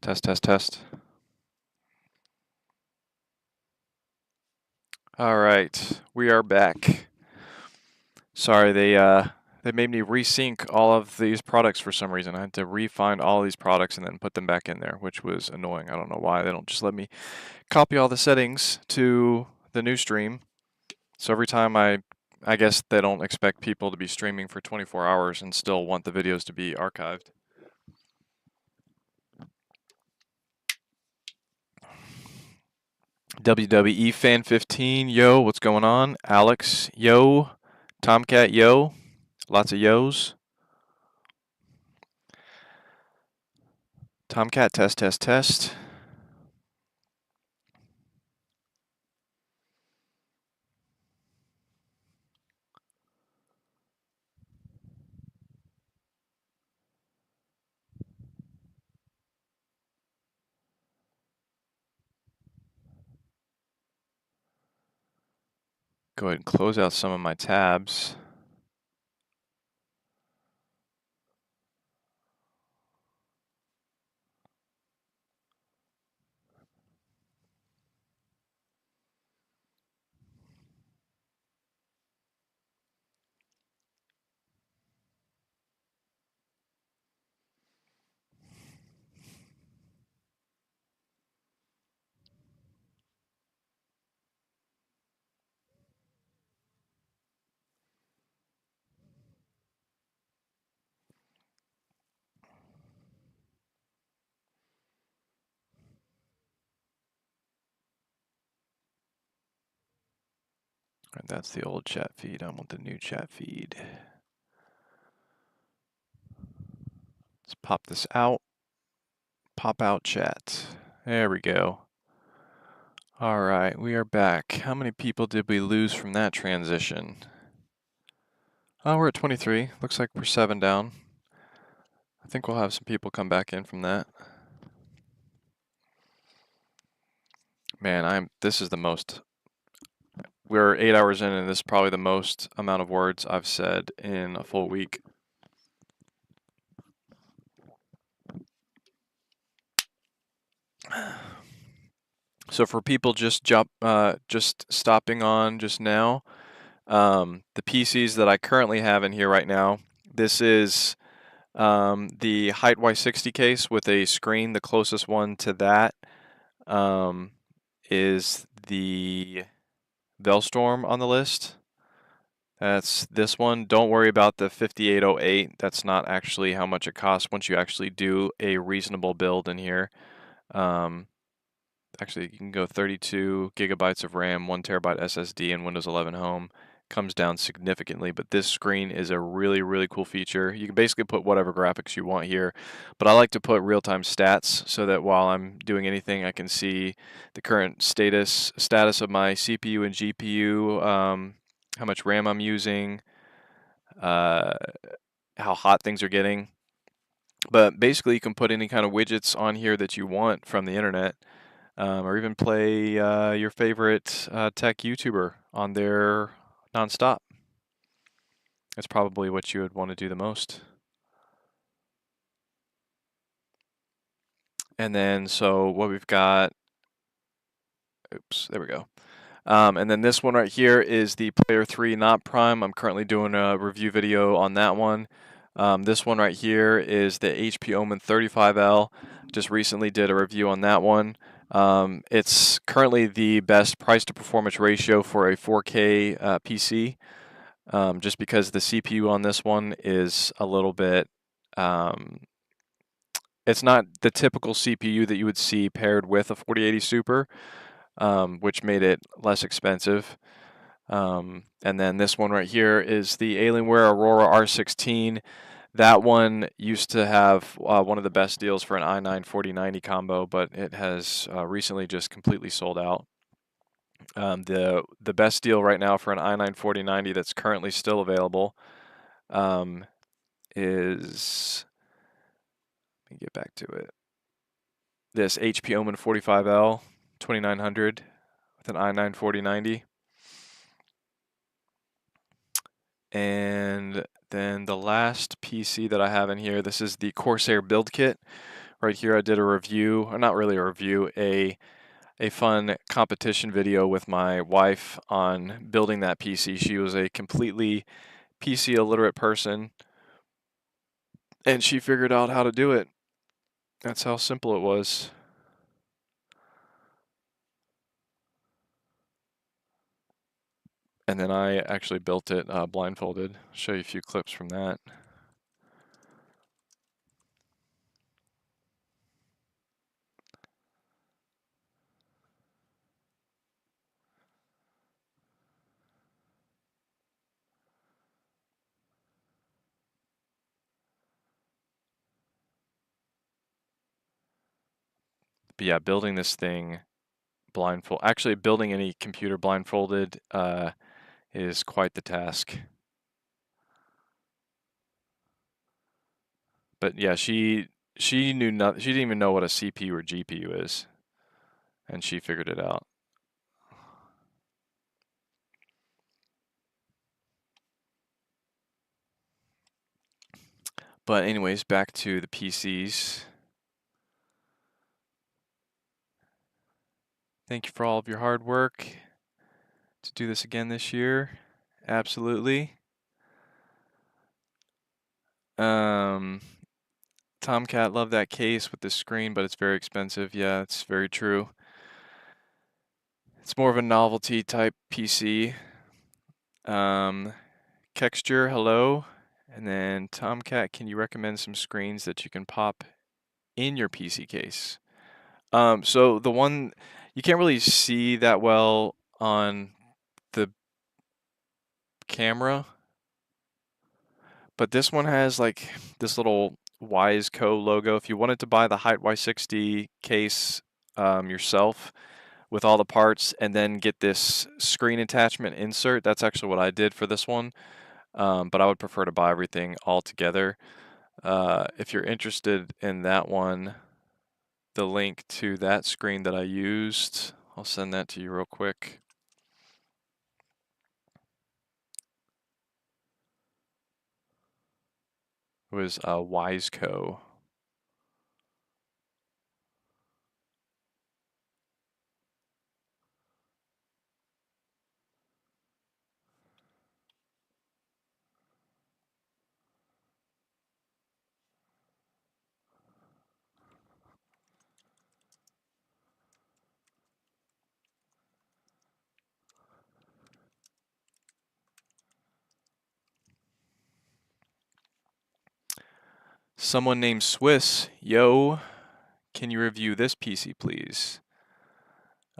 Test, test, test. All right, we are back. Sorry, they made me resync all of these products for some reason. I had to re-find all these products and then put them back in there, which was annoying. I don't know why they don't just let me copy all the settings to the new stream. So every time I guess they don't expect people to be streaming for 24 hours and still want the videos to be archived. WWE Fan 15, yo, what's going on? Alex, yo. Tomcat, yo. Lots of yos. Tomcat, test, test, test. Go ahead and close out some of my tabs. And that's the old chat feed. I want the new chat feed. Let's pop this out. Pop out chat. There we go. All right, we are back. How many people did we lose from that transition? Oh, we're at 23. Looks like we're 7 down. I think we'll have some people come back in from that. Man, this is the most, we're 8 hours in and this is probably the most amount of words I've said in a full week. So for people just stopping on just now, the PCs that I currently have in here right now, this is the Height Y60 case with a screen. The closest one to that is the Velstorm on the list. That's this one. Don't worry about the 5808. That's not actually how much it costs once you actually do a reasonable build in here. Actually, you can go 32 gigabytes of RAM, 1 terabyte SSD, and Windows 11 Home. Comes down significantly, but this screen is a really, really cool feature. You can basically put whatever graphics you want here, but I like to put real-time stats so that while I'm doing anything, I can see the current status of my CPU and GPU, how much RAM I'm using, how hot things are getting. But basically, you can put any kind of widgets on here that you want from the internet. Or even play your favorite tech YouTuber on there nonstop. That's probably what you would want to do the most. And then, so what we've got, oops, there we go. And then this one right here is the Player 3 Not Prime. I'm currently doing a review video on that one. This one right here is the HP Omen 35L. Just recently did a review on that one. It's currently the best price to performance ratio for a 4K PC, just because the CPU on this one is a little bit, it's not the typical CPU that you would see paired with a 4080 Super, which made it less expensive. And then this one right here is the Alienware Aurora R16. That one used to have one of the best deals for an i9 4090 combo, but it has recently just completely sold out. The best deal right now for an i9 4090 that's currently still available is, let me get back to it, this HP Omen 45L 2900 with an i9 4090. And then the last PC that I have in here, this is the Corsair build kit, Right here I did a review, or not really a review, a fun competition video with my wife on building that PC. She was a completely PC illiterate person, and she figured out how to do it. That's how simple it was. And then I actually built it blindfolded. I'll show you a few clips from that. But yeah, building this thing actually building any computer blindfolded is quite the task. But yeah, she knew not, she didn't even know what a CPU or GPU is, and she figured it out. But anyways, back to the PCs. Thank you for all of your hard work to do this again this year. Absolutely. Tomcat, love that case with the screen, but it's very expensive. Yeah, it's very true. It's more of a novelty type PC. Kexture, hello. And then Tomcat, can you recommend some screens that you can pop in your PC case? So the one you can't really see that well on the camera, but this one has like this little Wiseco logo. If you wanted to buy the Height Y60 case yourself with all the parts and then get this screen attachment insert, that's actually what I did for this one. But I would prefer to buy everything all together. If you're interested in that one, the link to that screen that I used, I'll send that to you real quick. It was Wiseco. Someone named Swiss, yo, can you review this PC, please?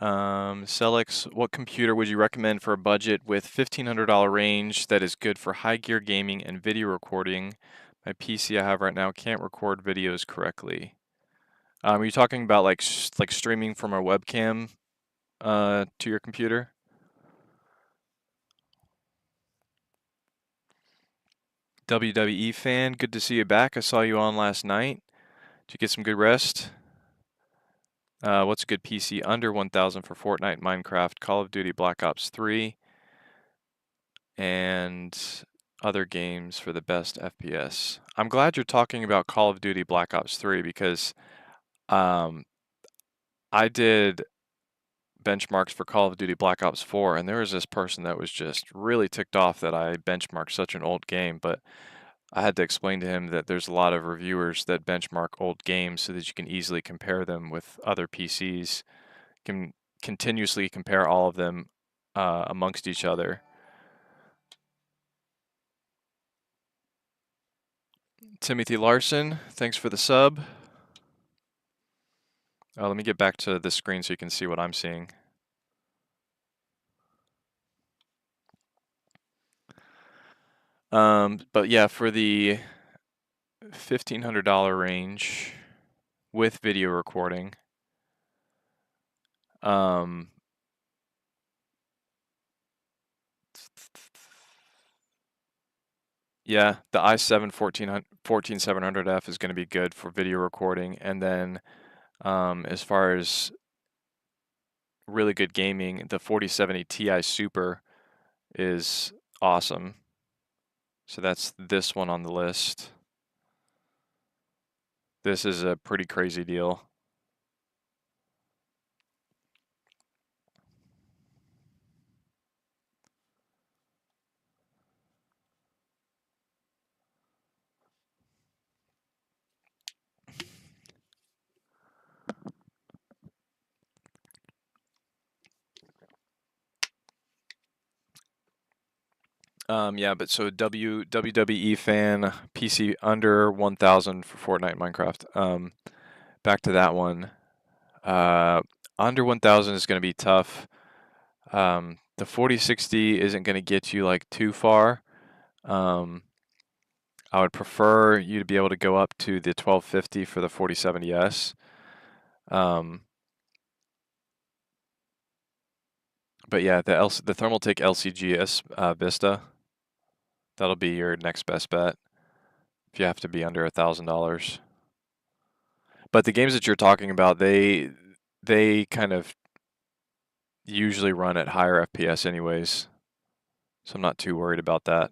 Celex, what computer would you recommend for a budget with $1,500 range that is good for high gear gaming and video recording? My PC I have right now can't record videos correctly. Are you talking about like streaming from a webcam to your computer? WWE fan, good to see you back. I saw you on last night. Did you get some good rest? What's a good PC under 1,000 for Fortnite, Minecraft, Call of Duty, Black Ops 3, and other games for the best FPS? I'm glad you're talking about Call of Duty, Black Ops 3 because um, I did benchmarks for Call of Duty Black Ops 4, and there was this person that was just really ticked off that I benchmarked such an old game, but I had to explain to him that there's a lot of reviewers that benchmark old games so that you can easily compare them with other PCs, can continuously compare all of them amongst each other. Timothy Larson, thanks for the sub. Let me get back to the screen so you can see what I'm seeing. But yeah, for the $1,500 range with video recording, yeah, the i7 14700F is going to be good for video recording, and then as far as really good gaming, the 4070 Ti Super is awesome. So that's this one on the list. This is a pretty crazy deal. Yeah, but so WWE fan, PC under 1,000 for Fortnite and Minecraft. Back to that one. Under 1,000 is going to be tough. The 4060 isn't going to get you like too far. I would prefer you to be able to go up to the 1250 for the 4070S. But yeah, the Thermaltake LCGS Vista, that'll be your next best bet if you have to be under $1,000. But the games that you're talking about, they kind of usually run at higher FPS anyways, so I'm not too worried about that.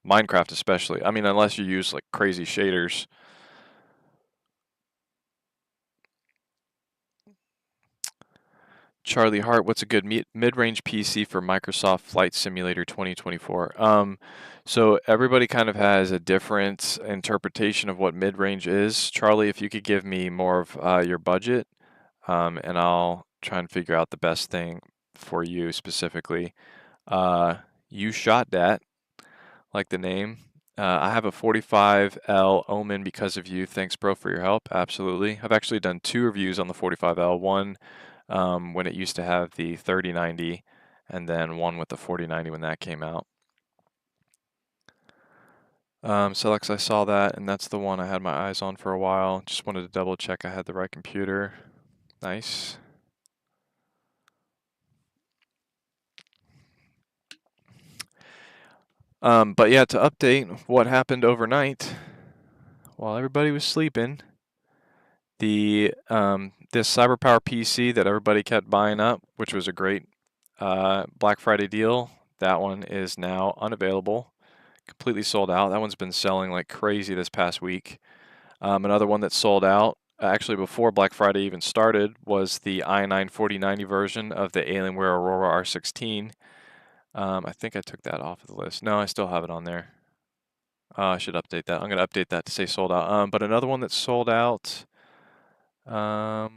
Minecraft especially. I mean, unless you use like crazy shaders. Charlie Hart, what's a good mid-range PC for Microsoft Flight Simulator 2024? So everybody kind of has a different interpretation of what mid-range is. Charlie, if you could give me more of your budget, and I'll try and figure out the best thing for you specifically. You shot that, like the name. I have a 45L Omen because of you. Thanks, bro, for your help. Absolutely. I've actually done 2 reviews on the 45L. One when it used to have the 3090, and then one with the 4090 when that came out. So Lex, I saw that, and that's the one I had my eyes on for a while. Just wanted to double check I had the right computer. Nice. But yeah, to update what happened overnight while everybody was sleeping, this CyberPower PC that everybody kept buying up, which was a great Black Friday deal, that one is now unavailable, completely sold out. That one's been selling like crazy this past week. Another one that sold out actually before Black Friday even started was the i9 4090 version of the Alienware Aurora R16. I think I took that off of the list. No, I still have it on there. I should update that. I'm going to update that to say sold out. But another one that sold out, where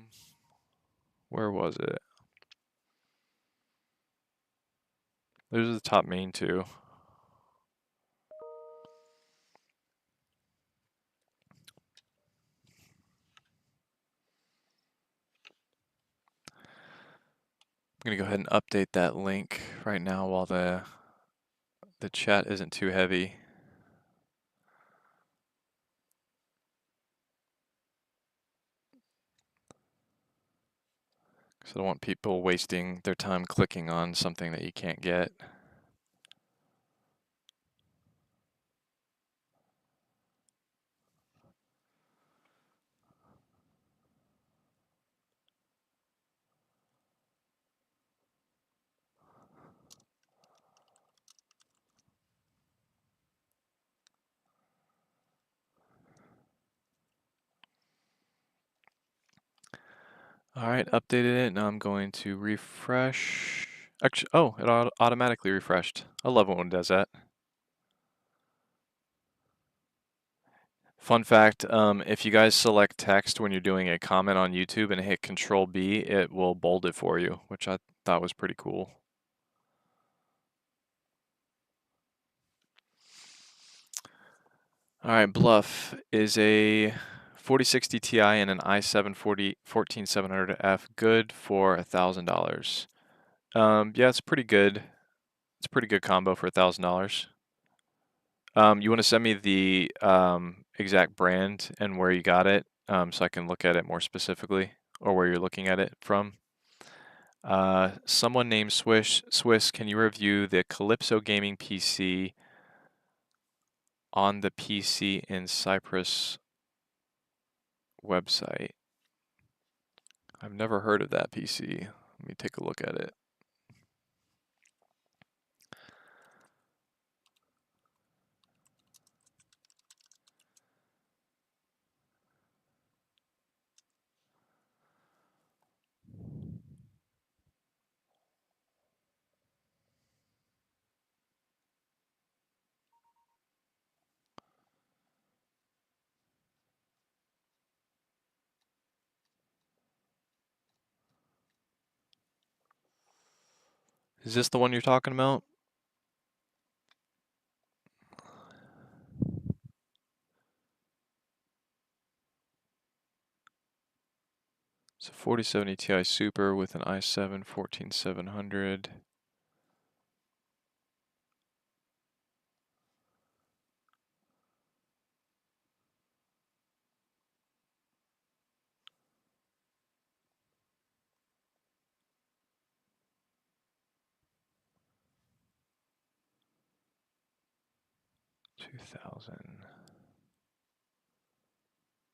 was it? Those are the top main two. I'm going to go ahead and update that link right now while the chat isn't too heavy. Because I don't want people wasting their time clicking on something that you can't get. All right, updated it. Now I'm going to refresh. Actually, oh, it automatically refreshed. I love it when it does that. Fun fact, if you guys select text when you're doing a comment on YouTube and hit Control B, it will bold it for you, which I thought was pretty cool. All right, Bluff is a 4060 Ti and an i7 14700F good for $1,000. Yeah, it's pretty good. It's a pretty good combo for $1,000. You want to send me the exact brand and where you got it, so I can look at it more specifically, or where you're looking at it from. Someone named Swiss, can you review the Calypso gaming PC on the PC in Cyprus website? I've never heard of that PC. Let me take a look at it. Is this the one you're talking about? It's a 4070 Ti Super with an i7 14700.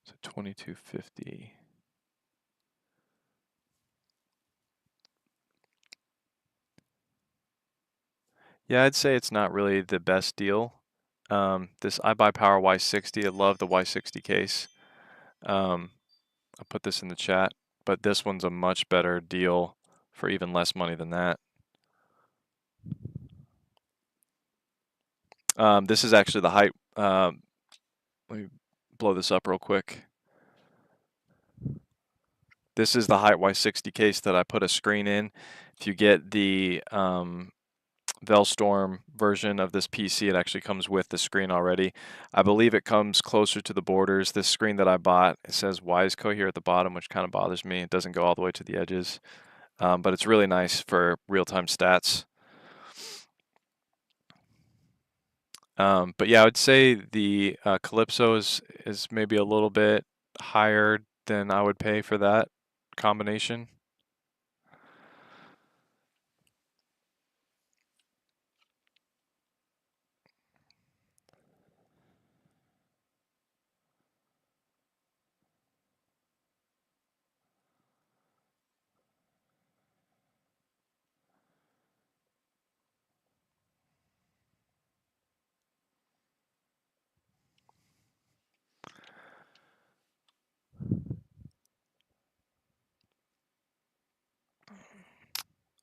So 2250. Yeah, I'd say it's not really the best deal. This iBUYPOWER Y60, I love the Y60 case. I'll put this in the chat, but this one's a much better deal for even less money than that. This is actually the height. Let me blow this up real quick. This is the height Y60 case that I put a screen in. If you get the Velstorm version of this PC, it actually comes with the screen already. I believe it comes closer to the borders. This screen that I bought, it says Wiseco here at the bottom, which kind of bothers me. It doesn't go all the way to the edges, but it's really nice for real-time stats. But yeah, I would say the Calypso is maybe a little bit higher than I would pay for that combination.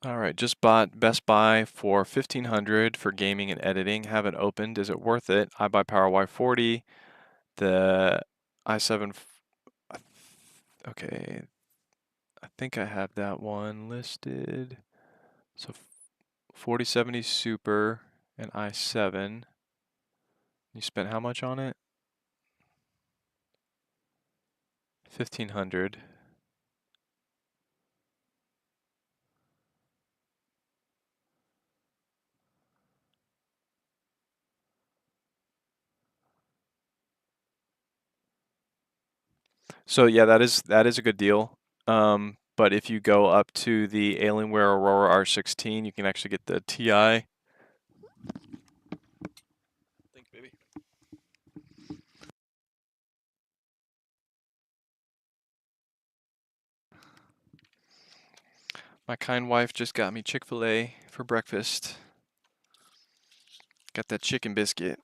All right, just bought Best Buy for $1,500 for gaming and editing. Haven't opened. Is it worth it? iBUYPOWER Y40, the i7. Okay, I think I have that one listed. So 4070 Super and i7. You spent how much on it? 1,500. So yeah, that is a good deal. But if you go up to the Alienware Aurora R16, you can actually get the TI. Thanks, baby. My kind wife just got me Chick-fil-A for breakfast. Got that chicken biscuit.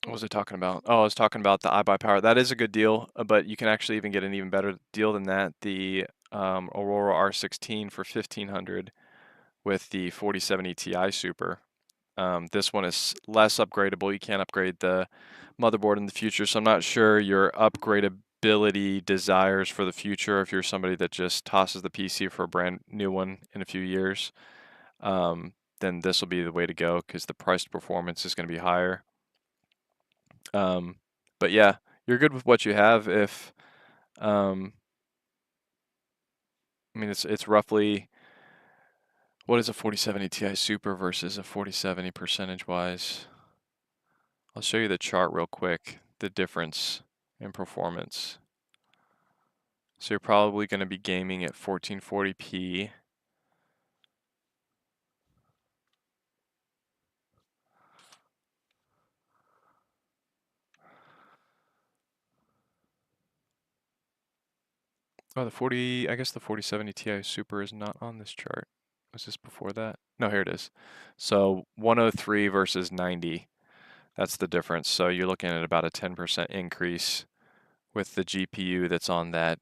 What was I talking about? Oh, I was talking about the iBUYPOWER. That is a good deal, but you can actually even get an even better deal than that. The Aurora R16 for 1,500 with the 4070 Ti Super. This one is less upgradable. You can't upgrade the motherboard in the future, so I'm not sure your upgradability desires for the future if you're somebody that just tosses the PC for a brand new one in a few years. Then this will be the way to go because the price to performance is going to be higher. But yeah, you're good with what you have. If I mean, it's roughly, what is a 4070 Ti Super versus a 4070 percentage wise? I'll show you the chart real quick, the difference in performance. So you're probably going to be gaming at 1440p. Oh, I guess the 4070 Ti Super is not on this chart. Was this before that? No, here it is. So 103 versus 90. That's the difference. So you're looking at about a 10% increase with the GPU that's on that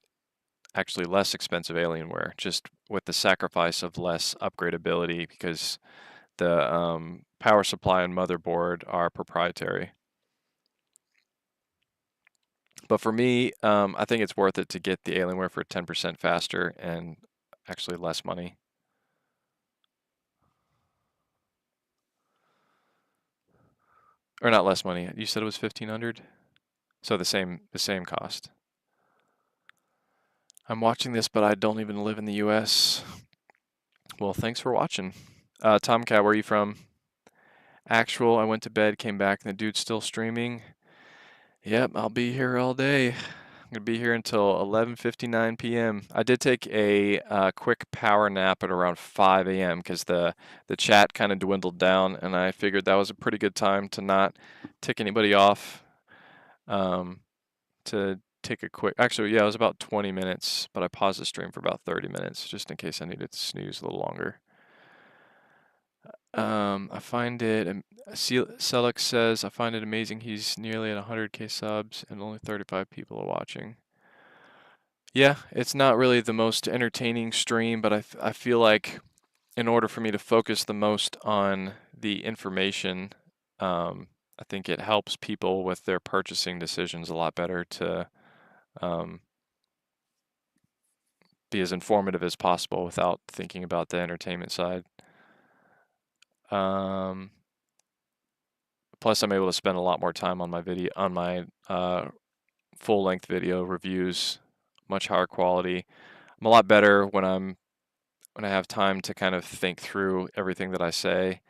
actually less expensive Alienware, just with the sacrifice of less upgradability because the power supply and motherboard are proprietary. But for me, I think it's worth it to get the Alienware for 10% faster, and actually less money. Or not less money. You said it was 1,500? So the same cost. I'm watching this, but I don't even live in the US. Well, thanks for watching. Tomcat, where are you from? Actual, I went to bed, came back, and the dude's still streaming. Yep, I'll be here all day. I'm gonna be here until 11:59 p.m. I did take a quick power nap at around 5 a.m. because the chat kind of dwindled down, and I figured that was a pretty good time to not tick anybody off. To take a quick, actually, yeah, it was about 20 minutes, but I paused the stream for about 30 minutes just in case I needed to snooze a little longer. I find it, Selleck says, I find it amazing he's nearly at 100K subs and only 35 people are watching. Yeah, it's not really the most entertaining stream, but I feel like in order for me to focus the most on the information, I think it helps people with their purchasing decisions a lot better to be as informative as possible without thinking about the entertainment side. Plus, I'm able to spend a lot more time on my video, on my full-length video reviews, much higher quality. I'm a lot better when I have time to kind of think through everything that I say,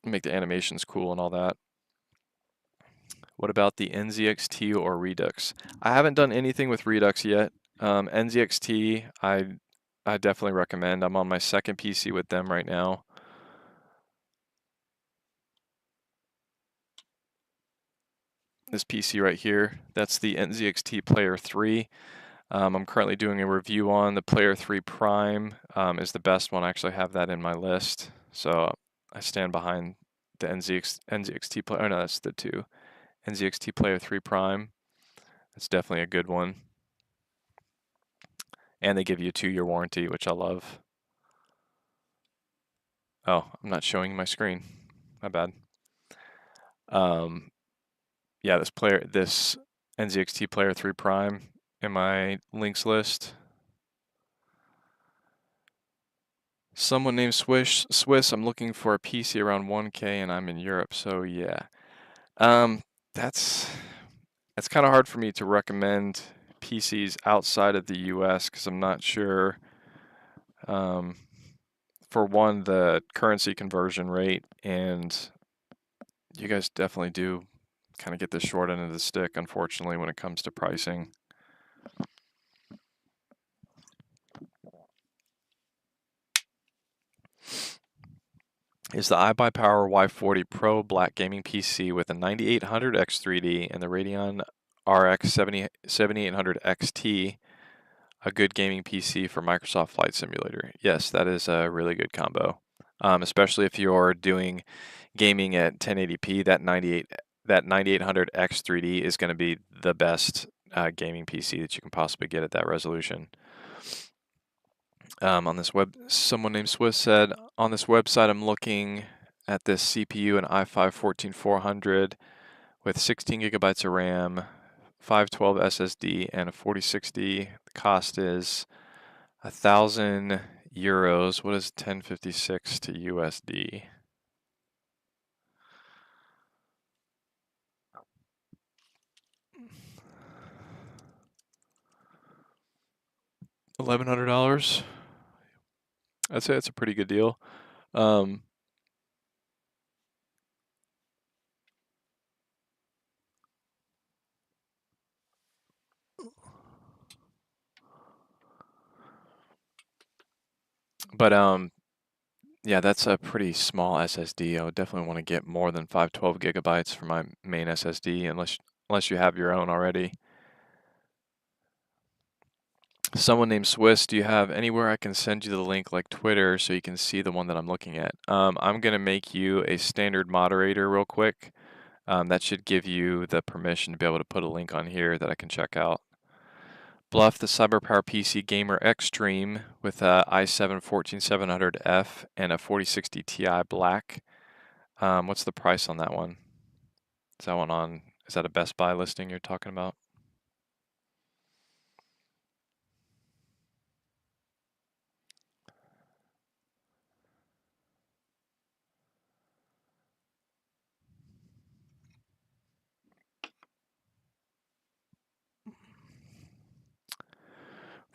make the animations cool and all that. What about the NZXT or Redux? I haven't done anything with Redux yet. NZXT, I definitely recommend. I'm on my second PC with them right now. This PC right here, that's the NZXT Player 3. I'm currently doing a review on the Player 3 Prime, is the best one. I actually have that in my list. So I stand behind the NZXT Player, oh no, that's the 2. NZXT Player 3 Prime. It's definitely a good one. And they give you a 2-year warranty, which I love. Oh, I'm not showing my screen. My bad. Yeah, this NZXT Player 3 Prime in my links list. Someone named Swiss, I'm looking for a PC around 1K and I'm in Europe, so yeah. That's kind of hard for me to recommend PCs outside of the US because I'm not sure, for one, the currency conversion rate, and you guys definitely do kind of get the short end of the stick, unfortunately, when it comes to pricing. Is the iBUYPOWER Y40 Pro Black Gaming PC with a 9800 X3D and the Radeon RX 7800 XT a good gaming PC for Microsoft Flight Simulator? Yes, that is a really good combo. Especially if you're doing gaming at 1080p, that 9800 X3D is going to be the best gaming PC that you can possibly get at that resolution. On this someone named Swiss said, on this website I'm looking at this CPU, an i5-14400 with 16 gigabytes of RAM, 512 SSD, and a 4060. The cost is 1,000 euros. What is 1056 to USD? $1,100. I'd say that's a pretty good deal. But yeah, that's a pretty small SSD. I would definitely want to get more than 512 gigabytes for my main SSD, unless you have your own already. Someone named Swiss, do you have anywhere I can send you the link like Twitter so you can see the one that I'm looking at? I'm going to make you a standard moderator real quick. That should give you the permission to be able to put a link on here that I can check out. Bluff the CyberPower PC Gamer Extreme with a i7-14700F and a 4060 Ti Black. What's the price on that one? Is that a Best Buy listing you're talking about?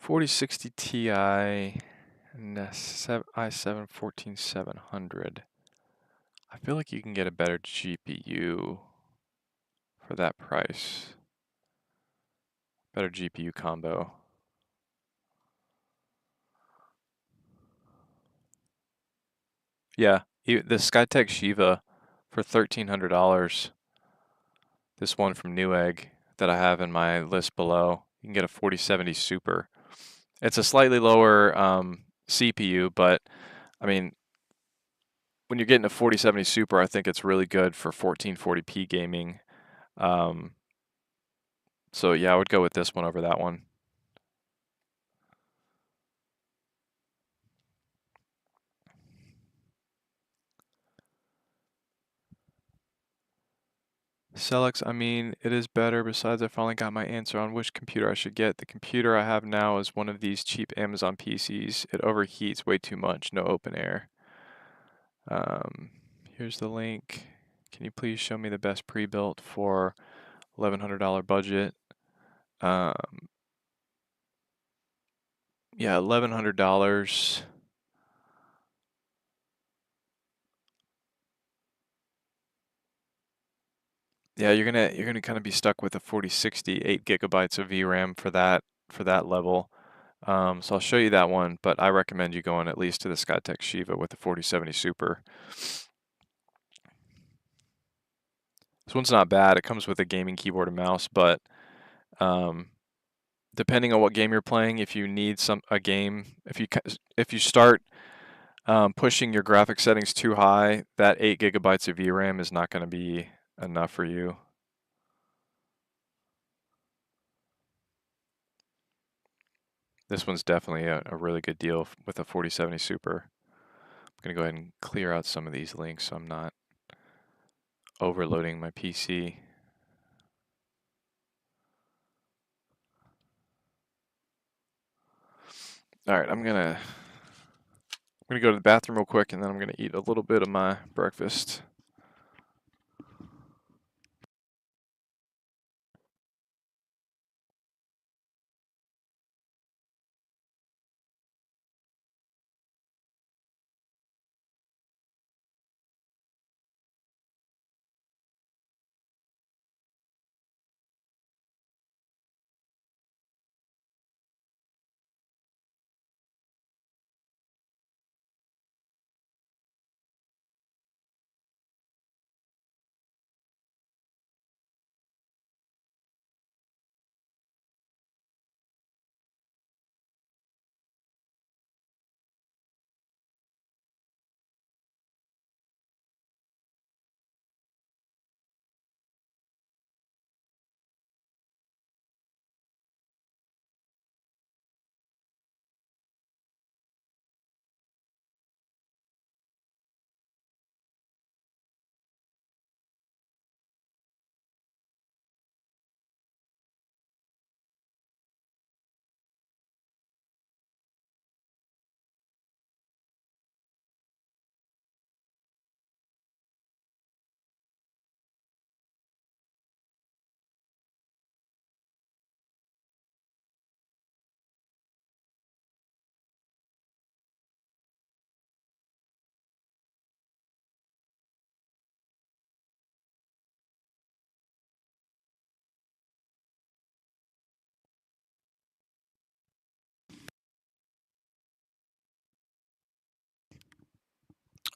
4060 Ti and i7 14700. I feel like you can get a better GPU for that price. Better GPU combo. Yeah, the Skytech Shiva for $1,300. This one from Newegg that I have in my list below. You can get a 4070 Super. It's a slightly lower CPU, but I mean, when you're getting a 4070 Super, I think it's really good for 1440p gaming. So yeah, I would go with this one over that one. Celex, I mean, it is better. Besides, I finally got my answer on which computer I should get. The computer I have now is one of these cheap Amazon PCs. It overheats way too much, no open air. Here's the link. Can you please show me the best pre-built for $1,100 budget? Yeah, $1,100. Yeah, you're gonna kind of be stuck with a 4060, 8 gigabytes of VRAM for that level. So I'll show you that one, but I recommend you going at least to the Skytech Shiva with the 4070 Super. This one's not bad. It comes with a gaming keyboard and mouse, but depending on what game you're playing, if you need a game, if you start pushing your graphic settings too high, that 8 gigabytes of VRAM is not going to be enough for you. This one's definitely a really good deal with a 4070 Super. I'm going to go ahead and clear out some of these links so I'm not overloading my PC. All right, I'm gonna go to the bathroom real quick and then I'm gonna eat a little bit of my breakfast.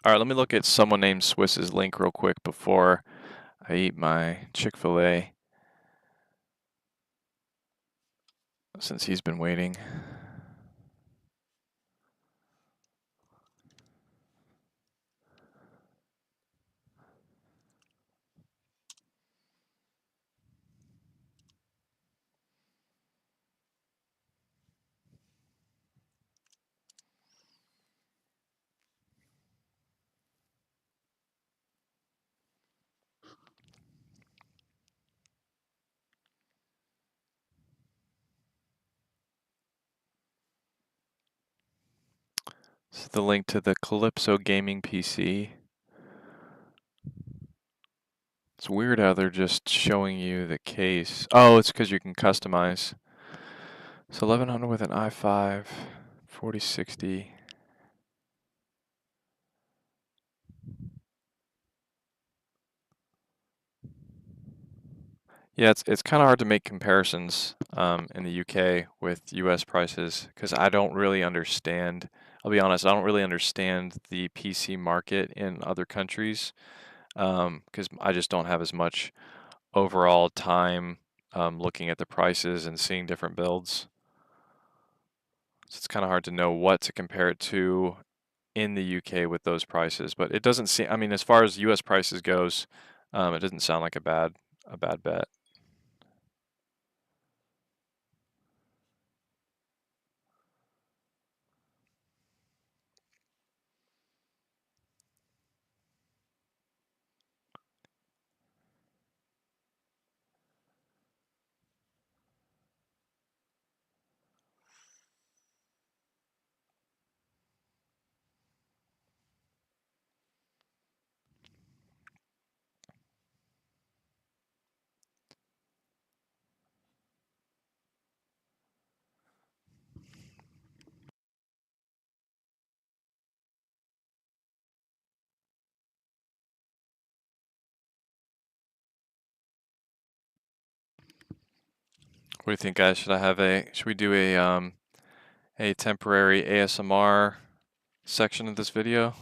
All right, let me look at someone named Swiss's link real quick before I eat my Chick-fil-A, since he's been waiting. This is the link to the Calypso gaming PC. It's weird how they're just showing you the case. Oh, it's because you can customize. So 1100 with an i5, 4060. Yeah, it's kind of hard to make comparisons in the UK with US prices because I don't really understand. I'll be honest, I don't really understand the PC market in other countries because I just don't have as much overall time looking at the prices and seeing different builds. So it's kind of hard to know what to compare it to in the UK with those prices. But it doesn't seem, I mean, as far as US prices goes, it doesn't sound like a bad bet. What do you think, guys? Should we do a temporary ASMR section of this video?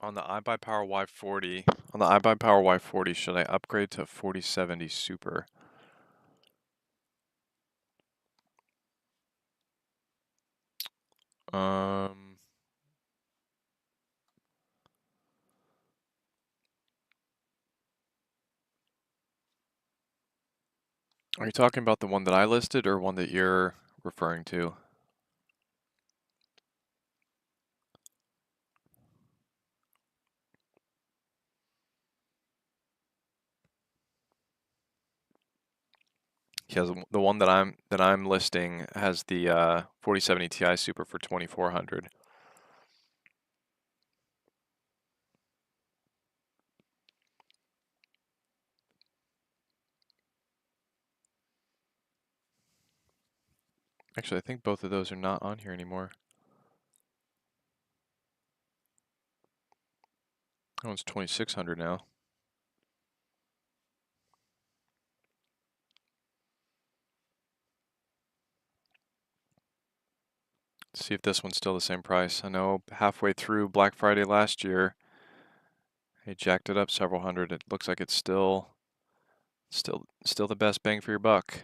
On the iBUYPOWER Y40, should I upgrade to 4070 Super? Um, are you talking about the one that I listed or one that you're referring to? Because the one that I'm listing has the 4070 Ti Super for 2400. Actually, I think both of those are not on here anymore. That one's 2600 now. Let's see if this one's still the same price. I know halfway through Black Friday last year, they jacked it up several hundred. It looks like it's still the best bang for your buck.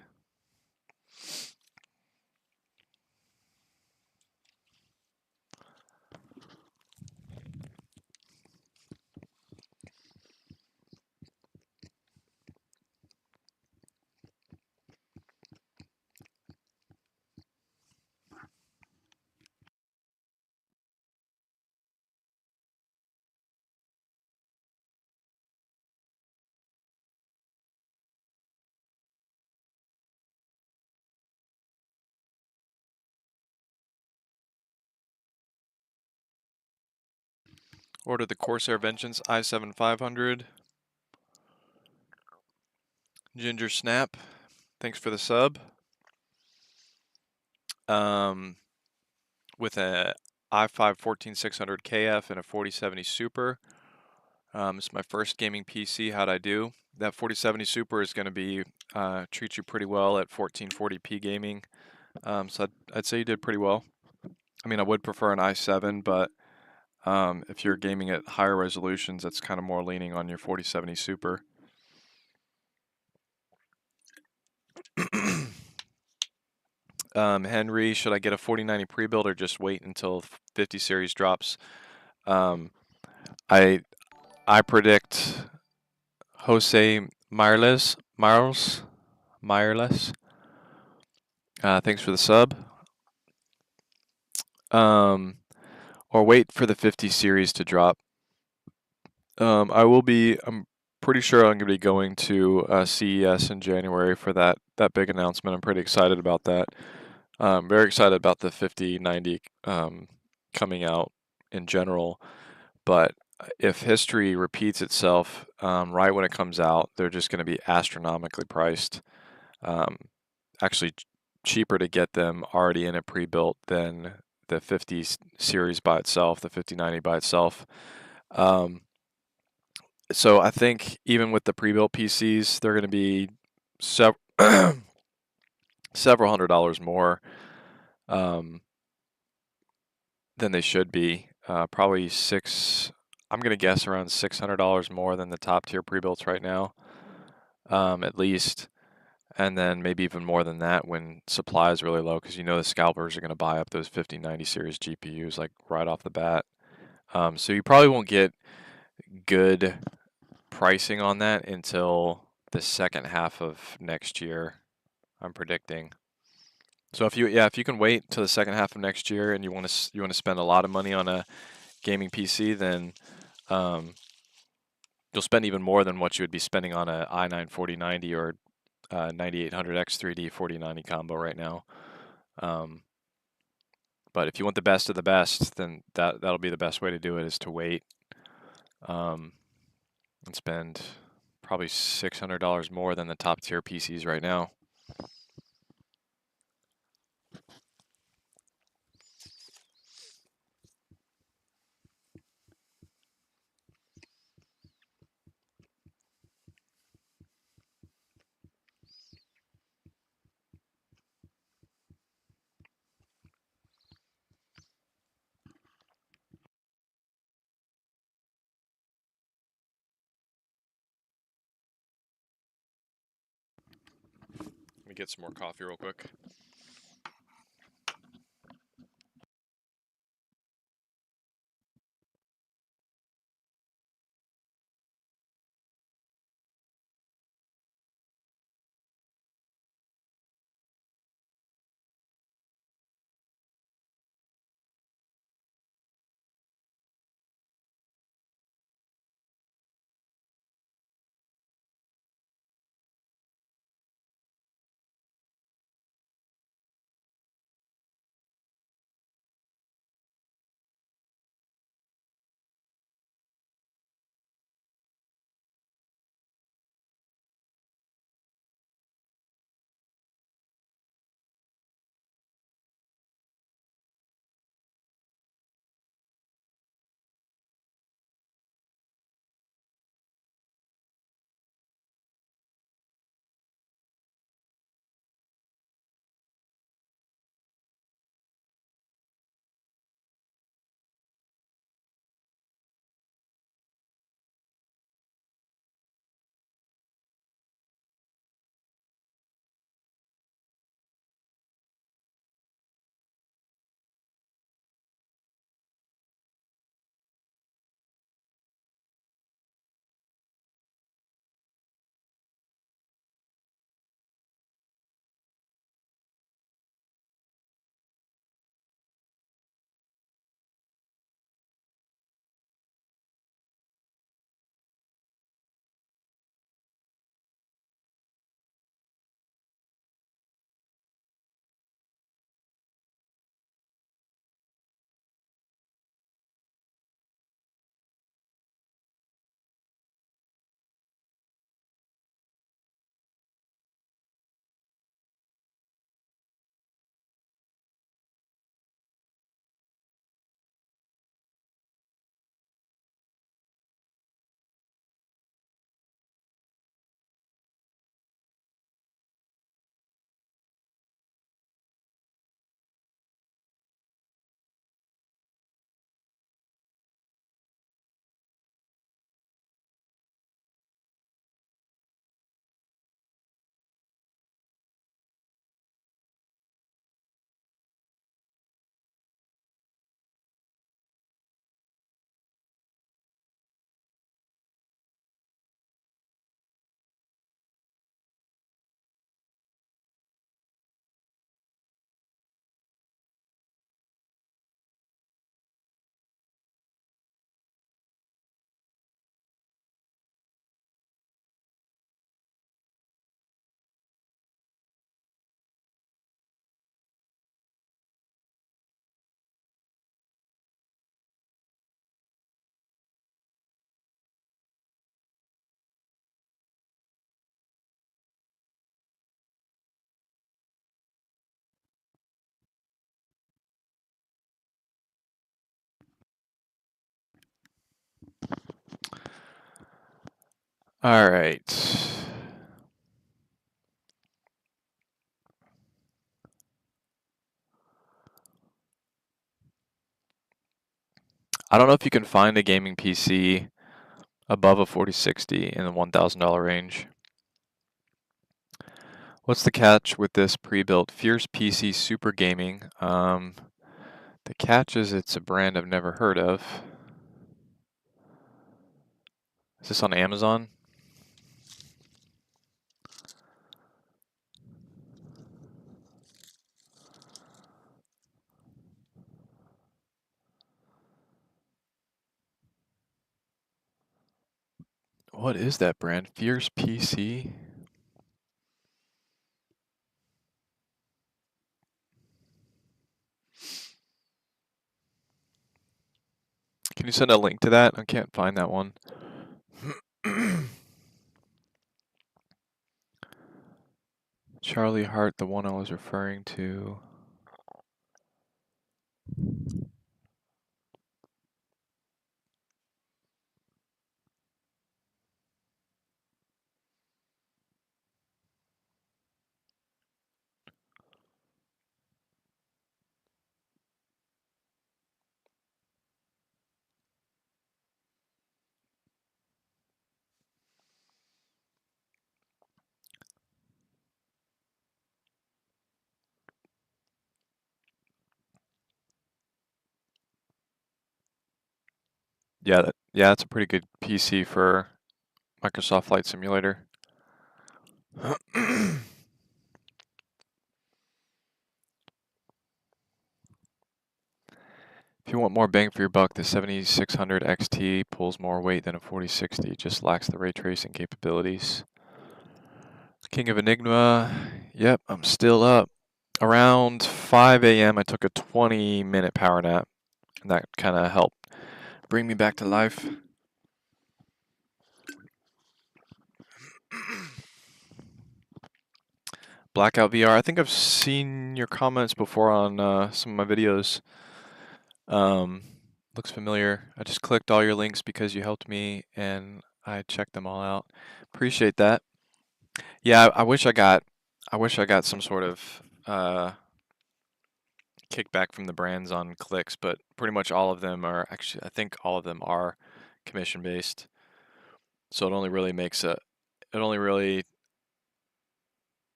Ordered the Corsair Vengeance i7 500. Ginger Snap, thanks for the sub. With a i5 14600 KF and a 4070 Super. It's my first gaming PC. How'd I do? That 4070 Super is going to be treat you pretty well at 1440p gaming. So I'd say you did pretty well. I mean, I would prefer an i7, but if you're gaming at higher resolutions, that's kind of more leaning on your 4070 Super. Henry, should I get a 4090 pre-build or just wait until 50 series drops? I predict Jose Mireless. Thanks for the sub. Or wait for the 50 series to drop. I'm pretty sure I'm going to be going to CES in January for that big announcement. I'm pretty excited about that. Very excited about the 5090 coming out in general. But if history repeats itself right when it comes out, they're just going to be astronomically priced. Actually, cheaper to get them already in a pre-built than the 50 series by itself, the 5090 by itself. So I think even with the pre-built PCs, they're going to be several $100 more than they should be. Probably I'm going to guess around $600 more than the top tier pre-builts right now, at least. And then maybe even more than that when supply is really low, because you know the scalpers are going to buy up those 5090 series GPUs like right off the bat. So you probably won't get good pricing on that until the second half of next year, I'm predicting. So if you can wait till the second half of next year and you want to spend a lot of money on a gaming PC, then you'll spend even more than what you would be spending on a i9 4090 or 9800X 3D 4090 combo right now. But if you want the best of the best, then that'll be the best way to do it, is to wait and spend probably $600 more than the top tier PCs right now. get some more coffee real quick. All right. I don't know if you can find a gaming PC above a 4060 in the $1,000 range. What's the catch with this pre-built Fierce PC Super Gaming? The catch is it's a brand I've never heard of. Is this on Amazon? What is that brand? Fierce PC? Can you send a link to that? I can't find that one. Charlie Hart, the one I was referring to. Yeah, that's a pretty good PC for Microsoft Flight Simulator. If you want more bang for your buck, the 7600 XT pulls more weight than a 4060, just lacks the ray tracing capabilities. King of Enigma, yep, I'm still up. Around 5 a.m. I took a 20-minute power nap, and that kind of helped bring me back to life. Blackout VR, I think I've seen your comments before on some of my videos. Looks familiar. I just clicked all your links because you helped me and I checked them all out. Appreciate that. Yeah, I wish I got some sort of kickback from the brands on clicks, but pretty much all of them are actually, I think all of them are commission based. So it only really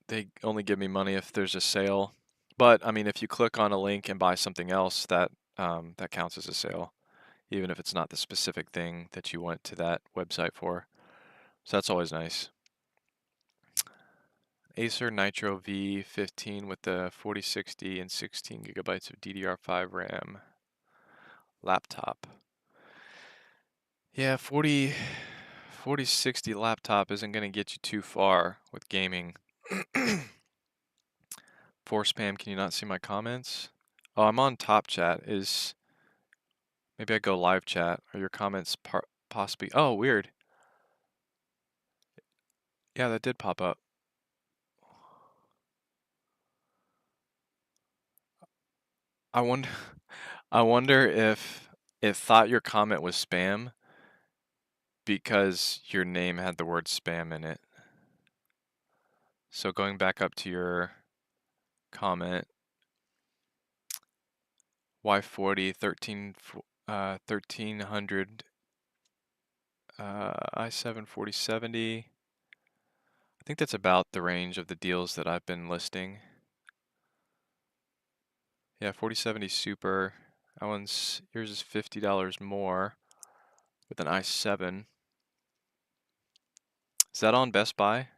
they only give me money if there's a sale. But I mean, if you click on a link and buy something else, that counts as a sale, even if it's not the specific thing that you went to that website for. So that's always nice. Acer Nitro V15 with the 4060 and 16 gigabytes of DDR5 RAM laptop. Yeah, 4060 laptop isn't going to get you too far with gaming. For spam, can you not see my comments? Oh, I'm on top chat. Maybe I go live chat. Are your comments possibly? Oh, weird. Yeah, that did pop up. I wonder I wonder if it thought your comment was spam because your name had the word spam in it. So going back up to your comment, Y40 1300 i7 4070. I think that's about the range of the deals that I've been listing. Yeah, 4070 Super. Yours is $50 more with an i7. Is that on Best Buy?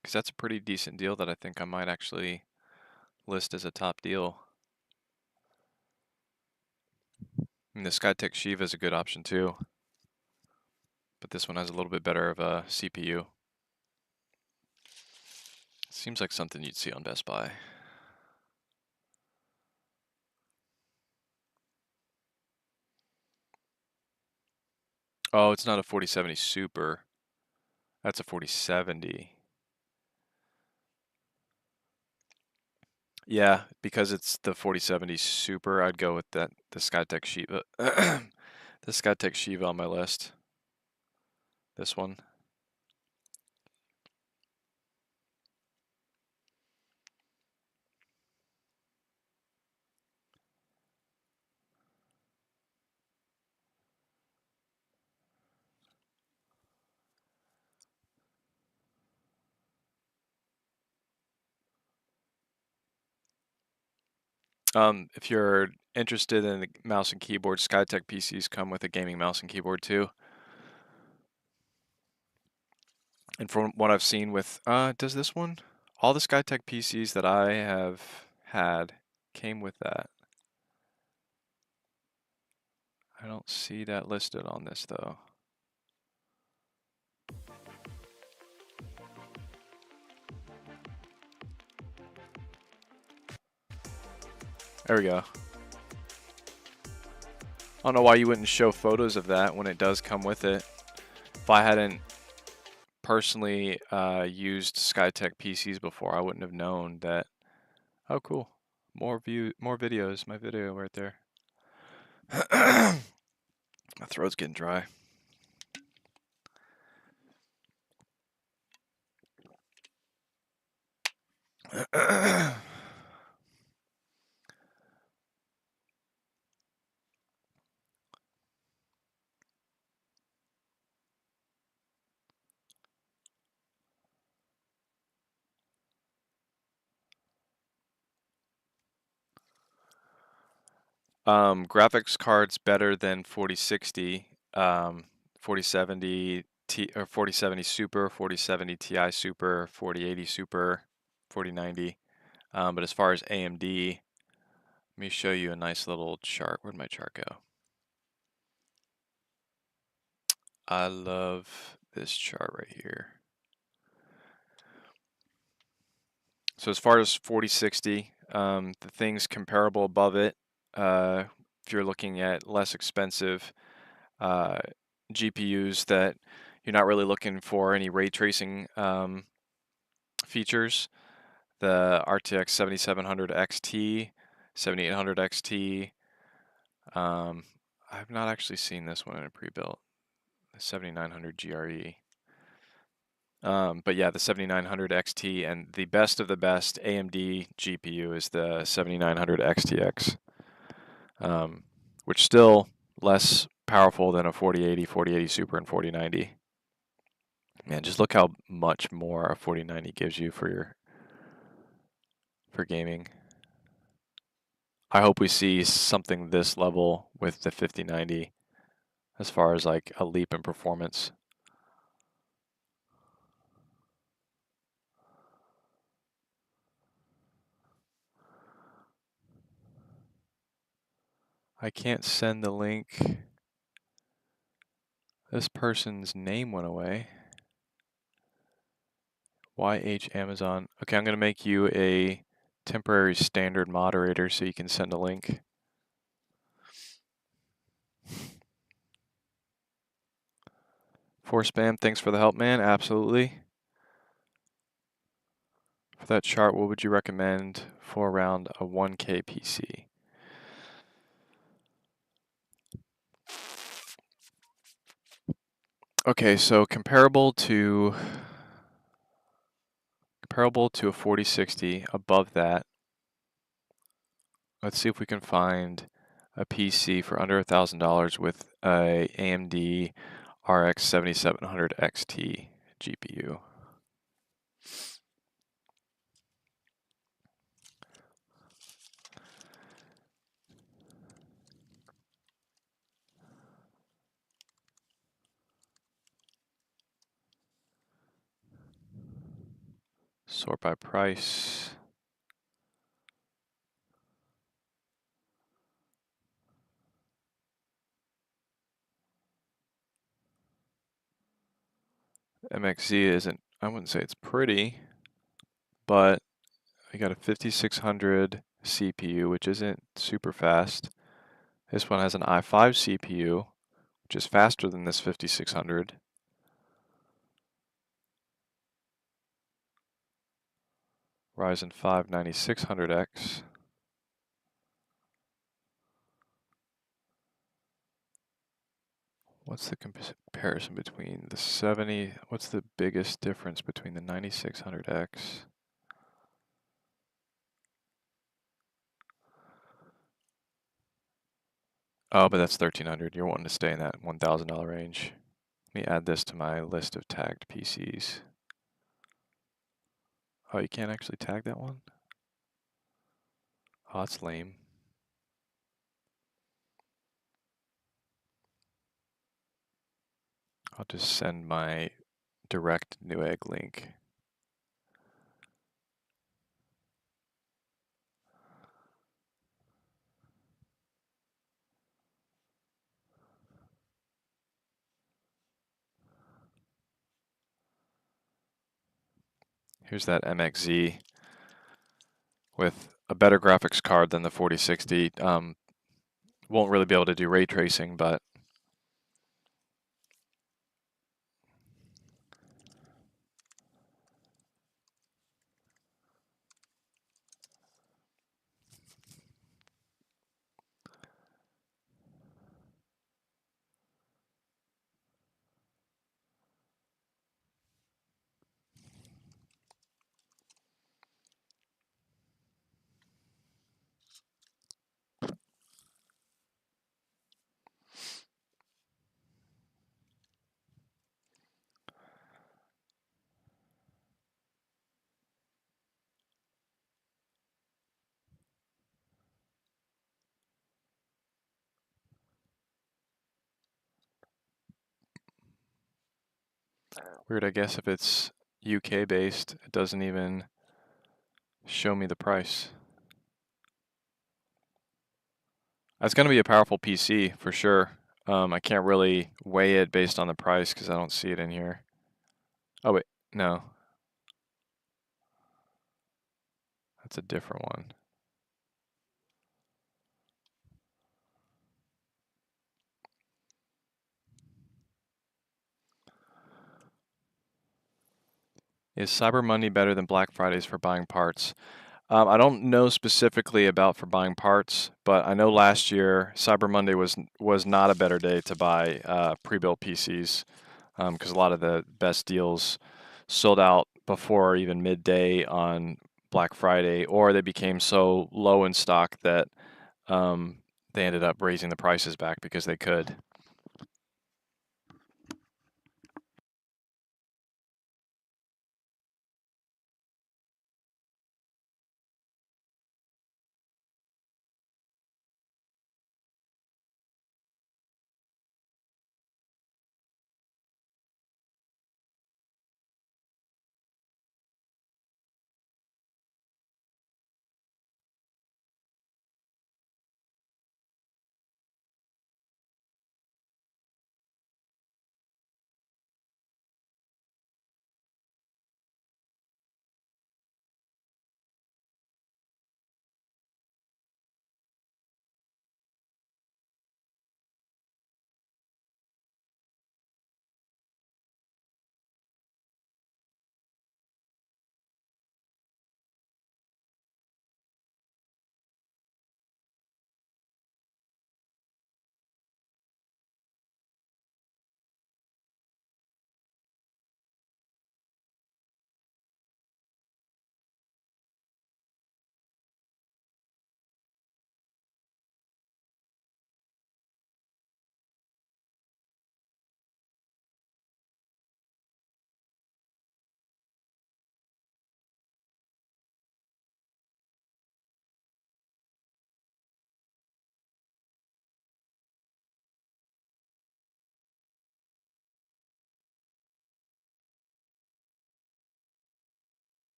Because that's a pretty decent deal that I think I might actually list as a top deal. I mean, the Skytech Shiva is a good option too, but this one has a little bit better of a CPU. Seems like something you'd see on Best Buy. Oh, it's not a 4070 Super. That's a 4070. Yeah, because it's the 4070 Super, I'd go with the Skytech Shiva. The Skytech Shiva on my list. This one. If you're interested in the mouse and keyboard, Skytech PCs come with a gaming mouse and keyboard too. And from what I've seen with, does this one? All the Skytech PCs that I have had came with that. I don't see that listed on this though. There we go. I don't know why you wouldn't show photos of that when it does come with it. If I hadn't personally used Skytech PCs before, I wouldn't have known that. Oh, cool. More videos. My video right there. My throat's getting dry. Graphics cards better than 4060. um, 4070 or 4070 Super, 4070 Ti Super, 4080 Super, 4090. But as far as AMD, let me show you a nice little chart. Where'd my chart go? I love this chart right here. So as far as 4060, the things comparable above it, if you're looking at less expensive GPUs that you're not really looking for any ray tracing features, the RTX 7700 XT, 7800 XT. I've not actually seen this one in a pre-built. The 7900 GRE. But yeah, the 7900 XT, and the best of the best AMD GPU is the 7900 XTX, which still less powerful than a 4080, 4080 Super, and 4090. Man, just look how much more a 4090 gives you for gaming. I hope we see something this level with the 5090 as far as like a leap in performance. I can't send the link. This person's name went away. YH Amazon. Okay, I'm going to make you a temporary standard moderator so you can send a link. For spam, thanks for the help, man. Absolutely. For that chart, what would you recommend for around a 1K PC? Okay, so comparable to a 4060, above that, let's see if we can find a PC for under $1,000 with a AMD RX 7700 XT GPU. Sort by price. MXZ isn't, I wouldn't say it's pretty, but I got a 5600 CPU, which isn't super fast. This one has an i5 CPU, which is faster than this 5600. Ryzen 5 9600X. What's the comparison between the 70? What's the biggest difference between the 9600X? Oh, but that's 1300. You're wanting to stay in that $1,000 range. Let me add this to my list of tagged PCs. Oh, you can't actually tag that one? Oh, that's lame. I'll just send my direct Newegg link. Here's that MXZ with a better graphics card than the 4060. Won't really be able to do ray tracing, but Weird, I guess if it's UK based, it doesn't even show me the price. That's going to be a powerful PC for sure. I can't really weigh it based on the price because I don't see it in here. Oh wait, no. That's a different one. Is Cyber Monday better than Black Fridays for buying parts? I don't know specifically about for buying parts, but I know last year Cyber Monday was not a better day to buy pre-built PCs because a lot of the best deals sold out before even midday on Black Friday, or they became so low in stock that they ended up raising the prices back because they could.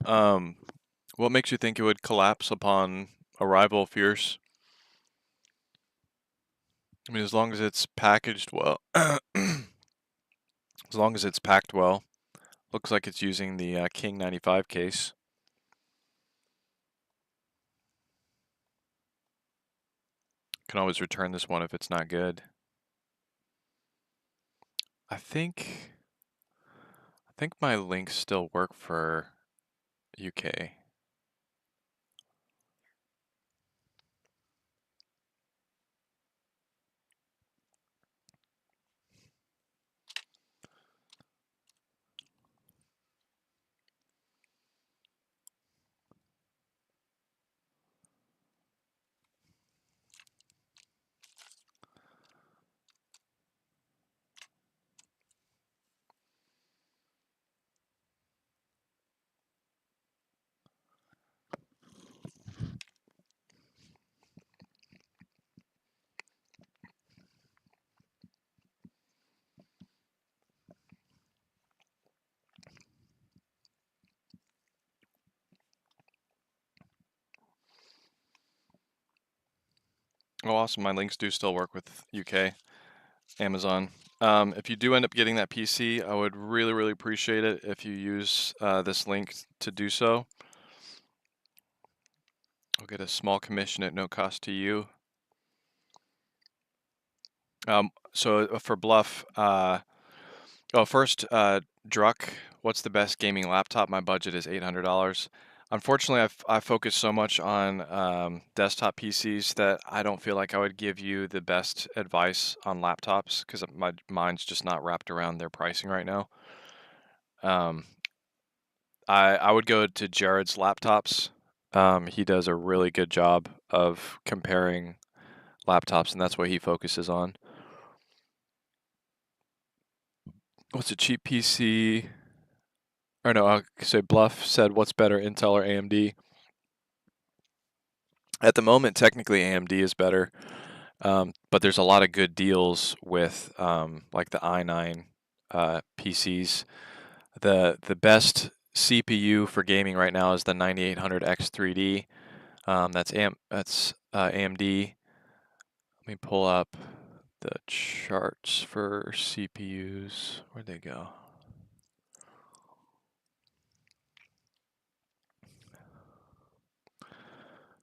Um, what makes you think it would collapse upon arrival, Fierce? I mean, as long as it's packaged well, as long as it's packed well. Looks like it's using the King 95 case. Can always return this one if it's not good. I think my links still work for UK. Oh, awesome. My links do still work with UK, Amazon. If you do end up getting that PC, I would really, really appreciate it if you use this link to do so. I'll get a small commission at no cost to you. So for Bluff, first, Druck, what's the best gaming laptop? My budget is $800. Unfortunately, I focus so much on desktop PCs that I don't feel like I would give you the best advice on laptops because my mind's just not wrapped around their pricing right now. Um, I would go to Jared's laptops. He does a really good job of comparing laptops, and that's what he focuses on. What's a cheap PC? Or no, so Bluff said, what's better, Intel or AMD? At the moment, technically AMD is better. But there's a lot of good deals with like the i9 PCs. The best CPU for gaming right now is the 9800X3D. That's AMD. Let me pull up the charts for CPUs. Where'd they go?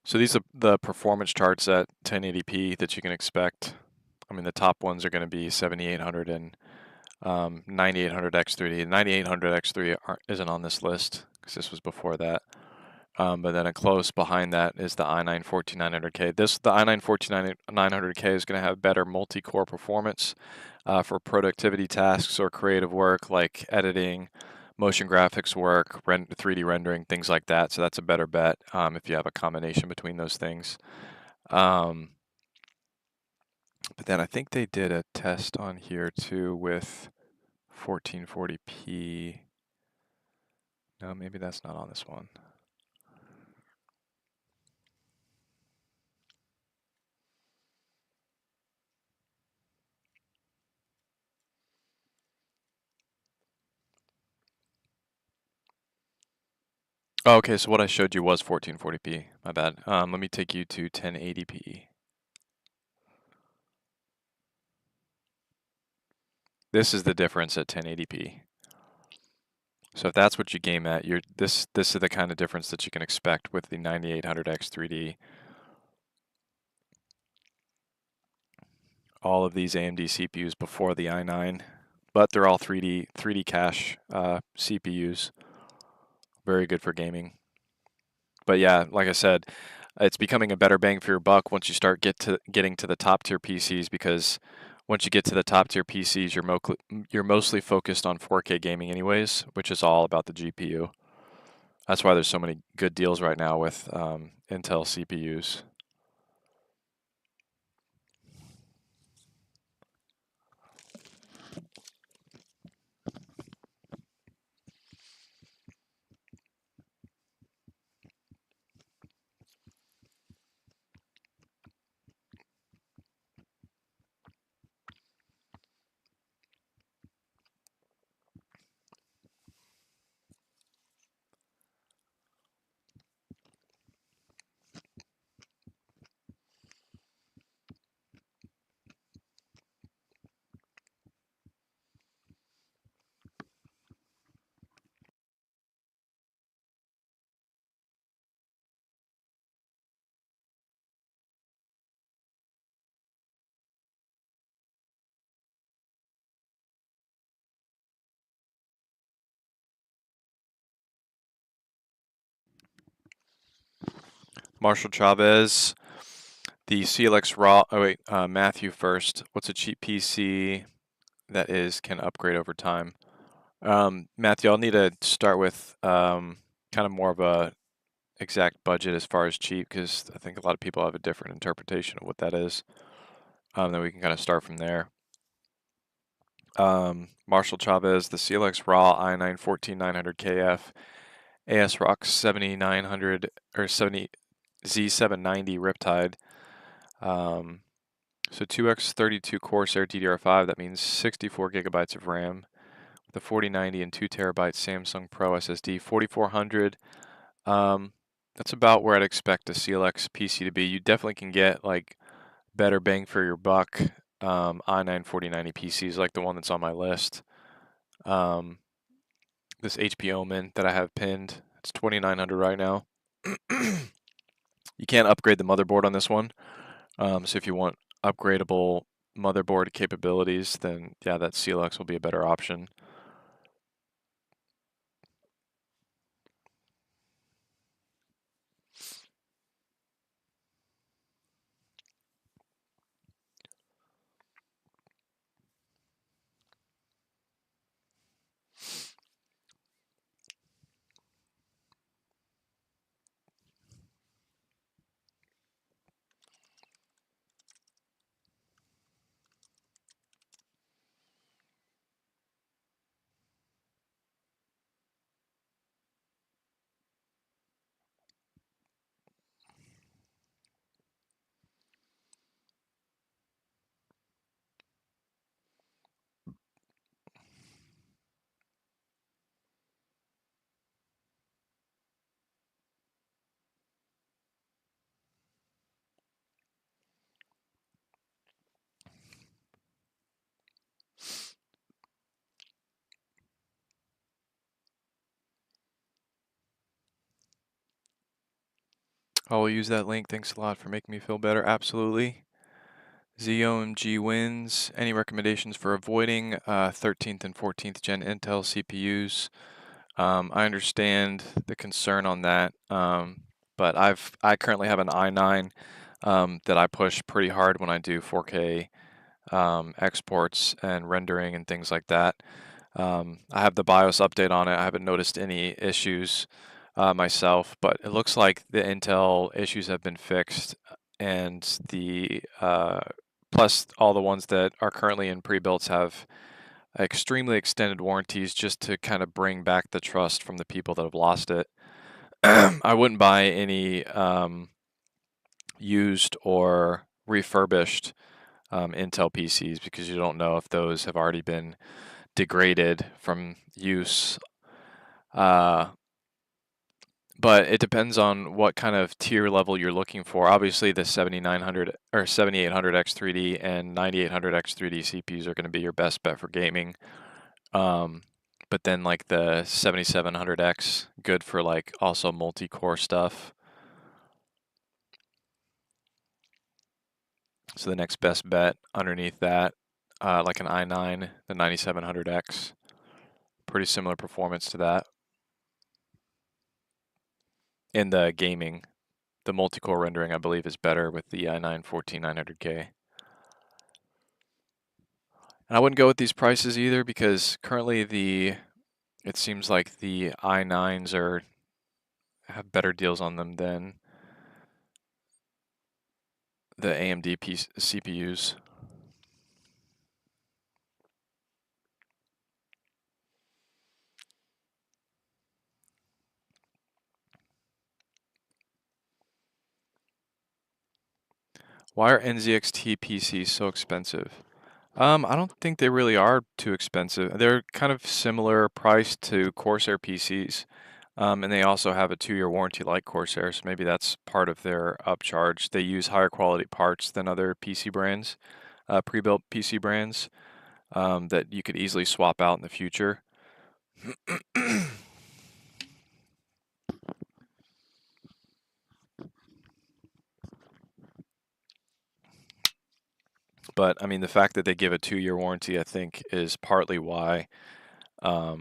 So these are the performance charts at 1080p that you can expect. I mean, the top ones are going to be 7800 and 9800X3D. 9800X3 isn't on this list because this was before that. But then a close behind that is the i9 14900K. The i9 14900K is going to have better multi-core performance for productivity tasks or creative work like editing, motion graphics work, 3D rendering, things like that. So that's a better bet if you have a combination between those things. But then I think they did a test on here too with 1440p. No, maybe that's not on this one. Oh, okay, so what I showed you was 1440p. My bad. Let me take you to 1080p. This is the difference at 1080p. So if that's what you game at, this is the kind of difference that you can expect with the 9800X3D. All of these AMD CPUs before the i9, but they're all 3D cache CPUs. Very good for gaming. But yeah, like I said, it's becoming a better bang for your buck once you start getting to the top tier PCs, because once you get to the top tier PCs, you're mostly focused on 4K gaming anyways, which is all about the GPU. That's why there's so many good deals right now with Intel CPUs. Marshall Chavez, the CLX Raw. Oh wait, Matthew first. What's a cheap PC that can upgrade over time? Matthew, I'll need to start with kind of more of a exact budget as far as cheap, because I think a lot of people have a different interpretation of what that is. Then we can kind of start from there. Marshall Chavez, the CLX Raw i9 14900KF, ASRock 7900 or 70 Z790 Riptide. So 2x32 Corsair DDR5, that means 64 gigabytes of RAM. The 4090 and 2 terabyte Samsung Pro SSD, 4400. That's about where I'd expect a CLX PC to be. You definitely can get like better bang for your buck i9 4090 PCs like the one that's on my list. This HP Omen that I have pinned, it's 2900 right now. You can't upgrade the motherboard on this one. So if you want upgradable motherboard capabilities, then yeah, that CLX will be a better option. I will use that link. Thanks a lot for making me feel better. Absolutely. ZOMG wins. Any recommendations for avoiding 13th and 14th gen Intel CPUs? I understand the concern on that, but I currently have an i9 that I push pretty hard when I do 4K exports and rendering and things like that. I have the BIOS update on it. I haven't noticed any issues myself, but it looks like the Intel issues have been fixed, and the plus all the ones that are currently in pre-builts have extremely extended warranties just to kind of bring back the trust from the people that have lost it. I wouldn't buy any used or refurbished Intel PCs because you don't know if those have already been degraded from use. But it depends on what kind of tier level you're looking for. Obviously, the 7900 or 7800 X3D and 9800 X3D CPUs are going to be your best bet for gaming. But then like the 7700X, good for like also multi-core stuff. So the next best bet underneath that, like an i9, the 9700X, pretty similar performance to that. In the gaming, the multi-core rendering I believe is better with the i9 14900K. And I wouldn't go with these prices either because currently it seems like the i9s have better deals on them than the AMD CPUs. Why are NZXT PCs so expensive? I don't think they really are too expensive. They're kind of similar price to Corsair PCs, and they also have a 2-year warranty like Corsair, so maybe that's part of their upcharge. They use higher quality parts than other PC brands, pre-built PC brands, that you could easily swap out in the future. But I mean, the fact that they give a 2-year warranty, I think, is partly why. I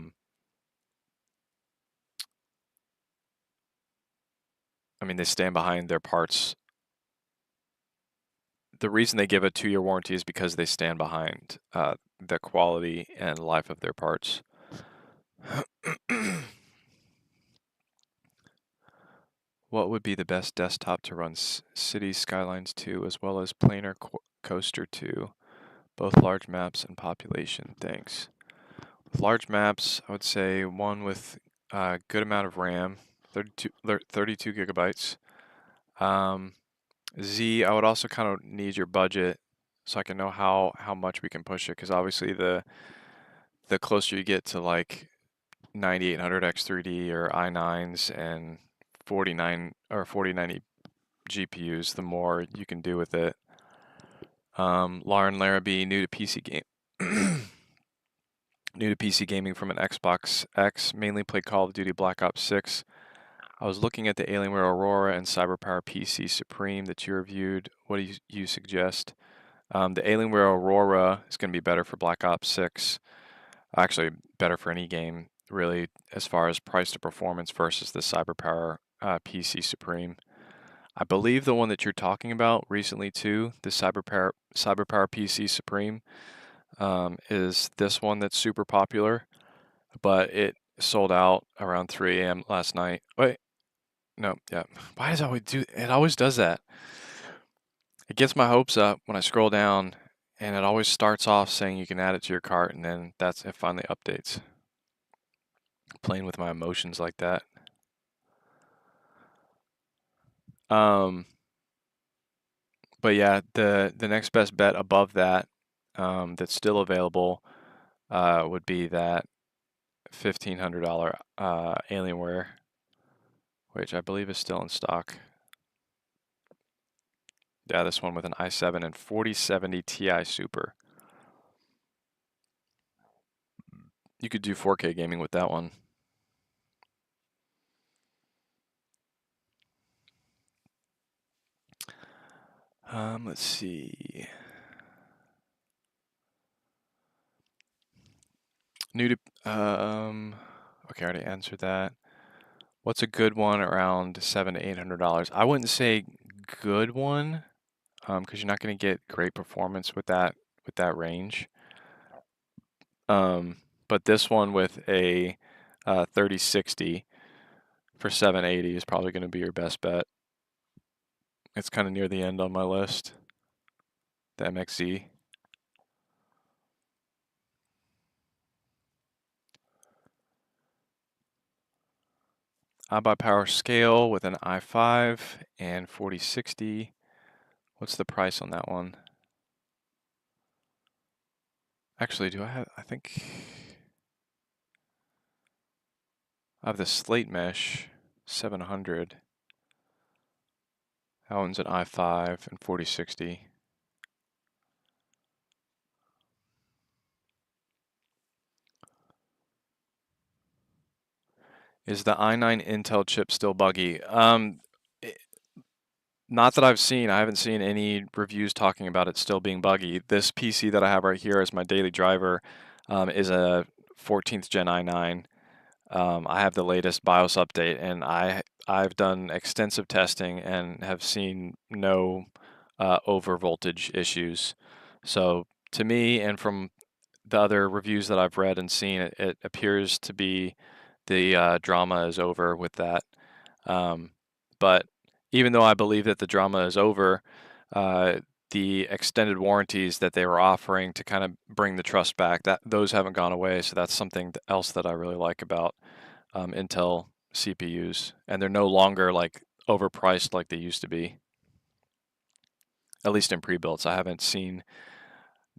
mean, they stand behind their parts. The reason they give a 2-year warranty is because they stand behind the quality and life of their parts. What would be the best desktop to run Cities Skylines 2 as well as Planar Coaster 2? Both large maps and population. Thanks. With large maps, I would say one with a good amount of RAM, 32 gigabytes. Z, I would also kind of need your budget so I can know how much we can push it, because obviously the closer you get to like 9800 X3D or i9s and 49 or 4090 GPUs, the more you can do with it. Lauren Larrabee, new to PC game, new to PC gaming from an Xbox X, mainly played Call of Duty Black Ops 6. I was looking at the Alienware Aurora and CyberPower PC Supreme that you reviewed. What do you suggest? The Alienware Aurora is going to be better for Black Ops 6. Actually, better for any game, really, as far as price to performance versus the CyberPower PC Supreme. I believe the one that you're talking about recently too, the CyberPower PC Supreme, is this one that's super popular, but it sold out around 3 a.m. last night. Wait, no, yeah. Why does it always do? It always does that. It gets my hopes up when I scroll down, and it always starts off saying you can add it to your cart, and then it finally updates. Playing with my emotions like that. But yeah, the next best bet above that, that's still available, would be that $1,500 Alienware, which I believe is still in stock. Yeah, this one with an i7 and 4070 Ti Super. You could do 4K gaming with that one. Let's see. New to okay, I already answered that. What's a good one around $700 to $800? I wouldn't say good one, because you're not going to get great performance with that range. But this one with a 3060 for 780 is probably going to be your best bet. It's kind of near the end on my list. The MXZ. iBUYPOWER scale with an i5 and 4060. What's the price on that one? Actually, I think I have the slate mesh 700. That one's an i5 and 4060. Is the i9 Intel chip still buggy? Not that I've seen. I haven't seen any reviews talking about it still being buggy. This PC that I have right here as my daily driver is a 14th Gen i9. I have the latest BIOS update, and I've done extensive testing and have seen no over voltage issues. So to me, and from the other reviews that I've read and seen, it appears to be the drama is over with that. But even though I believe that the drama is over, uh, the extended warranties that they were offering to kind of bring the trust back, that those haven't gone away. So that's something else that I really like about Intel CPUs, and they're no longer like overpriced like they used to be. At least in pre-builts, I haven't seen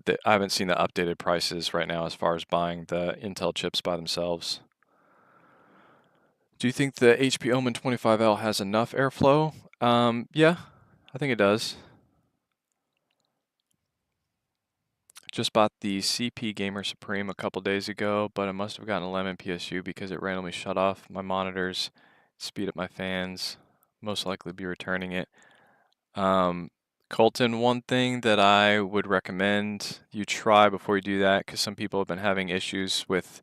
the updated prices right now as far as buying the Intel chips by themselves. Do you think the HP Omen 25L has enough airflow? Yeah, I think it does. Just bought the CP Gamer Supreme a couple days ago, but I must have gotten a lemon PSU because it randomly shut off my monitors, speed up my fans, most likely be returning it. Colton, one thing that I would recommend you try before you do that, because some people have been having issues with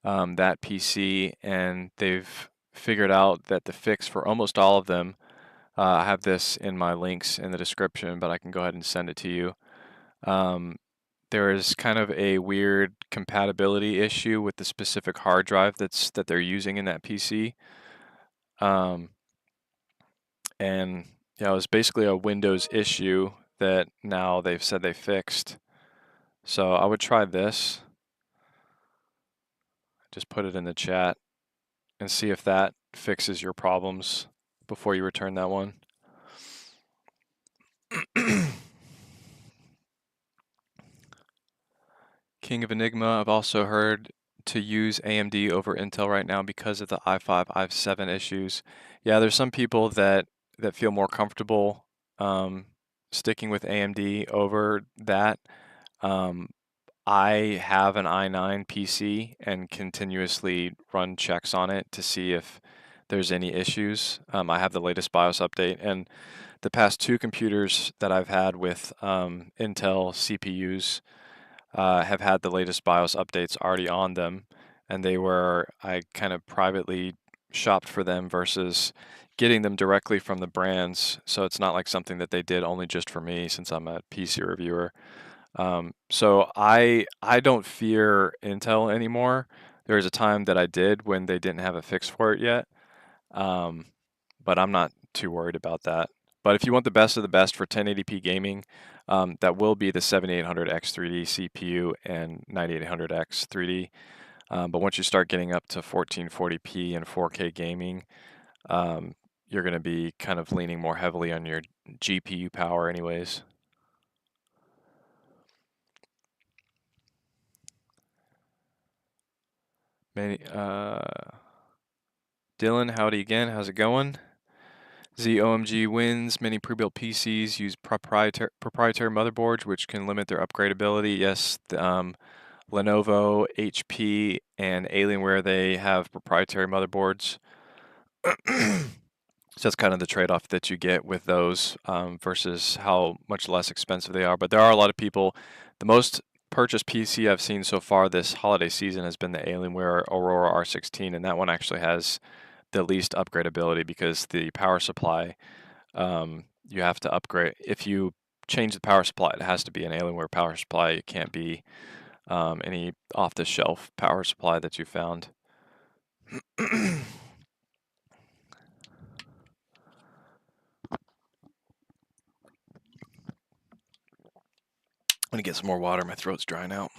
that PC, and they've figured out that the fix for almost all of them, I have this in my links in the description, but I can go ahead and send it to you. There is kind of a weird compatibility issue with the specific hard drive that they're using in that PC. And yeah, it was basically a Windows issue that now they've said they fixed. So I would try this. Just put it in the chat and see if that fixes your problems before you return that one. King of Enigma, I've also heard to use AMD over Intel right now because of the i5, i7 issues. Yeah, there's some people that feel more comfortable sticking with AMD over that. I have an i9 PC and continuously run checks on it to see if there's any issues. I have the latest BIOS update, and the past two computers that I've had with Intel CPUs have had the latest BIOS updates already on them, and I kind of privately shopped for them versus getting them directly from the brands. So it's not like something that they did only just for me, since I'm a PC reviewer. So I don't fear Intel anymore. There was a time that I did when they didn't have a fix for it yet, but I'm not too worried about that. But if you want the best of the best for 1080p gaming, that will be the 7800X 3D CPU and 9800X 3D. But once you start getting up to 1440p and 4K gaming, you're going to be kind of leaning more heavily on your GPU power anyways. Dylan, howdy again. How's it going? ZOMG wins. Many pre-built PCs use proprietary motherboards, which can limit their upgradability. Yes, Lenovo, HP, and Alienware, they have proprietary motherboards. So that's kind of the trade-off that you get with those versus how much less expensive they are. But there are a lot of people. The most purchased PC I've seen so far this holiday season has been the Alienware Aurora R16, and that one actually has the least upgradability because the power supply, you have to upgrade. If you change the power supply, it has to be an Alienware power supply. It can't be any off-the-shelf power supply that you found. I'm gonna get some more water. My throat's drying out.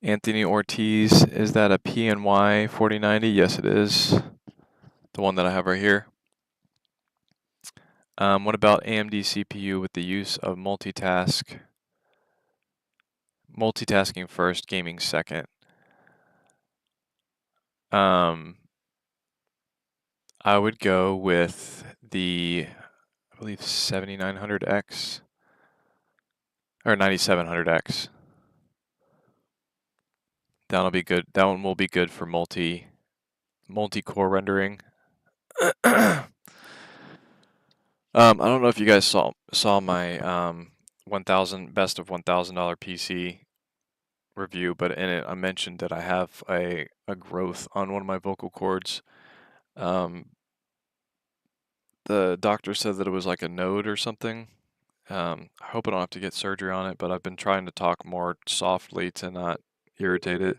Anthony Ortiz, is that a PNY 4090? Yes, it is. The one that I have right here. What about AMD CPU with the use of multitasking first, gaming second? I would go with the, I believe 7900X or 9700X. That'll be good. That one will be good for multi-core rendering. I don't know if you guys saw my 1000 best of $1,000 PC review, but in it I mentioned that I have a growth on one of my vocal cords. The doctor said that it was like a node or something. I hope I don't have to get surgery on it, but I've been trying to talk more softly to not irritate it.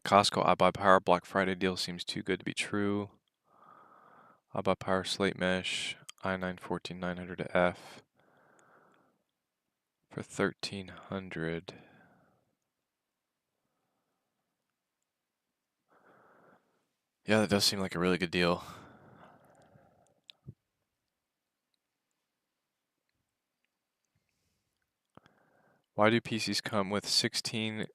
Costco iBUYPOWER Black Friday deal seems too good to be true. iBUYPOWER Slate Mesh i9 14900F for 1300. Yeah, that does seem like a really good deal. Why do PCs come with 16,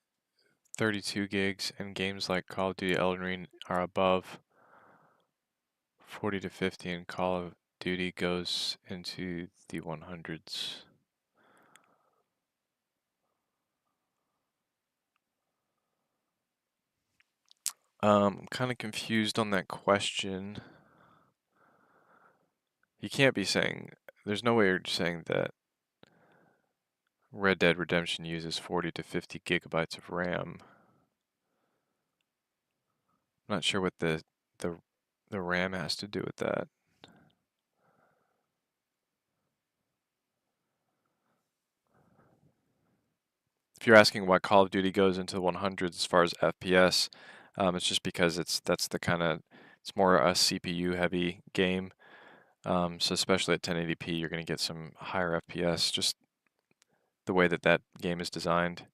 32 gigs and games like Call of Duty Elden Ring are above 40 to 50 and Call of Duty goes into the 100s? I'm kind of confused on that question. You can't be saying, there's no way you're saying that Red Dead Redemption uses 40 to 50 gigabytes of RAM. I'm not sure what the RAM has to do with that. If you're asking why Call of Duty goes into the 100s as far as FPS, it's just because it's more a CPU heavy game. So especially at 1080p, you're going to get some higher FPS, just the way that that game is designed.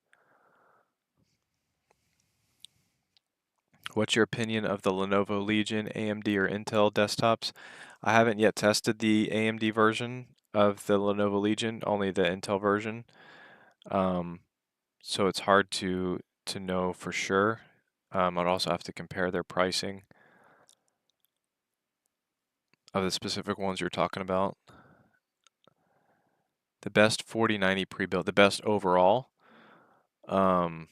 What's your opinion of the Lenovo Legion, AMD or Intel desktops? I haven't yet tested the AMD version of the Lenovo Legion, only the Intel version. So it's hard to know for sure. I'd also have to compare their pricing of the specific ones you're talking about. The best 4090 pre-built, the best overall. One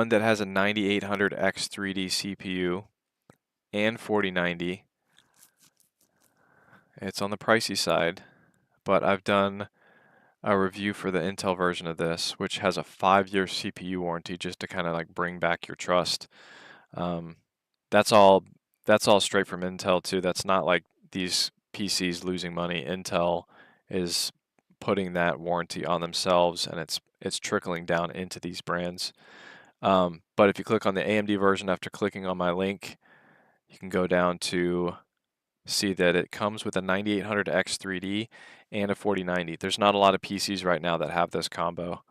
that has a 9800X 3D CPU and 4090. It's on the pricey side, but I've done a review for the Intel version of this, which has a 5-year CPU warranty just to kind of like bring back your trust. Um, that's all. That's all straight from Intel too. That's not like these PCs losing money. Intel is putting that warranty on themselves, and it's trickling down into these brands. But if you click on the AMD version after clicking on my link, you can go down to see that it comes with a 9800X 3D and a 4090. There's not a lot of PCs right now that have this combo,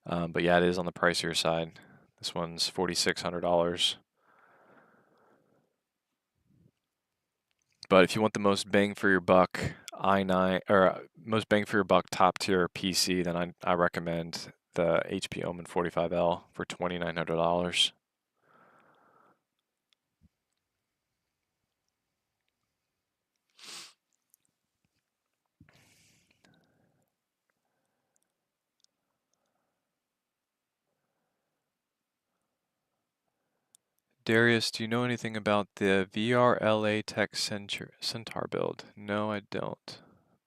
but yeah, it is on the pricier side. This one's $4,600. But if you want the most bang for your buck i9 or most bang for your buck top tier PC, then I recommend the HP Omen 45L for $2,900. Darius, do you know anything about the VRLA Tech Centaur build? No, I don't,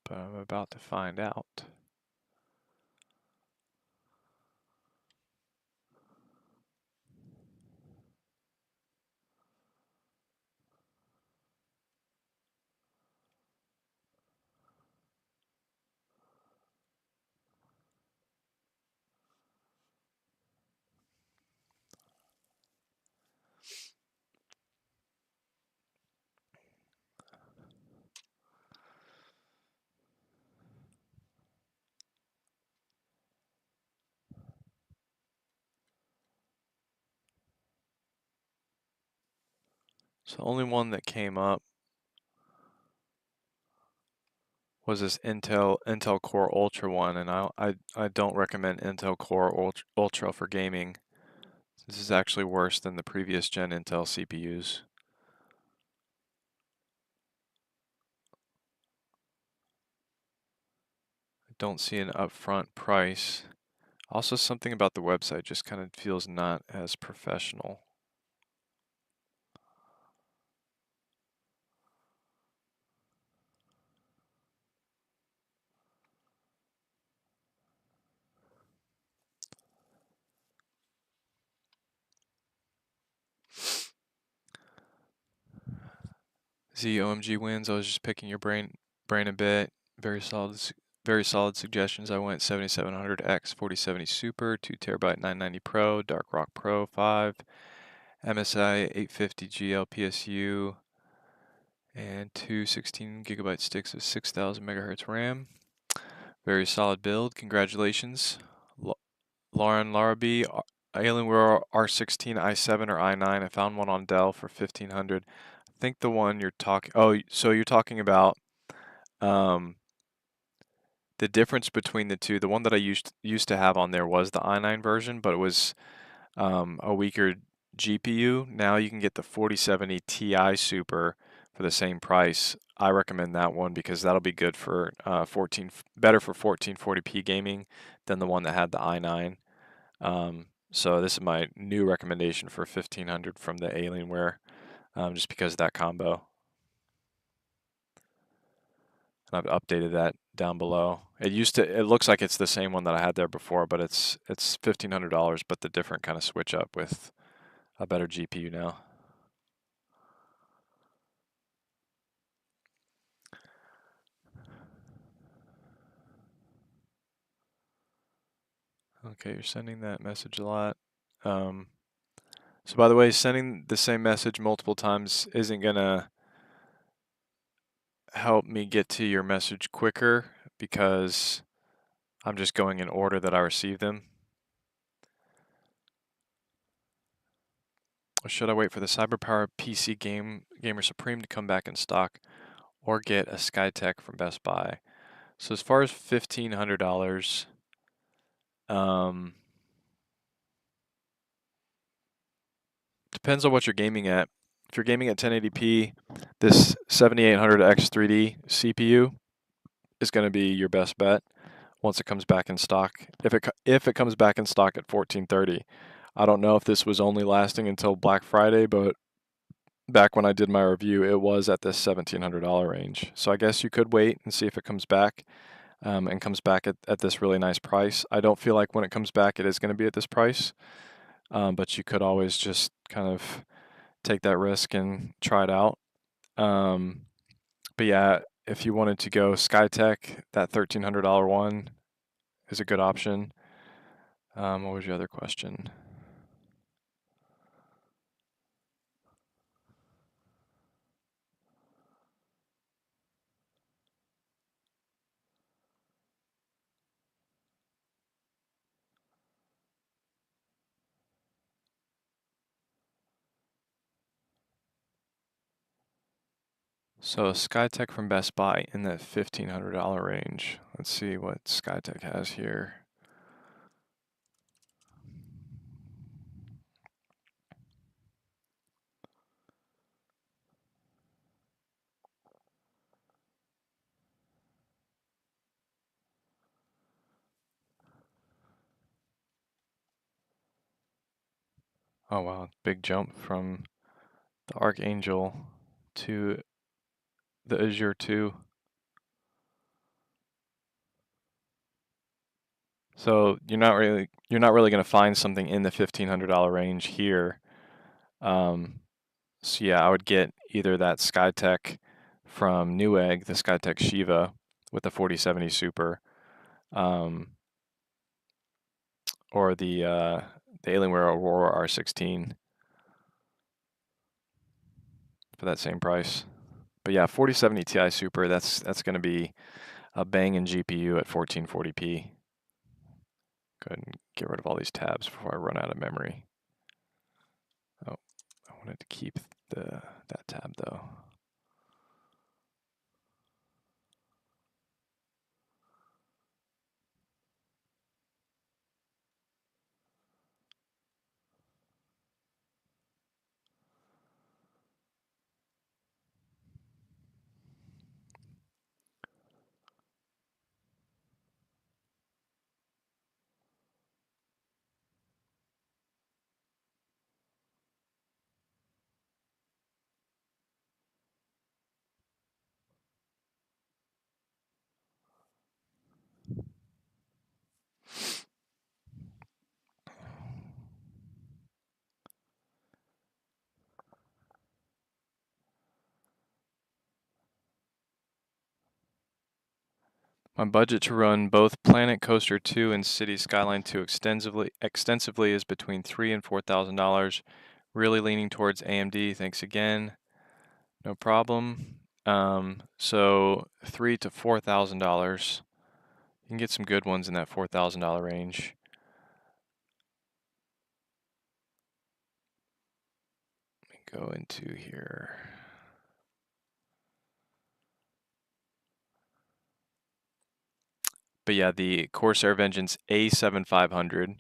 but I'm about to find out. So the only one that came up was this Intel Core Ultra one, and I don't recommend Intel Core Ultra for gaming. This is actually worse than the previous gen Intel CPUs. I don't see an upfront price. Also, something about the website just kind of feels not as professional. ZOMG wins. I was just picking your brain a bit. Very solid Very solid suggestions. I went 7700X 4070 Super, 2TB 990 Pro, Dark Rock Pro 5, MSI 850 GL PSU, and two 16GB sticks of 6000 MHz RAM. Very solid build. Congratulations. Lauren Larrabee, Alienware R16 i7 or i9. I found one on Dell for 1500. I think the one you're talking, oh, so you're talking about um, the difference between the two. The one that I used to have on there was the i9 version, but it was a weaker GPU. Now you can get the 4070 Ti Super for the same price. I recommend that one because that'll be good for better for 1440p gaming than the one that had the i9. So this is my new recommendation for 1500 from the Alienware, just because of that combo. And I've updated that down below. It looks like it's the same one that I had there before, but it's $1,500, but the different kind of switch up with a better GPU now. Okay, you're sending that message a lot. So by the way, sending the same message multiple times isn't gonna help me get to your message quicker because I'm just going in order that I receive them. Or should I wait for the CyberPower PC Gamer Supreme to come back in stock or get a Skytech from Best Buy? So as far as $1,500, depends on what you're gaming at. If you're gaming at 1080p, this 7800X3D CPU is going to be your best bet once it comes back in stock. If it comes back in stock at 1430, I don't know if this was only lasting until Black Friday, but back when I did my review, it was at this $1,700 range. So I guess you could wait and see if it comes back, and comes back at this really nice price. I don't feel like when it comes back, it is going to be at this price, but you could always just kind of take that risk and try it out. But yeah, if you wanted to go Skytech, that $1,300 one is a good option. What was your other question? So Skytech from Best Buy in that $1,500 range. Let's see what Skytech has here. Oh wow, big jump from the Archangel to the Azure 2. So you're not really going to find something in the $1,500 range here. So yeah, I would get either that Skytech from Newegg, the Skytech Shiva with the 4070 Super, or the Alienware Aurora R16 for that same price. But yeah, 4070 Ti Super, that's going to be a banging GPU at 1440p. Go ahead and get rid of all these tabs before I run out of memory. Oh, I wanted to keep that tab though. My budget to run both Planet Coaster 2 and City Skyline 2 extensively is between $3,000 and $4,000. Really leaning towards AMD. Thanks again. No problem. So $3,000 to $4,000. You can get some good ones in that $4,000 range. Let me go into here. But yeah, the Corsair Vengeance A7500,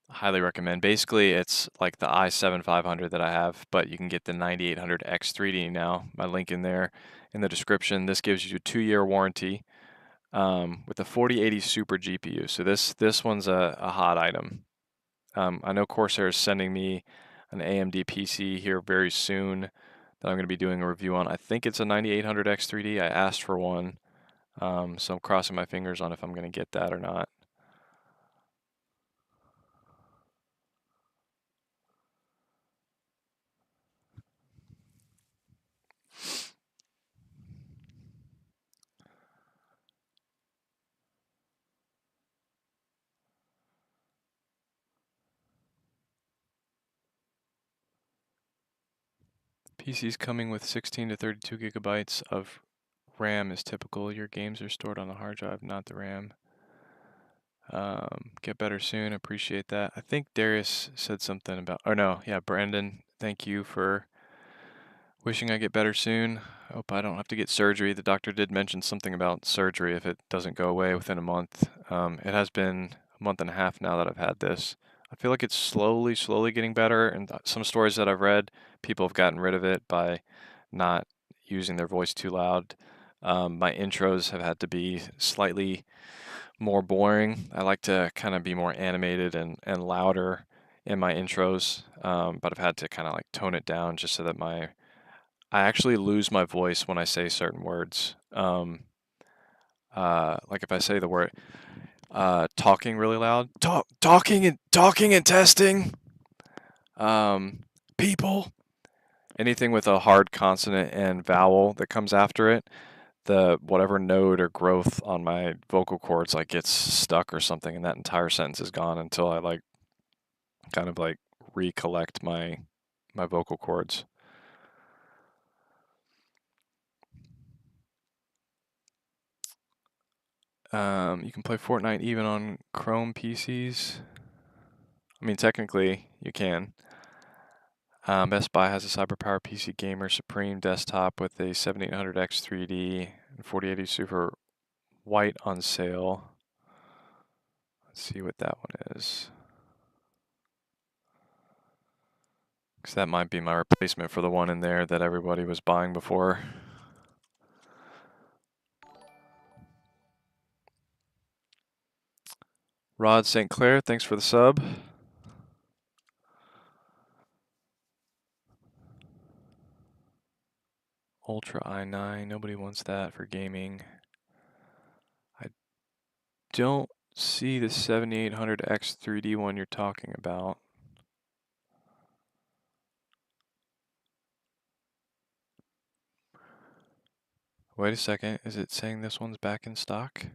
highly recommend. Basically, it's like the i7-500 that I have, but you can get the 9800X 3D now. My link in there in the description. This gives you a 2-year warranty with a 4080 Super GPU. So this one's a hot item. I know Corsair is sending me an AMD PC here very soon that I'm going to be doing a review on. I think it's a 9800X 3D. I asked for one. So I'm crossing my fingers on if I'm going to get that or not. PC's coming with 16 to 32 gigabytes of RAM is typical. Your games are stored on the hard drive, not the RAM. Get better soon. Appreciate that. I think Darius said something about, or no, yeah, Brandon, thank you for wishing I get better soon. I hope I don't have to get surgery. The doctor did mention something about surgery if it doesn't go away within a month. It has been a month and a half now that I've had this. I feel like it's slowly getting better. And some stories that I've read, people have gotten rid of it by not using their voice too loud. My intros have had to be slightly more boring. I like to kind of be more animated and louder in my intros, but I've had to kind of like tone it down just so that I actually lose my voice when I say certain words. Like if I say the word talking really loud, talking and testing, people, anything with a hard consonant and vowel that comes after it, the whatever node or growth on my vocal cords like gets stuck or something, and that entire sentence is gone until I like kind of like recollect my vocal cords. You can play Fortnite even on Chrome PCs. I mean, technically, you can. Best Buy has a CyberPower PC Gamer Supreme desktop with a 7800X 3D and 4080 Super White on sale. Let's see what that one is. Because that might be my replacement for the one in there that everybody was buying before. Rod St. Clair, thanks for the sub. Ultra i9, nobody wants that for gaming. I don't see the 7800X 3D one you're talking about. Wait a second, is it saying this one's back in stock?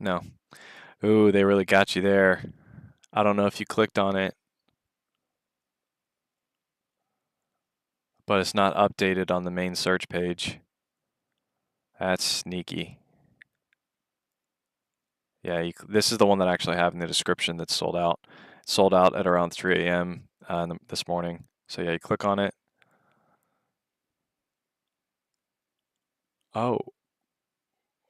No. Ooh, they really got you there. I don't know if you clicked on it, but it's not updated on the main search page. That's sneaky. Yeah, this is the one that I actually have in the description that's sold out. It's sold out at around 3 a.m. This morning. So yeah, you click on it. Oh,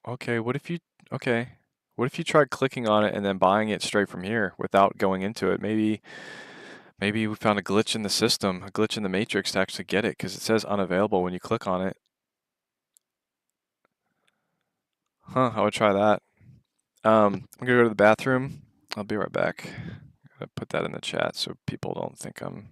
okay. What if you tried clicking on it and then buying it straight from here without going into it? Maybe we found a glitch in the system, a glitch in the matrix to actually get it, because it says unavailable when you click on it. Huh, I would try that. I'm gonna go to the bathroom. I'll be right back. I'm gonna put that in the chat so people don't think I'm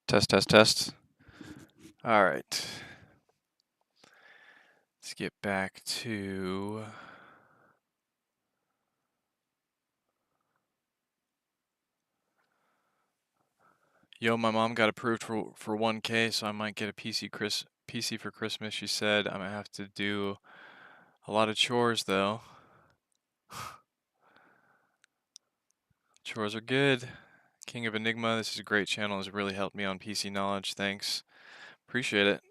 Test, test, test. All right. Let's get back to yo, my mom got approved for 1K, so I might get a PC for Christmas. She said I'm gonna have to do a lot of chores though. Chores are good. King of Enigma, this is a great channel. Has really helped me on PC knowledge. Thanks. Appreciate it.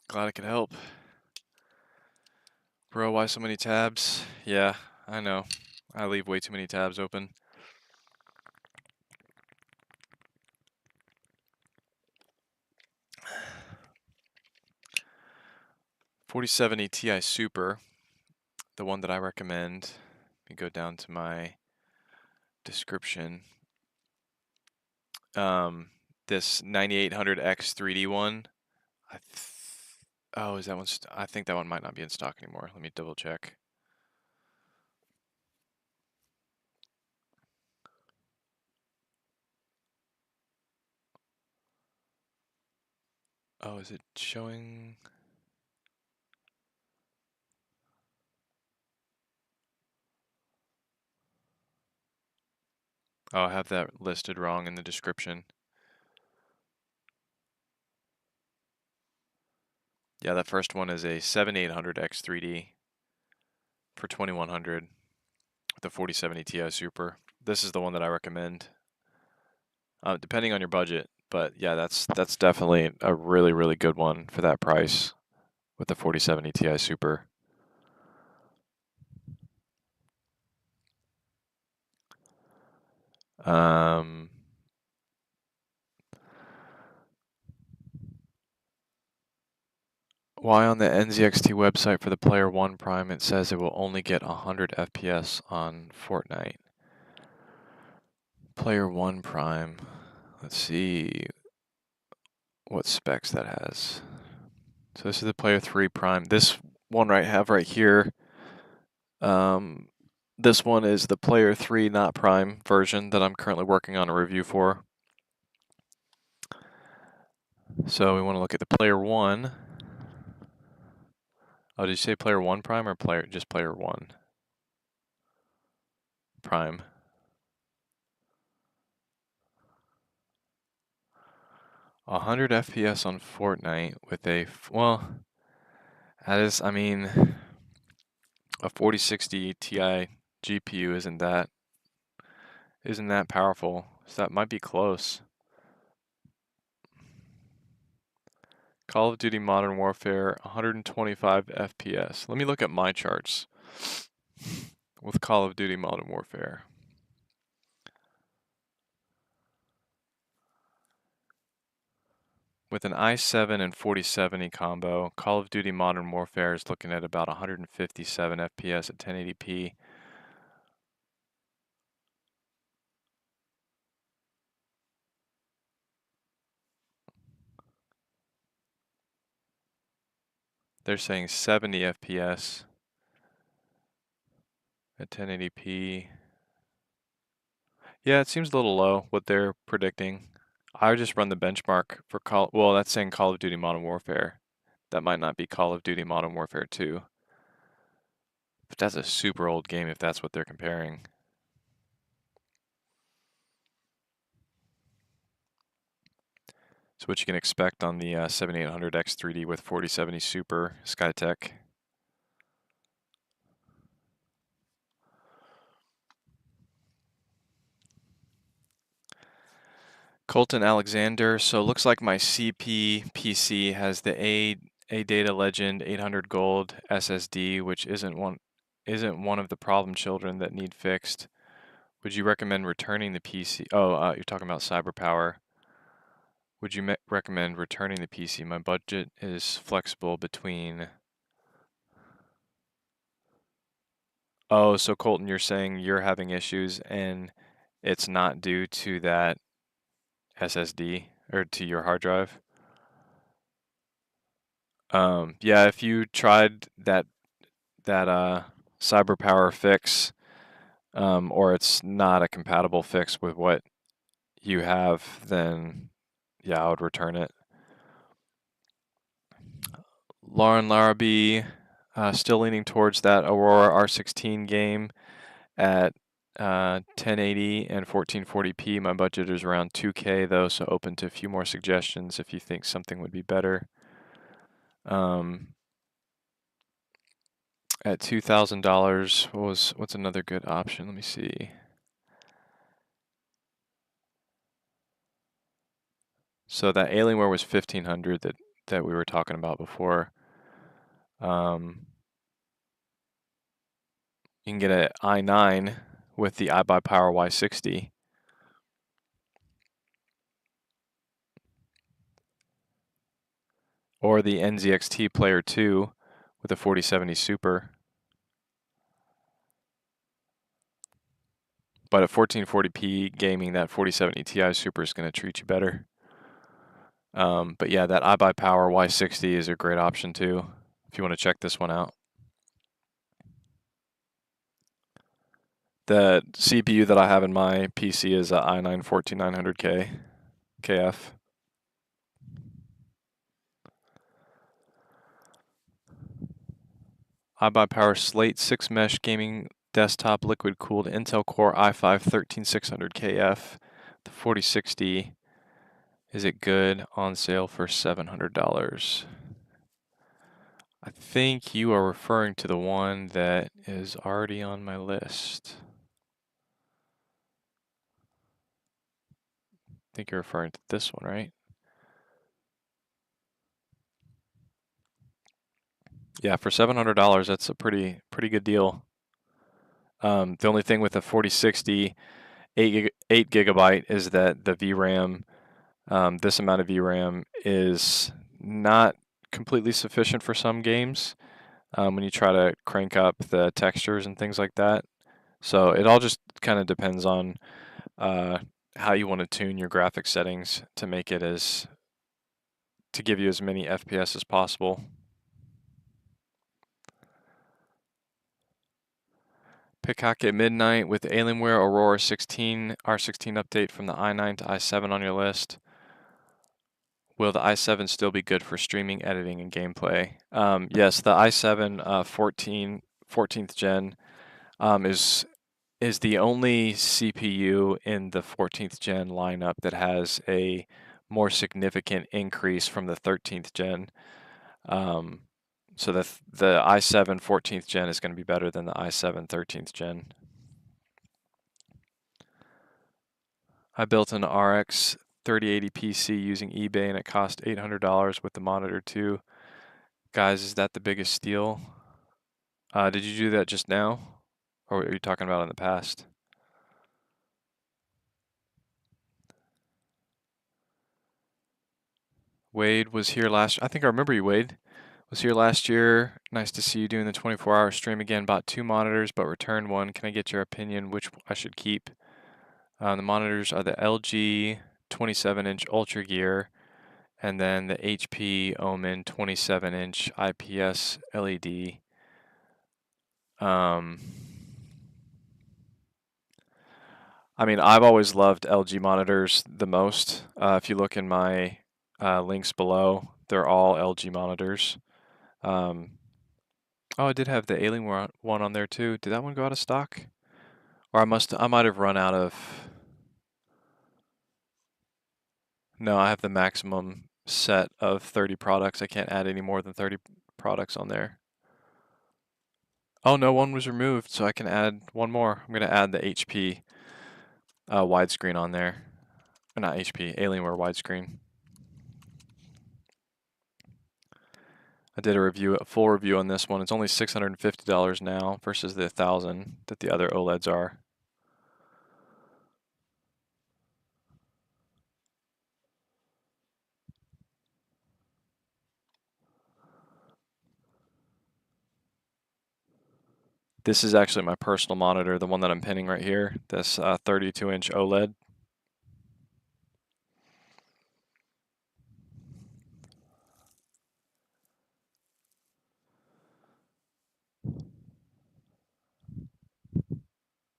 Glad I could help. Bro, why so many tabs? Yeah, I know. I leave way too many tabs open. $4070 Ti Super, the one that I recommend. Let me go down to my description. This 9800X 3D one. Oh, is that one? I think that one might not be in stock anymore. Let me double check. Oh, is it showing? Oh, I have that listed wrong in the description. Yeah, that first one is a 7800X 3D for 2100 with a 4070 Ti Super. This is the one that I recommend, depending on your budget. But yeah, that's definitely a really, really good one for that price with the 4070 Ti Super. Why on the NZXT website for the Player 1 Prime it says it will only get 100 FPS on Fortnite? Player 1 Prime. Let's see what specs that has. So this is the Player 3 Prime. This one I have right here. This one is the Player 3 not Prime version that I'm currently working on a review for. So we want to look at the Player 1. Oh, did you say Player 1 Prime or just Player 1 Prime? 100 FPS on Fortnite with well, that is, I mean, a 4060 Ti GPU isn't that powerful. So that might be close. Call of Duty Modern Warfare, 125 FPS. Let me look at my charts with Call of Duty Modern Warfare. With an i7 and 4070 combo, Call of Duty Modern Warfare is looking at about 157 FPS at 1080p. They're saying 70 FPS at 1080p. Yeah, it seems a little low what they're predicting. I would just run the benchmark for well, that's saying Call of Duty Modern Warfare. That might not be Call of Duty Modern Warfare 2. But that's a super old game if that's what they're comparing. So what you can expect on the 7800X 3D with 4070 Super Skytech. Colton Alexander. So it looks like my CP PC has the AData Legend 800 Gold SSD, which isn't one of the problem children that need fixed. Would you recommend returning the PC? Oh, you're talking about CyberPower. Would you recommend returning the PC? My budget is flexible between. Oh, so Colton, you're saying you're having issues and it's not due to that SSD or to your hard drive? Yeah, if you tried that that CyberPower fix, or it's not a compatible fix with what you have, then yeah, I would return it. Lauren Larrabee, still leaning towards that Aurora R16 game at 1080 and 1440p. My budget is around 2K though, so open to a few more suggestions if you think something would be better. At $2,000, what's another good option? Let me see. So that Alienware was 1,500 that we were talking about before. You can get an i9 with the iBUYPOWER Y60. Or the NZXT Player 2 with a 4070 Super. But at 1440p gaming, that 4070 Ti Super is going to treat you better. But yeah, that iBUYPOWER Y60 is a great option too, if you want to check this one out. The CPU that I have in my PC is an i9 14900K KF. iBUYPOWER Slate 6 Mesh Gaming Desktop Liquid Cooled Intel Core i5 13600 KF. The 4060. Is it good? On sale for $700. I think you are referring to the one that is already on my list. I think you're referring to this one, right? Yeah, for $700, that's a pretty good deal. The only thing with the 4060 8 gigabyte is that the VRAM, this amount of VRAM is not completely sufficient for some games when you try to crank up the textures and things like that. So it all just kind of depends on how you want to tune your graphics settings to make it to give you as many FPS as possible. Peacock at midnight with Alienware Aurora R16 update from the i9 to i7 on your list. Will the i7 still be good for streaming, editing, and gameplay? Yes, the i7 14th gen is the only CPU in the 14th gen lineup that has a more significant increase from the 13th gen. So the i7 14th gen is going to be better than the i7 13th gen. I built an RX 3080 PC using eBay and it cost $800 with the monitor too. Guys, is that the biggest steal? Did you do that just now? Or are you talking about in the past? Wade was here last. I think I remember you, Wade. Was here last year. Nice to see you doing the 24-hour stream again. Bought 2 monitors, but returned one. Can I get your opinion which I should keep? The monitors are the LG 27-inch Ultra Gear, and then the HP Omen 27-inch IPS LED. I mean, I've always loved LG monitors the most. If you look in my links below, they're all LG monitors. Oh, I did have the Alienware one on there too. Did that one go out of stock? Or I might have run out of. No, I have the maximum set of 30 products. I can't add any more than 30 products on there. Oh no, one was removed, so I can add one more. I'm gonna add the HP widescreen on there. Or not HP, Alienware widescreen. I did a full review on this one. It's only $650 now versus the $1,000 that the other OLEDs are. This is actually my personal monitor, the one that I'm pinning right here, this 32-inch OLED.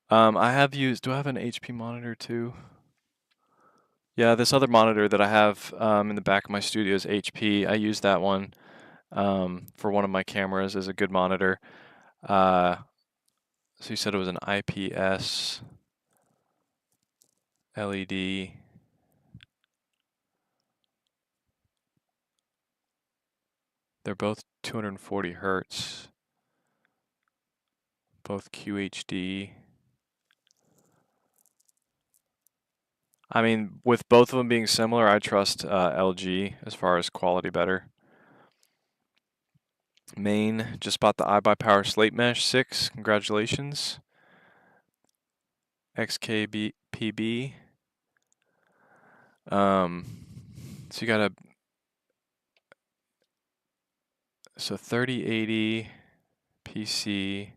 I have used, do I have an HP monitor too? Yeah, this other monitor that I have in the back of my studio is HP. I use that one for one of my cameras as a good monitor. So you said it was an IPS LED. They're both 240 hertz, both QHD. I mean, with both of them being similar, I trust LG as far as quality better. Main, just bought the iBUYPOWER Slate Mesh 6. Congratulations. XKPB. So you got a 3080 PC.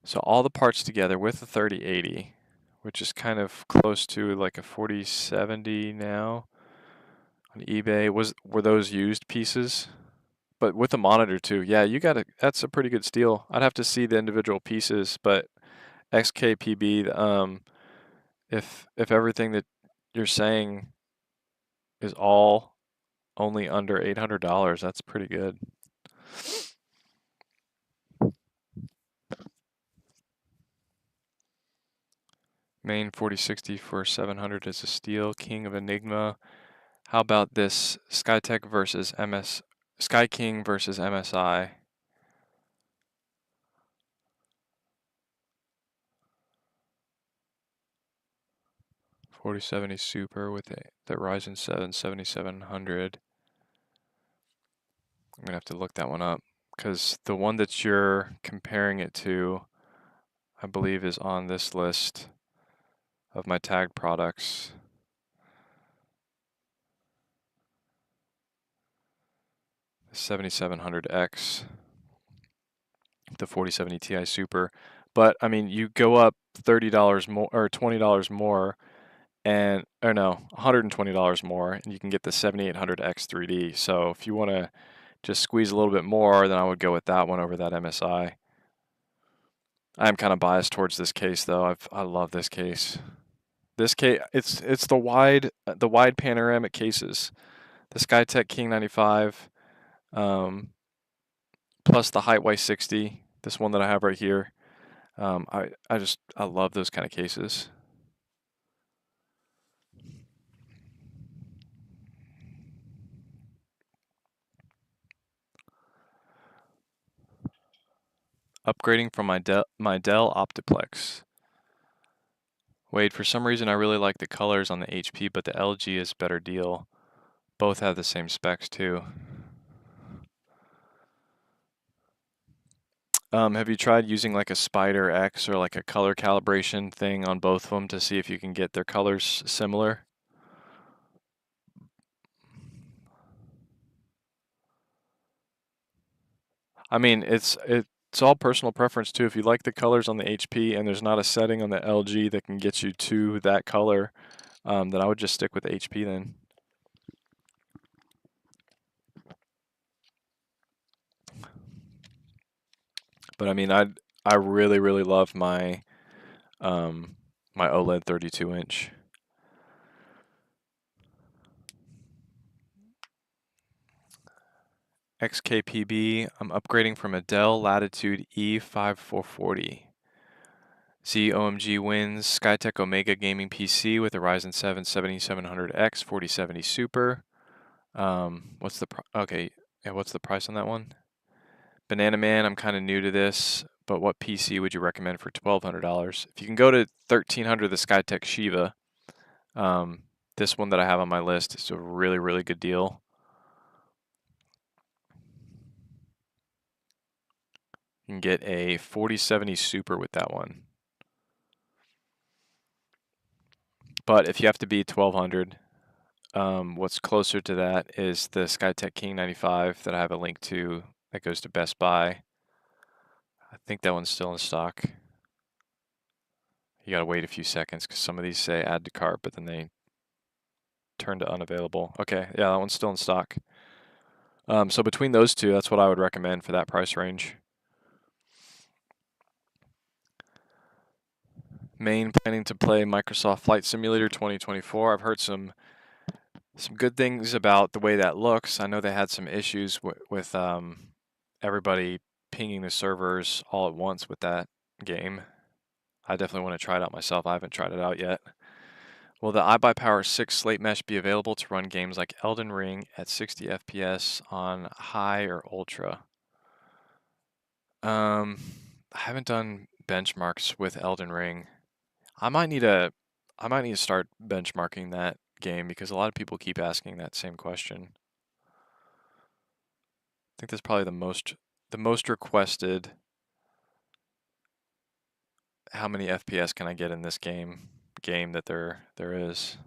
So all the parts together with the 3080, which is kind of close to like a 4070 now on eBay. Were those used pieces? But with a monitor too, yeah, that's a pretty good steal. I'd have to see the individual pieces, but XKPB, if everything that you're saying is all only under $800, that's pretty good. Main 4060 for 700 is a steal. King of Enigma. How about this Skytech versus Sky King versus MSI? $4070 Super with the Ryzen 7 7700. I'm gonna have to look that one up because the one that you're comparing it to, I believe, is on this list of my tagged products. The 7700X, the 4070 Ti Super. But I mean, you go up $30 more or $20 more, and or no, $120 more, and you can get the 7800X 3D. So if you want to just squeeze a little bit more, then I would go with that one over that MSI. I'm kind of biased towards this case though. I love this case. This case, it's the wide panoramic cases. The Skytech King 95, plus the Height Y60. This one that I have right here. I love those kind of cases. Upgrading from my Dell Optiplex. Wade, for some reason I really like the colors on the HP, but the LG is better deal. Both have the same specs too. Have you tried using like a Spider X or like a color calibration thing on both of them to see if you can get their colors similar? I mean, it's all personal preference too. If you like the colors on the HP and there's not a setting on the LG that can get you to that color, then I would just stick with HP then. But I mean, I really love my my OLED 32-inch. XKPB, I'm upgrading from a Dell Latitude E5440. OMG wins Skytech Omega gaming PC with a Ryzen 7 7700X 4070 Super. What's the what's the price on that one? Banana Man, I'm kind of new to this, but what PC would you recommend for $1,200? If you can go to 1300, the Skytech Shiva, this one that I have on my list is a really good deal. You can get a 4070 Super with that one. But if you have to be 1200, what's closer to that is the Skytech King 95 that I have a link to that goes to Best Buy. I think that one's still in stock. You gotta wait a few seconds because some of these say add to cart, but then they turn to unavailable. Okay, yeah, that one's still in stock. So between those two, that's what I would recommend for that price range. Main planning to play Microsoft Flight Simulator 2024. I've heard some good things about the way that looks. I know they had some issues with everybody pinging the servers all at once with that game. I definitely want to try it out myself. I haven't tried it out yet. Will the iBUYPOWER 6 slate mesh be available to run games like Elden Ring at 60 FPS on high or ultra? I haven't done benchmarks with Elden Ring. I might need to start benchmarking that game because a lot of people keep asking that same question. I think that's probably the most requested. How many FPS can I get in this game that there is?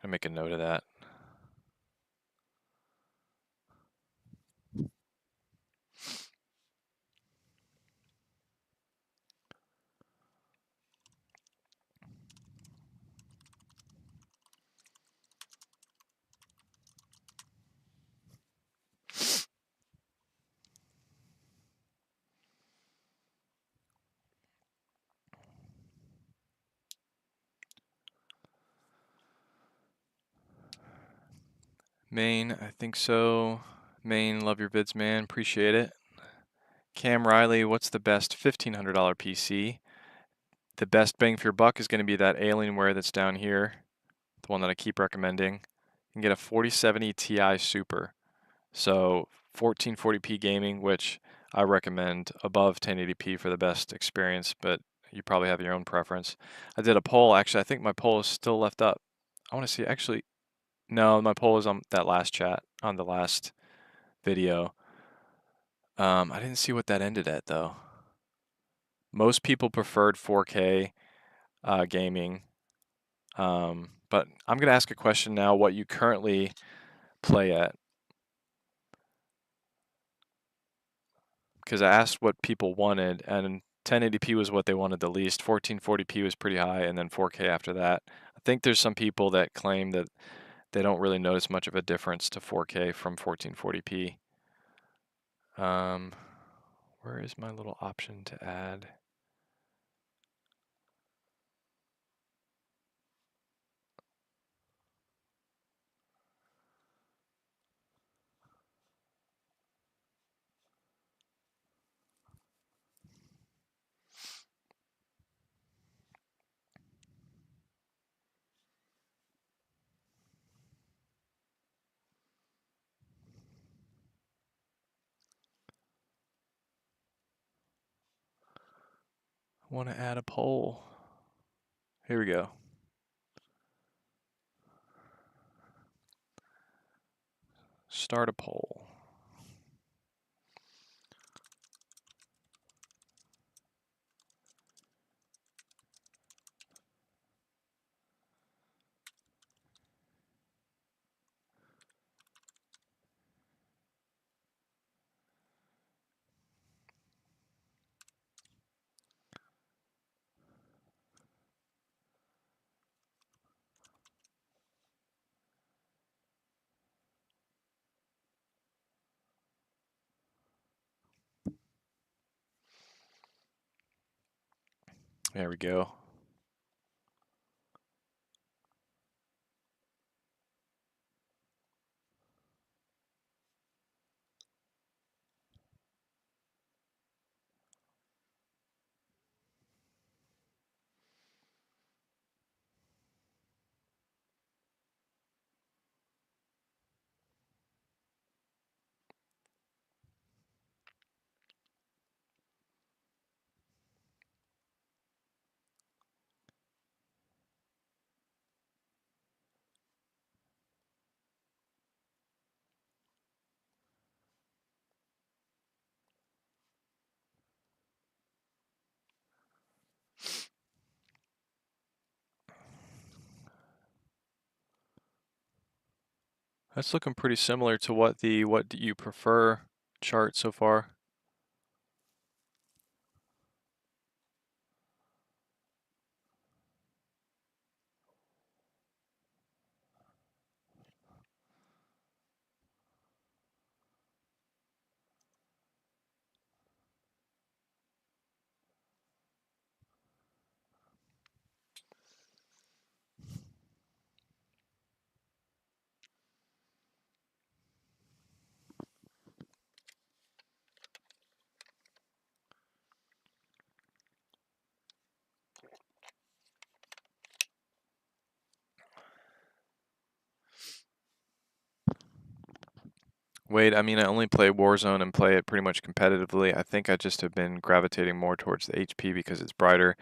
Gonna make a note of that. Main, I think so. Main, love your vids, man. Appreciate it. Cam Riley, what's the best $1,500 PC? The best bang for your buck is going to be that Alienware that's down here, the one that I keep recommending. You can get a 4070 Ti Super. So 1440p gaming, which I recommend above 1080p for the best experience, but you probably have your own preference. I did a poll, actually. I think my poll is still left up. I want to see, actually, no, my poll is on that last chat, on the last video. I didn't see what that ended at though. Most people preferred 4K gaming, but I'm gonna ask a question now. What you currently play at? Because I asked what people wanted, and 1080p was what they wanted the least. 1440p was pretty high, and then 4K after that. I think there's some people that claim that they don't really notice much of a difference to 4K from 1440p. Where is my little option to add? I want to add a poll. Here we go. Start a poll. There we go. That's looking pretty similar to what do you prefer chart so far. Wade, I mean, I only play Warzone and play it pretty much competitively. I think I just have been gravitating more towards the HP because it's brighter.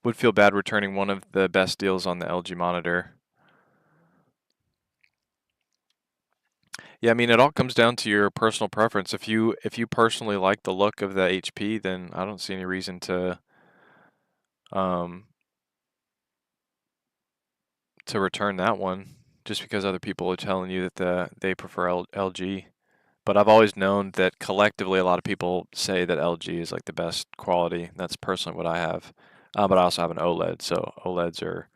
Would feel bad returning one of the best deals on the LG monitor. Yeah, I mean, it all comes down to your personal preference. If you personally like the look of the HP, then I don't see any reason um to return that one just because other people are telling you that they prefer LG. But I've always known that collectively a lot of people say that LG is like the best quality. That's personally what I have. But I also have an OLED, so OLEDs are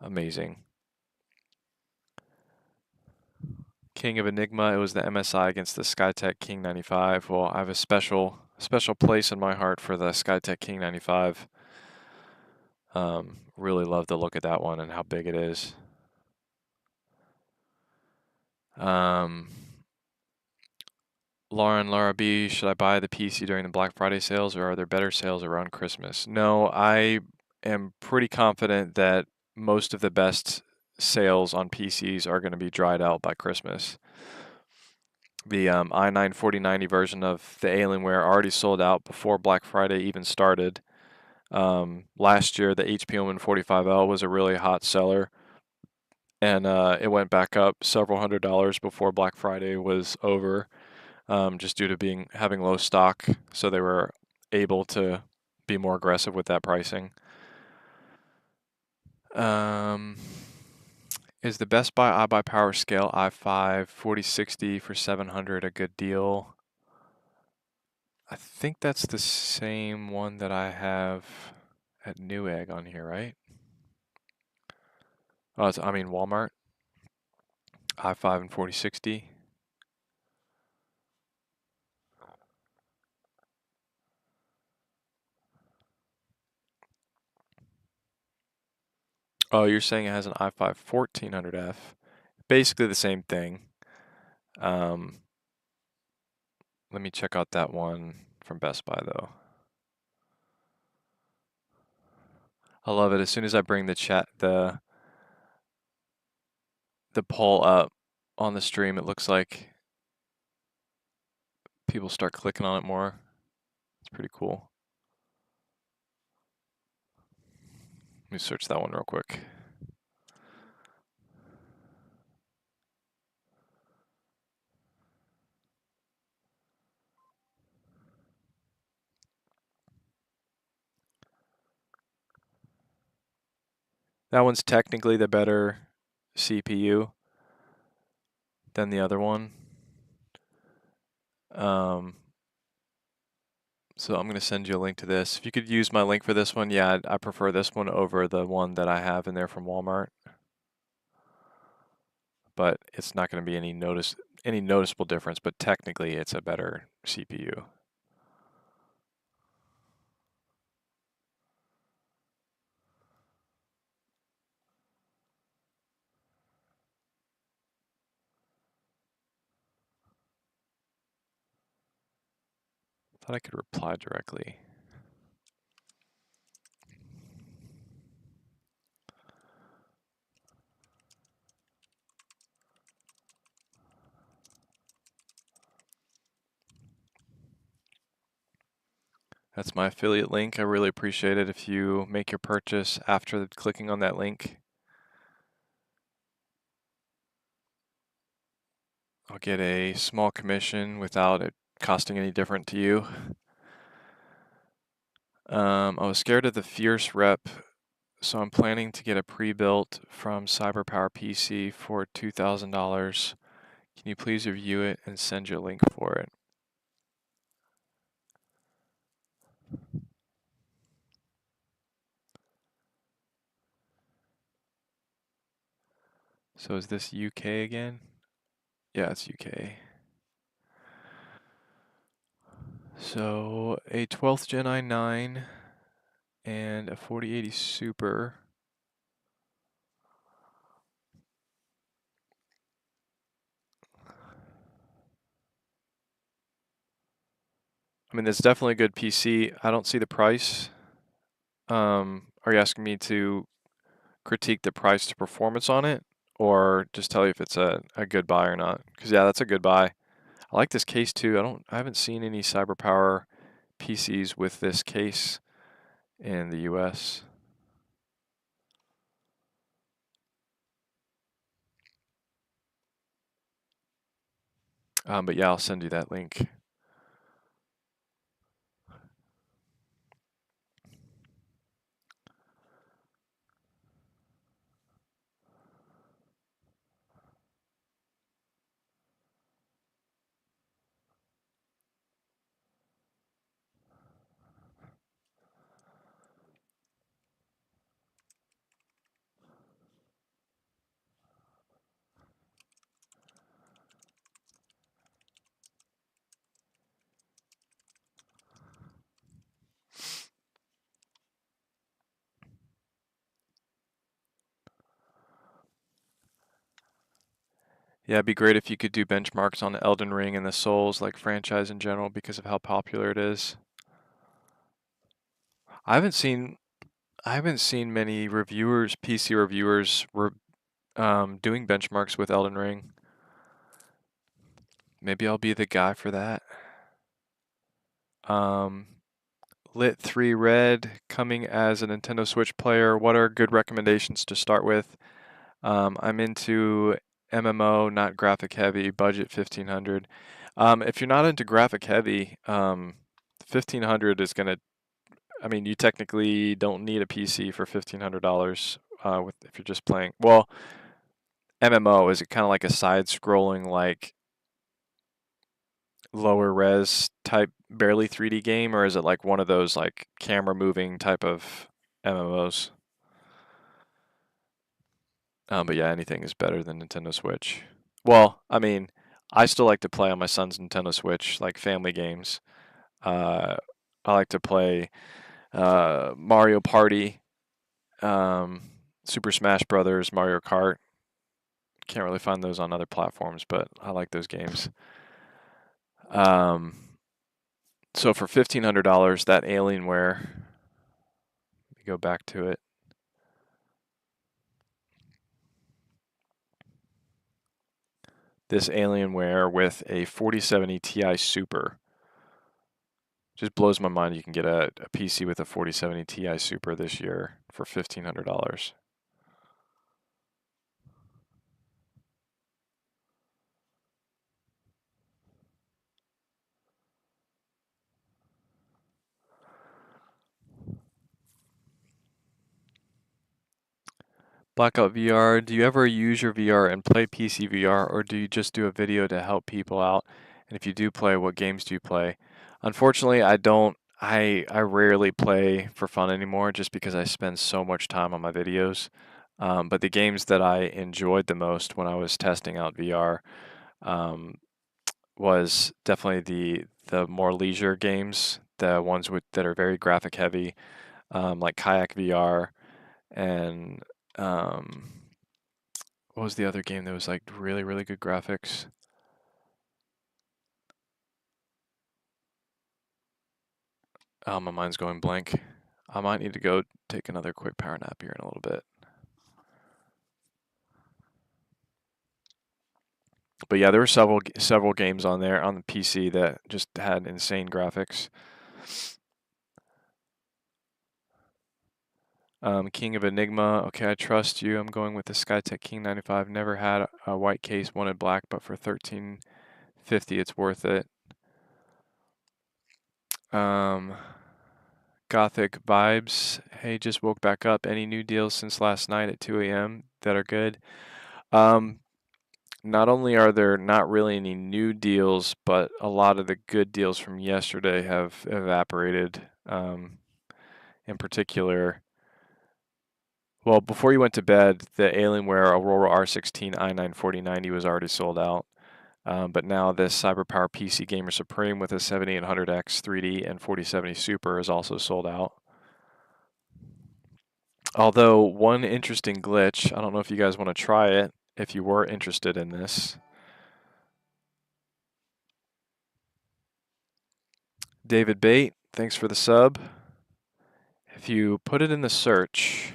amazing. King of Enigma, it was the MSI against the Skytech King 95. Well, I have a special place in my heart for the Skytech King 95. Really love the look of that one and how big it is. Um, Laura B, should I buy the PC during the Black Friday sales or are there better sales around Christmas? No, I am pretty confident that most of the best sales on PCs are going to be dried out by Christmas. The i9 4090 version of the Alienware already sold out before Black Friday even started. Last year, the HP Omen 45L was a really hot seller, and it went back up several $100s before Black Friday was over, just due to having low stock, so they were able to be more aggressive with that pricing. Um, is the Best Buy iBUYPOWER Scale i5 4060 for 700 a good deal? I think that's the same one that I have at Newegg on here, right? Oh, I mean Walmart. i5 and 4060. Oh, you're saying it has an i5 1400F. Basically the same thing. Um, let me check out that one from Best Buy though. I love it. As soon as I bring the poll up on the stream, it looks like people start clicking on it more. It's pretty cool. Let me search that one real quick. That one's technically the better CPU than the other one. So I'm going to send you a link to this. If you could use my link for this one, yeah, I prefer this one over the one that I have in there from Walmart. But it's not going to be any noticeable difference, but technically it's a better CPU. Thought I could reply directly. That's my affiliate link. I really appreciate it if you make your purchase after clicking on that link. I'll get a small commission without it costing any different to you. I was scared of the Fierce Rep, so I'm planning to get a pre-built from CyberPower PC for $2,000. Can you please review it and send your link for it? So is this UK again? Yeah, it's UK. So a 12th Gen i9 and a 4080 Super. I mean, that's definitely a good PC. I don't see the price. Are you asking me to critique the price to performance on it, or just tell you if it's a good buy or not? Because yeah, that's a good buy. I like this case too. I haven't seen any CyberPower PCs with this case in the US. But yeah, I'll send you that link. Yeah, it'd be great if you could do benchmarks on the Elden Ring and the Souls like franchise in general because of how popular it is. I haven't seen I haven't seen many reviewers, PC reviewers, doing benchmarks with Elden Ring. Maybe I'll be the guy for that. Um, Lit 3 Red coming as a Nintendo Switch player. What are good recommendations to start with? I'm into MMO, not graphic heavy, budget 1500. If you're not into graphic heavy, 1500 is gonna. I mean, you technically don't need a PC for $1,500 with if you're just playing. Well, MMO is it kind of like a side-scrolling like lower res type barely 3D game, or is it like one of those like camera moving type of MMOs? But yeah, anything is better than Nintendo Switch. Well, I mean, I still like to play on my son's Nintendo Switch, like family games. Uh, I like to play Mario Party, um, Super Smash Brothers, Mario Kart. Can't really find those on other platforms, but I like those games. Um, so for $1,500, that Alienware, let me go back to it. This Alienware with a 4070 Ti Super. Just blows my mind you can get a PC with a 4070 Ti Super this year for $1,500. Blackout VR, do you ever use your VR and play PC VR, or do you just do a video to help people out? And if you do play, what games do you play? Unfortunately, I don't. I rarely play for fun anymore just because I spend so much time on my videos. But the games that I enjoyed the most when I was testing out VR um, was definitely the more leisure games, the ones that are very graphic heavy, like Kayak VR and um, what was the other game that was like really, really good graphics? Oh, my mind's going blank. I might need to go take another quick power nap here in a little bit. But yeah, there were several games on there on the PC that just had insane graphics. King of Enigma. Okay, I trust you. I'm going with the Skytech King 95. Never had a white case, wanted black, but for $13.50, it's worth it. Gothic Vibes. Hey, just woke back up. Any new deals since last night at 2 a.m. that are good? Um, Not only are there not really any new deals, but a lot of the good deals from yesterday have evaporated. In particular, well, before you went to bed, the Alienware Aurora R16 i9 4090 was already sold out. But now this CyberPower PC Gamer Supreme with a 7800X 3D and 4070 Super is also sold out. Although one interesting glitch, I don't know if you guys want to try it, if you were interested in this. David Bate, thanks for the sub. If you put it in the search,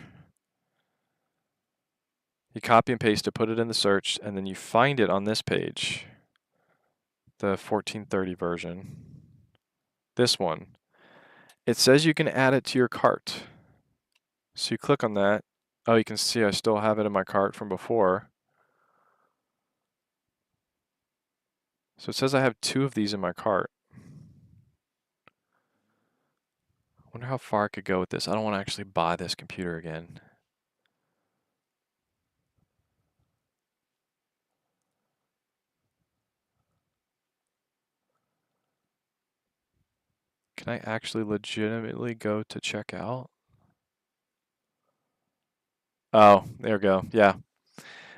you copy and paste it, put it in the search, and then you find it on this page. the 1430 version. This one. It says you can add it to your cart. So you click on that. Oh, you can see I still have it in my cart from before. So it says I have 2 of these in my cart. I wonder how far I could go with this. I don't want to actually buy this computer again. Can I actually legitimately go to checkout? Oh, there we go. Yeah.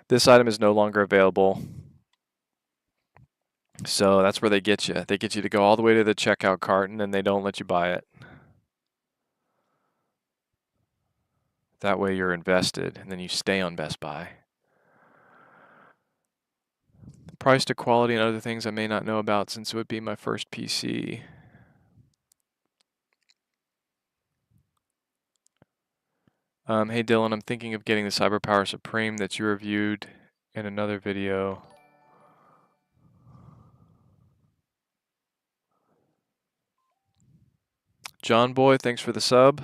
This item is no longer available. So that's where they get you. They get you to go all the way to the checkout cart and then they don't let you buy it. That way you're invested and then you stay on Best Buy. Price to quality and other things I may not know about since it would be my first PC. Hey Dylan, I'm thinking of getting the CyberPower Supreme that you reviewed in another video. John Boy, thanks for the sub.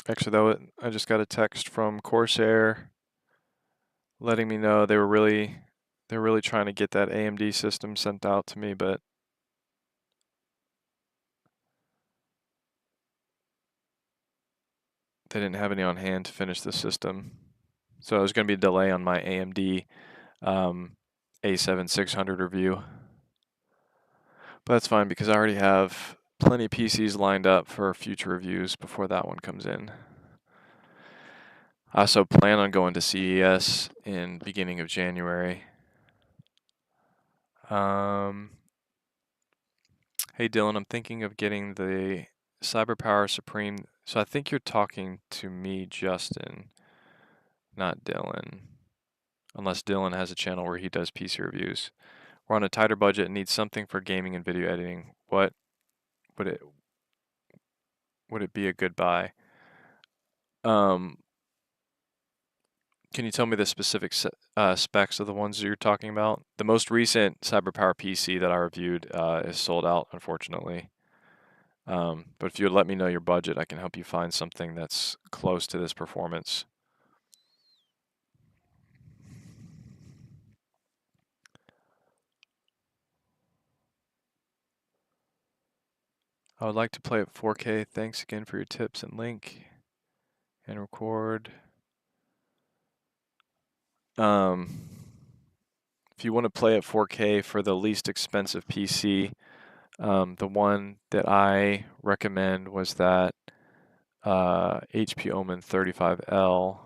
Actually, though, I just got a text from Corsair letting me know they're really trying to get that AMD system sent out to me, but they didn't have any on hand to finish the system. So there's going to be a delay on my AMD A7600 review. But that's fine because I already have plenty of PCs lined up for future reviews before that one comes in. I also plan on going to CES in beginning of January. Hey Dylan, I'm thinking of getting the CyberPower Supreme. So I think you're talking to me, Justin, not Dylan. Unless Dylan has a channel where he does PC reviews. We're on a tighter budget and need something for gaming and video editing. What would it be a good buy? Can you tell me the specific specs of the ones you're talking about? The most recent CyberPower PC that I reviewed is sold out, unfortunately. But if you would let me know your budget, I can help you find something that's close to this performance. I would like to play at 4K. Thanks again for your tips and link. And record. If you want to play at 4K for the least expensive PC, the one that I recommend was that HP Omen 35L.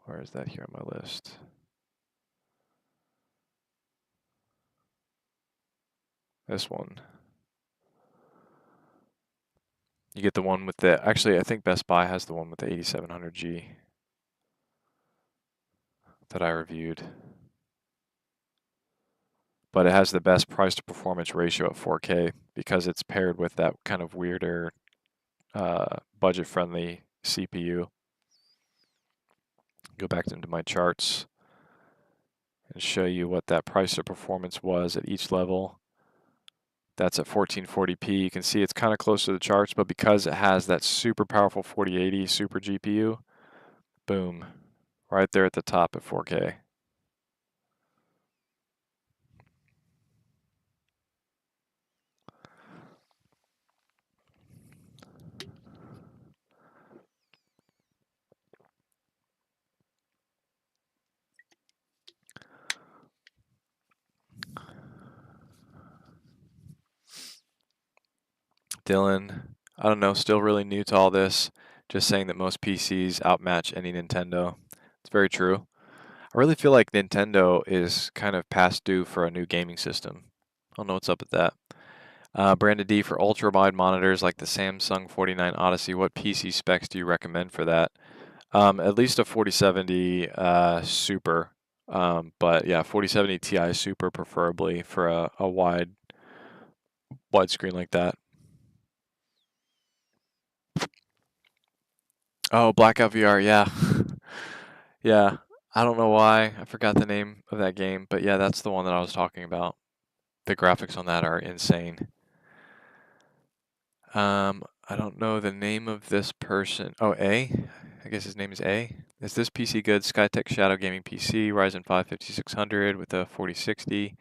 Where is that here on my list? This one. You get the one with the, actually I think Best Buy has the one with the 8700G that I reviewed. But it has the best price to performance ratio at 4K because it's paired with that kind of weirder budget friendly CPU. Go back into my charts and show you what that price to performance was at each level. That's at 1440p. You can see it's kind of close to the charts, but because it has that super powerful 4080 super GPU, boom, right there at the top at 4K. Dylan, I don't know, still really new to all this. Just saying that most PCs outmatch any Nintendo. It's very true. I really feel like Nintendo is kind of past due for a new gaming system. I don't know what's up with that. Brandon D, for ultra-wide monitors like the Samsung 49 Odyssey, what PC specs do you recommend for that? At least a 4070 Super. But yeah, 4070 Ti Super preferably for a wide screen like that. Oh, Blackout VR, yeah. Yeah, I don't know why. I forgot the name of that game, but yeah, that's the one that I was talking about. The graphics on that are insane. I don't know the name of this person. Oh, A? I guess his name is A. Is this PC good? Skytech Shadow Gaming PC, Ryzen 5 5600 with a 4060.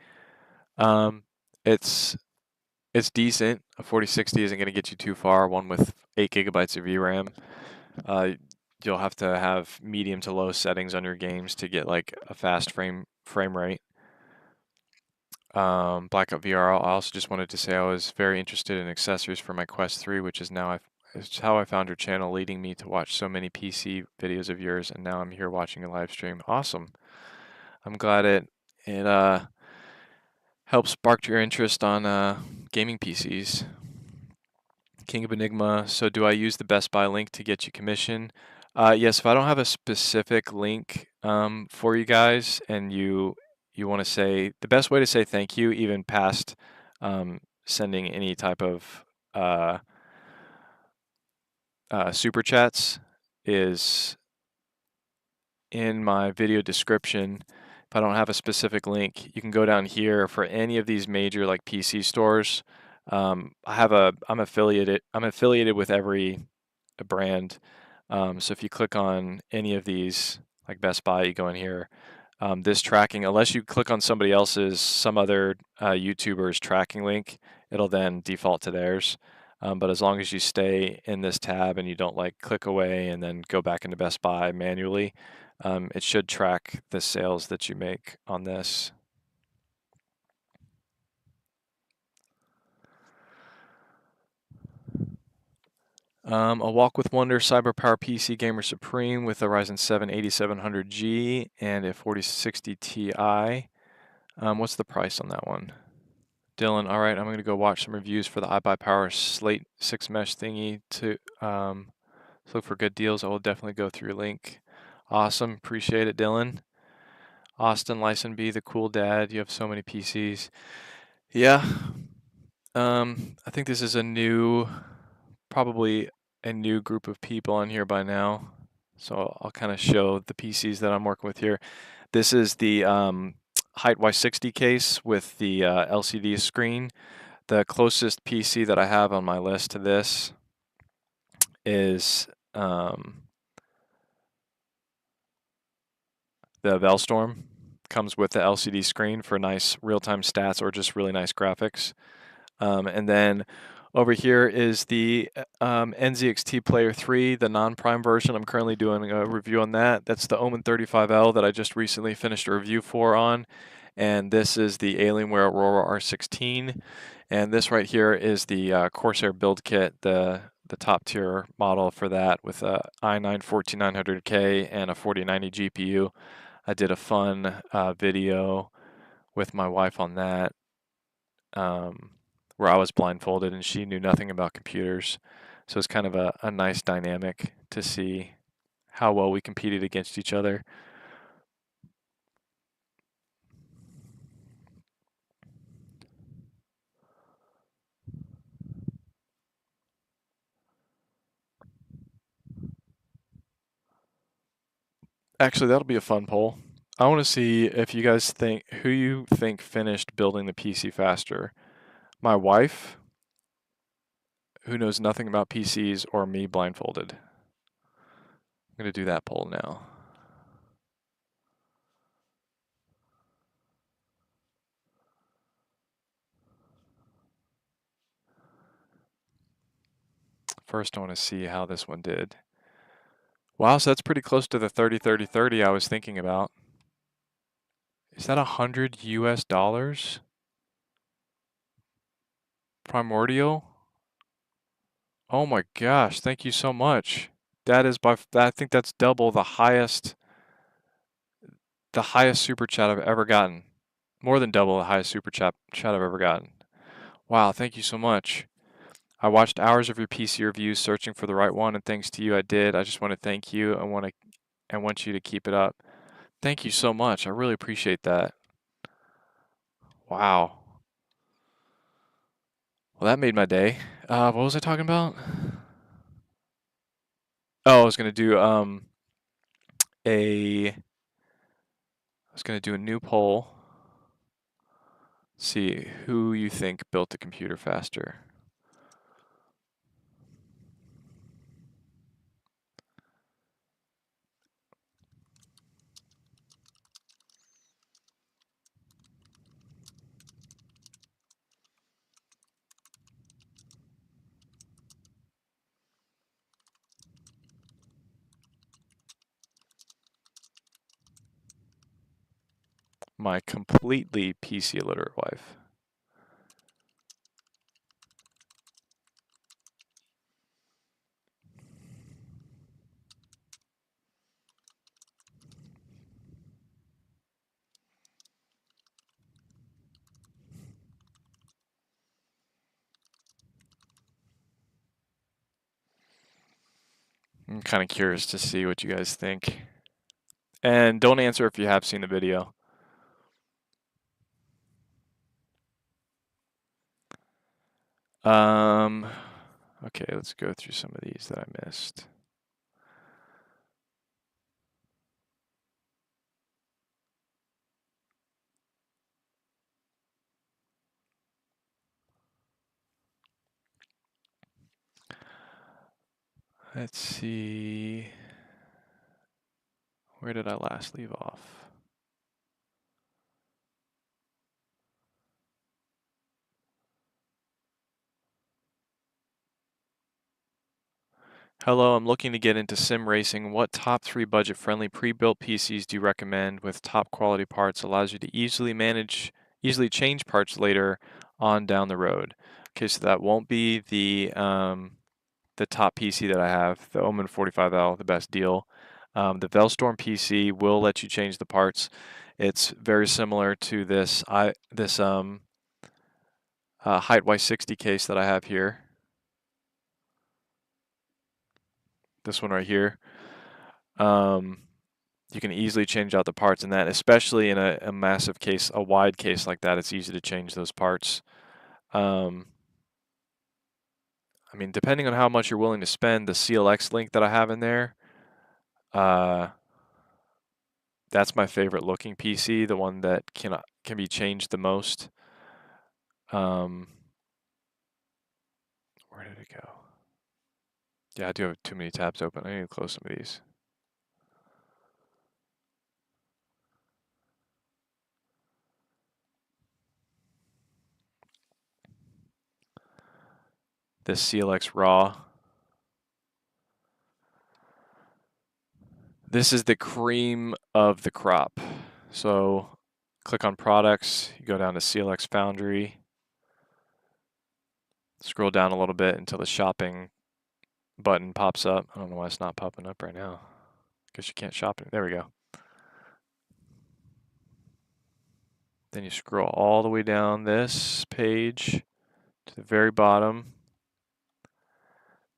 Um, it's it's decent. A 4060 isn't going to get you too far. One with 8 gigabytes of VRAM. Uh, you'll have to have medium to low settings on your games to get like a fast frame rate. Blackout VR. I also just wanted to say I was very interested in accessories for my Quest 3, which is now it's how I found your channel, leading me to watch so many PC videos of yours, and now I'm here watching a live stream. Awesome. I'm glad it helps spark your interest on gaming PCs. King of Enigma. So do I use the Best Buy link to get you commission? Yes, if I don't have a specific link for you guys, and you want to say, the best way to say thank you, even past sending any type of uh, super chats, is in my video description. If I don't have a specific link, you can go down here for any of these major like PC stores. I'm affiliated with every brand. So if you click on any of these, like Best Buy, you go in here. This tracking, unless you click on some other YouTuber's tracking link, it'll then default to theirs. But as long as you stay in this tab and you don't like click away and then go back into Best Buy manually, it should track the sales that you make on this. A Walk with Wonder CyberPower PC Gamer Supreme with a Ryzen 7 8700G and a 4060 Ti. What's the price on that one? Dylan, all right, I'm going to go watch some reviews for the iBUYPOWER Slate 6 mesh thingy to look for good deals. I will definitely go through your link. Awesome, appreciate it, Dylan. Austin Lyson B, the cool dad. You have so many PCs. Yeah. I think this is probably a new group of people on here by now. So I'll kind of show the PCs that I'm working with here. This is the Height Y60 case with the LCD screen. The closest PC that I have on my list to this is the Velstorm. Comes with the LCD screen for nice real-time stats or just really nice graphics. And then over here is the NZXT Player 3, the non-prime version. I'm currently doing a review on that. That's the Omen 35L that I just recently finished a review on. And this is the Alienware Aurora R16. And this right here is the Corsair build kit, the top tier model for that with a i9 14900K and a 4090 GPU. I did a fun video with my wife on that. Where I was blindfolded and she knew nothing about computers. So it's kind of a nice dynamic to see how well we competed against each other. Actually, that'll be a fun poll. I want to see if you guys think, who you think finished building the PC faster. My wife, who knows nothing about PCs, or me blindfolded. I'm going to do that poll now. First, I want to see how this one did. Wow, so that's pretty close to the 30-30-30 I was thinking about. Is that $100 US? Primordial? Oh my gosh, thank you so much. That is I think that's double the highest super chat I've ever gotten. More than double the highest super chat I've ever gotten. Wow, thank you so much. I watched hours of your PC reviews searching for the right one, and thanks to you I did. I just want to thank you. I want you to keep it up. Thank you so much. I really appreciate that. Wow. Well, that made my day. What was I talking about? Oh, I was gonna do a new poll. See who you think built the computer faster. My completely PC illiterate wife. I'm kind of curious to see what you guys think. And don't answer if you have seen the video. Okay, let's go through some of these that I missed. Let's see. Where did I last leave off? Hello, I'm looking to get into sim racing. What top 3 budget-friendly pre-built PCs do you recommend with top quality parts? Allows you to easily change parts later on down the road. Okay, so that won't be the top PC that I have, the Omen 45L, the best deal. The Velstorm PC will let you change the parts. It's very similar to this Height Y60 case that I have here. This one right here. You can easily change out the parts in that, especially in a massive case, a wide case like that. It's easy to change those parts. I mean, depending on how much you're willing to spend, the CLX link that I have in there, that's my favorite looking PC, the one that can be changed the most. Where did it go? Yeah, I do have too many tabs open. I need to close some of these. This CLX Raw. This is the cream of the crop. So click on products, you go down to CLX Foundry, scroll down a little bit until the shopping button pops up. I don't know why it's not popping up right now. Guess you can't shop it. There we go. Then you scroll all the way down this page to the very bottom.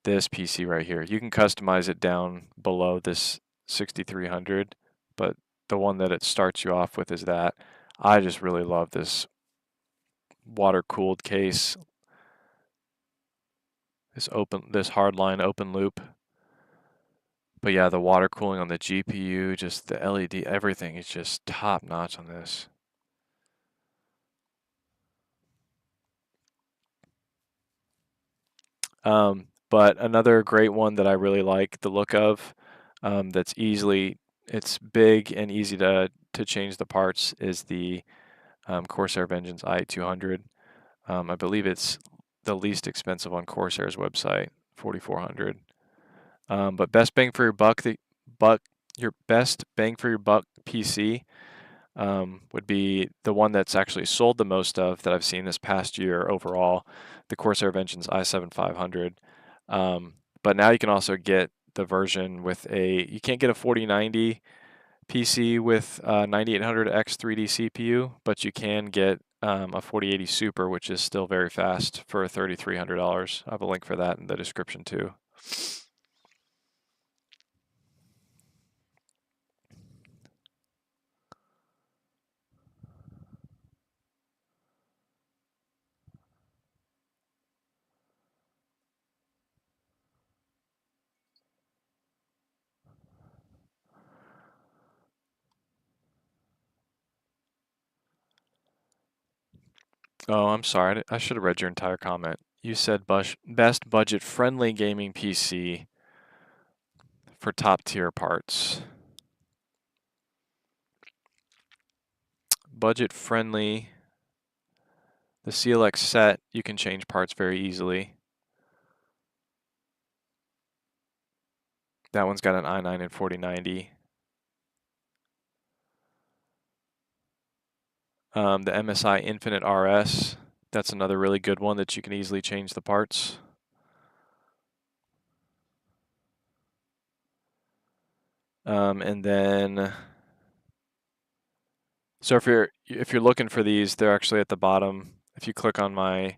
This PC right here. You can customize it down below this 6300, but the one that it starts you off with is that. I just really love this water-cooled case. This hardline open loop. But yeah, the water cooling on the GPU, just the LED, everything is just top notch on this. But another great one that I really like the look of, it's big and easy to change the parts, is the Corsair Vengeance i200. I believe it's the least expensive on Corsair's website, 4,400. But best bang for your buck, your best bang for your buck PC would be the one that's actually sold the most of that I've seen this past year overall, the Corsair Vengeance i7-500. But now you can also get the version with you can't get a 4090 PC with 9800X 3D CPU, but you can get a 4080 Super, which is still very fast for $3,300. I have a link for that in the description too. Oh, I'm sorry. I should have read your entire comment. You said best budget-friendly gaming PC for top-tier parts. Budget-friendly. The CLX set, you can change parts very easily. That one's got an i9 and 4090. The MSI Infinite RS, that's another really good one that you can easily change the parts. And then, so if you're looking for these, they're actually at the bottom. If you click on my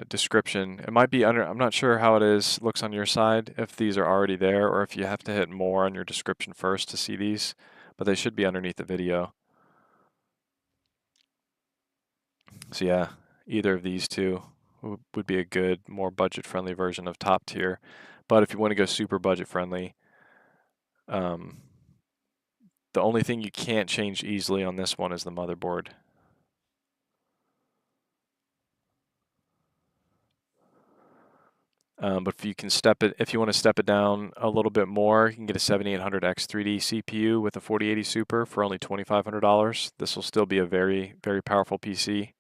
description, it might be under. I'm not sure how looks on your side, if these are already there or if you have to hit more on your description first to see these, but they should be underneath the video. So yeah, either of these two would be a good, more budget-friendly version of top tier. But if you want to go super budget-friendly, the only thing you can't change easily on this one is the motherboard. But if you want to step it down a little bit more, you can get a 7800X 3D CPU with a 4080 Super for only $2,500. This will still be a very, very powerful PC.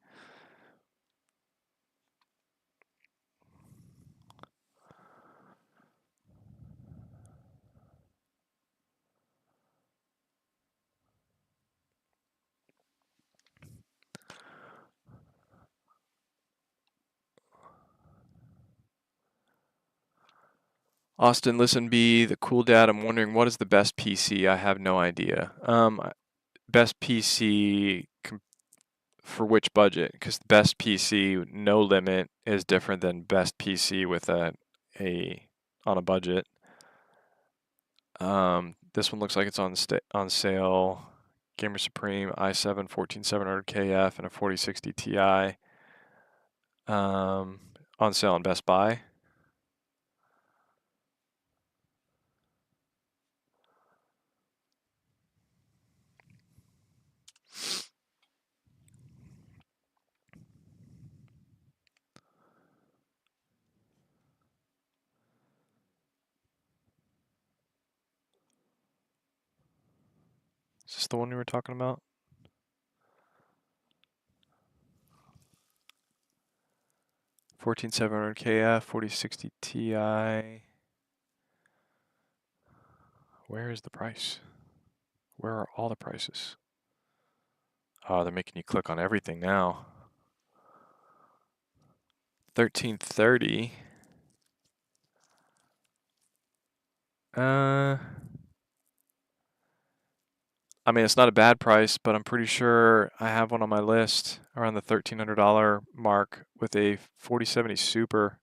Austin, listen, B, the cool dad. I'm wondering what is the best PC? I have no idea. Best PC for which budget? Because the best PC, no limit, is different than best PC with on a budget. This one looks like it's on sale. Gamer Supreme i7 14700KF and a 4060 Ti. On sale on Best Buy. Is this the one we were talking about? $14,700 KF, 4060 Ti. Where is the price? Where are all the prices? Oh, they're making you click on everything now. 1330. I mean, it's not a bad price, but I'm pretty sure I have one on my list around the $1,300 mark with a 4070 Super.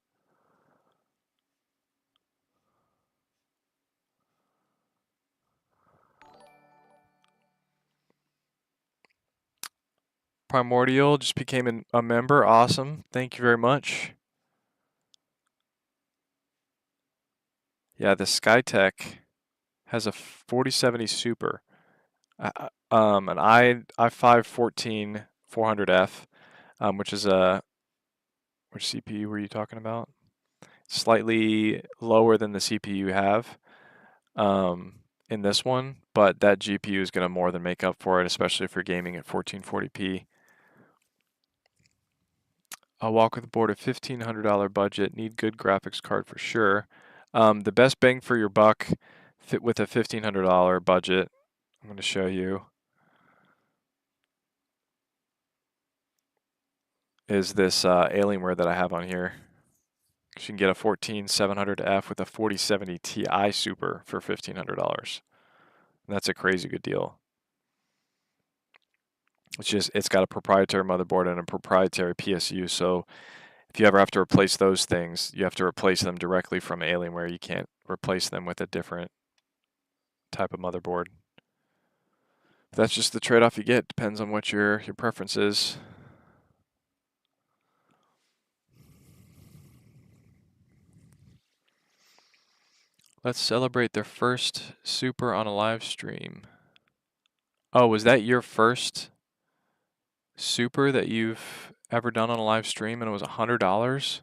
Primordial just became a member. Awesome. Thank you very much. Yeah, the Skytech has a 4070 Super. An i5 14400F, which is which CPU were you talking about? Slightly lower than the CPU you have in this one, but that GPU is going to more than make up for it, especially if you're gaming at 1440p. I'll walk with a board of $1,500 budget. Need good graphics card for sure. The best bang for your buck fit with a $1,500 budget. I'm going to show you. Is this Alienware that I have on here. You can get a 14700F with a 4070 Ti Super for $1,500. That's a crazy good deal. It's got a proprietary motherboard and a proprietary PSU, so if you ever have to replace those things, you have to replace them directly from Alienware. You can't replace them with a different type of motherboard. That's just the trade-off you get. Depends on what your preference is. Let's celebrate their first Super on a live stream. Oh, was that your first super that you've ever done on a live stream and it was $100.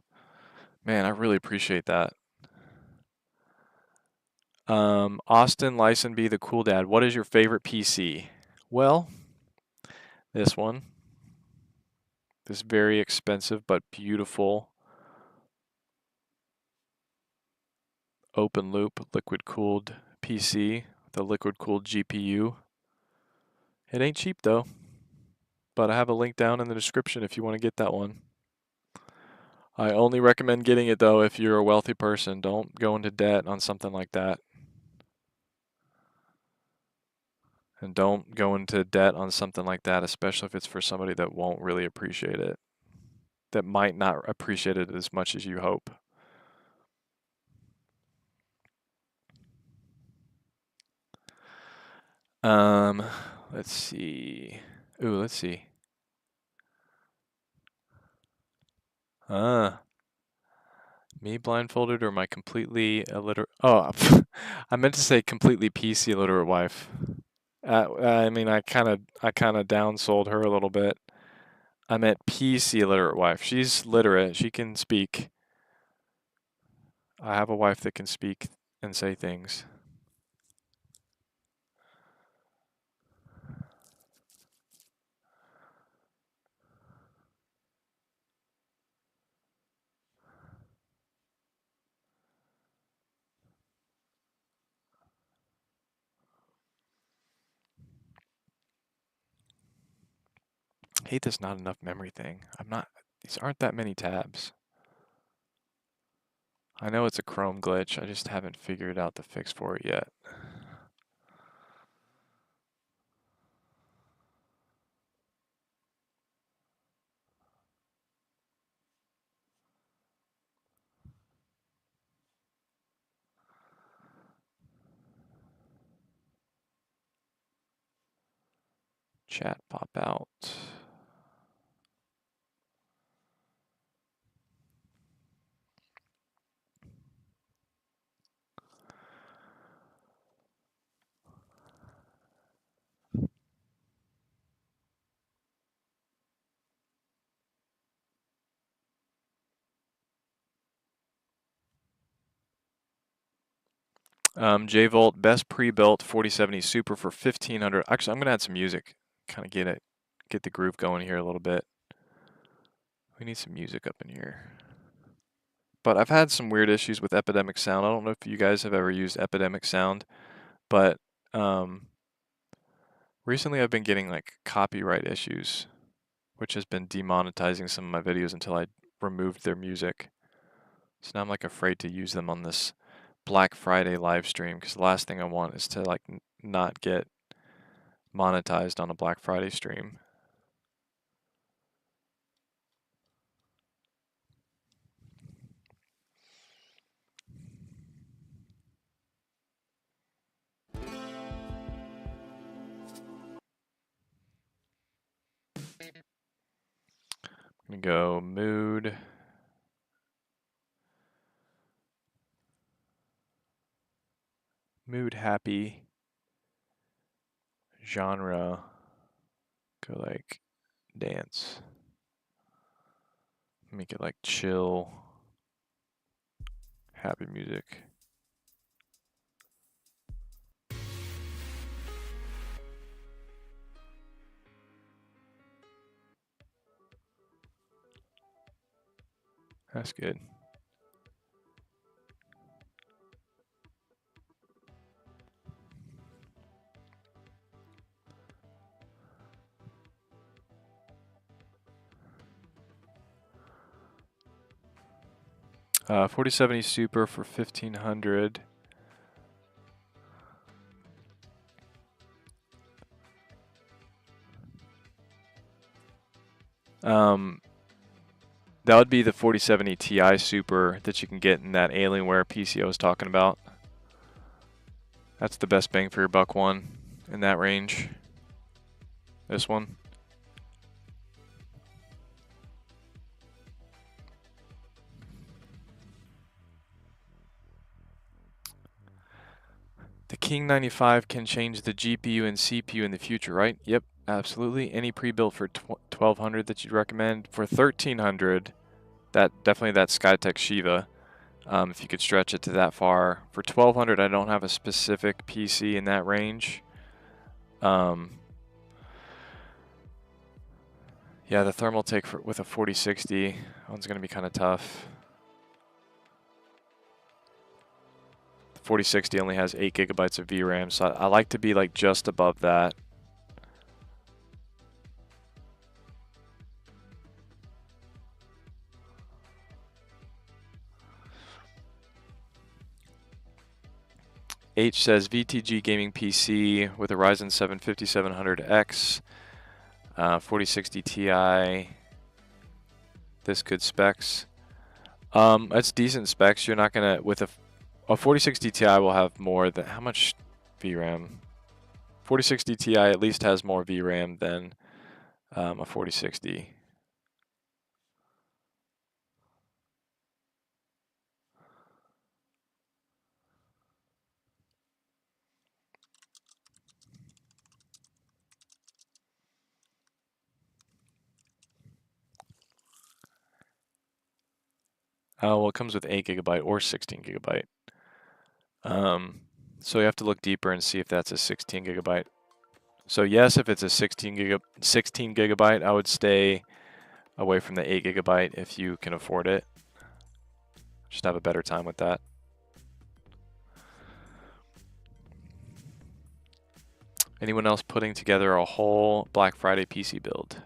Man, I really appreciate that. Austin Lyson the Cool Dad, what is your favorite PC? Well, this one. This very expensive but beautiful open loop liquid cooled PC, the liquid cooled GPU. It ain't cheap though, but I have a link down in the description if you want to get that one. I only recommend getting it though if you're a wealthy person. Don't go into debt on something like that. And don't go into debt on something like that, especially if it's for somebody that won't really appreciate it, that might not appreciate it as much as you hope. Let's see. Ooh, let's see. Me blindfolded or my completely illiterate? Oh, I meant to say completely PC illiterate wife. I mean, I kind of downsold her a little bit. I meant PC illiterate wife. She's literate. She can speak. I have a wife that can speak and say things. I hate this not enough memory thing. These aren't that many tabs. I know it's a Chrome glitch. I just haven't figured out the fix for it yet. Chat pop out. J-Volt, best pre-built 4070 Super for 1500. Actually, I'm gonna add some music, kind of get the groove going here a little bit. We need some music up in here. But I've had some weird issues with Epidemic Sound. I don't know if you guys have ever used Epidemic Sound, but recently I've been getting like copyright issues, which has been demonetizing some of my videos until I removed their music. So now I'm like afraid to use them on this Black Friday live stream because the last thing I want is to like not get monetized on a Black Friday stream. I'm gonna go mood happy, genre, go like dance. Make it like chill, happy music. That's good. Uh, 4070 Super for 1500. That would be the 4070 Ti Super that you can get in that Alienware PC I was talking about. That's the best bang for your buck one in that range. This one. The King 95 can change the GPU and CPU in the future, right? Yep, absolutely. Any pre-built for 1200 that you'd recommend? For 1300, definitely that Skytech Shiva. If you could stretch it to that far. For 1200, I don't have a specific PC in that range. Yeah, the thermal take with a 4060, one's going to be kind of tough. The 4060 only has 8 gigabytes of VRAM, so I like to be like just above that. H says VTG gaming PC with a Ryzen 7 5700X, 4060 Ti. This good specs. That's decent specs. You're not gonna with a 4060 Ti will have more than how much VRAM? 4060 Ti at least has more VRAM than a 4060. Well, it comes with 8 gigabyte or 16 gigabyte. So you have to look deeper and see if that's a 16 gigabyte. So yes, if it's a 16 gigabyte, I would stay away from the 8 gigabyte if you can afford it. Just have a better time with that. Anyone else putting together a whole Black Friday PC build?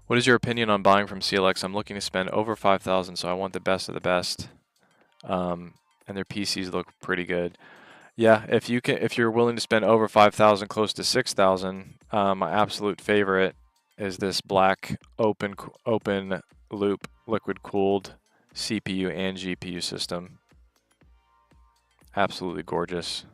What is your opinion on buying from CLX? I'm looking to spend over 5,000, so I want the best of the best. And their PCs look pretty good. Yeah, if you're willing to spend over 5,000, close to 6,000, my absolute favorite is this black open loop liquid cooled CPU and GPU system. Absolutely gorgeous.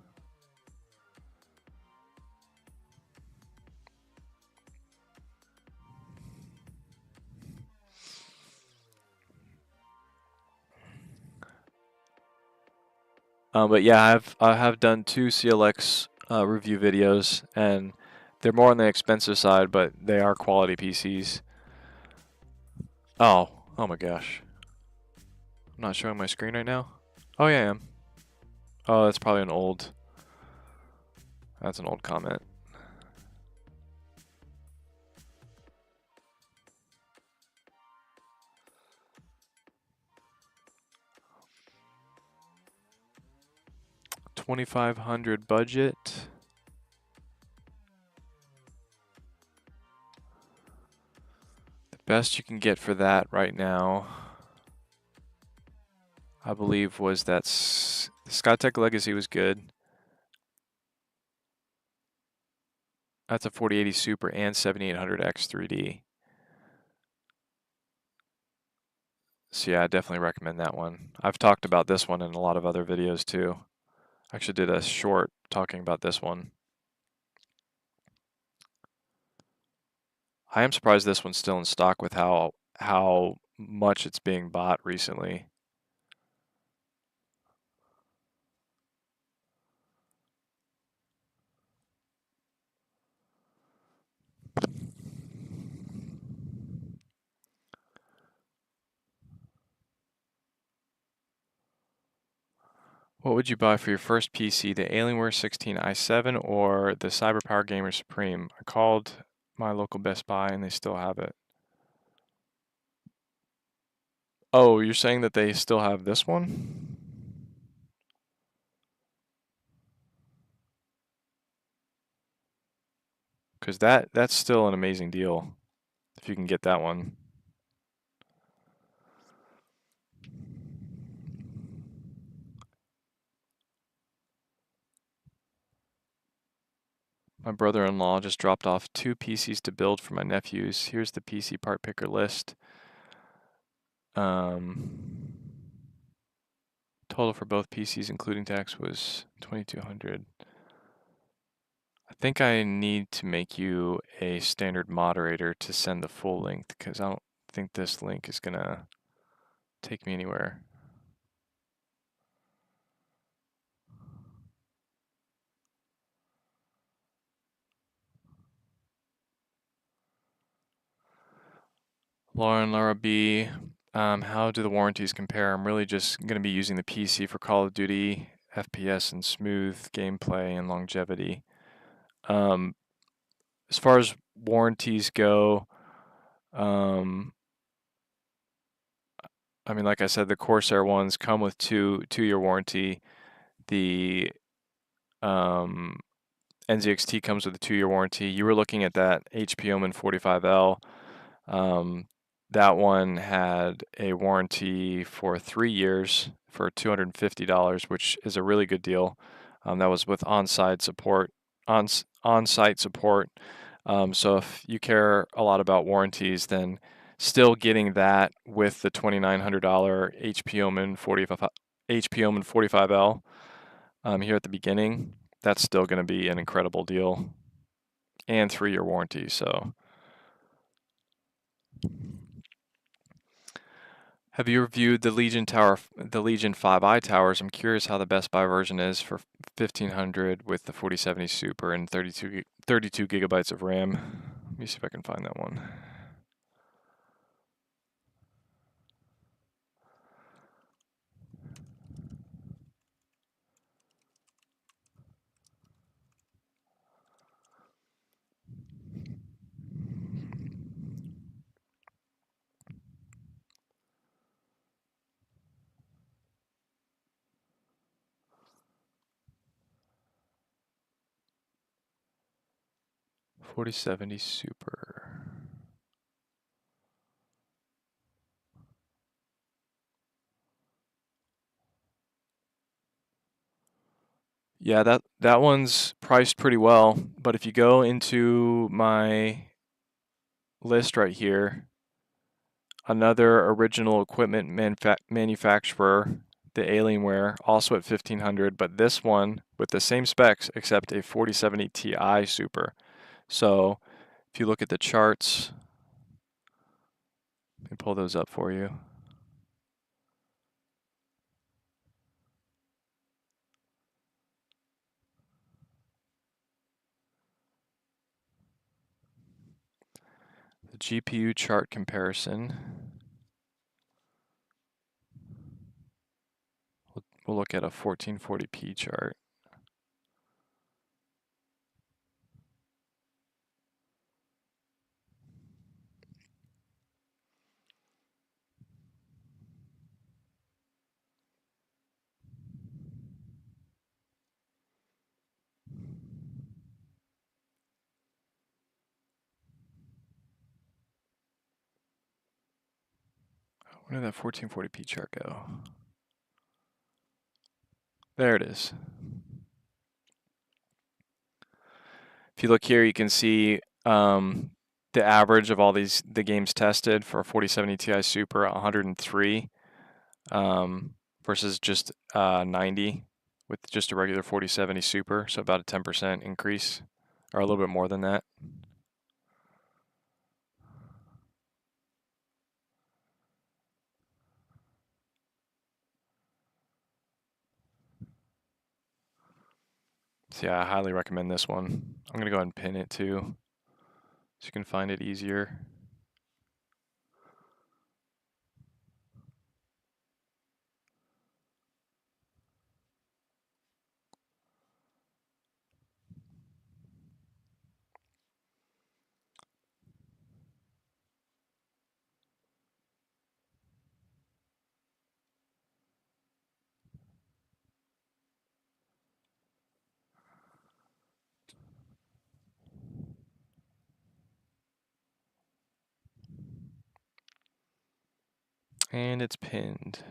But yeah, I have done 2 CLX review videos, and they're more on the expensive side, but they are quality PCs. Oh my gosh. I'm not showing my screen right now. Oh yeah, I am. Oh, that's probably that's an old comment. $2,500 budget. The best you can get for that right now, I believe, was that the Skytech Legacy was good. That's a 4080 Super and 7800X 3D. So yeah, I definitely recommend that one. I've talked about this one in a lot of other videos too. I actually did a short talking about this one. I am surprised this one's still in stock with how much it's being bought recently. What would you buy for your first PC, the Alienware 16 i7 or the CyberPower Gamer Supreme? I called my local Best Buy and they still have it. Oh, you're saying that they still have this one? Because that's still an amazing deal if you can get that one. My brother-in-law just dropped off 2 PCs to build for my nephews. Here's the PC part picker list. Total for both PCs, including tax, was $2,200. I think I need to make you a standard moderator to send the full link because I don't think this link is gonna take me anywhere. Laura and Laura B, how do the warranties compare? I'm really just going to be using the PC for Call of Duty, FPS, and smooth gameplay and longevity. As far as warranties go, um, I mean, like I said, the Corsair ones come with two-year warranty. The um, NZXT comes with a 2-year warranty. You were looking at that HP Omen 45L. That one had a warranty for 3 years for $250, which is a really good deal. That was with on-site support. On-site support. So if you care a lot about warranties, then still getting that with the $2,900 HP Omen 45L here at the beginning, that's still going to be an incredible deal, and 3-year warranty. So, have you reviewed the Legion 5i towers? I'm curious how the Best Buy version is for 1500 with the 4070 Super and 32 gigabytes of RAM. Let me see if I can find that one. $4070 Super. Yeah, that one's priced pretty well, but if you go into my list right here, another original equipment manufacturer, the Alienware, also at 1500, but this one with the same specs except a 4070 Ti Super. So if you look at the charts, let me pull those up for you. The GPU chart comparison. We'll look at a 1440p chart. Where did that 1440p chart go? There it is. If you look here, you can see the average of all the games tested for a 4070 Ti Super, 103 versus just 90 with just a regular 4070 Super, so about a 10% increase, or a little bit more than that. So yeah, I highly recommend this one. I'm gonna go ahead and pin it too, so you can find it easier. And it's pinned.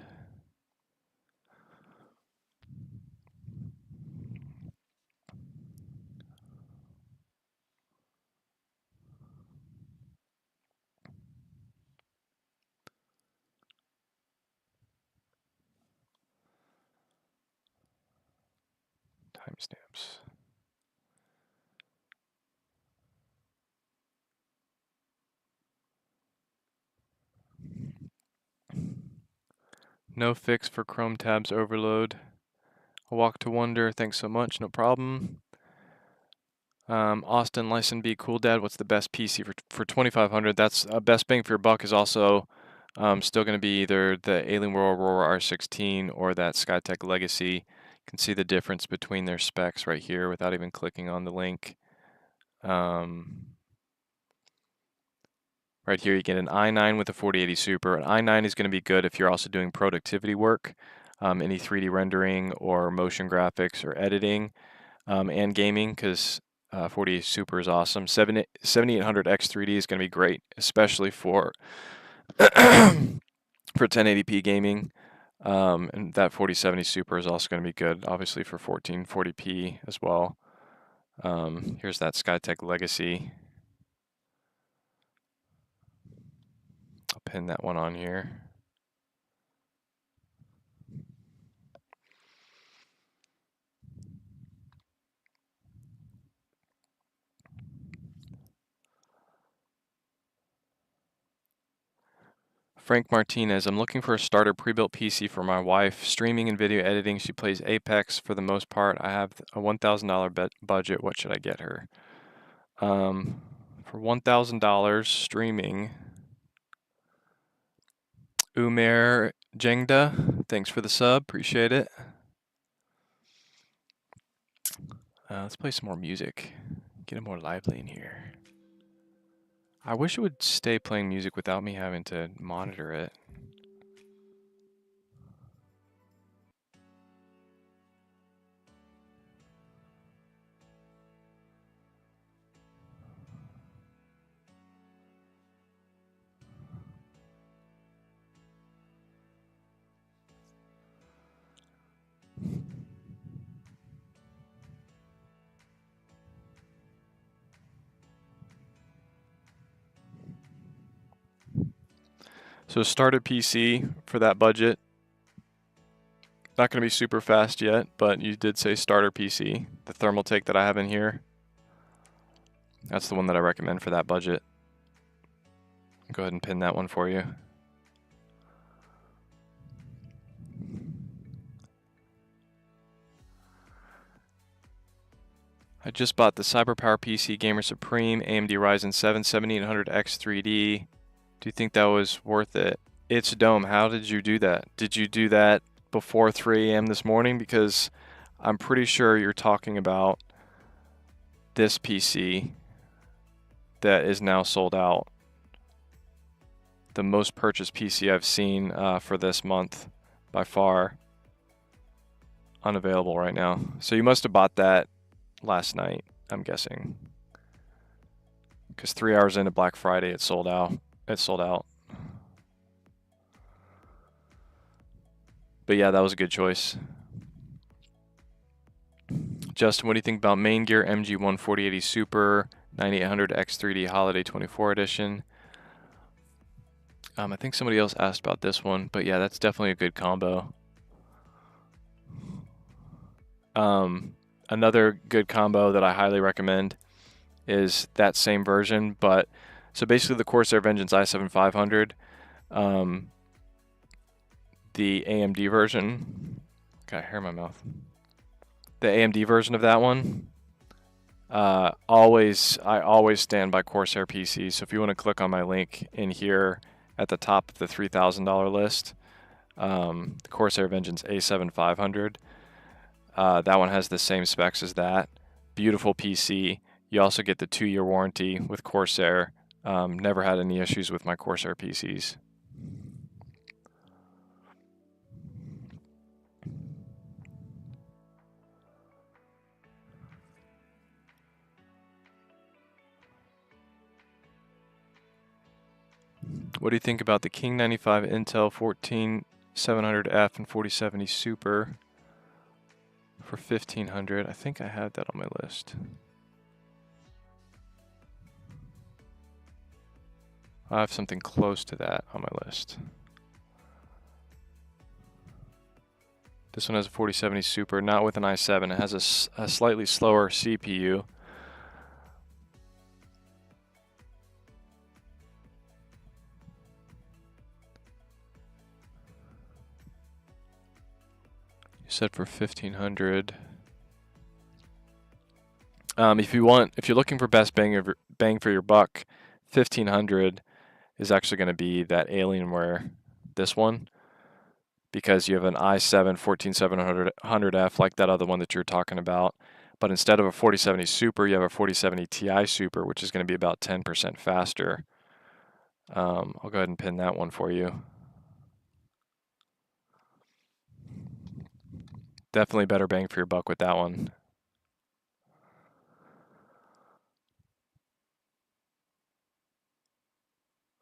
Timestamps. No fix for Chrome tabs overload. A walk to wonder, thanks so much, no problem. Austin Lyson B. Cool Dad, what's the best PC for 2500? That's best bang for your buck is also still going to be either the Alienware Aurora R16 or that Skytech Legacy. You can see the difference between their specs right here without even clicking on the link. Right here you get an i9 with a 4080 Super. An i9 is going to be good if you're also doing productivity work, any 3D rendering or motion graphics or editing, and gaming, because 4080 Super is awesome. 7800 X3D is going to be great, especially for for 1080p gaming. And that 4070 Super is also going to be good, obviously for 1440p as well. Here's that Skytech Legacy. I'll pin that one on here. Frank Martinez, I'm looking for a starter pre-built PC for my wife. Streaming and video editing. She plays Apex for the most part. I have a $1,000 budget. What should I get her? For $1,000 streaming, Umair Jengda, thanks for the sub. Appreciate it. Let's play some more music. Get it more lively in here. I wish it would stay playing music without me having to monitor it. So starter PC for that budget. Not going to be super fast yet, but you did say starter PC. The thermal take that I have in here, that's the one that I recommend for that budget. Go ahead and pin that one for you. I just bought the CyberPower PC Gamer Supreme AMD Ryzen 7 7800X 3D. Do you think that was worth it? It's Dome. How did you do that? Did you do that before 3 a.m. this morning? Because I'm pretty sure you're talking about this PC that is now sold out. The most purchased PC I've seen for this month by far. Unavailable right now. So you must have bought that last night, I'm guessing. Because 3 hours into Black Friday, it sold out. It sold out. But yeah, that was a good choice. Justin, what do you think about Main Gear MG 14080 Super 9800 X3D Holiday 24 Edition? I think somebody else asked about this one, but yeah, that's definitely a good combo. Another good combo that I highly recommend is that same version, but so basically the Corsair Vengeance i7-500, the AMD version, got hair in my mouth. The AMD version of that one, I always stand by Corsair PCs. So if you want to click on my link in here at the top of the $3,000 list, the Corsair Vengeance A7-500, that one has the same specs as that. Beautiful PC. You also get the 2-year warranty with Corsair. Never had any issues with my Corsair PCs. What do you think about the King 95 Intel 14700F and 4070 Super for $1,500? I think I had that on my list. I have something close to that on my list. This one has a 4070 Super, not with an i7. It has a slightly slower CPU. You said for $1,500. If you're looking for best bang for your buck, 1500 is actually going to be that Alienware, this one, because you have an i7 14700F like that other one that you're talking about. But instead of a 4070 Super, you have a 4070 Ti Super, which is going to be about 10% faster. I'll go ahead and pin that one for you. Definitely better bang for your buck with that one.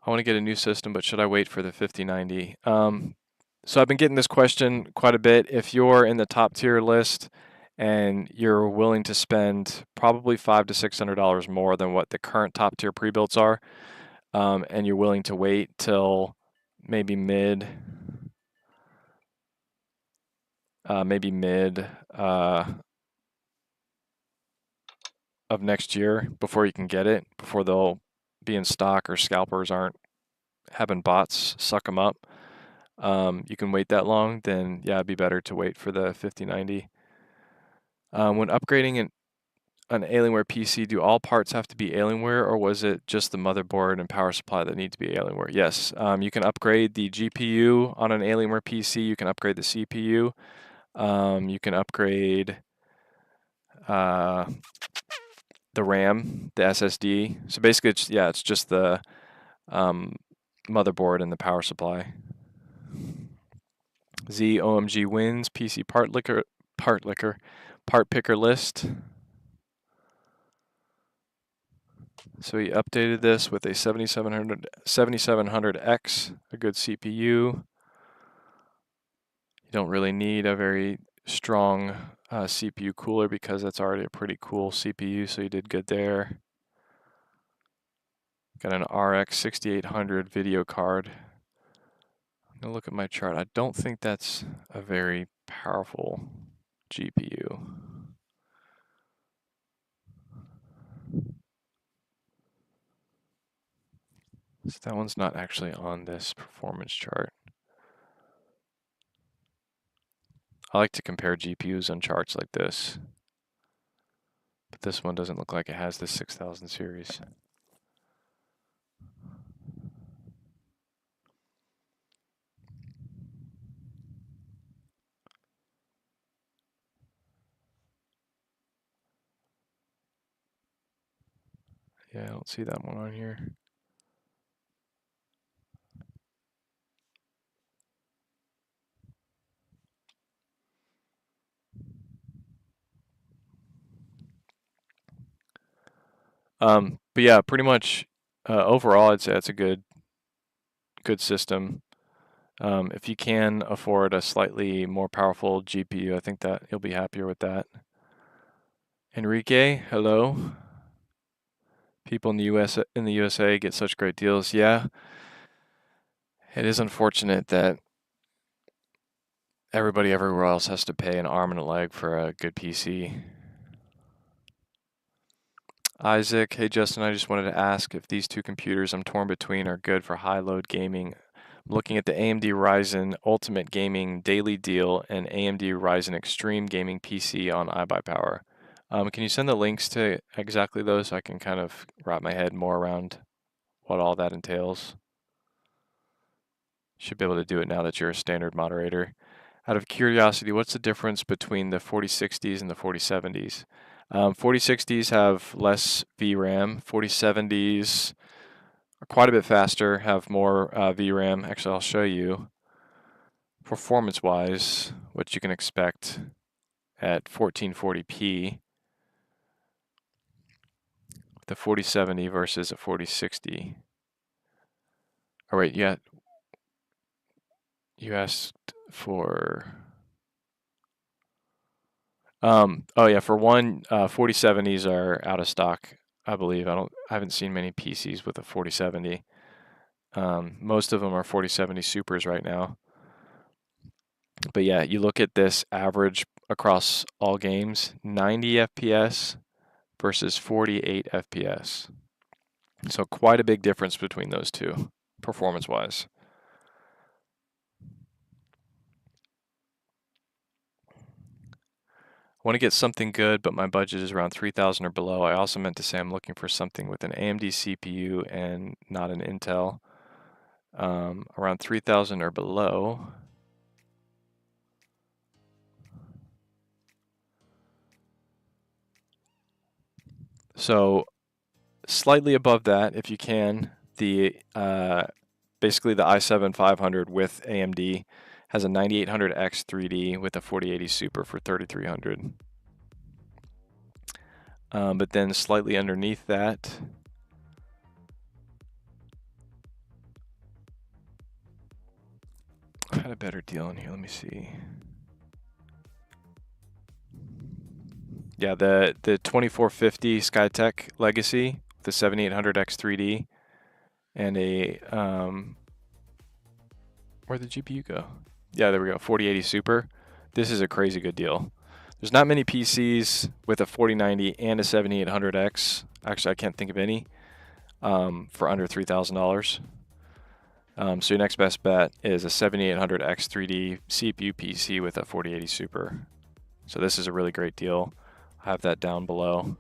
I want to get a new system, but should I wait for the 5090? So I've been getting this question quite a bit. If you're in the top tier list and you're willing to spend probably $500 to $600 more than what the current top tier pre-builds are, and you're willing to wait till maybe mid of next year before you can get it, before they'll be in stock or scalpers aren't having bots suck them up, you can wait that long, then yeah, it'd be better to wait for the 5090. When upgrading an Alienware PC, do all parts have to be Alienware, or was it just the motherboard and power supply that need to be Alienware? Yes, you can upgrade the GPU on an Alienware PC, you can upgrade the CPU, you can upgrade the RAM, the SSD. So basically, it's just the motherboard and the power supply. OMG wins PC part picker list. So he updated this with a 7700X, a good CPU. You don't really need a very strong CPU cooler because that's already a pretty cool CPU, so you did good there. Got an RX 6800 video card. I'm gonna look at my chart. I don't think that's a very powerful GPU. So that one's not actually on this performance chart. I like to compare GPUs on charts like this, but this one doesn't look like it has this 6000 series. Yeah, I don't see that one on here. But yeah, pretty much overall, I'd say it's a good system. If you can afford a slightly more powerful GPU, I think that you'll be happier with that. Enrique, hello. People in the USA get such great deals. Yeah, it is unfortunate that everybody everywhere else has to pay an arm and a leg for a good PC. Isaac, hey Justin, I just wanted to ask if these two computers I'm torn between are good for high-load gaming. I'm looking at the AMD Ryzen Ultimate Gaming Daily Deal and AMD Ryzen Extreme Gaming PC on iBUYPOWER. Can you send the links to exactly those so I can kind of wrap my head more around what all that entails? Should be able to do it now that you're a standard moderator. Out of curiosity, what's the difference between the 4060s and the 4070s? 4060s have less VRAM. 4070s are quite a bit faster, have more VRAM. Actually, I'll show you performance-wise what you can expect at 1440p with the 4070 versus a 4060. Oh wait, yeah. You asked for oh yeah, for one, 4070s are out of stock, I believe. I haven't seen many PCs with a 4070. Most of them are 4070 Supers right now. But yeah, you look at this average across all games, 90 FPS versus 48 FPS. So quite a big difference between those two, performance-wise. want to get something good, but my budget is around 3,000 or below. I also meant to say I'm looking for something with an AMD CPU and not an Intel. Around 3,000 or below. So slightly above that, if you can, the basically the i7 500 with AMD has a 9800X 3D with a 4080 Super for 3,300. But then slightly underneath that, I had a better deal in here. Let me see. Yeah, the 2450 Skytech Legacy, the 7800X 3D, and a where'd the GPU go? Yeah, there we go. 4080 Super. This is a crazy good deal. There's not many PCs with a 4090 and a 7800X. Actually, I can't think of any for under $3,000. So your next best bet is a 7800X 3D CPU PC with a 4080 Super. So this is a really great deal. I have that down below.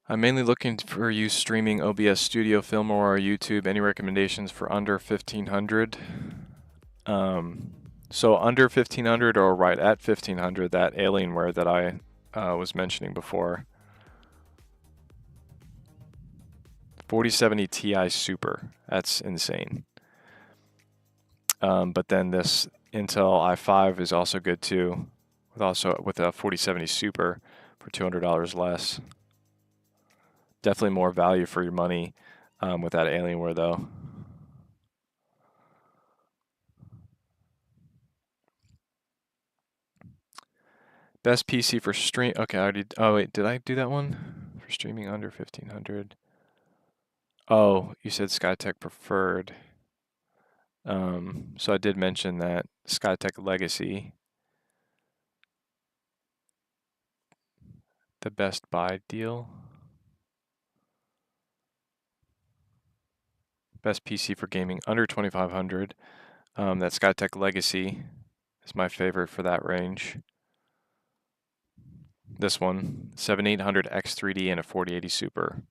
I'm mainly looking for you streaming OBS Studio, Filmora, or YouTube. Any recommendations for under 1500? So under 1500 or right at 1500, that Alienware that I was mentioning before. 4070 Ti Super. That's insane. But then this Intel i5 is also good too, with a 4070 Super for $200 less. Definitely more value for your money with that Alienware though. Best PC for stream. Okay, I already. Oh wait, did I do that one for streaming under 1500? Oh, you said Skytech preferred. So I did mention that Skytech Legacy, the best buy deal. Best PC for gaming under 2500. That Skytech Legacy is my favorite for that range. This one, 7800 X3D and a 4080 Super.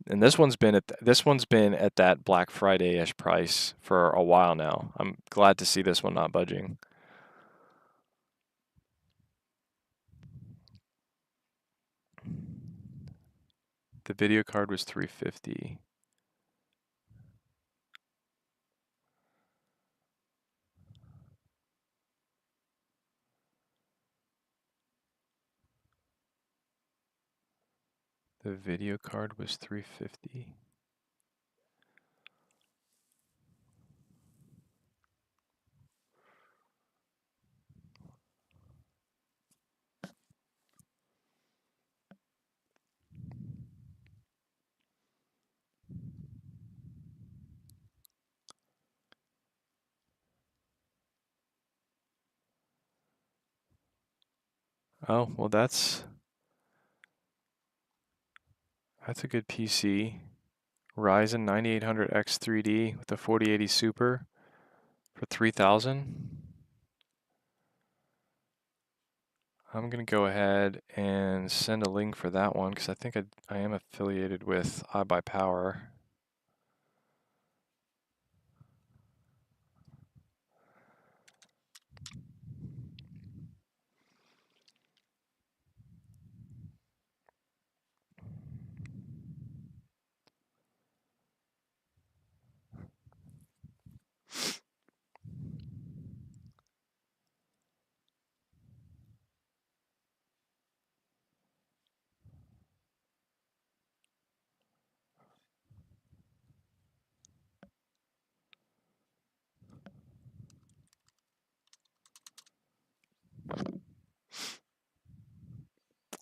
And this one's been at that Black Friday-ish price for a while now. I'm glad to see this one not budging. The video card was $350. The video card was $350. Oh, well that's a good PC. Ryzen 9800X 3D with a 4080 Super for $3,000. I'm gonna go ahead and send a link for that one because I think I am affiliated with iBUYPOWER.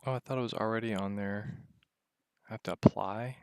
Oh, I thought it was already on there. I have to apply.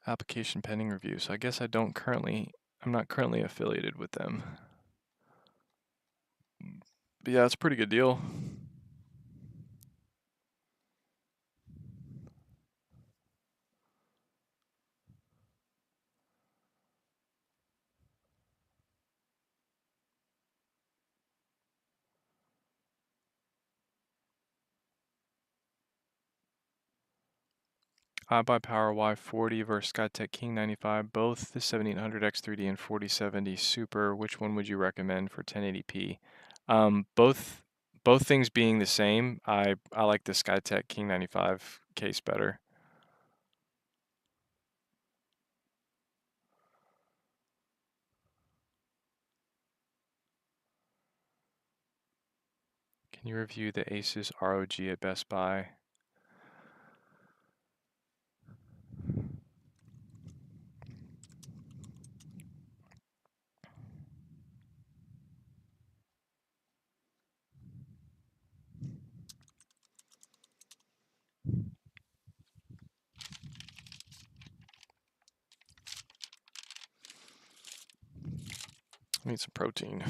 Application pending review. So I guess I'm not currently affiliated with them. But yeah, it's a pretty good deal. iBUYPOWER Y40 versus Skytech King 95, both the 7800 X3D and 4070 Super. Which one would you recommend for 1080p? Both things being the same, I like the Skytech King 95 case better. Can you review the Asus ROG at Best Buy? I need some protein.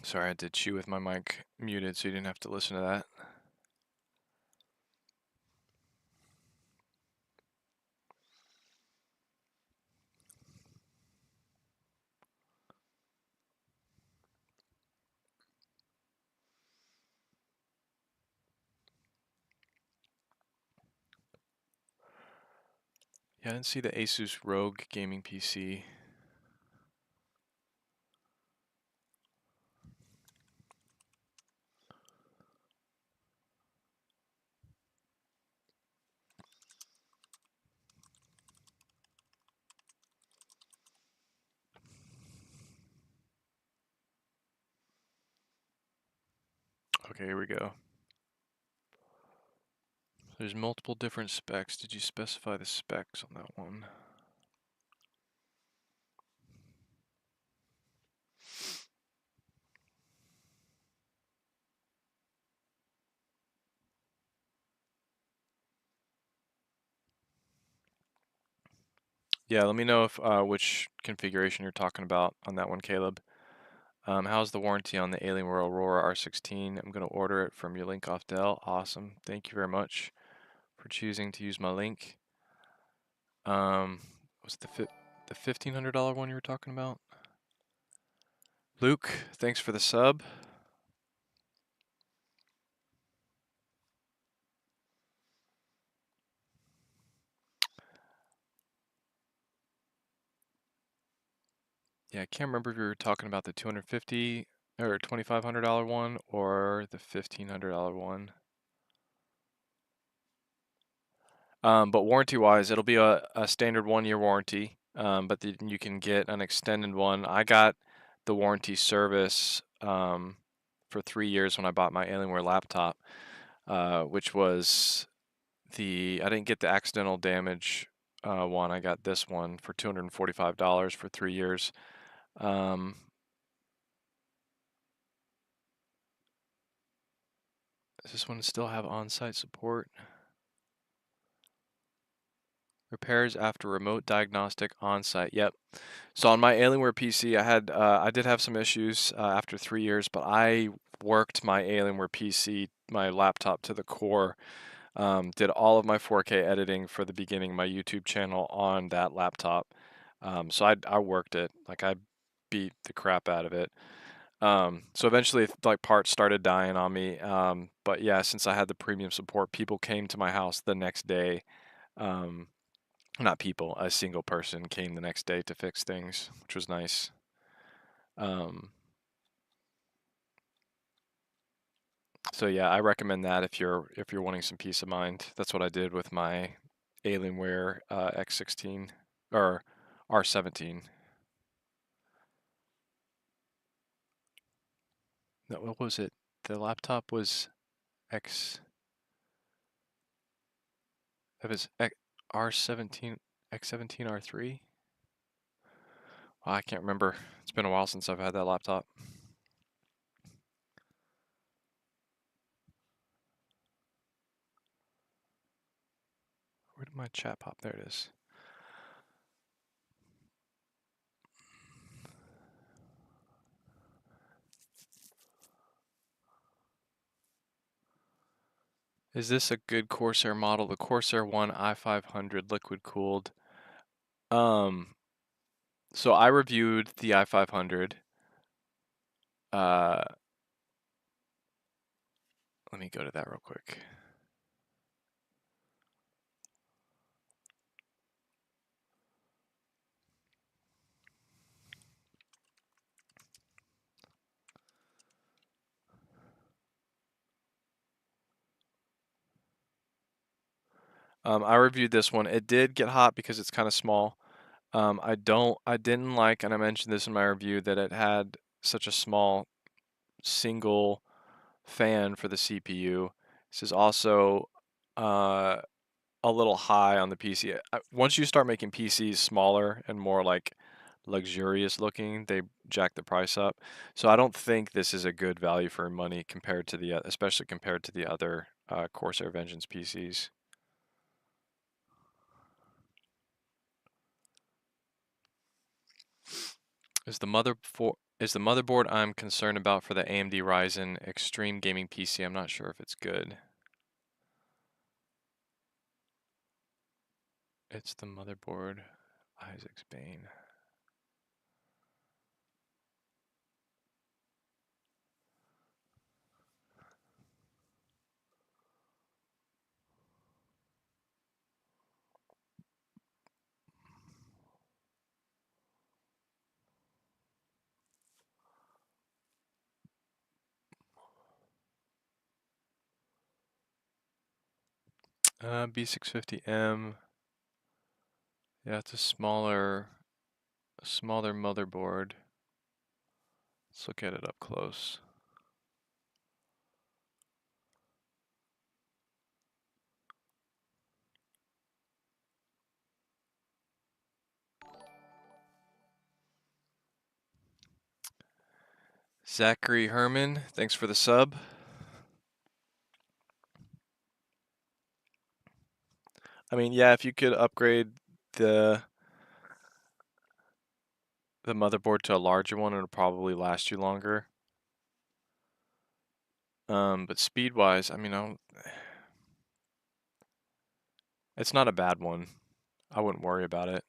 Sorry, I had to chew with my mic muted so you didn't have to listen to that. Yeah, I didn't see the Asus ROG gaming PC. Okay, here we go. There's multiple different specs. Did you specify the specs on that one? Yeah, let me know if which configuration you're talking about on that one, Caleb. How's the warranty on the Alienware Aurora R16? I'm going to order it from your link off Dell. Awesome. Thank you very much for choosing to use my link. Was the $1,500 one you were talking about? Luke, thanks for the sub. Yeah, I can't remember if you were talking about the 250 or $2,500 one or the $1,500 one. But warranty-wise, it'll be a standard 1-year warranty, but then you can get an extended one. I got the warranty service for 3 years when I bought my Alienware laptop, which was I didn't get the accidental damage one. I got this one for $245 for 3 years. Does this one still have on-site support? Repairs after remote diagnostic on-site. Yep. So on my Alienware PC, I did have some issues after 3 years, but I worked my Alienware PC, my laptop to the core. Did all of my 4K editing for the beginning of my YouTube channel on that laptop. So I worked it, like I beat the crap out of it. So eventually, like parts started dying on me. But yeah, since I had the premium support, people came to my house the next day. Not people, a single person came the next day to fix things, which was nice. So yeah, I recommend that if you're wanting some peace of mind. That's what I did with my Alienware X16 or R17. No, what was it? The laptop was X. It was R17, X17 R3. Well, I can't remember. It's been a while since I've had that laptop. Where did my chat pop? There it is. Is this a good Corsair model? The Corsair One i500 liquid cooled. So I reviewed the i500. Let me go to that real quick. I reviewed this one. It did get hot because it's kind of small. I didn't like, and I mentioned this in my review, that it had such a small single fan for the CPU. This is also a little high on the PC. Once you start making PCs smaller and more like luxurious looking, they jack the price up. So I don't think this is a good value for money compared to especially compared to the other Corsair Vengeance PCs. Is the motherboard I'm concerned about for the AMD Ryzen Extreme Gaming PC? I'm not sure if it's good. It's the motherboard. Isaac's Bane. B650M. Yeah, it's a smaller motherboard. Let's look at it up close. Zachary Herman, thanks for the sub. I mean, yeah, if you could upgrade the motherboard to a larger one, it'll probably last you longer. But speed-wise, I mean, it's not a bad one. I wouldn't worry about it.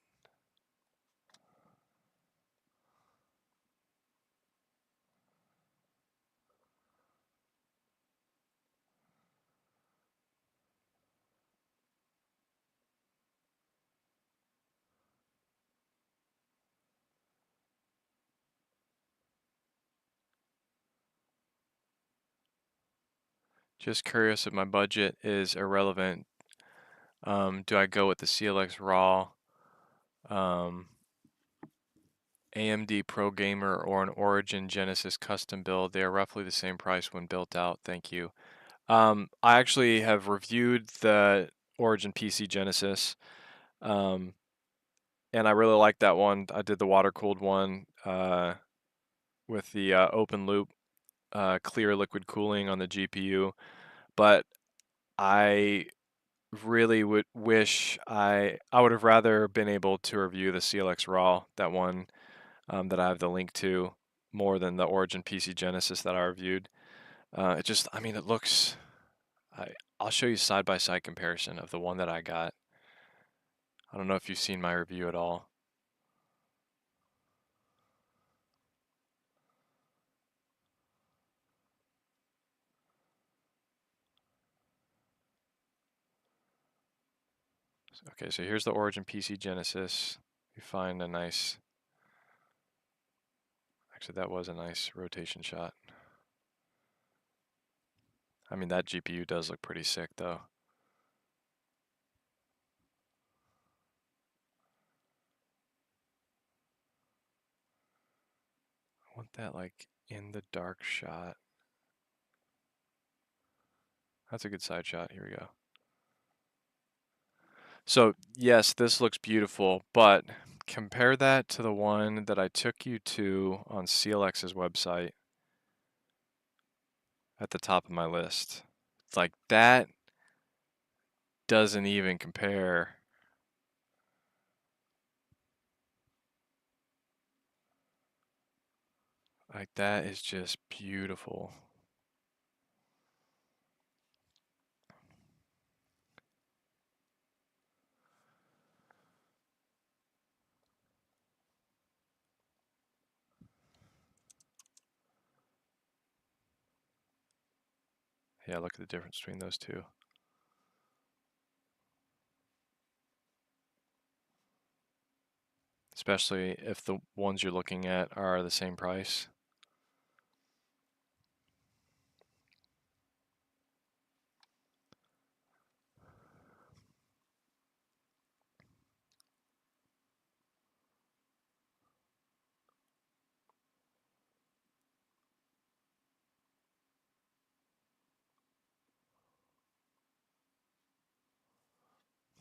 Just curious if my budget is irrelevant. Do I go with the CLX Raw, AMD Pro Gamer, or an Origin Genesis custom build? They are roughly the same price when built out. Thank you. I actually have reviewed the Origin PC Genesis, and I really like that one. I did the water-cooled one with the open loop clear liquid cooling on the GPU, but I really would wish I would have rather been able to review the CLX Raw, that one that I have the link to, more than the Origin PC Genesis that I reviewed. It just, I mean, it looks. I'll show you side-by-side comparison of the one that I got. I don't know if you've seen my review at all. Okay, so here's the Origin PC Genesis. You find a nice. Actually, that was a nice rotation shot. I mean, that GPU does look pretty sick, though. I want that, like, in the dark shot. That's a good side shot. Here we go. So, yes, this looks beautiful, but compare that to the one that I took you to on CLX's website at the top of my list. It's like that doesn't even compare. Like, that is just beautiful. Yeah, look at the difference between those two. Especially if the ones you're looking at are the same price.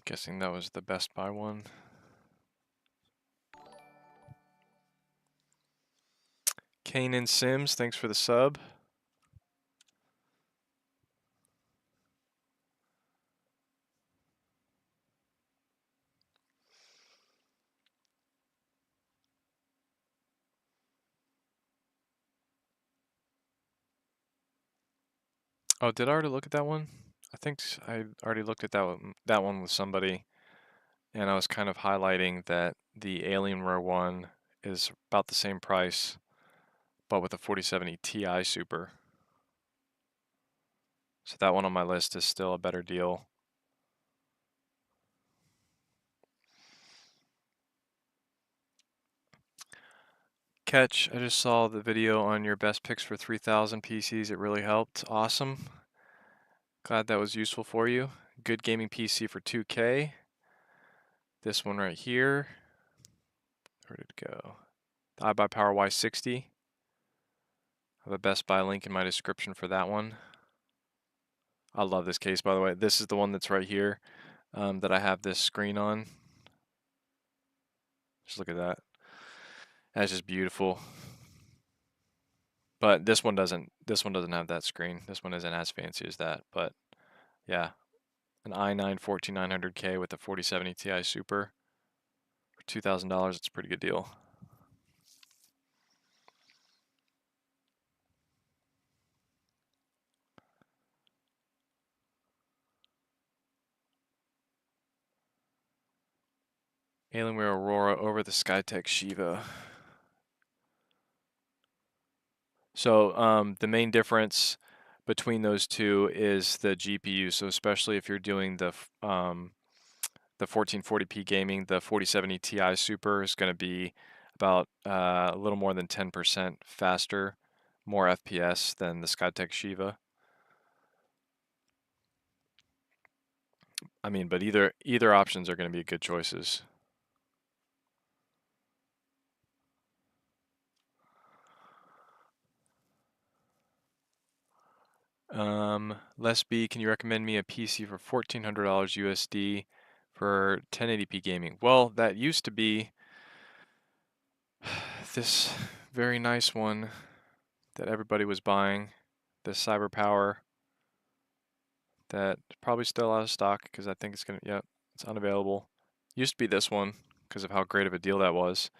Guessing that was the Best Buy one. Kanan Sims, thanks for the sub. Oh, did I already look at that one? I think I already looked at that one with somebody, and I was kind of highlighting that the Alienware one is about the same price, but with a 4070 Ti Super. So that one on my list is still a better deal. Catch, I just saw the video on your best picks for 3000 PCs. It really helped. Awesome. Glad that was useful for you. Good gaming PC for 2K. This one right here. Where did it go? The iBUYPOWER Y60. I have a Best Buy link in my description for that one. I love this case, by the way. This is the one that's right here that I have this screen on. Just look at that. That's just beautiful. But this one doesn't have that screen. This one isn't as fancy as that. But yeah, an i9 14900K with a 4070 Ti Super for $2,000. It's a pretty good deal. Alienware Aurora over the Skytech Shiva. So the main difference between those two is the GPU. So especially if you're doing the 1440p gaming, the 4070 Ti Super is going to be about a little more than 10% faster, more FPS than the Skytech Shiva. I mean, but either options are going to be good choices. Les B, can you recommend me a PC for $1,400 USD for 1080p gaming? Well, that used to be this very nice one that everybody was buying, the CyberPower, that probably still out of stock because I think it's gonna, yeah, it's unavailable. Used to be this one because of how great of a deal that was.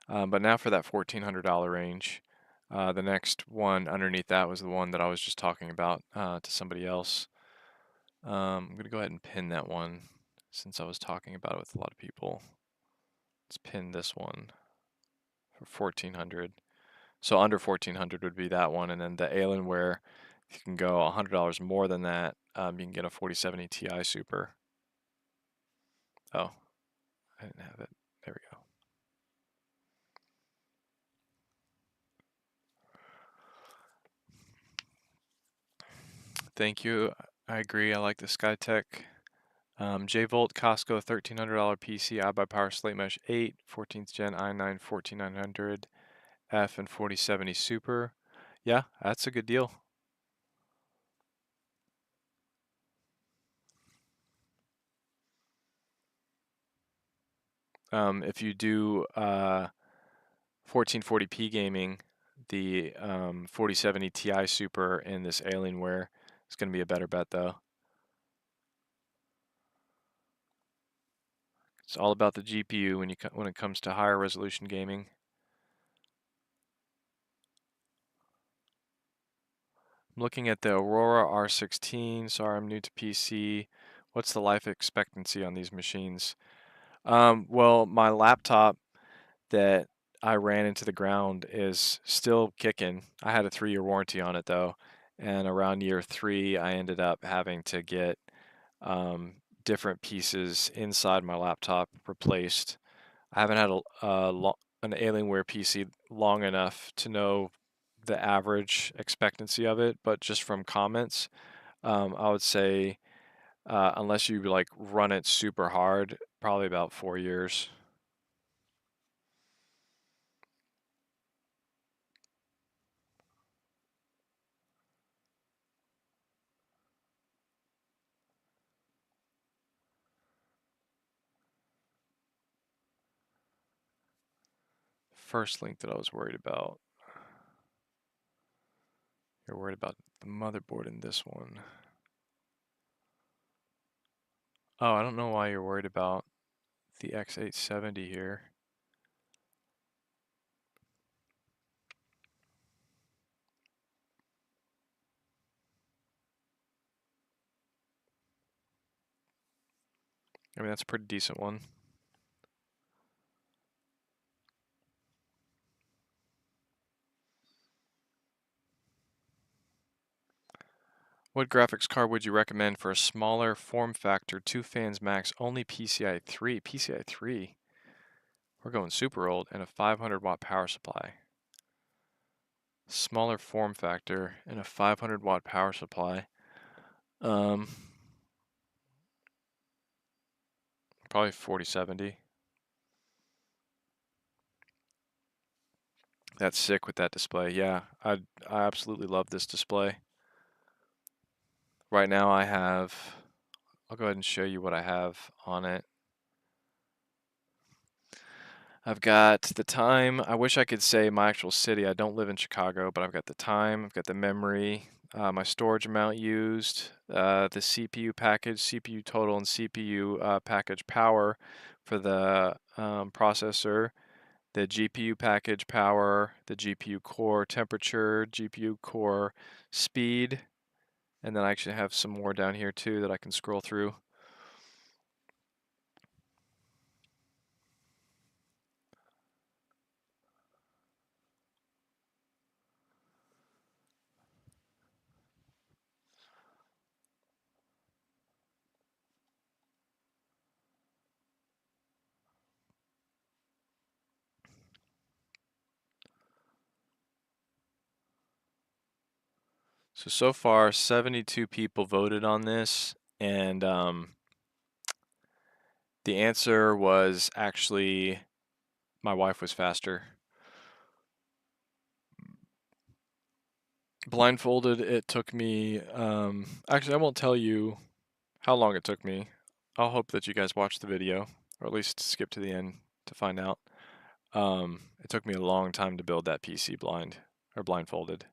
But now for that $1,400 range, the next one underneath that was the one that I was just talking about to somebody else. I'm going to go ahead and pin that one since I was talking about it with a lot of people. Let's pin this one for 1,400. So under 1,400 would be that one, and then the Alienware, if you can go $100 more than that, you can get a 4070 Ti Super. Oh, I didn't have it. There we go. Thank you. I agree. I like the Skytech. J-Volt Costco $1,300 PC iBUYPOWER Slate Mesh 8 14th Gen i9 14900 F and 4070 Super. Yeah, that's a good deal. If you do 1440p gaming, the 4070 Ti Super and this Alienware is going to be a better bet though. It's all about the GPU when it comes to higher resolution gaming. I'm looking at the Aurora R16. Sorry, I'm new to PC. What's the life expectancy on these machines? Well, my laptop that I ran into the ground is still kicking. I had a 3-year warranty on it though, and around year 3, I ended up having to get different pieces inside my laptop replaced. I haven't had an Alienware PC long enough to know the average expectancy of it, but just from comments, I would say unless you like run it super hard, probably about 4 years. First link that I was worried about. You're worried about the motherboard in this one. Oh, I don't know why you're worried about the X870 here. I mean, that's a pretty decent one. What graphics card would you recommend for a smaller form factor, 2 fans max, only PCI 3? PCI 3? We're going super old, and a 500-watt power supply. Smaller form factor and a 500-watt power supply. Probably 4070. That's sick with that display. Yeah, I absolutely love this display. Right now I'll go ahead and show you what I have on it. I've got the time. I wish I could say my actual city. I don't live in Chicago, but I've got the time, I've got the memory, my storage amount used, the CPU package, CPU total, and CPU package power for the processor, the GPU package power, the GPU core temperature, GPU core speed, and then I actually have some more down here too that I can scroll through. So far, 72 people voted on this, and The answer was actually my wife was faster. Blindfolded, it took me, actually, I won't tell you how long it took me. I'll hope that you guys watch the video, or at least skip to the end to find out. It took me a long time to build that PC blindfolded.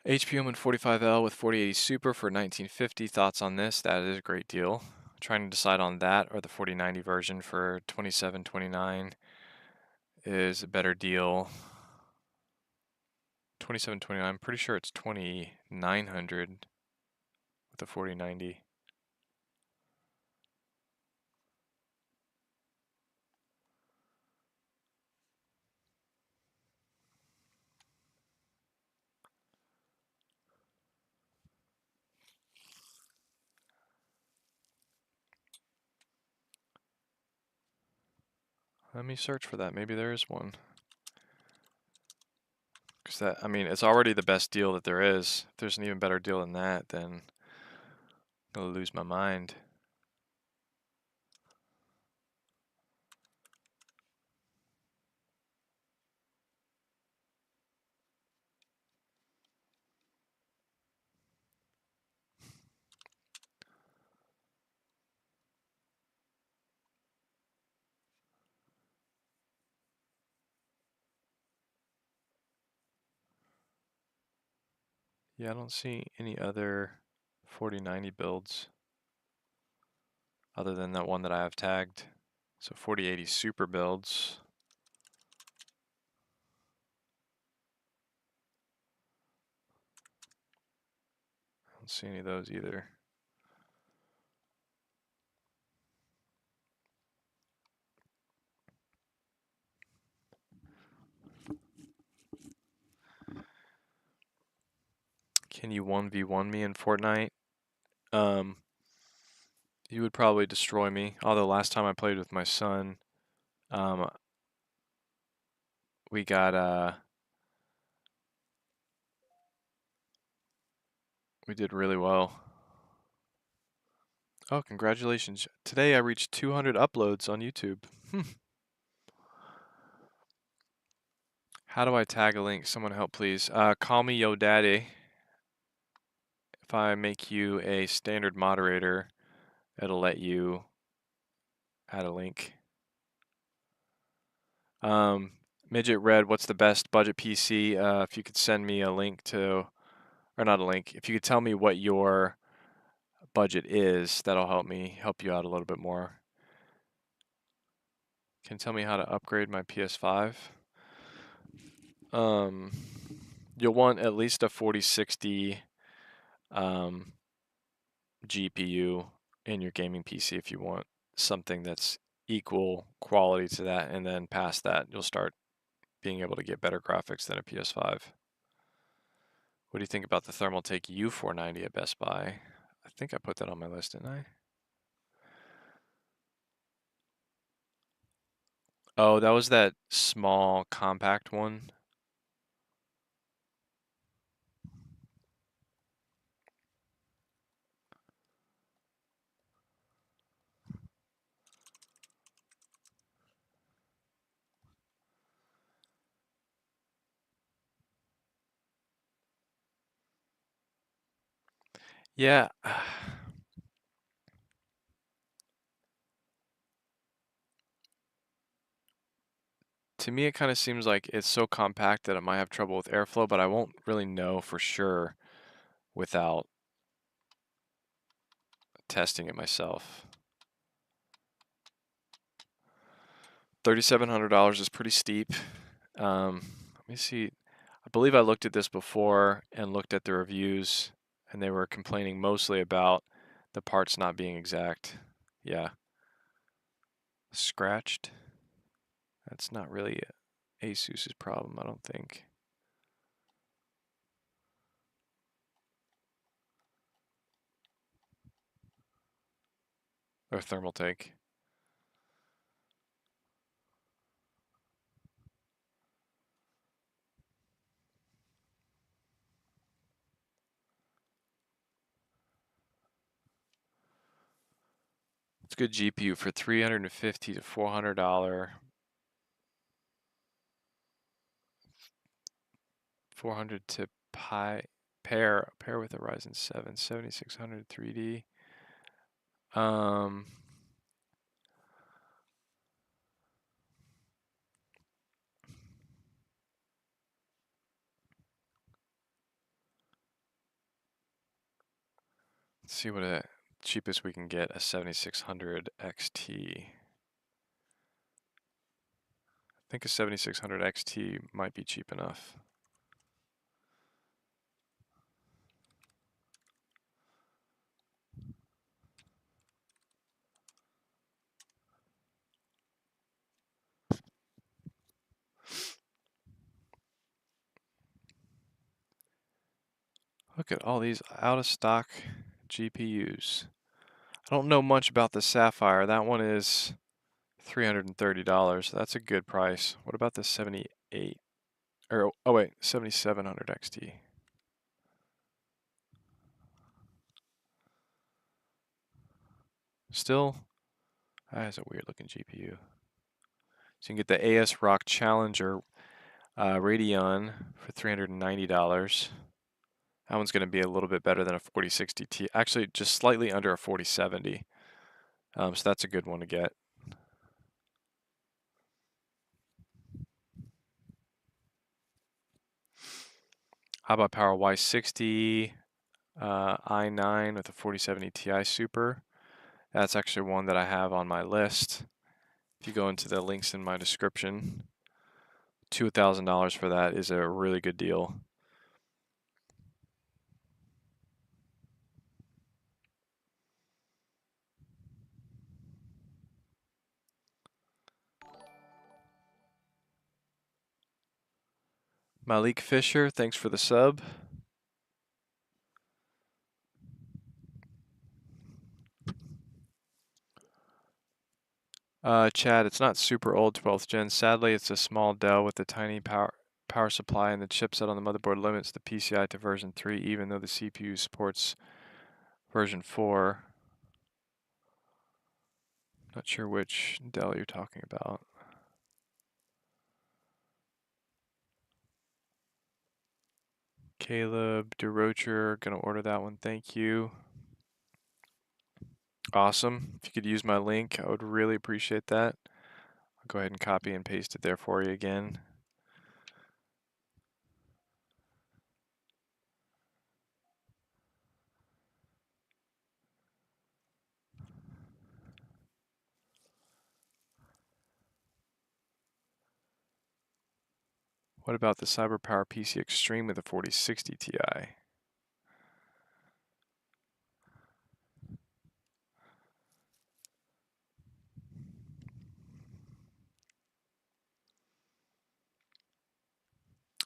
HP Omen 45L with 4080 Super for $1950. Thoughts on this? That is a great deal. Trying to decide on that or the 4090 version for $27.29 is a better deal. $27.29. I'm pretty sure it's $2,900 with the 4090. Let me search for that. Maybe there is one. Because that, I mean, it's already the best deal that there is. If there's an even better deal than that, then I'm going to lose my mind. Yeah, I don't see any other 4090 builds other than that one that I have tagged. So 4080 Super builds. I don't see any of those either. Can you 1v1 me in Fortnite? You would probably destroy me. Although last time I played with my son, we did really well. Oh, congratulations. Today I reached 200 uploads on YouTube. How do I tag a link? Someone help, please. Call me Yo Daddy. If I make you a standard moderator, it'll let you add a link. Midget Red, what's the best budget PC? If you could send me a link to, or not a link, if you could tell me what your budget is, that'll help you out a little bit more. Can you tell me how to upgrade my PS5? You'll want at least a 4060 GPU in your gaming PC if you want something that's equal quality to that, and then past that, you'll start being able to get better graphics than a PS5. What do you think about the Thermaltake U490 at Best Buy? I think I put that on my list, didn't I? Oh, that was that small compact one. Yeah. To me, it kind of seems like it's so compact that it might have trouble with airflow, but I won't really know for sure without testing it myself. $3,700 is pretty steep. Let me see. I believe I looked at this before and looked at the reviews, and they were complaining mostly about the parts not being exact. Yeah. Scratched. That's not really Asus's problem, I don't think. Or Thermaltake. a good GPU for $350 to $400. 400 to pair with a Ryzen 7 7600 3D. Let's see what the cheapest we can get, a 7600 XT. I think a 7600 XT might be cheap enough. Look at all these out of stock GPUs. I don't know much about the Sapphire. That one is $330. That's a good price. What about the 78? Or oh wait, 7700 XT. Still, that is a weird looking GPU. So you can get the ASRock Challenger Radeon for $390. That one's going to be a little bit better than a 4060 Ti. Actually, just slightly under a 4070. So that's a good one to get. iBUYPOWER Y60 i9 with a 4070 Ti Super. That's actually one that I have on my list. If you go into the links in my description, $2,000 for that is a really good deal. Malik Fisher, thanks for the sub. Chad, it's not super old 12th gen. Sadly, it's a small Dell with a tiny power supply, and the chipset on the motherboard limits the PCI to version 3, even though the CPU supports version 4. Not sure which Dell you're talking about. Caleb DeRocher, gonna order that one, thank you. Awesome. If you could use my link, I would really appreciate that. I'll go ahead and copy and paste it there for you again. What about the CyberPower PC Extreme with a 4060 Ti?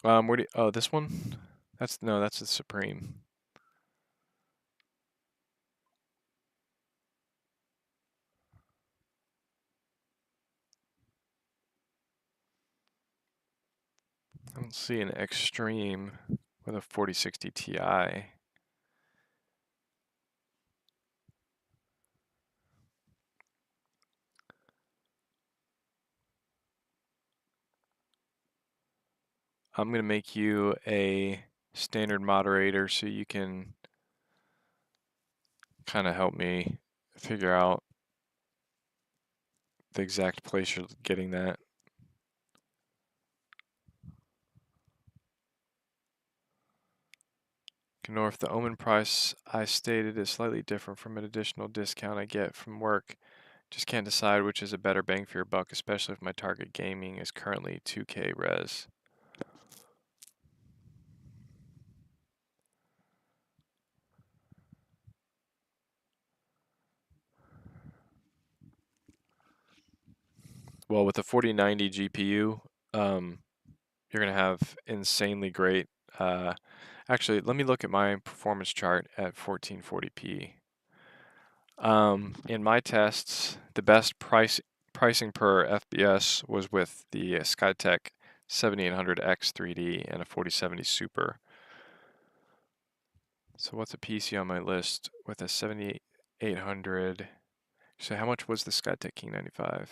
Where do you, oh, this one? That's the Supreme. I don't see an Extreme with a 4060 Ti. I'm going to make you a standard moderator so you can kind of help me figure out the exact place you're getting that. North, the Omen price I stated is slightly different from an additional discount I get from work. Just can't decide which is a better bang for your buck, especially if my target gaming is currently 2K res. Well, with the 4090 GPU, you're going to have insanely great. Actually, let me look at my performance chart at 1440p. In my tests, the best pricing per FPS was with the Skytech 7800X 3D and a 4070 Super. So what's a PC on my list with a 7800 So how much was the Skytech King 95?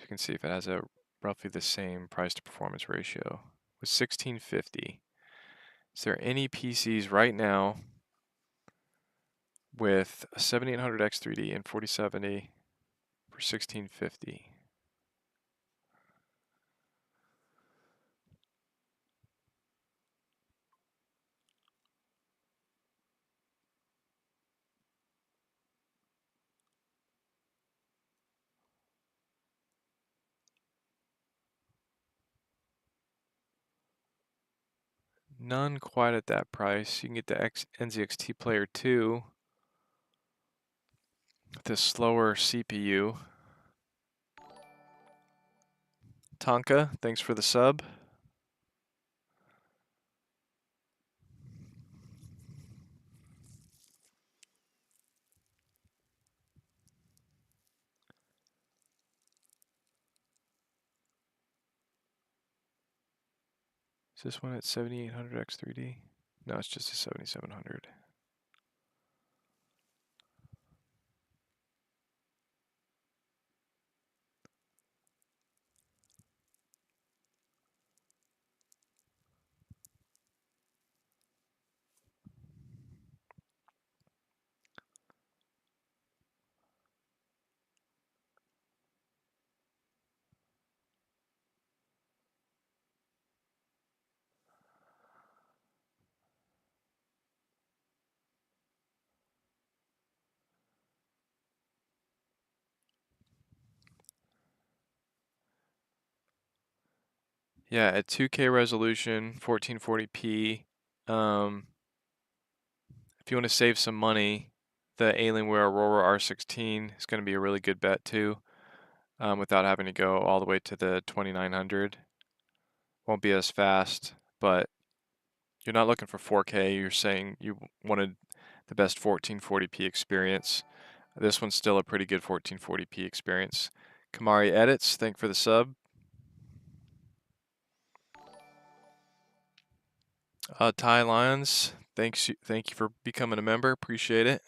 You can see if it has a roughly the same price to performance ratio. It was $1650. Is there any PCs right now with a 7800 X3D and 4070 for $1650? None quite at that price. You can get the NZXT Player 2 with a slower CPU. Tonka, thanks for the sub. Is this one at 7800 X3D? No, it's just a 7700. Yeah, at 2K resolution, 1440p. If you want to save some money, the Alienware Aurora R16 is going to be a really good bet too, without having to go all the way to the 2900. Won't be as fast, but you're not looking for 4K. You're saying you wanted the best 1440p experience. This one's still a pretty good 1440p experience. Kamari Edits, thank for the sub. Ty Lyons, thank you for becoming a member. Appreciate it.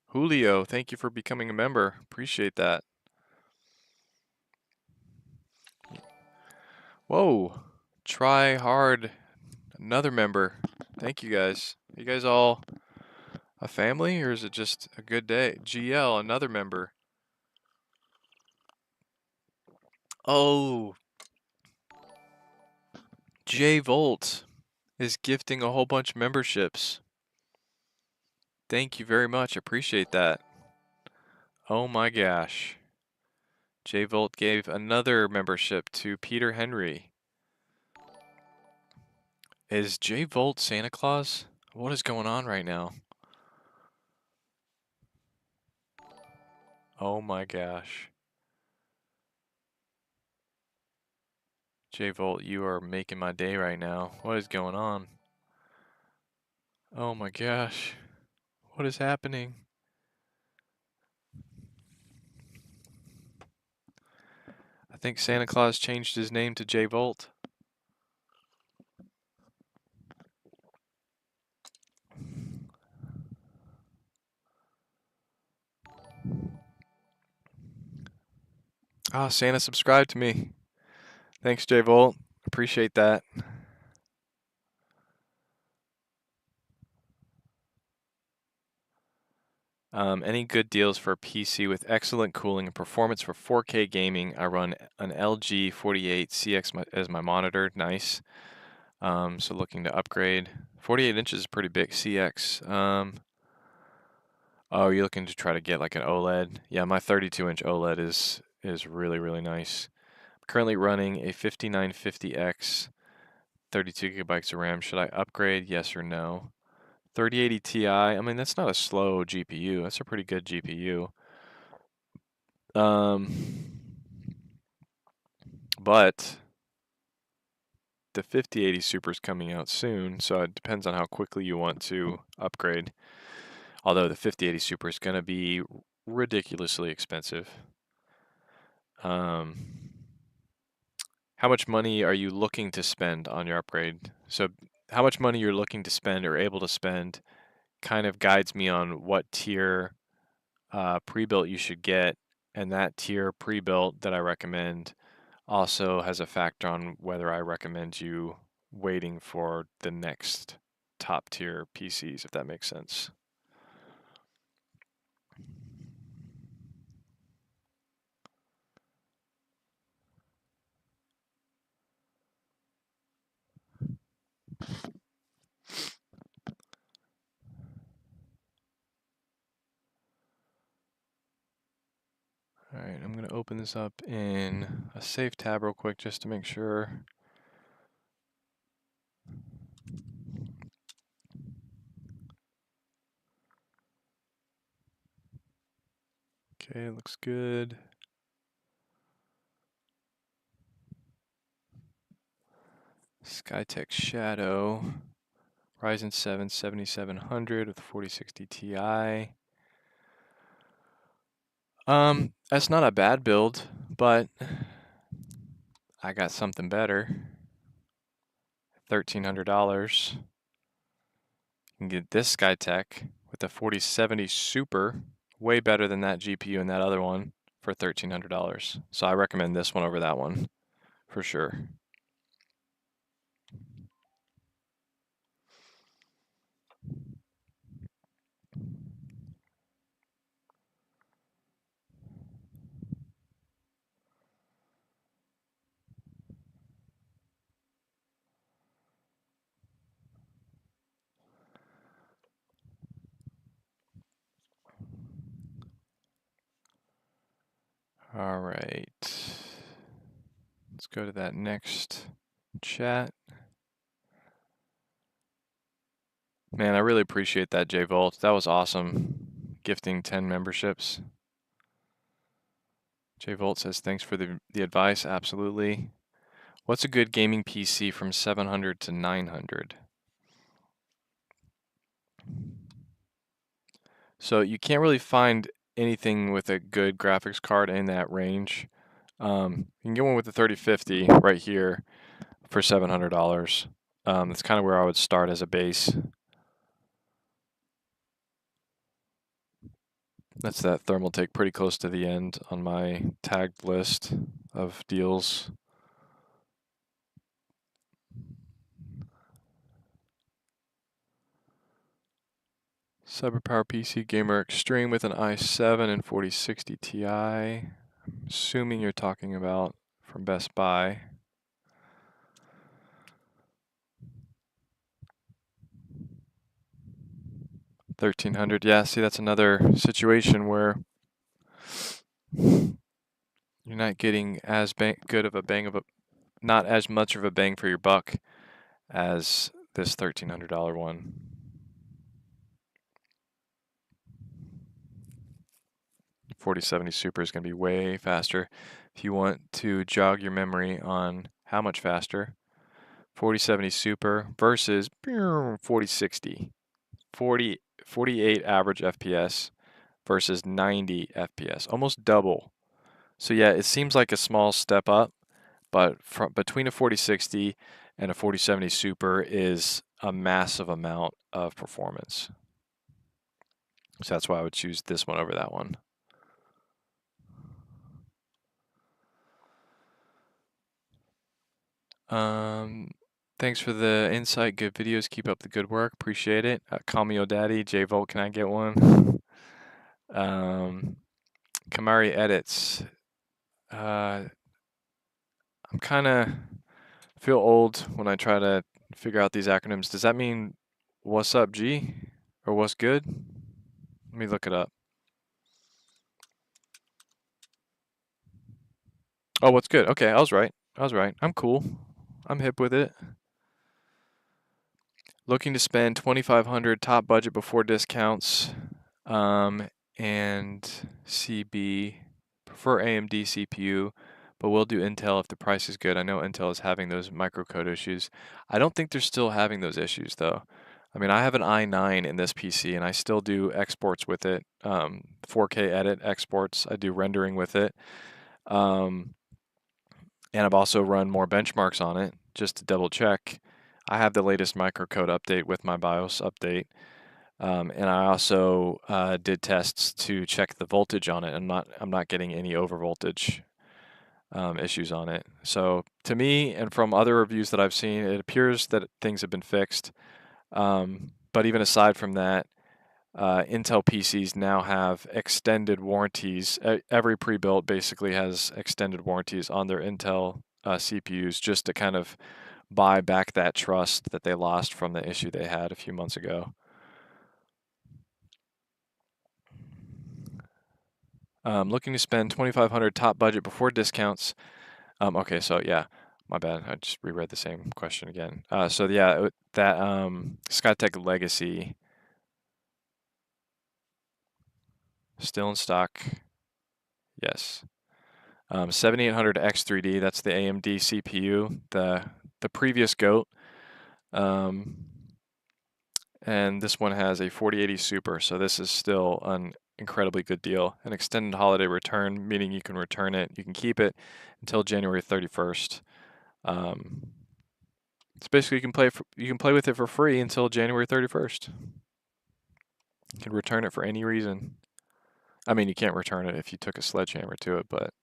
Julio, thank you for becoming a member. Appreciate that. Whoa, try hard. Another member. Thank you guys. Are you guys all a family or is it just a good day? GL, another member. Oh, J Volt is gifting a whole bunch of memberships. Thank you very much. Appreciate that. Oh my gosh. J Volt gave another membership to Peter Henry. Is J Volt Santa Claus? What is going on right now? Oh my gosh. J Volt, you are making my day right now. What is going on? Oh my gosh. What is happening? I think Santa Claus changed his name to J Volt. Ah, Santa subscribed to me. Thanks, J Volt. Appreciate that. Any good deals for a PC with excellent cooling and performance for 4K gaming? I run an LG 48 CX as my monitor. Nice. So looking to upgrade. 48 inches is pretty big. CX. Oh, you're looking to try to get like an OLED? Yeah, my 32-inch OLED is really, really nice. I'm currently running a 5950X, 32 gigabytes of RAM. Should I upgrade? Yes or no? 3080 Ti. I mean, that's not a slow GPU. That's a pretty good GPU. But the 5080 Super is coming out soon, so it depends on how quickly you want to upgrade. Although the 5080 Super is going to be ridiculously expensive. How much money are you looking to spend on your upgrade? So how much money you're looking to spend or able to spend kind of guides me on what tier pre-built you should get, and that tier pre-built that I recommend also has a factor on whether I recommend you waiting for the next top tier PCs, if that makes sense. All right, I'm going to open this up in a safe tab real quick just to make sure. Okay, looks good. Skytech Shadow, Ryzen 7 7700 with 4060 Ti. That's not a bad build, but I got something better. $1,300. You can get this Skytech with the 4070 Super, way better than that GPU and that other one for $1,300. So I recommend this one over that one for sure. All right. Let's go to that next chat. Man, I really appreciate that, J Volt. That was awesome. Gifting 10 memberships. J Volt says, thanks for the advice. Absolutely. What's a good gaming PC from 700 to 900? So you can't really find anything with a good graphics card in that range. You can get one with the 3050 right here for $700. That's kind of where I would start as a base. That's that thermal take pretty close to the end on my tagged list of deals. Cyberpower PC Gamer Extreme with an i7 and 4060 Ti. I'm assuming you're talking about from Best Buy. $1,300. Yeah, see, that's another situation where you're not getting as good of a not as much of a bang for your buck as this $1,300 one. $4070 Super is going to be way faster. If you want to jog your memory on how much faster, 4070 Super versus 4060. 48 average FPS versus 90 FPS, almost double. So yeah, it seems like a small step up, but between a 4060 and a 4070 Super is a massive amount of performance. So that's why I would choose this one over that one. Thanks for the insight. Good videos. Keep up the good work. Appreciate it. Call me O'Daddy. J Volt, can I get one? Kamari Edits. I'm kind of feel old when I try to figure out these acronyms. Does that mean what's up, G? Or what's good? Let me look it up. Oh, what's good? Okay, I was right. I'm cool. I'm hip with it. Looking to spend $2,500 top budget before discounts. And CB, prefer AMD CPU, but we'll do Intel if the price is good. I know Intel is having those microcode issues. I don't think they're still having those issues though. I mean, I have an i9 in this PC and I still do exports with it, 4K edit exports. I do rendering with it. And I've also run more benchmarks on it just to double check. I have the latest microcode update with my BIOS update. And I also did tests to check the voltage on it. I'm not getting any overvoltage issues on it. So to me, and from other reviews that I've seen, it appears that things have been fixed. But even aside from that, Intel PCs now have extended warranties. Every pre-built basically has extended warranties on their Intel CPUs, just to kind of buy back that trust that they lost from the issue they had a few months ago. Looking to spend $2,500 top budget before discounts. Okay, so yeah, my bad. I just reread the same question again. So yeah, that Skytech Legacy still in stock. Yes. 7800 X3D. That's the AMD CPU, the previous GOAT. And this one has a 4080 Super, so this is still an incredibly good deal. An extended holiday return, meaning you can return it. You can keep it until January 31st. It's basically you can play with it for free until January 31st. You can return it for any reason. I mean, you can't return it if you took a sledgehammer to it, but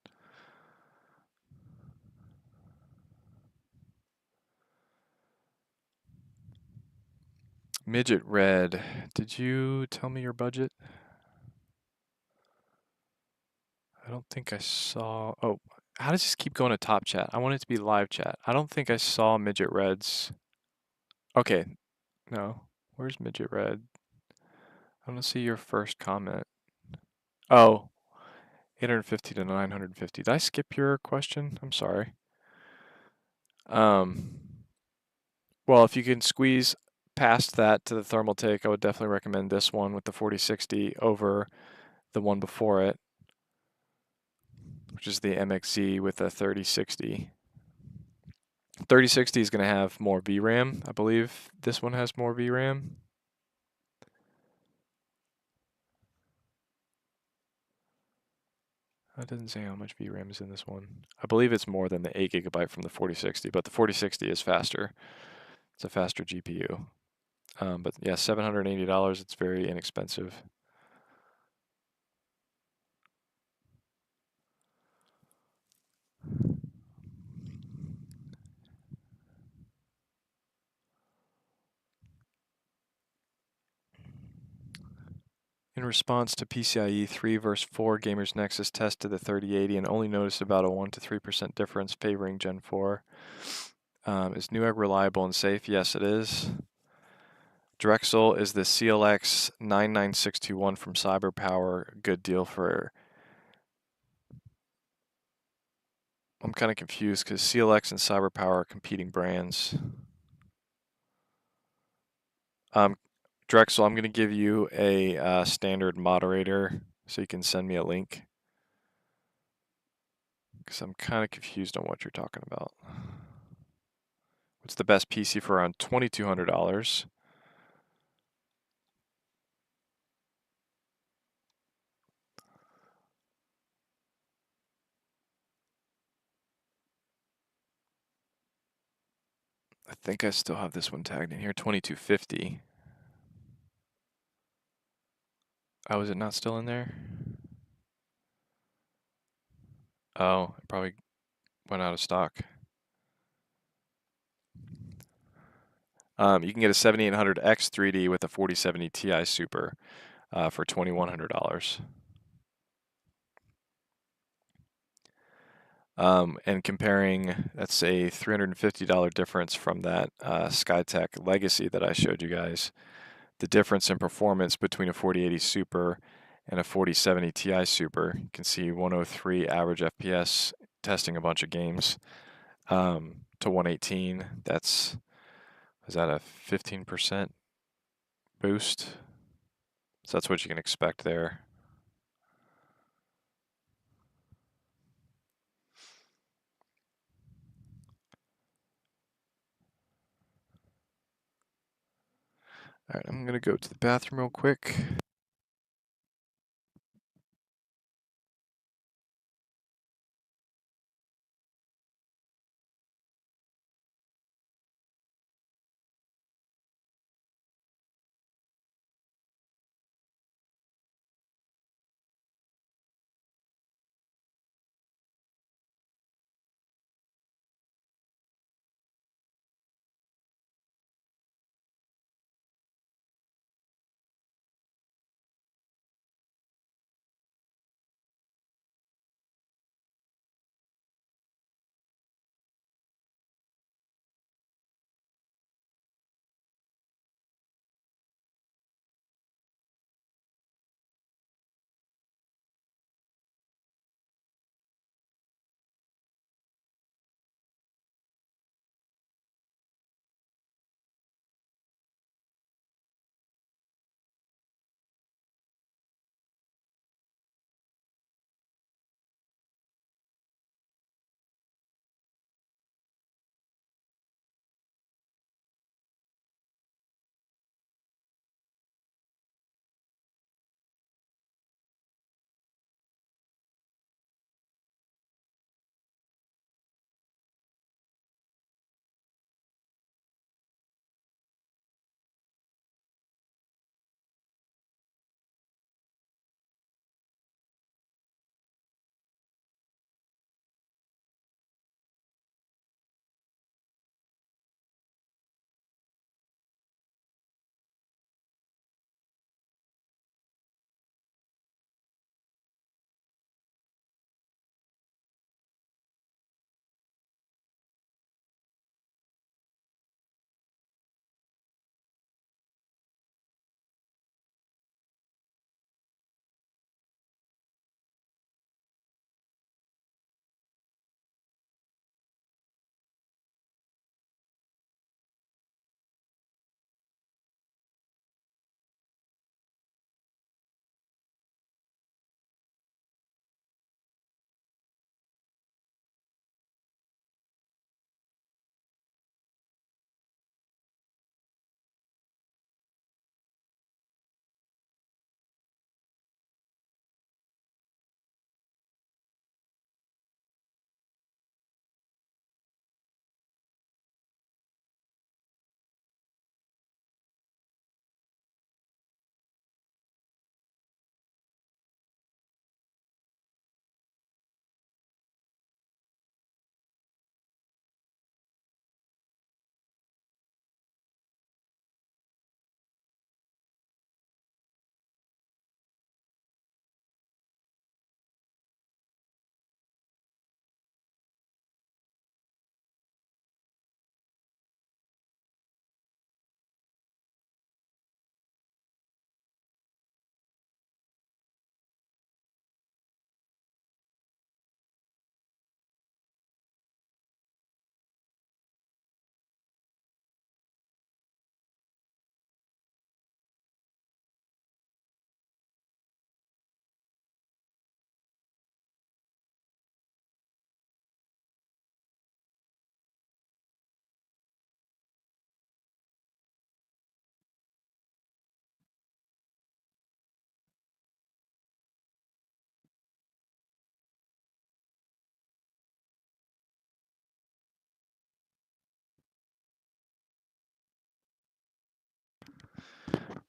Midget Red, did you tell me your budget? I don't think I saw. Oh, how does this keep going to top chat? I want it to be live chat. I don't think I saw Midget Red's. Okay, no. Where's Midget Red? I don't see your first comment. Oh, 850 to 950. Did I skip your question? I'm sorry. Well, if you can squeeze past that to the thermal take, I would definitely recommend this one with the 4060 over the one before it, which is the MXZ with the 3060. 3060 is going to have more VRAM. I believe this one has more VRAM. It doesn't say how much VRAM is in this one. I believe it's more than the 8 GB from the 4060, but the 4060 is faster. It's a faster GPU. But yeah, $780, it's very inexpensive. In response to PCIe 3 versus 4, Gamers Nexus tested the 3080 and only noticed about a 1 to 3% difference favoring Gen 4. Is Newegg reliable and safe? Yes, it is. Drexel, is the CLX 99621 from CyberPower a good deal for... I'm kind of confused because CLX and CyberPower are competing brands. Drexel, I'm going to give you a standard moderator so you can send me a link, because I'm kind of confused on what you're talking about. What's the best PC for around $2,200? I think I still have this one tagged in here, 2250. Oh, is it not still in there? Oh, it probably went out of stock. You can get a 7800 X3D with a 4070 Ti Super for $2,100. And comparing, that's a $350 difference from that Skytech Legacy that I showed you guys. The difference in performance between a 4080 Super and a 4070 Ti Super, you can see 103 average FPS testing a bunch of games to 118. Is that a 15% boost? So that's what you can expect there. All right, I'm gonna go to the bathroom real quick.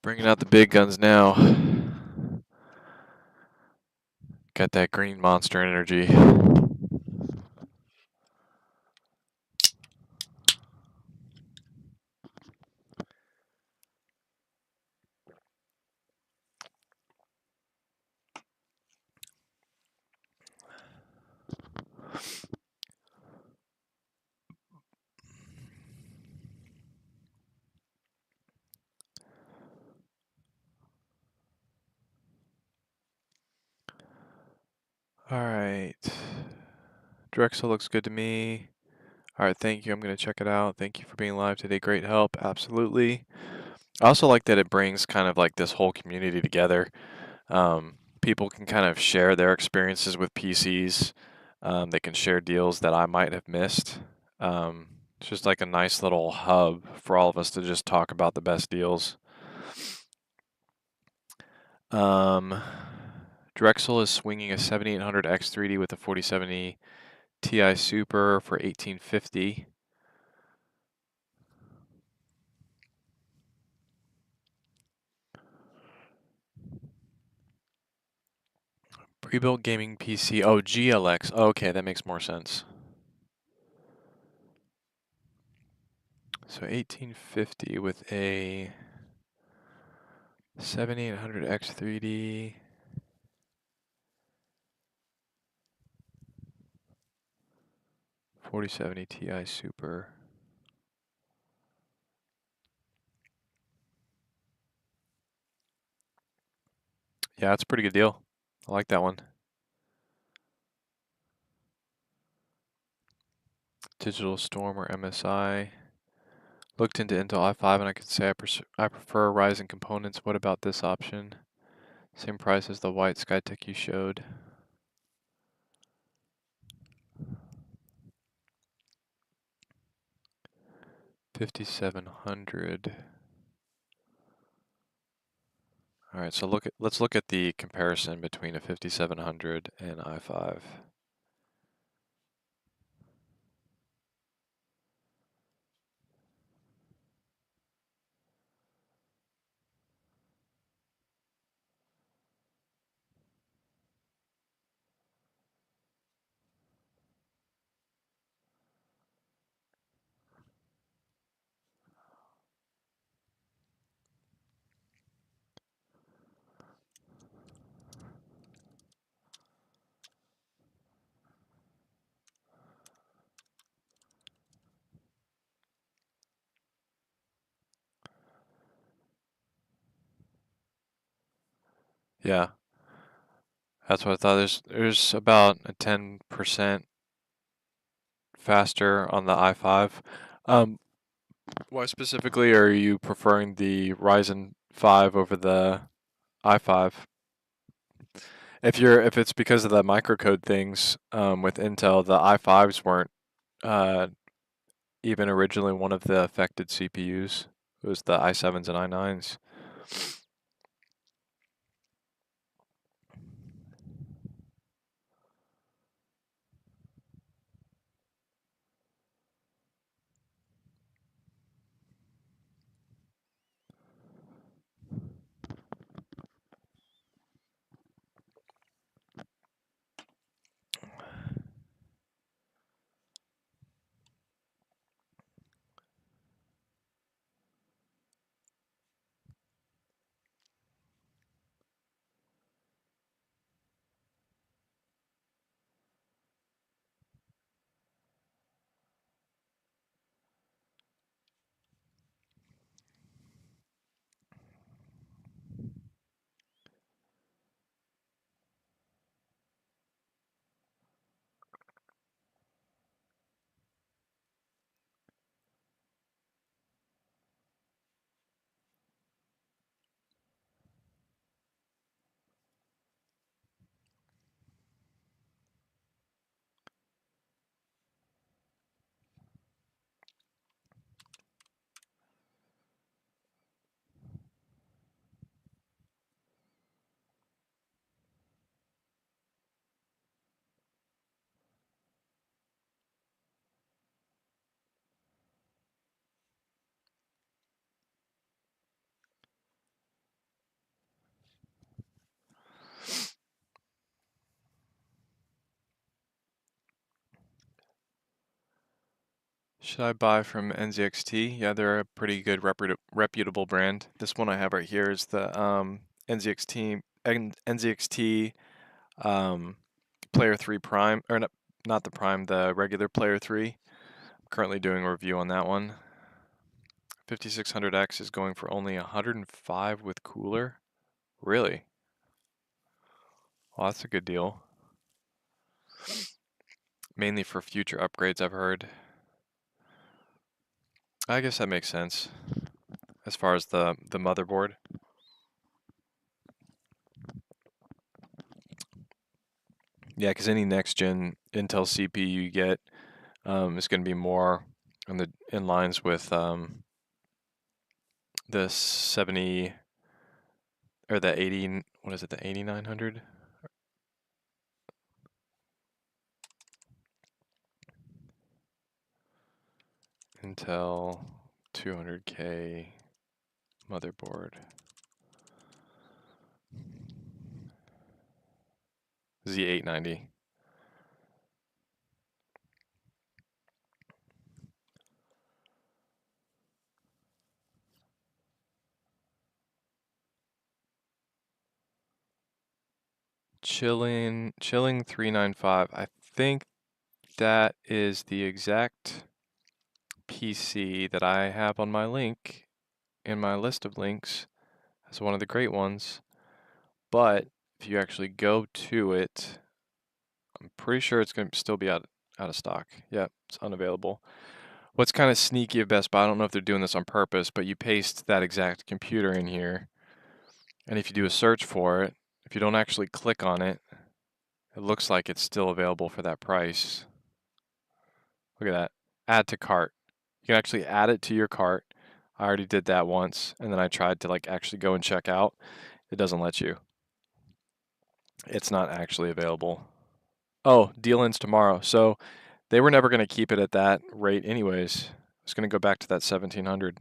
Bringing out the big guns now. Got that green monster energy. Alright. Drexel looks good to me. Alright, thank you. I'm going to check it out. Thank you for being live today. Great help. Absolutely. I also like that it brings kind of like this whole community together. People can kind of share their experiences with PCs. They can share deals that I might have missed. It's just like a nice little hub for all of us to just talk about the best deals. Drexel is swinging a 7800 X3D with a 4070 Ti Super for $1850. Pre-built gaming PC. Oh, GLX. Okay, that makes more sense. So 1850 with a 7800 X3D. 4070 Ti Super. Yeah, that's a pretty good deal. I like that one. Digital Storm or MSI. Looked into Intel i5 and I could say I prefer Ryzen components. What about this option? Same price as the white Skytech you showed. $5,700. All right, so let's look at the comparison between a 5700 and i5. Yeah, that's what I thought. There's about a 10% faster on the i5. Why specifically are you preferring the Ryzen 5 over the i5? If it's because of the microcode things with Intel, the i5s weren't uh, even originally one of the affected CPUs. It was the i7s and i9s. Should I buy from NZXT? Yeah, they're a pretty good reputable brand. This one I have right here is the NZXT Player 3 Prime, or not the Prime, the regular Player 3. I'm currently doing a review on that one. 5600X is going for only 105 with cooler. Really? Well, that's a good deal. Mainly for future upgrades, I've heard. I guess that makes sense as far as the motherboard. Yeah, because any next gen Intel CPU you get is going to be more in lines with the 70 or the 80. What is it? The 8900. Intel 200K motherboard. Z890. Chilling 395. I think that is the exact PC that I have on my link in my list of links as one of the great ones. But if you actually go to it, I'm pretty sure it's going to still be out of stock. Yep, it's unavailable. What's kind of sneaky of Best Buy, I don't know if they're doing this on purpose, but you paste that exact computer in here, and if you do a search for it, if you don't actually click on it, it looks like it's still available for that price. Look at that. Add to cart. You can actually add it to your cart. I already did that once, and then I tried to actually go and check out. It doesn't let you. It's not actually available. Oh, deal ends tomorrow. So they were never going to keep it at that rate anyways. It's going to go back to that 1700.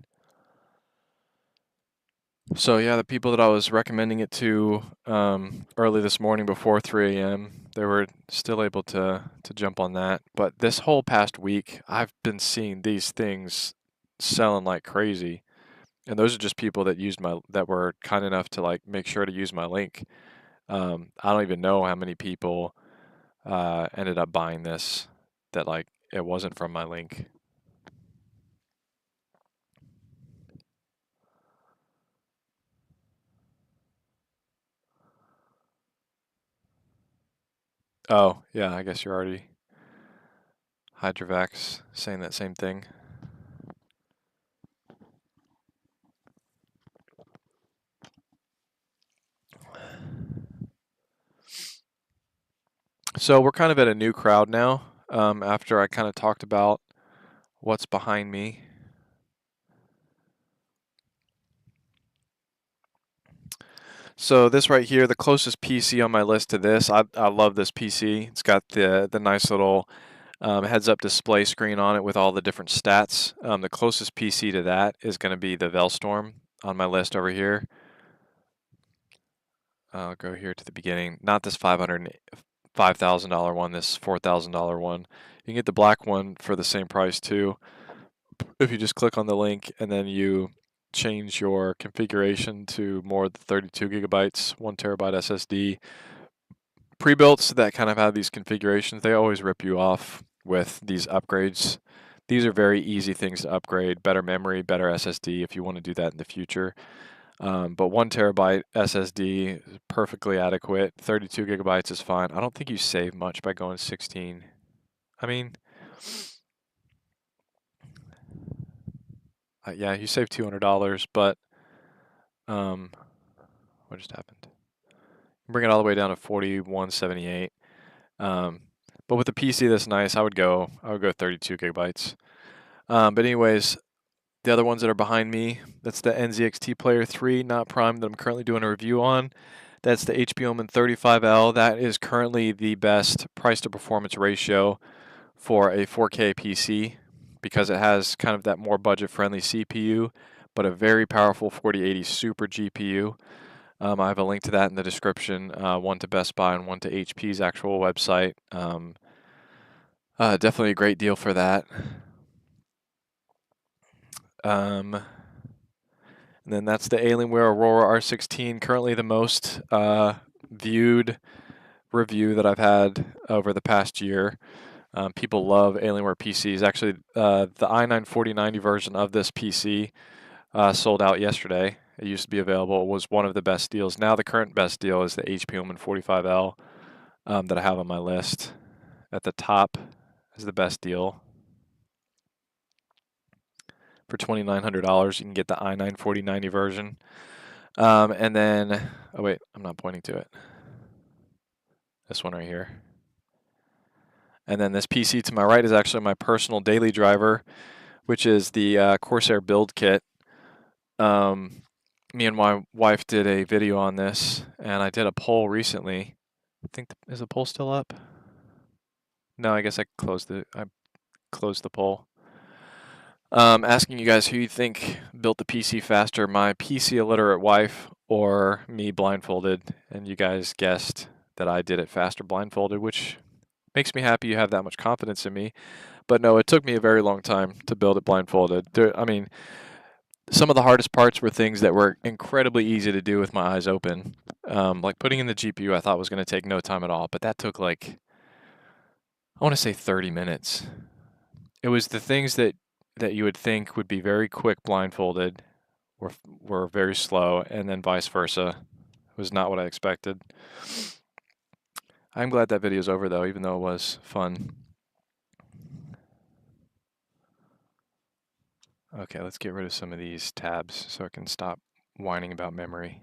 So yeah, the people that I was recommending it to early this morning before 3 a.m., they were still able to jump on that. But this whole past week, I've been seeing these things selling like crazy. And those are just people that that were kind enough to make sure to use my link. I don't even know how many people ended up buying this that it wasn't from my link. Oh, yeah, I guess you're already Hydrovax saying that same thing. So we're kind of at a new crowd now, after I kind of talked about what's behind me. So this right here, the closest PC on my list to this, I love this PC. It's got the nice little heads-up display screen on it with all the different stats. The closest PC to that is going to be the Velstorm on my list over here. I'll go here to the beginning. Not this $5,000 one, this $4,000 one. You can get the black one for the same price too. If you just click on the link and then you change your configuration to more than 32 gigabytes, 1 terabyte SSD. Pre-builts that kind of have these configurations, they always rip you off with these upgrades. These are very easy things to upgrade, better memory, better SSD if you want to do that in the future. But 1 terabyte SSD is perfectly adequate. 32 gigabytes is fine. I don't think you save much by going 16. I mean, yeah, you save $200, but what just happened? Bring it all the way down to 4178. But with a PC that's nice, I would go 32 gigabytes. But anyways, the other ones that are behind me, that's the NZXT Player 3, not Prime, that I'm currently doing a review on. That's the HP Omen 35L. That is currently the best price to performance ratio for a 4K PC because it has kind of that more budget-friendly CPU, but a very powerful 4080 Super GPU. I have a link to that in the description, one to Best Buy and one to HP's actual website. Definitely a great deal for that. And then that's the Alienware Aurora R16, currently the most viewed review that I've had over the past year. People love Alienware PCs. Actually, the i9-4090 version of this PC sold out yesterday. It used to be available. It was one of the best deals. Now the current best deal is the HP Omen 45L that I have on my list. At the top is the best deal. For $2,900, you can get the i9-4090 version. And then, oh wait, I'm not pointing to it. This one right here. And then this PC to my right is actually my personal daily driver, which is the Corsair build kit. Me and my wife did a video on this, and I did a poll recently. I think, is the poll still up? No, I guess I closed the poll. Asking you guys who you think built the PC faster, my PC illiterate wife or me blindfolded, and you guys guessed that I did it faster blindfolded, which makes me happy you have that much confidence in me. But no, it took me a very long time to build it blindfolded. I mean, some of the hardest parts were things that were incredibly easy to do with my eyes open. Like putting in the GPU I thought was going to take no time at all, but that took like, I want to say 30 minutes. It was the things that you would think would be very quick blindfolded were very slow, and then vice versa. It was not what I expected. I'm glad that video's over though, even though it was fun. Okay, let's get rid of some of these tabs so I can stop whining about memory.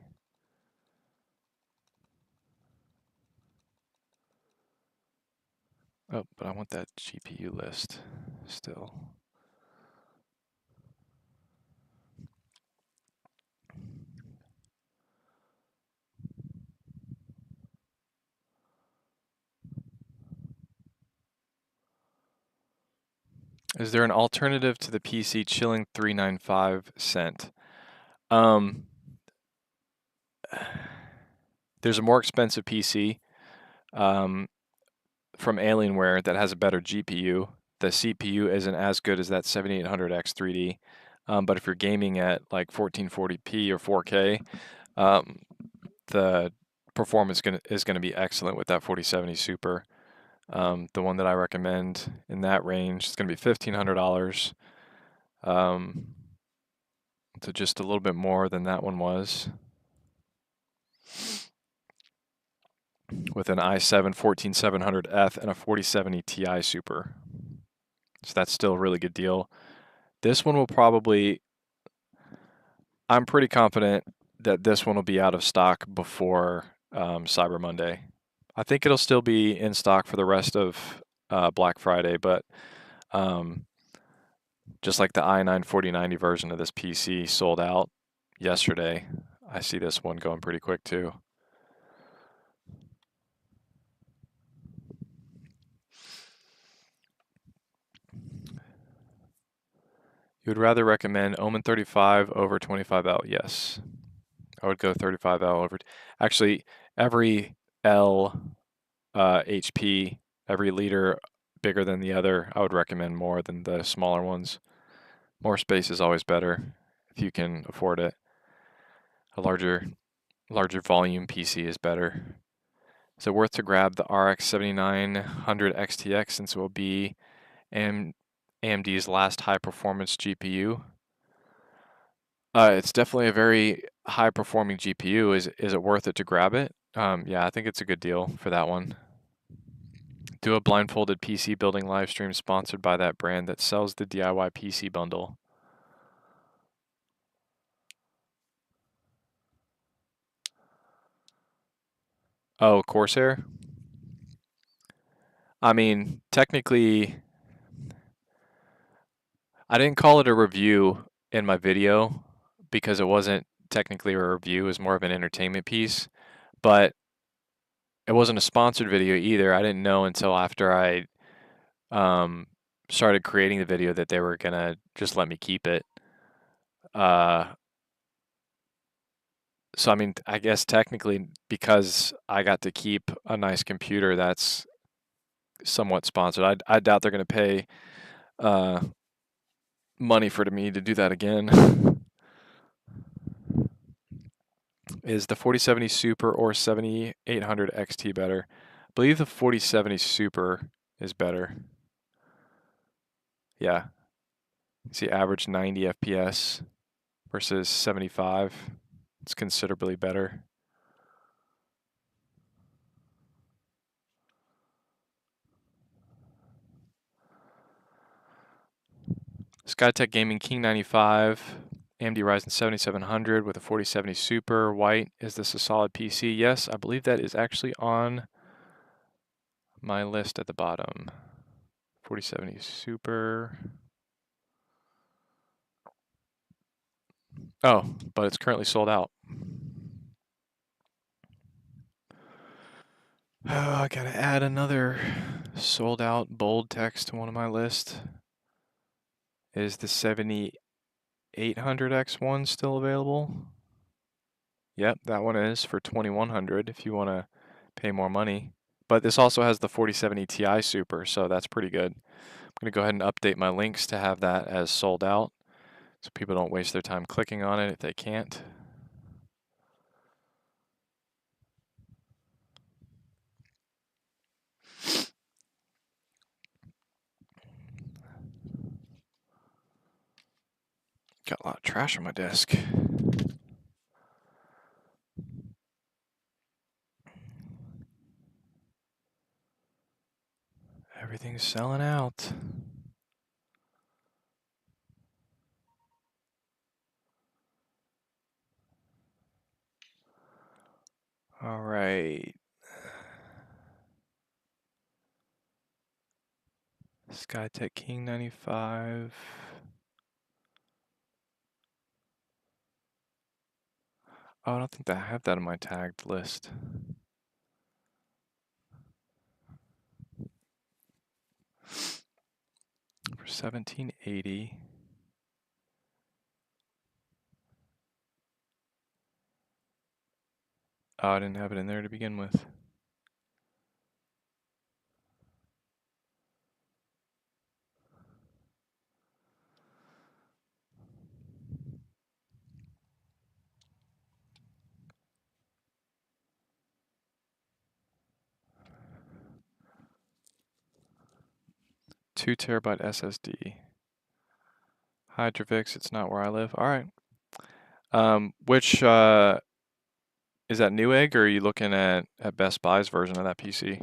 Oh, but I want that GPU list still. Is there an alternative to the PC chilling 395 cent? There's a more expensive PC from Alienware that has a better GPU. The CPU isn't as good as that 7800X 3D, but if you're gaming at like 1440p or 4K, the performance is going to be excellent with that 4070 Super. The one that I recommend in that range is going to be $1,500. So just a little bit more than that one was. With an i7 14700F and a 4070 Ti Super. So that's still a really good deal. This one will probably, I'm pretty confident that this one will be out of stock before Cyber Monday. I think it'll still be in stock for the rest of Black Friday, but just like the i9-4090 version of this PC sold out yesterday, I see this one going pretty quick too. You would rather recommend Omen 35 over 25L? Yes. I would go 35L over. Actually, every L HP, every liter bigger than the other, I would recommend more than the smaller ones. More space is always better if you can afford it. A larger volume PC is better. Is it worth to grab the RX 7900 XTX since it will be AMD's last high-performance GPU? It's definitely a very high-performing GPU. Is it worth it to grab it? Yeah, I think it's a good deal for that one. Do a blindfolded PC building live stream sponsored by that brand that sells the DIY PC bundle. Oh, Corsair? I mean, technically, I didn't call it a review in my video because it wasn't technically a review, it was more of an entertainment piece, but it wasn't a sponsored video either. I didn't know until after I started creating the video that they were gonna just let me keep it. So I mean, I guess technically because I got to keep a nice computer, that's somewhat sponsored. I doubt they're gonna pay money for me to do that again. Is the 4070 Super or 7800 XT better? I believe the 4070 Super is better. Yeah. See, average 90 FPS versus 75. It's considerably better. Skytech Gaming King 95, AMD Ryzen 7700 with a 4070 Super white. Is this a solid PC? Yes, I believe that is actually on my list at the bottom. 4070 Super. Oh, but it's currently sold out. Oh, I gotta add another sold out bold text to one of my lists. Is the 7800X1 still available? Yep, that one is for 2100 if you want to pay more money. But this also has the 4070 Ti Super, so that's pretty good. I'm going to go ahead and update my links to have that as sold out so people don't waste their time clicking on it if they can't. Got a lot of trash on my desk. Everything's selling out. All right. Skytech King 95. Oh, I don't think I have that on my tagged list. For 1780. Oh, I didn't have it in there to begin with. Two terabyte SSD. Hydrovix, it's not where I live. All right. Which is that Newegg, or are you looking at Best Buy's version of that PC?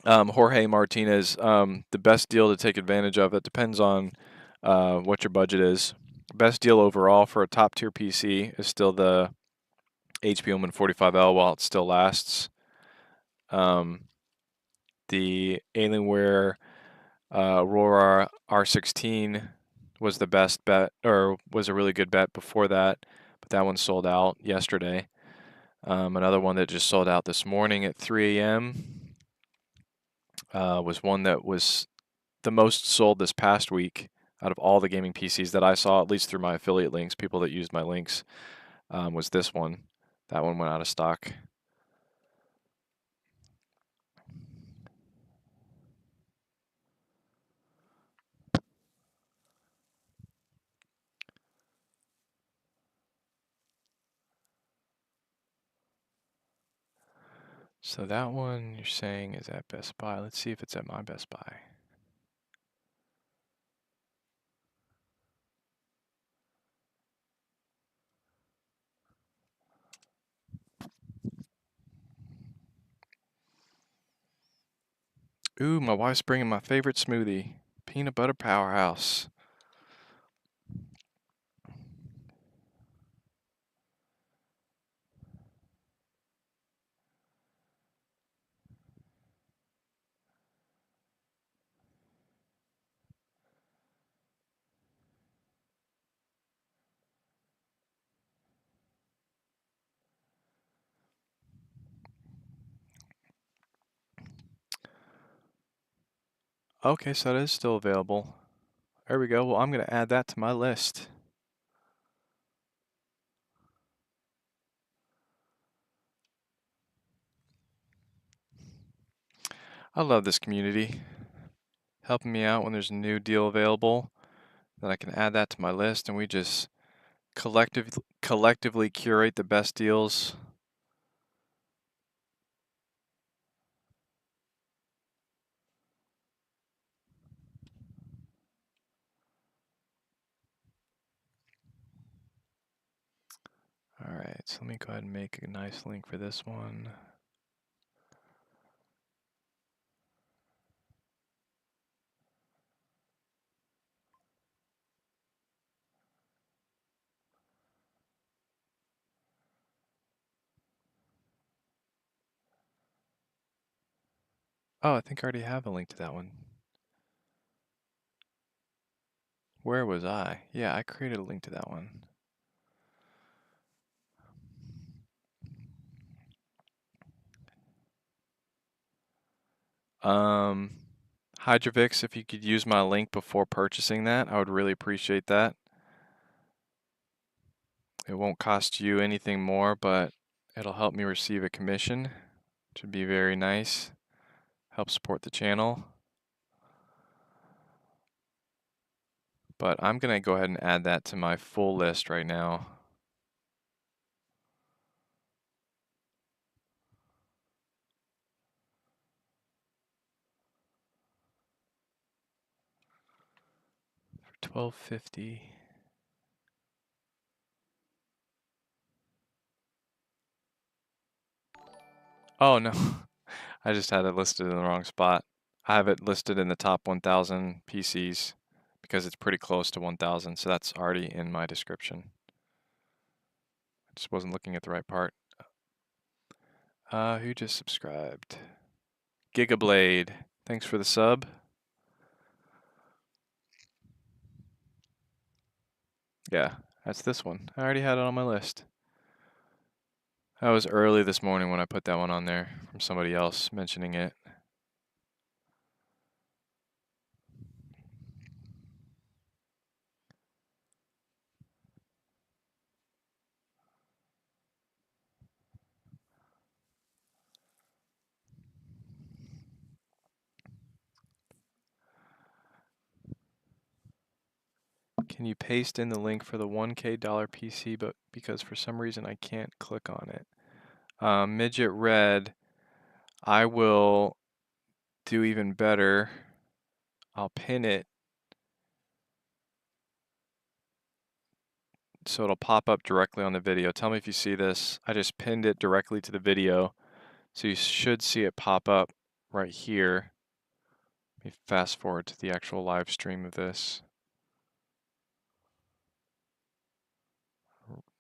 Jorge Martinez, the best deal to take advantage of, it depends on what your budget is. Best deal overall for a top tier PC is still the HP Omen 45L while it still lasts. The Alienware Aurora R16 was the best bet, or was a really good bet before that, but that one sold out yesterday. Another one that just sold out this morning at 3 a.m. Was one that was the most sold this past week out of all the gaming PCs that I saw, at least through my affiliate links, people that used my links, was this one. That one went out of stock. So that one you're saying is at Best Buy. Let's see if it's at my Best Buy. Ooh, my wife's bringing my favorite smoothie, peanut butter powerhouse. Okay, so that is still available. There we go. Well, I'm going to add that to my list. I love this community. helping me out when there's a new deal available. Then I can add that to my list, and we just collectively curate the best deals. All right, so let me go ahead and make a nice link for this one. Oh, I think I already have a link to that one. Where was I? Yeah, I created a link to that one. Hydrovix, if you could use my link before purchasing that, I would really appreciate that. It won't cost you anything more, but it'll help me receive a commission, which would be very nice. Help support the channel. But I'm going to go ahead and add that to my full list right now. For $12.50. Oh no, I just had it listed in the wrong spot. I have it listed in the top 1,000 PCs because it's pretty close to 1,000, so that's already in my description. I just wasn't looking at the right part. Who just subscribed? Gigablade, thanks for the sub. Yeah, that's this one. I already had it on my list. That was early this morning when I put that one on there from somebody else mentioning it. Can you paste in the link for the $1K PC, but because for some reason I can't click on it? Midget Red, I will do even better. I'll pin it so it'll pop up directly on the video. Tell me if you see this. I just pinned it directly to the video, so you should see it pop up right here. Let me fast forward to the actual live stream of this.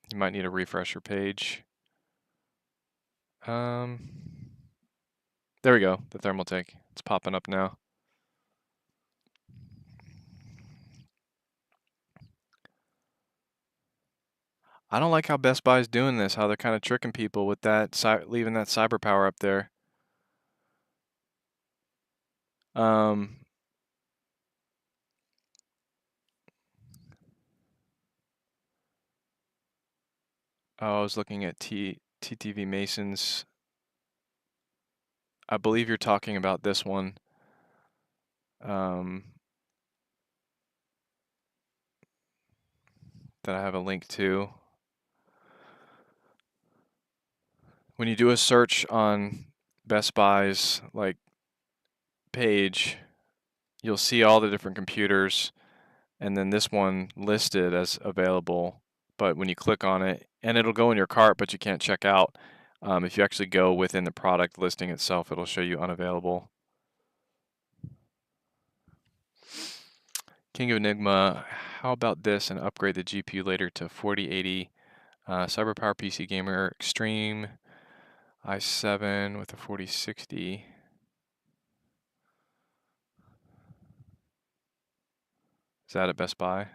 You might need to refresh your page. There we go, the thermal tank. It's popping up now. I don't like how Best Buy's doing this, how they're kind of tricking people with that, leaving that cyber power up there. Oh, I was looking at TTV Masons. I believe you're talking about this one. That I have a link to. When you do a search on Best Buy's page, you'll see all the different computers and then this one listed as available. But when you click on it, and it'll go in your cart, but you can't check out. If you actually go within the product listing itself, it'll show you unavailable. King of Enigma, how about this and upgrade the GPU later to 4080 CyberPower PC Gamer Extreme i7 with a 4060. Is that at Best Buy?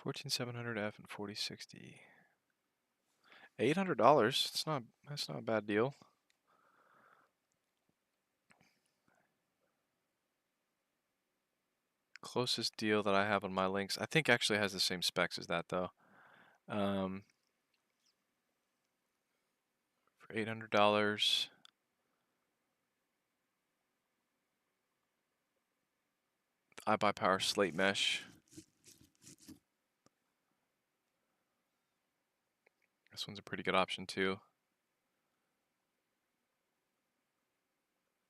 14700F and 4060. $800. That's not a bad deal. Closest deal that I have on my links, I think actually has the same specs as that though. For $800. iBUYPOWER slate mesh. This one's a pretty good option too.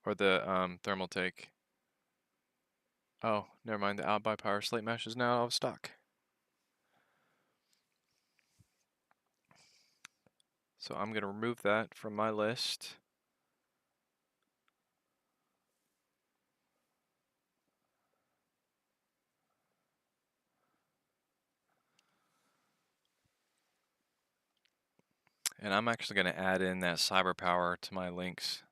Or the thermal take. Oh, never mind. The iBUYPOWER slate mesh is now out of stock. So I'm going to remove that from my list. And I'm actually going to add in that CyberPower to my links.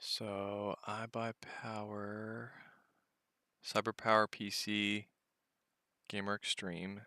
So iBUYPOWER, CyberPower PC, Gamer Extreme.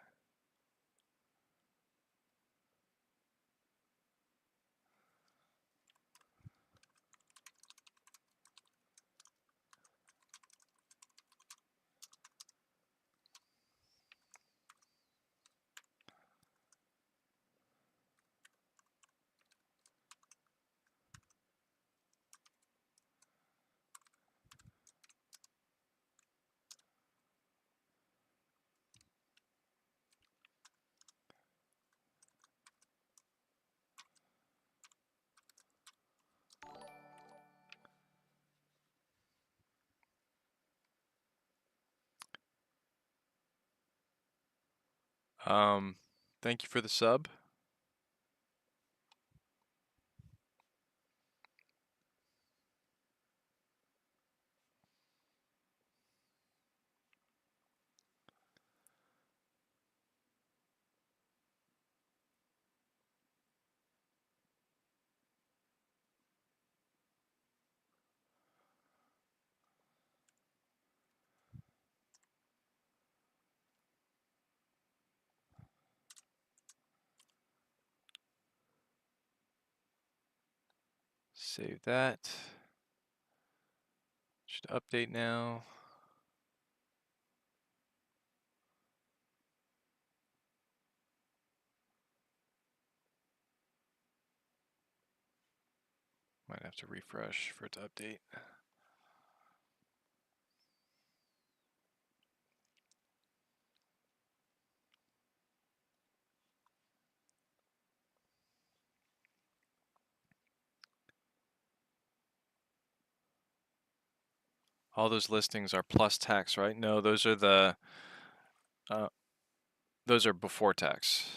Thank you for the sub. Save that. Should update now. Might have to refresh for it to update. All those listings are plus tax, right? No, those are those are before tax.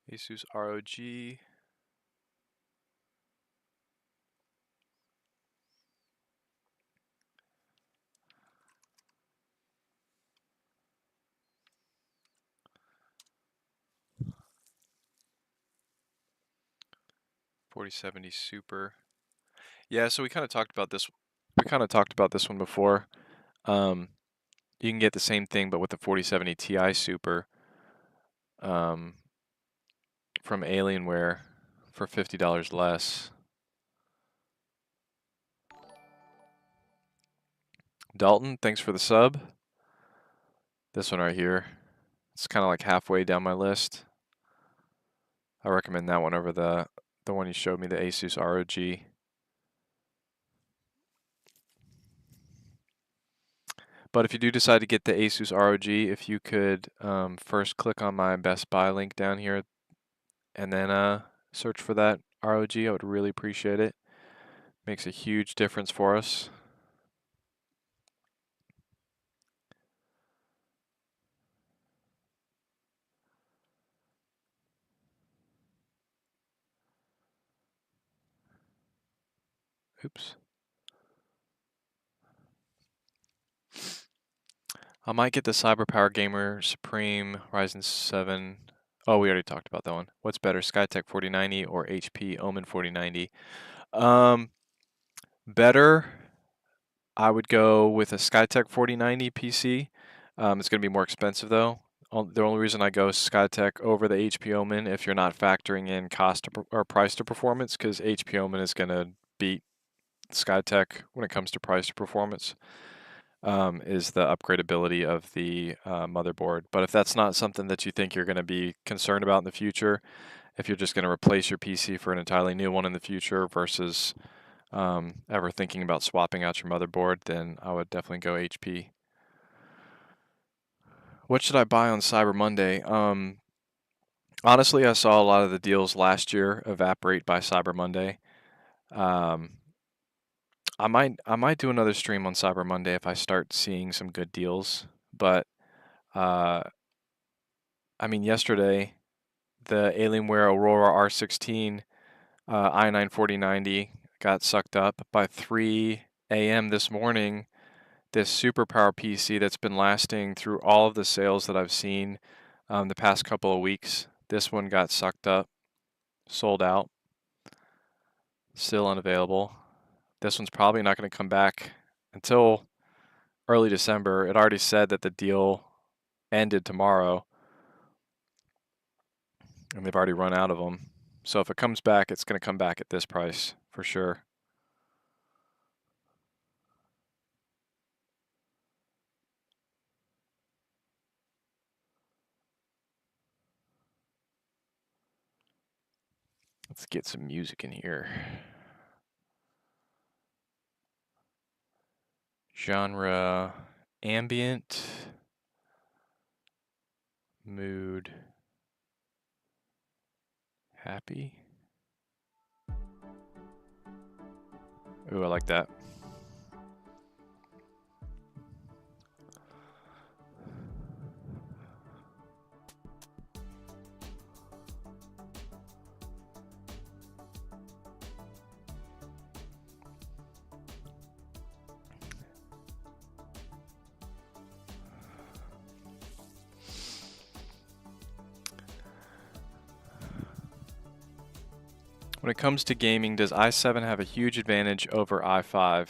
Asus ROG. $4070 Super. Yeah, so we kind of talked about this. We kind of talked about this one before. You can get the same thing, but with the 4070 Ti Super from Alienware for $50 less. Dalton, thanks for the sub. This one right here. It's kind of like halfway down my list. I recommend that one over the the one you showed me, the Asus ROG. But if you do decide to get the Asus ROG, if you could first click on my Best Buy link down here and then search for that ROG, I would really appreciate it. Makes a huge difference for us. Oops. I might get the CyberPower Gamer Supreme Ryzen 7. Oh, we already talked about that one. What's better, Skytech 4090 or HP Omen 4090? Better, I would go with a Skytech 4090 PC. It's going to be more expensive though. The only reason I go Skytech over the HP Omen, if you're not factoring in cost or price to performance, because HP Omen is going to beat Skytech when it comes to price to performance, is the upgradability of the motherboard. But if that's not something that you think you're going to be concerned about in the future, if you're just going to replace your PC for an entirely new one in the future versus ever thinking about swapping out your motherboard, then I would definitely go HP. What should I buy on Cyber Monday? Honestly, I saw a lot of the deals last year evaporate by Cyber Monday. I might do another stream on Cyber Monday if I start seeing some good deals. But I mean, yesterday the Alienware Aurora R16 i9 4090 got sucked up. By 3 a.m. this morning, this superpower PC that's been lasting through all of the sales that I've seen the past couple of weeks, this one got sucked up, sold out, still unavailable. This one's probably not going to come back until early December. It already said that the deal ended tomorrow, and they've already run out of them. So if it comes back, it's going to come back at this price for sure. Let's get some music in here. Genre, ambient, mood, happy. Ooh, I like that. When it comes to gaming, does i7 have a huge advantage over i5?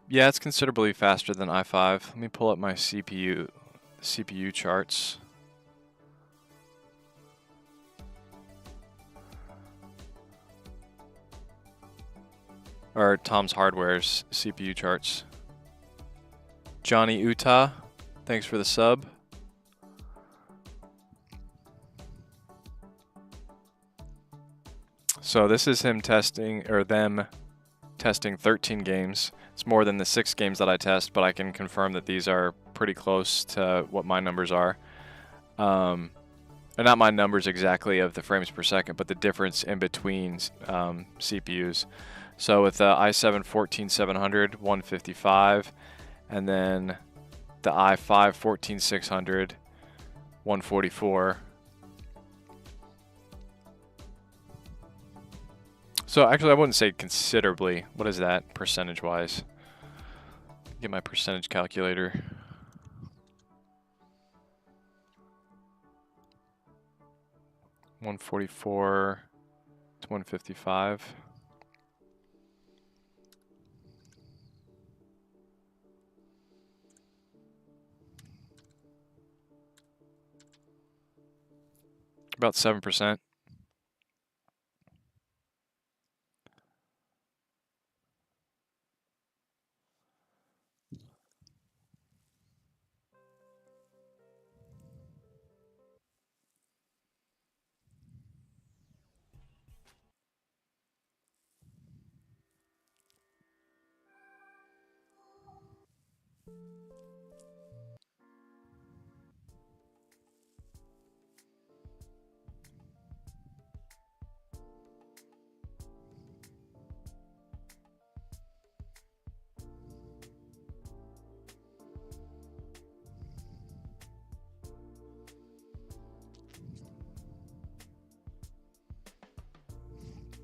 Yeah, it's considerably faster than i5. Let me pull up my CPU charts. Or Tom's Hardware's CPU charts. Johnny Utah, thanks for the sub. So this is him testing, or them testing 13 games. It's more than the 6 games that I test, but I can confirm that these are pretty close to what my numbers are. And not my numbers exactly of the frames per second, but the difference in between CPUs. So with the i7 14700, 155, and then the i5 14600, 144. So actually, I wouldn't say considerably. What is that percentage-wise? Get my percentage calculator. $144 to $155. About 7%.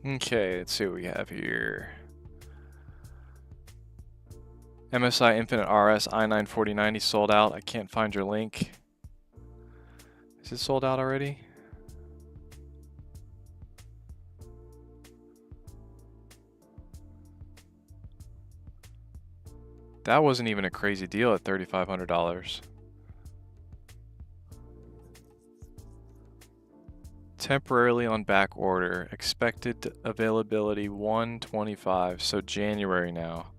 Okay, let's see what we have here. MSI Infinite RS i9 4090 sold out. I can't find your link. Is it sold out already? That wasn't even a crazy deal at $3,500. Temporarily on back order. Expected availability 125, so January now.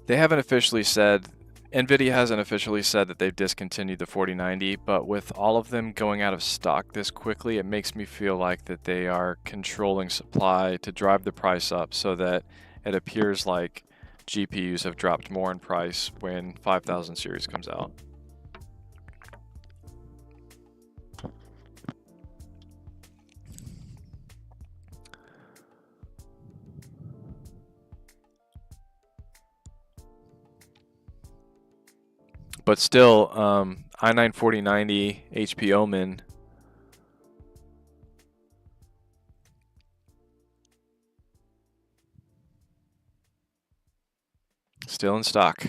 They haven't officially said, NVIDIA hasn't officially said that they've discontinued the 4090, but with all of them going out of stock this quickly, it makes me feel like that they are controlling supply to drive the price up so that it appears like GPUs have dropped more in price when 5000 series comes out. But still, i9 4090 HP Omen still in stock.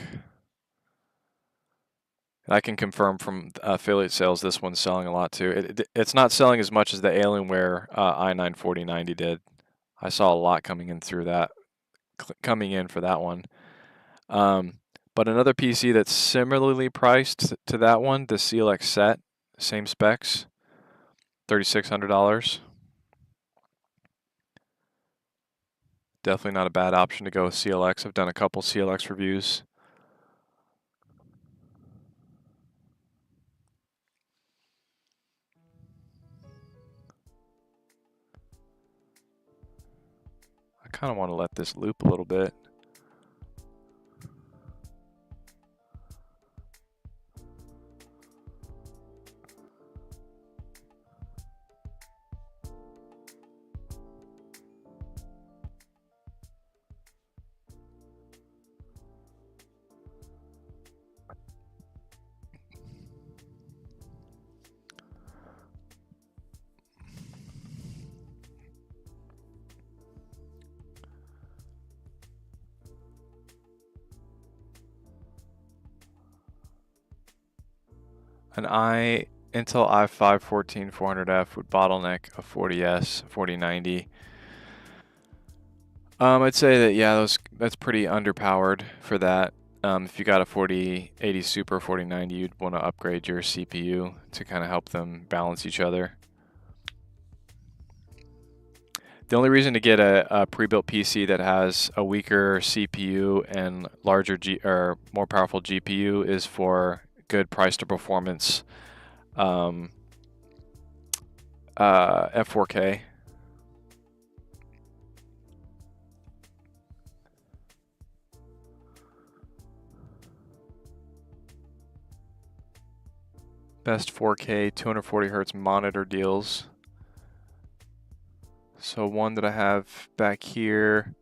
I can confirm from affiliate sales this one's selling a lot too. It's not selling as much as the Alienware i9 4090 did. I saw a lot coming in through that, coming in for that one. But another PC that's similarly priced to that one, the CLX set, same specs, $3,600. Definitely not a bad option to go with CLX. I've done a couple CLX reviews. I kind of want to let this loop a little bit. An Intel i5 14400F would bottleneck a 40S, 4090. I'd say that, yeah, that's pretty underpowered for that. If you got a 4080 Super 4090, you'd want to upgrade your CPU to kind of help them balance each other. The only reason to get a pre-built PC that has a weaker CPU and larger or more powerful GPU is for good price to performance F4K. Best 4K 240 hertz monitor deals. So one that I have back here,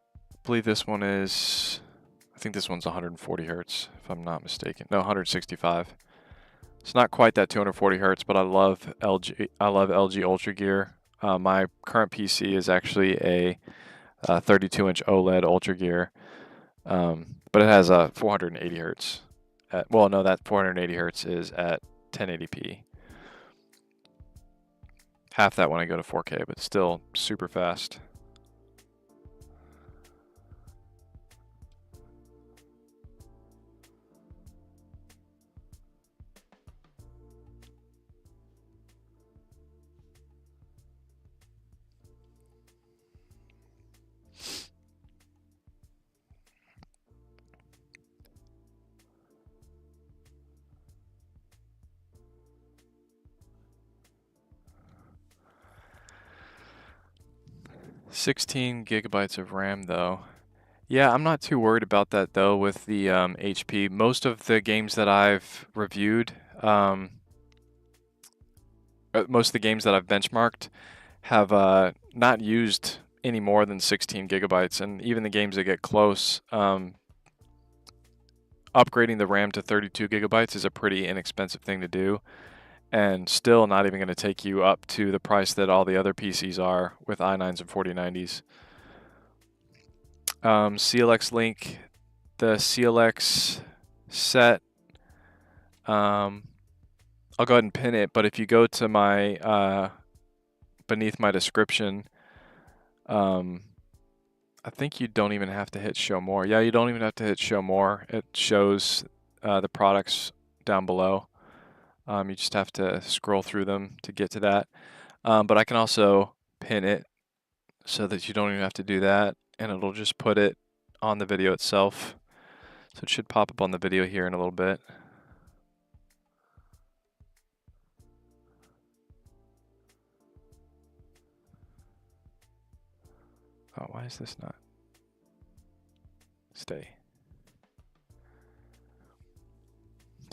I believe this one is, I think this one's 140 hertz, if I'm not mistaken. No, 165. It's not quite that 240 hertz, but I love LG Ultra Gear. My current PC is actually a 32-inch OLED Ultra Gear, but it has a 480 hertz. Well, no, that 480 hertz is at 1080p. Half that when I go to 4K, but still super fast. $16 gigabytes of RAM though. Yeah, I'm not too worried about that though with the HP. Most of the games that I've reviewed, most of the games that I've benchmarked have not used any more than 16 gigabytes, and even the games that get close, upgrading the RAM to 32 gigabytes is a pretty inexpensive thing to do. and still not even going to take you up to the price that all the other PCs are with i9s and 4090s. CLX link, the CLX set, I'll go ahead and pin it, but if you go to my, beneath my description, I think you don't even have to hit show more. Yeah, you don't even have to hit show more. It shows the products down below. You just have to scroll through them to get to that. But I can also pin it so that you don't even have to do that, and it'll just put it on the video itself. So it should pop up on the video here in a little bit. Oh, why is this not? Stay.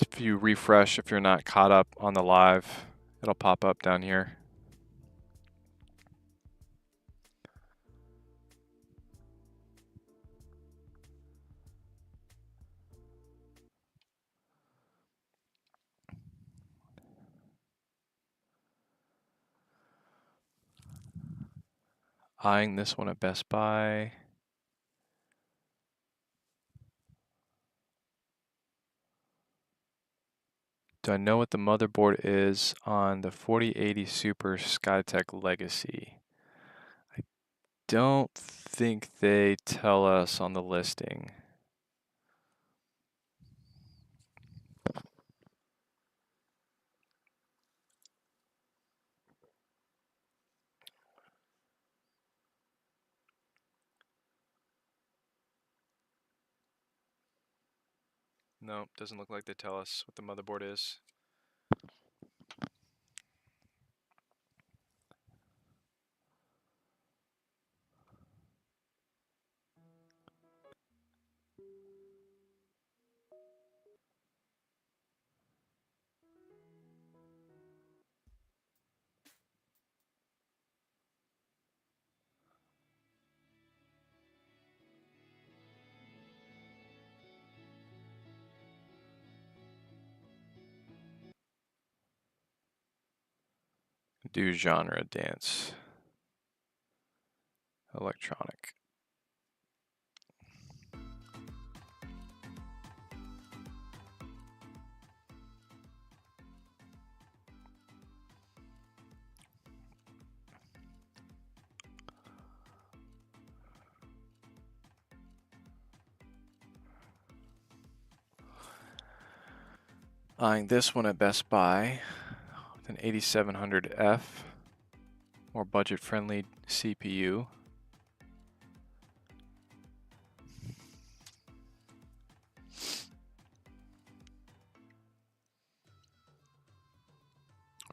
If you refresh, if you're not caught up on the live, it'll pop up down here. Eyeing this one at Best Buy. Do I know what the motherboard is on the 4080 Super Skytech Legacy? I don't think they tell us on the listing. No, doesn't look like they tell us what the motherboard is. Do genre dance. Electronic. Eyeing this one at Best Buy with an 8700F, more budget-friendly CPU.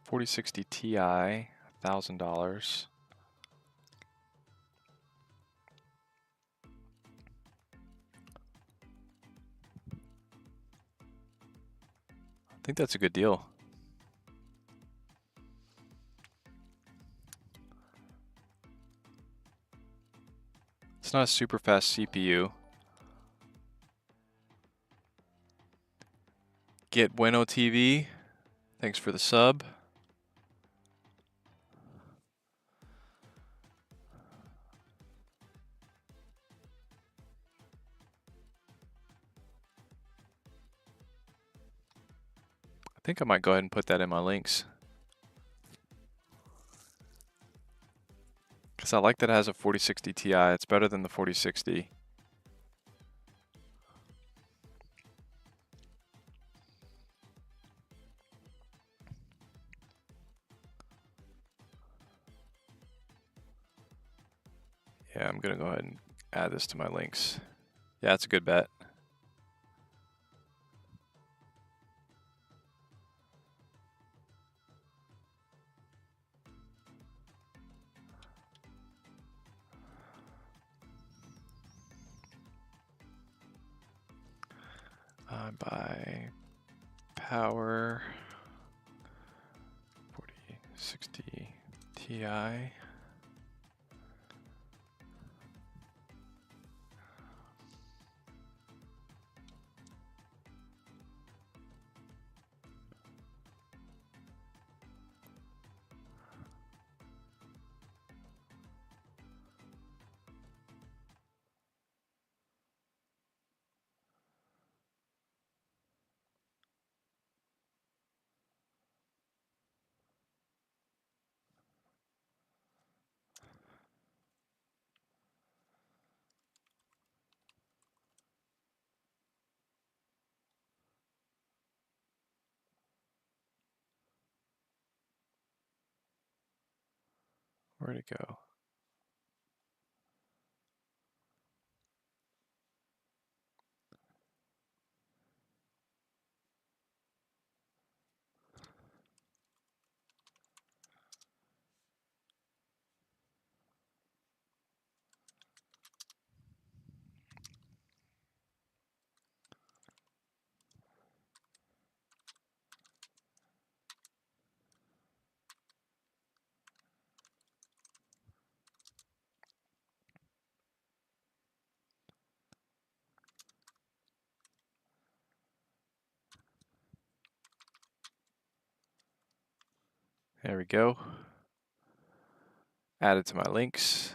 $4060 Ti, $1,000. I think that's a good deal. It's not a super fast CPU. Get Bueno TV. Thanks for the sub. I think I might go ahead and put that in my links. Because I like that it has a 4060 Ti. It's better than the 4060. Yeah, I'm going to go ahead and add this to my links. Yeah, it's a good bet. iBUYPOWER 4060 Ti. Where'd it go? There we go. Add it to my links.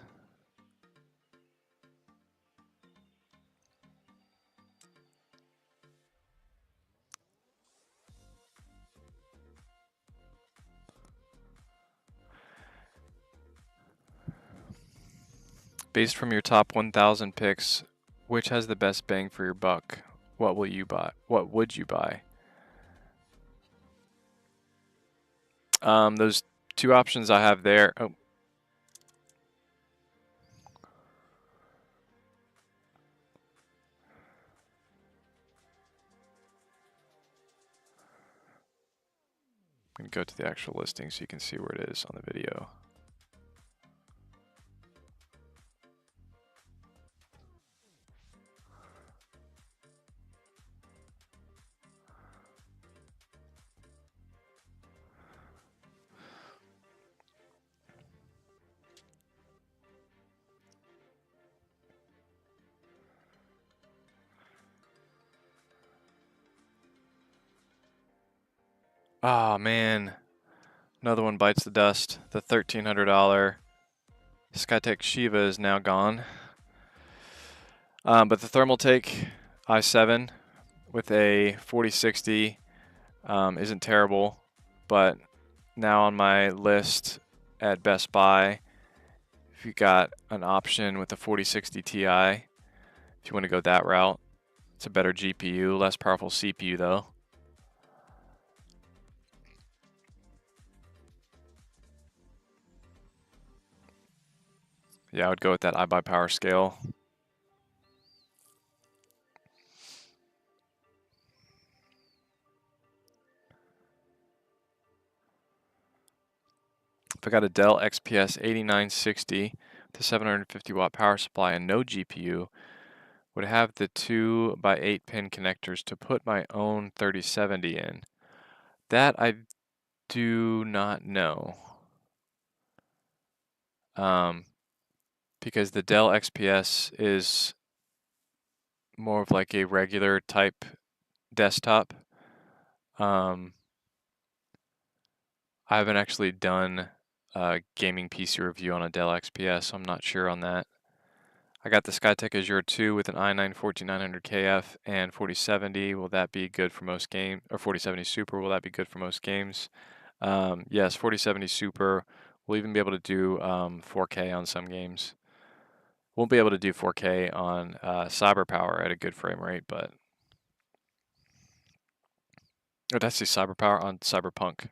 Based from your top 1,000 picks, which has the best bang for your buck? What will you buy? What would you buy? Those two options I have there. Oh. I'm going to go to the actual listing so you can see where it is on the video. Oh man, another one bites the dust. The $1,300 Skytech Shiva is now gone. But the Thermaltake i7 with a 4060 isn't terrible, but now on my list at Best Buy, if you got an option with the 4060 Ti, if you want to go that route, it's a better GPU, less powerful CPU though. Yeah, I would go with that iBUYPOWER scale. If I got a Dell XPS 8960 with a 750 watt power supply and no GPU, would have the 2x8 pin connectors to put my own 3070 in. That I do not know. Because the Dell XPS is more of like a regular type desktop. I haven't actually done a gaming PC review on a Dell XPS, so I'm not sure on that. I got the Skytech Azure 2 with an i9-14900KF and 4070. Will that be good for most games? Or 4070 Super, will that be good for most games? Yes, 4070 Super will even be able to do 4K on some games. Won't be able to do 4K on CyberPower at a good frame rate, but oh, that's the CyberPower on Cyberpunk.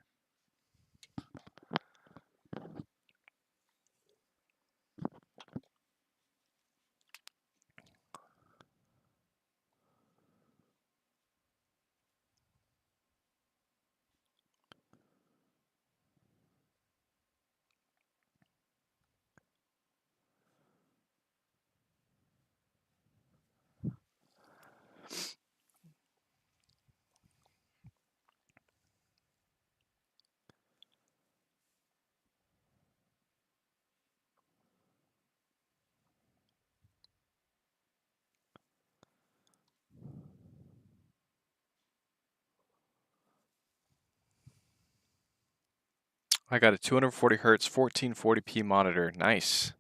I got a 240 hertz 1440p monitor. Nice.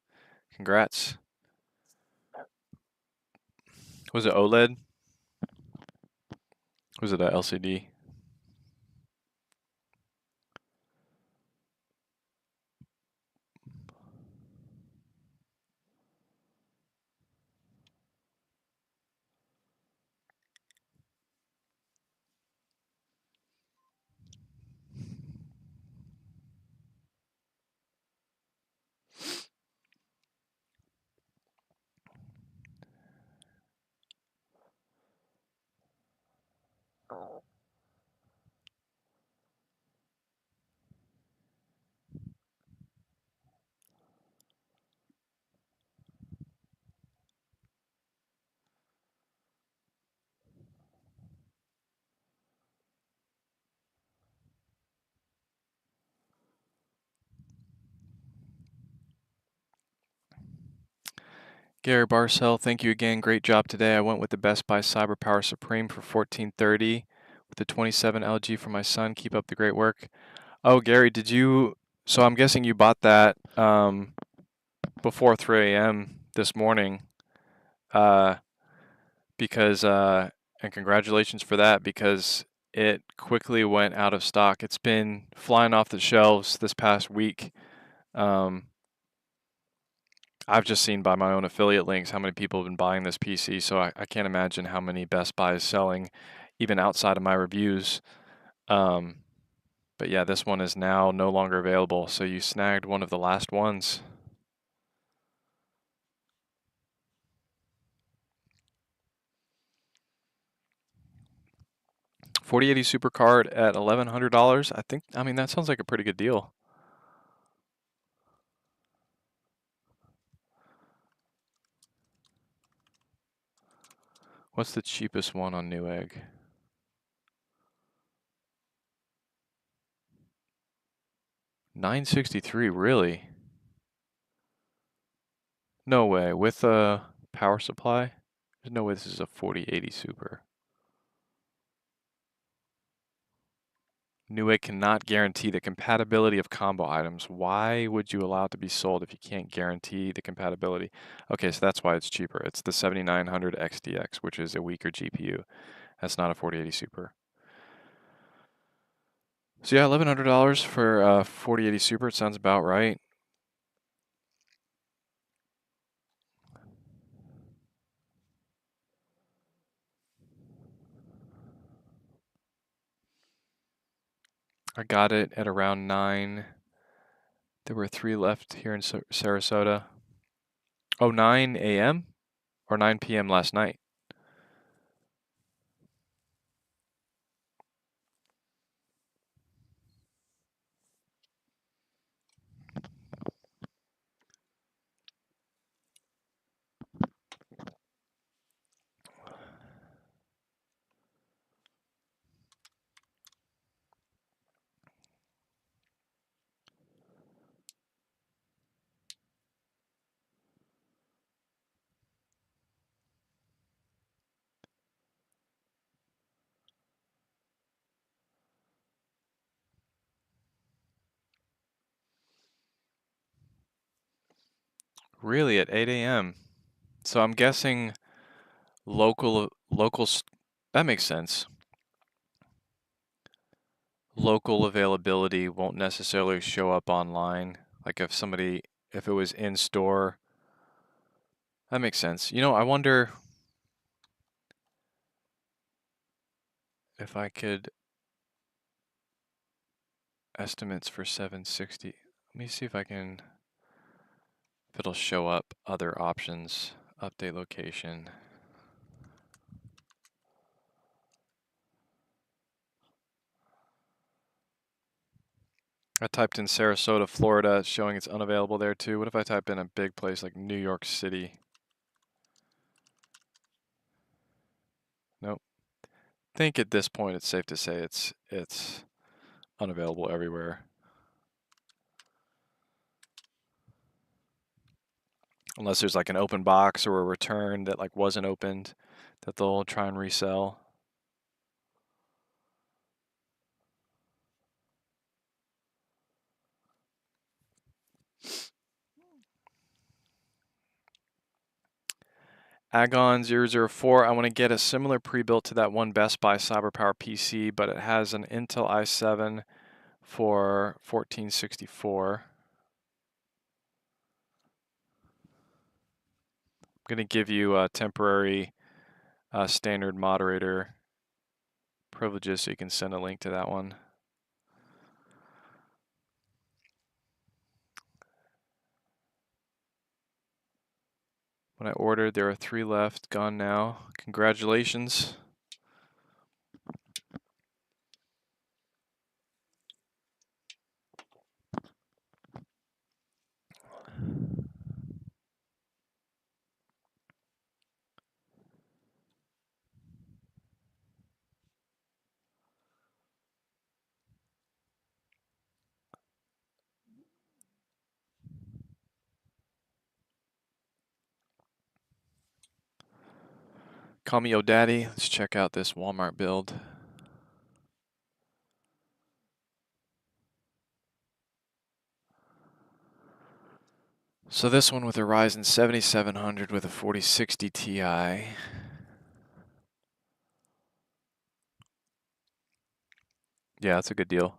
Congrats. Was it OLED? Was it a LCD? Gary Barcel, thank you again. Great job today. I went with the Best Buy CyberPower Supreme for $14.30 with the 27 LG for my son. Keep up the great work. Oh, Gary, did you? So I'm guessing you bought that before 3 a.m. this morning, uh, because and congratulations for that because it quickly went out of stock. It's been flying off the shelves this past week. I've just seen by my own affiliate links how many people have been buying this PC, so I can't imagine how many Best Buy is selling, even outside of my reviews. Um, but yeah, this one is now no longer available, so you snagged one of the last ones. $4080 Super Card at $1,100. I mean, that sounds like a pretty good deal. What's the cheapest one on Newegg? $963, really? No way. With a power supply? There's no way this is a 4080 Super. Newegg cannot guarantee the compatibility of combo items. Why would you allow it to be sold if you can't guarantee the compatibility? Okay, so that's why it's cheaper. It's the 7900 XDX, which is a weaker GPU. That's not a 4080 Super. So yeah, $1,100 for a 4080 Super. It sounds about right. I got it at around 9. There were 3 left here in Sarasota. Oh, 9 a.m. or 9 p.m. last night. Really, at 8 a.m. So I'm guessing local, that makes sense. Local availability won't necessarily show up online. Like if it was in store, that makes sense. You know, I wonder if I could estimates for 760. Let me see if it'll show up other options. Update location. I typed in Sarasota, Florida, it's showing it's unavailable there too. What if I type in a big place like New York City? Nope. I think at this point it's safe to say it's unavailable everywhere. Unless there's like an open box or a return that like wasn't opened that they'll try and resell. Agon004, I want to get a similar pre-built to that one Best Buy CyberPower PC, but it has an Intel i7 for $1464. I'm going to give you a temporary standard moderator privileges so you can send a link to that one. When I ordered, there are 3 left, gone now. Congratulations. Call me Yo Daddy. Let's check out this Walmart build. So this one with a Ryzen 7700 with a 4060 Ti. Yeah, that's a good deal.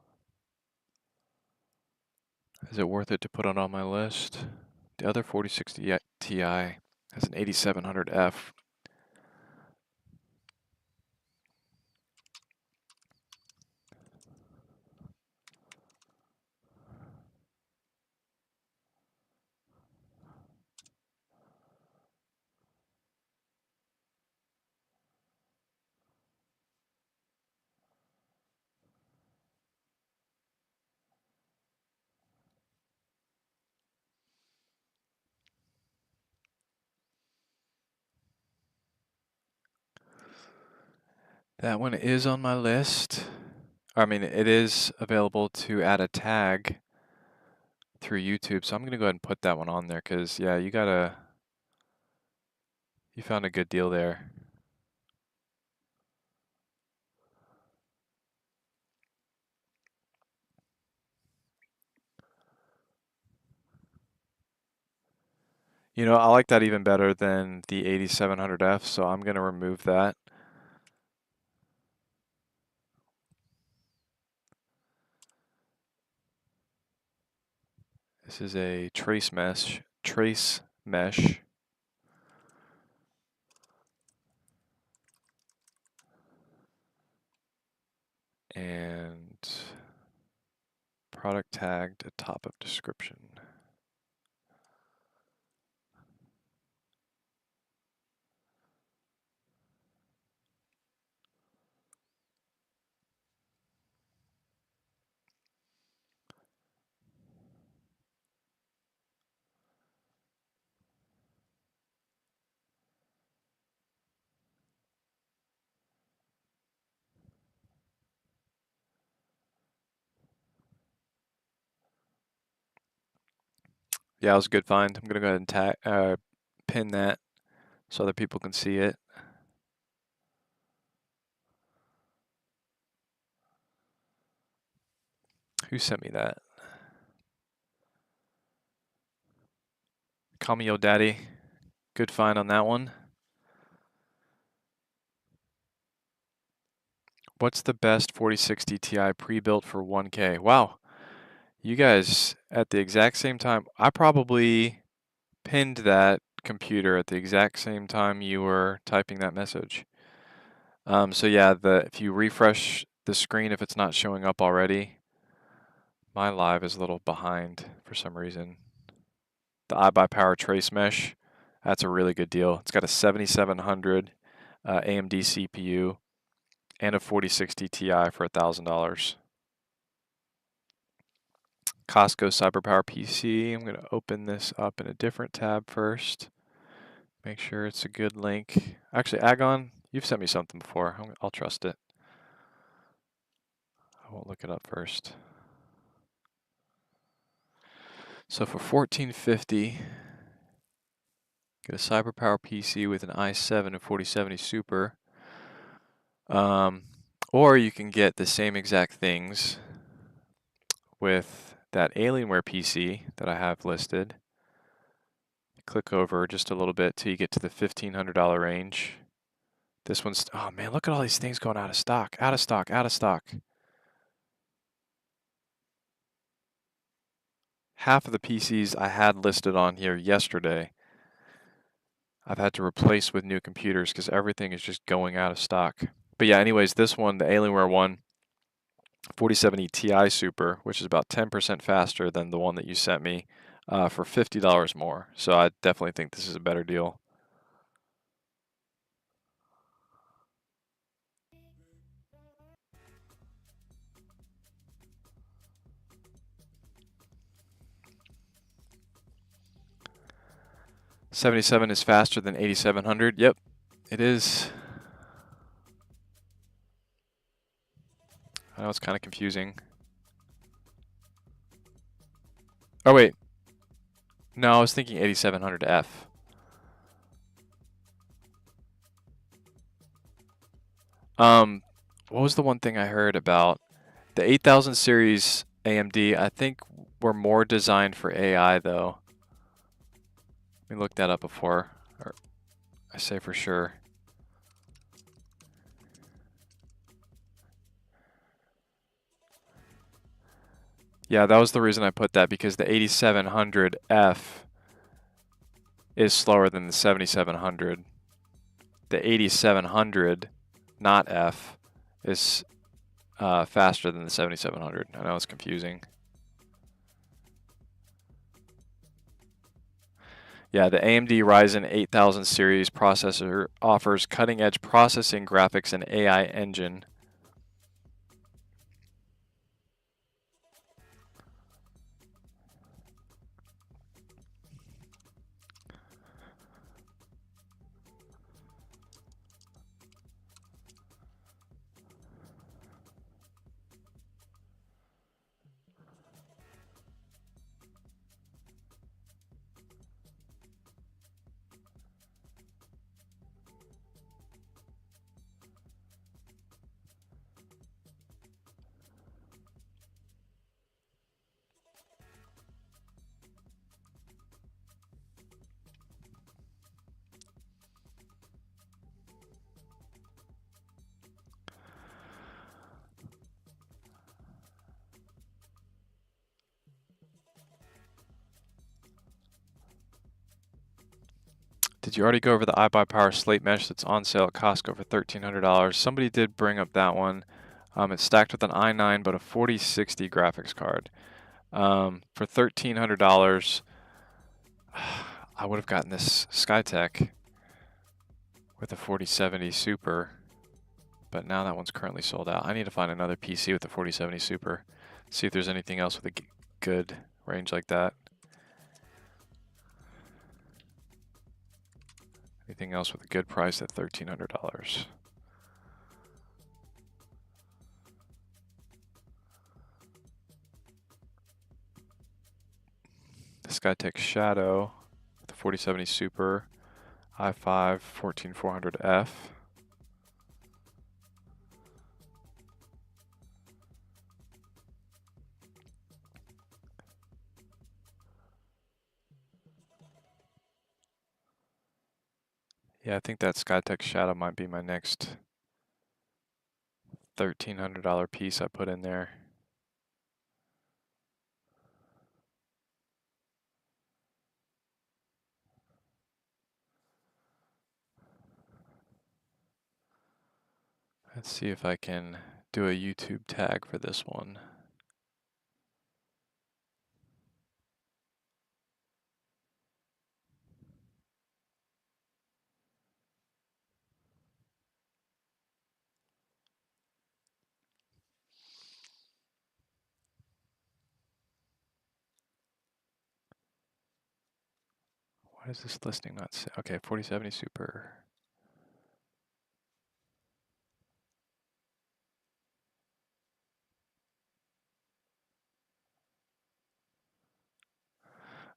Is it worth it to put it on my list? The other 4060 Ti has an 8700F. That one is on my list. I mean, it is available to add a tag through YouTube, so I'm gonna go ahead and put that one on there because, yeah, you found a good deal there. You know, I like that even better than the 8700F, so I'm gonna remove that. This is a trace mesh. And product tagged at top of description. Yeah, it was a good find. I'm gonna go ahead and pin that so other people can see it. Who sent me that? Call me Yo Daddy. Good find on that one. What's the best 4060 Ti pre-built for 1K? Wow, you guys at the exact same time. I probably pinned that computer at the exact same time you were typing that message. So yeah, if you refresh the screen, if it's not showing up already, my live is a little behind for some reason. The iBUYPOWER trace mesh, that's a really good deal. It's got a 7700 AMD CPU and a 4060 Ti for $1,000. Costco CyberPower PC. I'm going to open this up in a different tab first. Make sure it's a good link. Actually, Agon, you've sent me something before. I'll trust it. I won't look it up first. So for $1,450, get a CyberPower PC with an i7 and 4070 Super. Or you can get the same exact things with that Alienware PC that I have listed. Click over just a little bit till you get to the $1,500 range. This one's, oh man, look at all these things going out of stock, out of stock, out of stock. Half of the PCs I had listed on here yesterday, I've had to replace with new computers because everything is just going out of stock. But yeah, anyways, this one, the Alienware one, 4070 Ti Super, which is about 10% faster than the one that you sent me, for $50 more. So I definitely think this is a better deal. $77 is faster than $8,700. Yep, it is. I know it's kind of confusing. Oh wait, no, I was thinking 8700F. What was the one thing I heard about? The 8000 series AMD, I think were more designed for AI though. Let me look that up before I say for sure. Yeah, that was the reason I put that, because the 8700F is slower than the 7700. The 8700, not F, is faster than the 7700. I know it's confusing. Yeah, the AMD Ryzen 8000 series processor offers cutting-edge processing, graphics, and AI engine. Did you already go over the iBUYPOWER slate mesh that's on sale at Costco for $1,300? Somebody did bring up that one. It's stacked with an i9 but a 4060 graphics card. For $1,300, I would have gotten this Skytech with a 4070 Super, but now that one's currently sold out. I need to find another PC with a 4070 Super. See if there's anything else with a good range like that. Anything else with a good price at $1,300? The Skytech Shadow with the 4070 Super, i5 14400F. Yeah, I think that Skytech Shadow might be my next $1,300 piece I put in there. Let's see if I can do a YouTube tag for this one. Why is this listing not say? Okay, 4070 Super.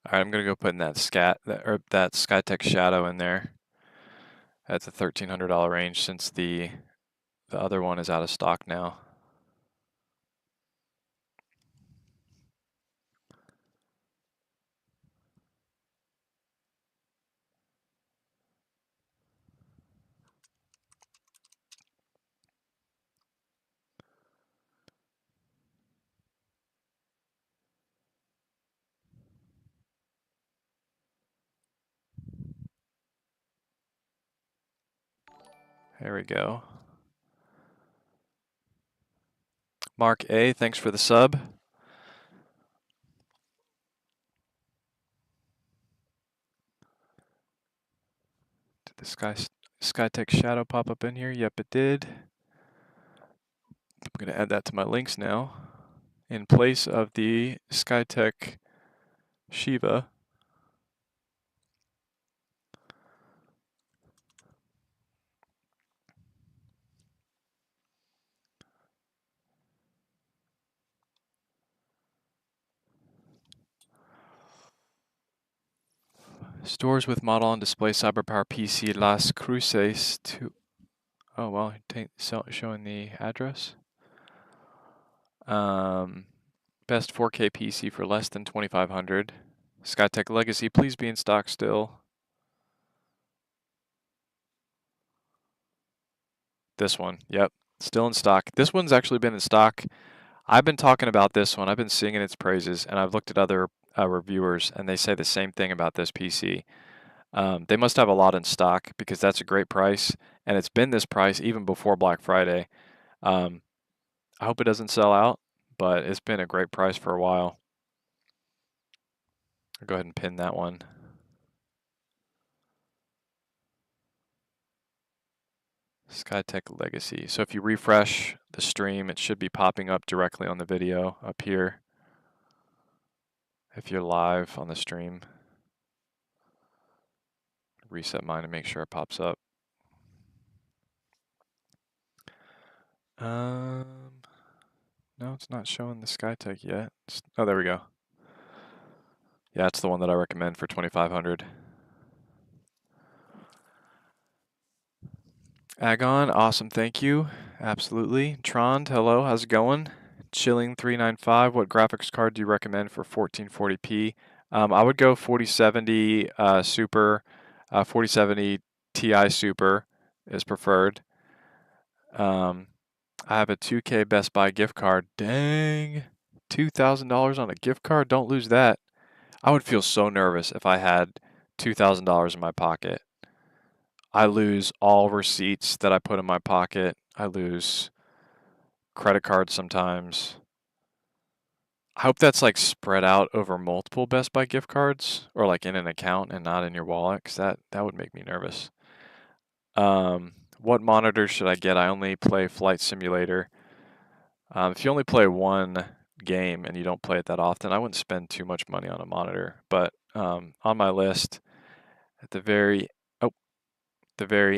All right, I'm gonna go put in that that Skytech Shadow in there. That's a $1,300 range since the other one is out of stock now. There we go. Mark A, thanks for the sub. Did the Skytech Shadow pop up in here? Yep, it did. I'm going to add that to my links now. In place of the Skytech Shiva. Stores with model on display CyberPower PC Las Cruces to Oh, well, showing the address. Best 4K PC for less than 2,500. Skytech Legacy, please be in stock still. This one, yep, still in stock. This one's actually been in stock. I've been talking about this one. I've been singing its praises, and I've looked at other reviewers, and they say the same thing about this PC. They must have a lot in stock because that's a great price, and it's been this price even before Black Friday. I hope it doesn't sell out, but it's been a great price for a while. I'll go ahead and pin that one. Skytech Legacy. So if you refresh the stream, it should be popping up directly on the video up here. If you're live on the stream, reset mine to make sure it pops up. No, it's not showing the Skytech yet. Oh, there we go. Yeah, it's the one that I recommend for 2,500. Agon, awesome, thank you. Absolutely. Trond, hello, how's it going? Chilling 395, what graphics card do you recommend for 1440p? I would go 4070 Super, 4070 Ti Super is preferred. I have a 2K Best Buy gift card. Dang, $2,000 on a gift card? Don't lose that. I would feel so nervous if I had $2,000 in my pocket. I lose all receipts that I put in my pocket. I lose credit cards sometimes. I hope that's like spread out over multiple Best Buy gift cards or like in an account and not in your wallet, because that would make me nervous. What monitor should I get? I only play Flight Simulator. If you only play one game and you don't play it that often, I wouldn't spend too much money on a monitor. But on my list, at the very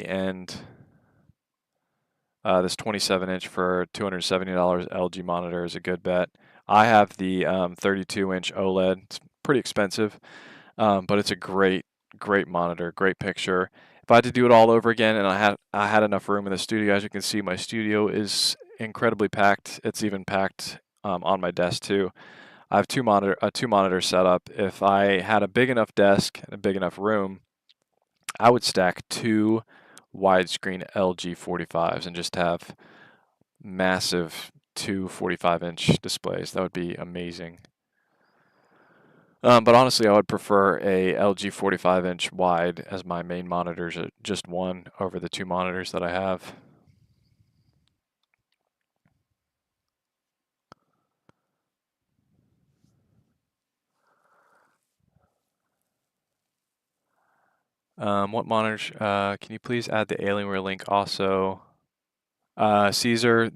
end, this 27-inch for $270 LG monitor is a good bet. I have the 32-inch OLED. It's pretty expensive, but it's a great monitor, great picture. If I had to do it all over again and I had enough room in the studio, as you can see, my studio is incredibly packed. It's even packed on my desk too. I have two monitors set up. If I had a big enough desk and a big enough room, I would stack two widescreen LG 45s and just have massive two 45-inch displays. That would be amazing. But honestly, I would prefer a LG 45-inch wide as my main monitors, just one over the two monitors that I have. What monitors? Can you please add the Alienware link also? Caesar,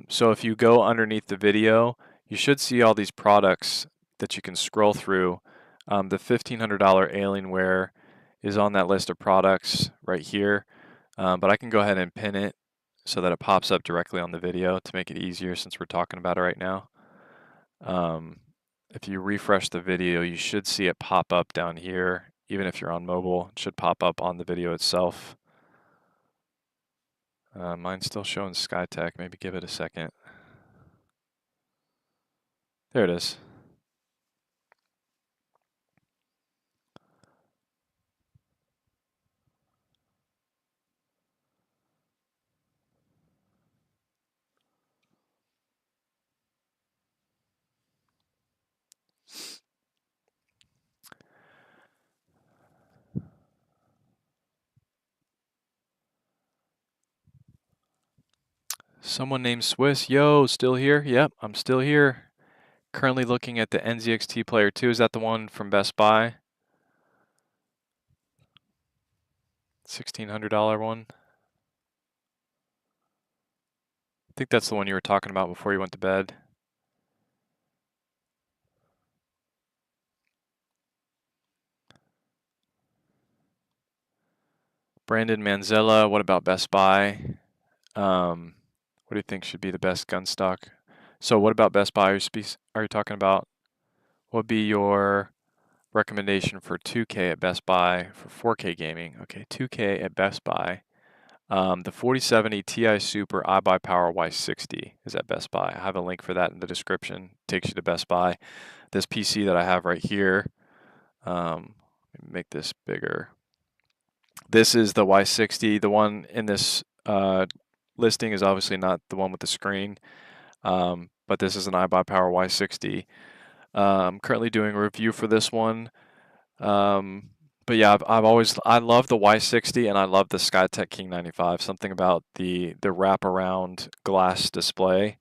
so if you go underneath the video, you should see all these products that you can scroll through. The $1,500 Alienware is on that list of products right here, but I can go ahead and pin it so that it pops up directly on the video to make it easier since we're talking about it right now. If you refresh the video, you should see it pop up down here. Even if you're on mobile, it should pop up on the video itself. Mine's still showing Skytech. Maybe give it a second. There it is. Someone named Swiss. Yo, still here? Yep, I'm still here. Currently looking at the NZXT Player 2. Is that the one from Best Buy? $1,600 one. I think that's the one you were talking about before you went to bed. Brandon Manzella, what about Best Buy? What do you think should be the best gun stock? So what about Best Buy are you talking about? What would be your recommendation for 2K at Best Buy for 4K gaming? Okay, 2K at Best Buy. The 4070 Ti Super iBUYPOWER Y60 is at Best Buy. I have a link for that in the description. Takes you to Best Buy. This PC that I have right here, let me make this bigger. This is the Y60. The one in this listing is obviously not the one with the screen, but this is an iBUYPOWER Y60. I'm currently doing a review for this one. But yeah, I love the Y60 and I love the Skytech King 95. Something about the wraparound glass display.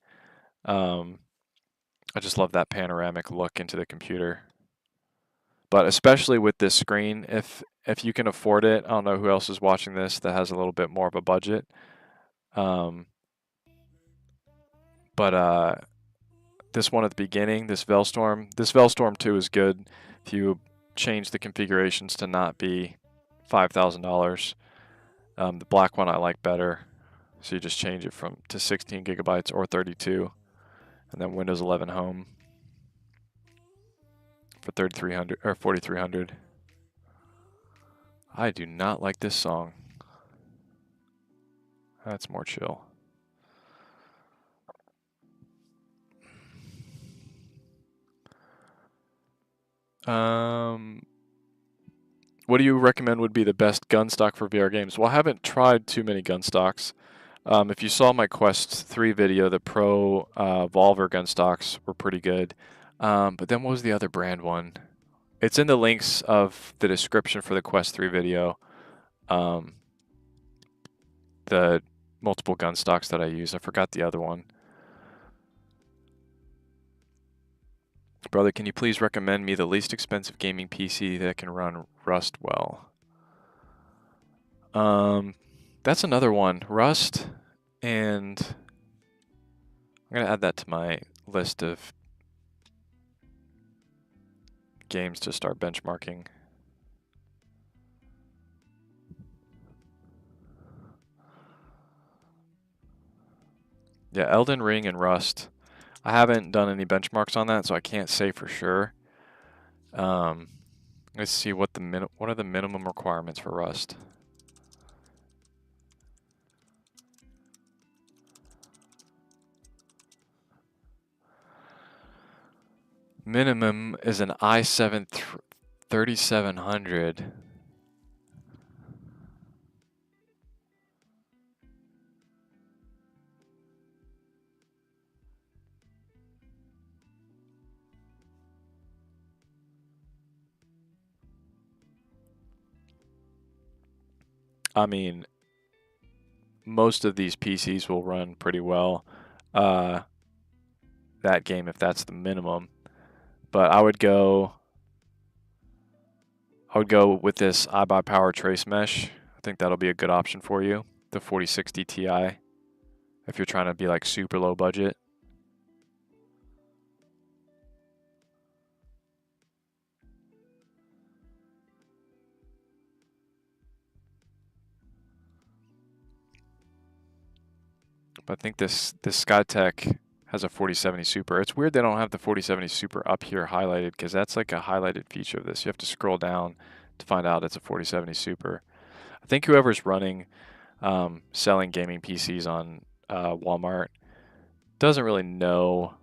I just love that panoramic look into the computer. But especially with this screen, if you can afford it, I don't know who else is watching this that has a little bit more of a budget. But this one at the beginning, this Velstorm 2 is good if you change the configurations to not be $5,000. The black one I like better, so you just change it to 16 gigabytes or 32, and then Windows 11 Home for 3,300 or 4,300. I do not like this song. That's more chill. What do you recommend would be the best gun stock for VR games? Well, I haven't tried too many gun stocks. If you saw my Quest 3 video, the Pro Volver gun stocks were pretty good. But then what was the other brand one? It's in the links of the description for the Quest 3 video. The multiple gun stocks that I use. I forgot the other one. Brother, can you please recommend me the least expensive gaming PC that can run Rust well? That's another one. Rust, and I'm going to add that to my list of games to start benchmarking. Yeah, Elden Ring and Rust. I haven't done any benchmarks on that, so I can't say for sure. Let's see what are the minimum requirements for Rust. Minimum is an i7 3700. I mean, most of these PCs will run pretty well that game if that's the minimum. But I would go with this iBUYPOWER Trace Mesh. I think that'll be a good option for you. The 4060 Ti, if you're trying to be like super low budget. But I think this Skytech has a 4070 Super. It's weird they don't have the 4070 Super up here highlighted, because that's like a highlighted feature of this. You have to scroll down to find out it's a 4070 Super. I think whoever's running selling gaming PCs on Walmart doesn't really know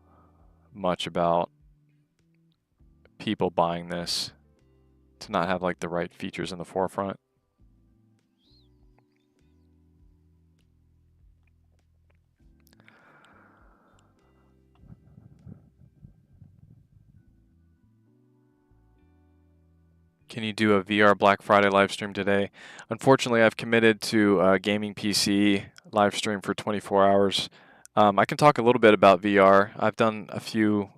much about people buying this to not have like the right features in the forefront. Can you do a VR Black Friday live stream today? Unfortunately, I've committed to a gaming PC live stream for 24 hours. I can talk a little bit about VR. I've done a few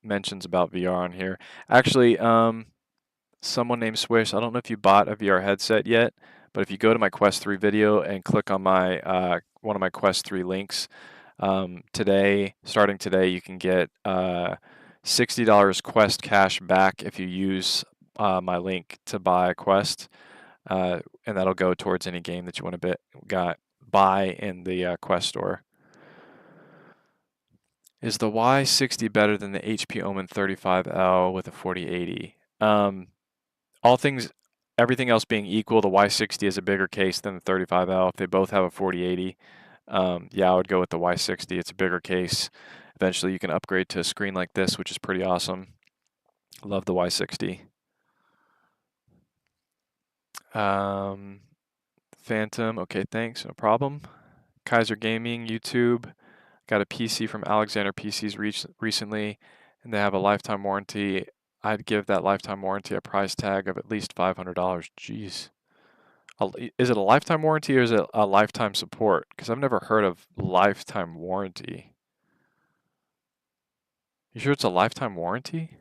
mentions about VR on here. Actually, someone named Swish, I don't know if you bought a VR headset yet, but if you go to my Quest 3 video and click on my one of my Quest 3 links, starting today, you can get $60 Quest cash back if you use my link to buy a Quest, and that'll go towards any game that you want to buy in the Quest store. Is the Y60 better than the HP Omen 35L with a 4080? All things, everything else being equal, the Y60 is a bigger case than the 35L. If they both have a 4080, yeah, I would go with the Y60. It's a bigger case. Eventually, you can upgrade to a screen like this, which is pretty awesome. Love the Y60. Phantom, okay, thanks, no problem. Kaiser Gaming, YouTube. Got a PC from Alexander PCs recently, and they have a lifetime warranty. I'd give that lifetime warranty a price tag of at least $500. Jeez. Is it a lifetime warranty or is it a lifetime support? Because I've never heard of lifetime warranty. You sure it's a lifetime warranty?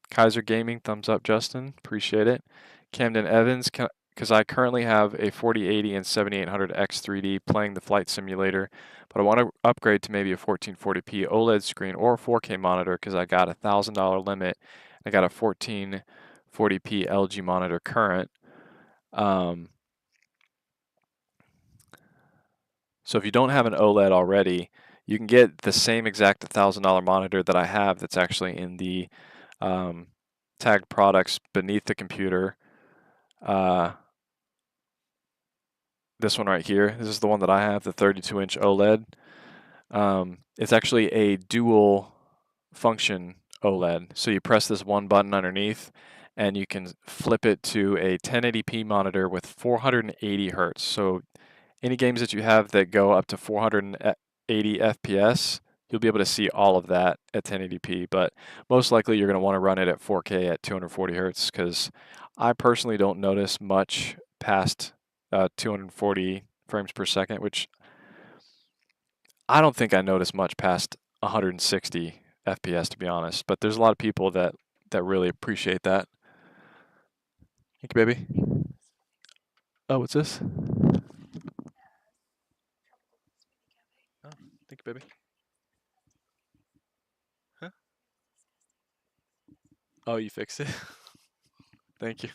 Kaiser Gaming, thumbs up, Justin. Appreciate it. Camden Evans, because I currently have a 4080 and 7800 X3D playing the flight simulator, but I want to upgrade to maybe a 1440p OLED screen or a 4K monitor because I got a $1,000 limit. I got a 1440p LG monitor current. So if you don't have an OLED already, you can get the same exact $1,000 monitor that I have that's actually in the tagged products beneath the computer. This one right here, this is the one that I have, the 32-inch OLED. It's actually a dual function OLED. So you press this one button underneath and you can flip it to a 1080p monitor with 480 hertz. So any games that you have that go up to 480 FPS, you'll be able to see all of that at 1080p, but most likely you're going to want to run it at 4K at 240 hertz because I personally don't notice much past 240 frames per second, which I don't think I notice much past 160 FPS to be honest, but there's a lot of people that really appreciate that. Thank you, baby. Oh, what's this? Oh, thank you, baby. Huh? Oh, you fixed it? Thank you.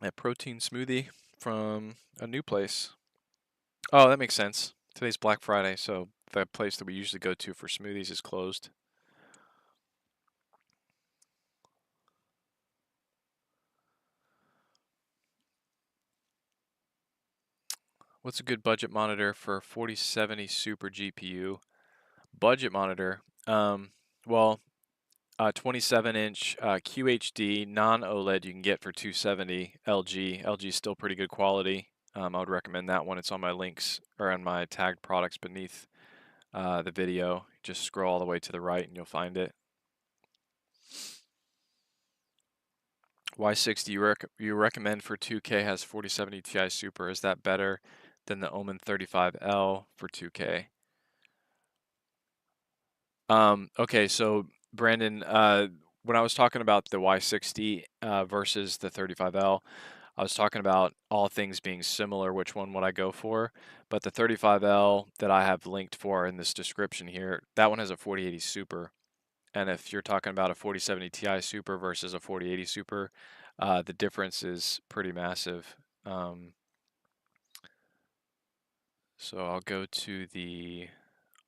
A protein smoothie from a new place. Oh, that makes sense. Today's Black Friday, so the place that we usually go to for smoothies is closed. What's a good budget monitor for 4070 Super GPU? Budget monitor. Well, 27-inch QHD non-OLED you can get for 270 LG. LG is still pretty good quality. I would recommend that one. It's on my links or on my tagged products beneath the video. Just scroll all the way to the right and you'll find it. Y60 you recommend for 2K has 4070 Ti Super. Is that better than the Omen 35L for 2K? Okay, so Brandon, when I was talking about the Y60 versus the 35L, I was talking about all things being similar, which one would I go for? But the 35L that I have linked for in this description here, that one has a 4080 Super. And if you're talking about a 4070 Ti Super versus a 4080 Super, the difference is pretty massive. So I'll go to the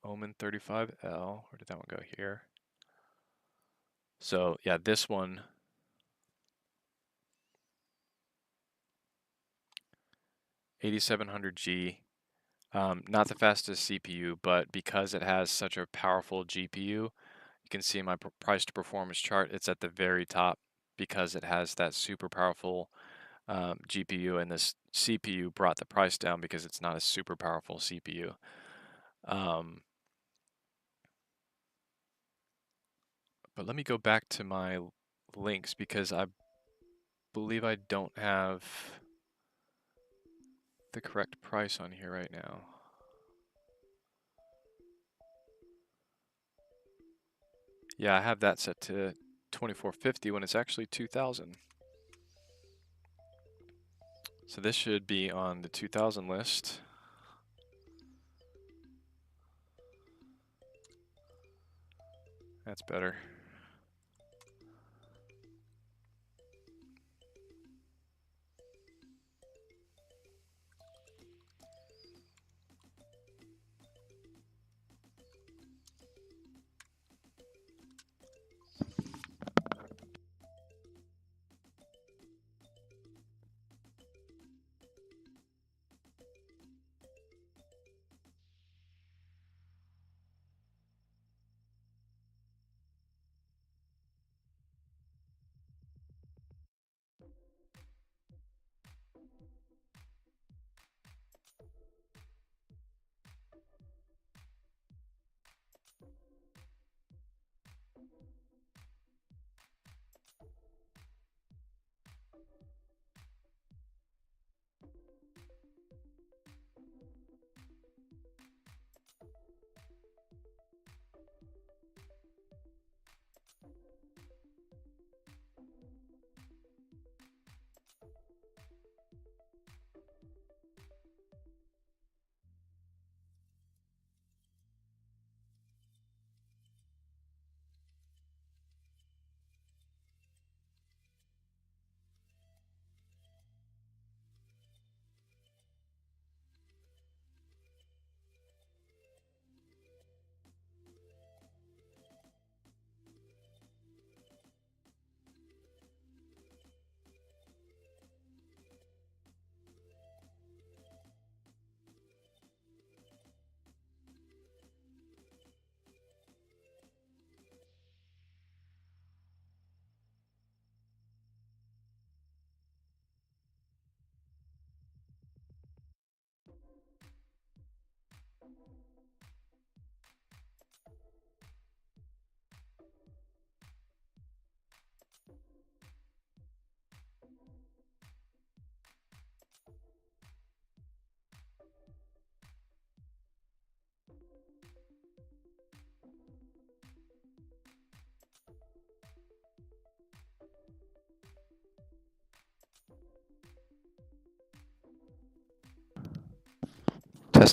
Omen 35L. Where did that one go? Here. So yeah, this one, 8700G, not the fastest CPU, but because it has such a powerful GPU, you can see in my price to performance chart, it's at the very top because it has that super powerful GPU, and this CPU brought the price down because it's not a super powerful CPU. But let me go back to my links because I believe I don't have the correct price on here right now. Yeah, I have that set to 2450 when it's actually 2000. So this should be on the 2000 list. That's better.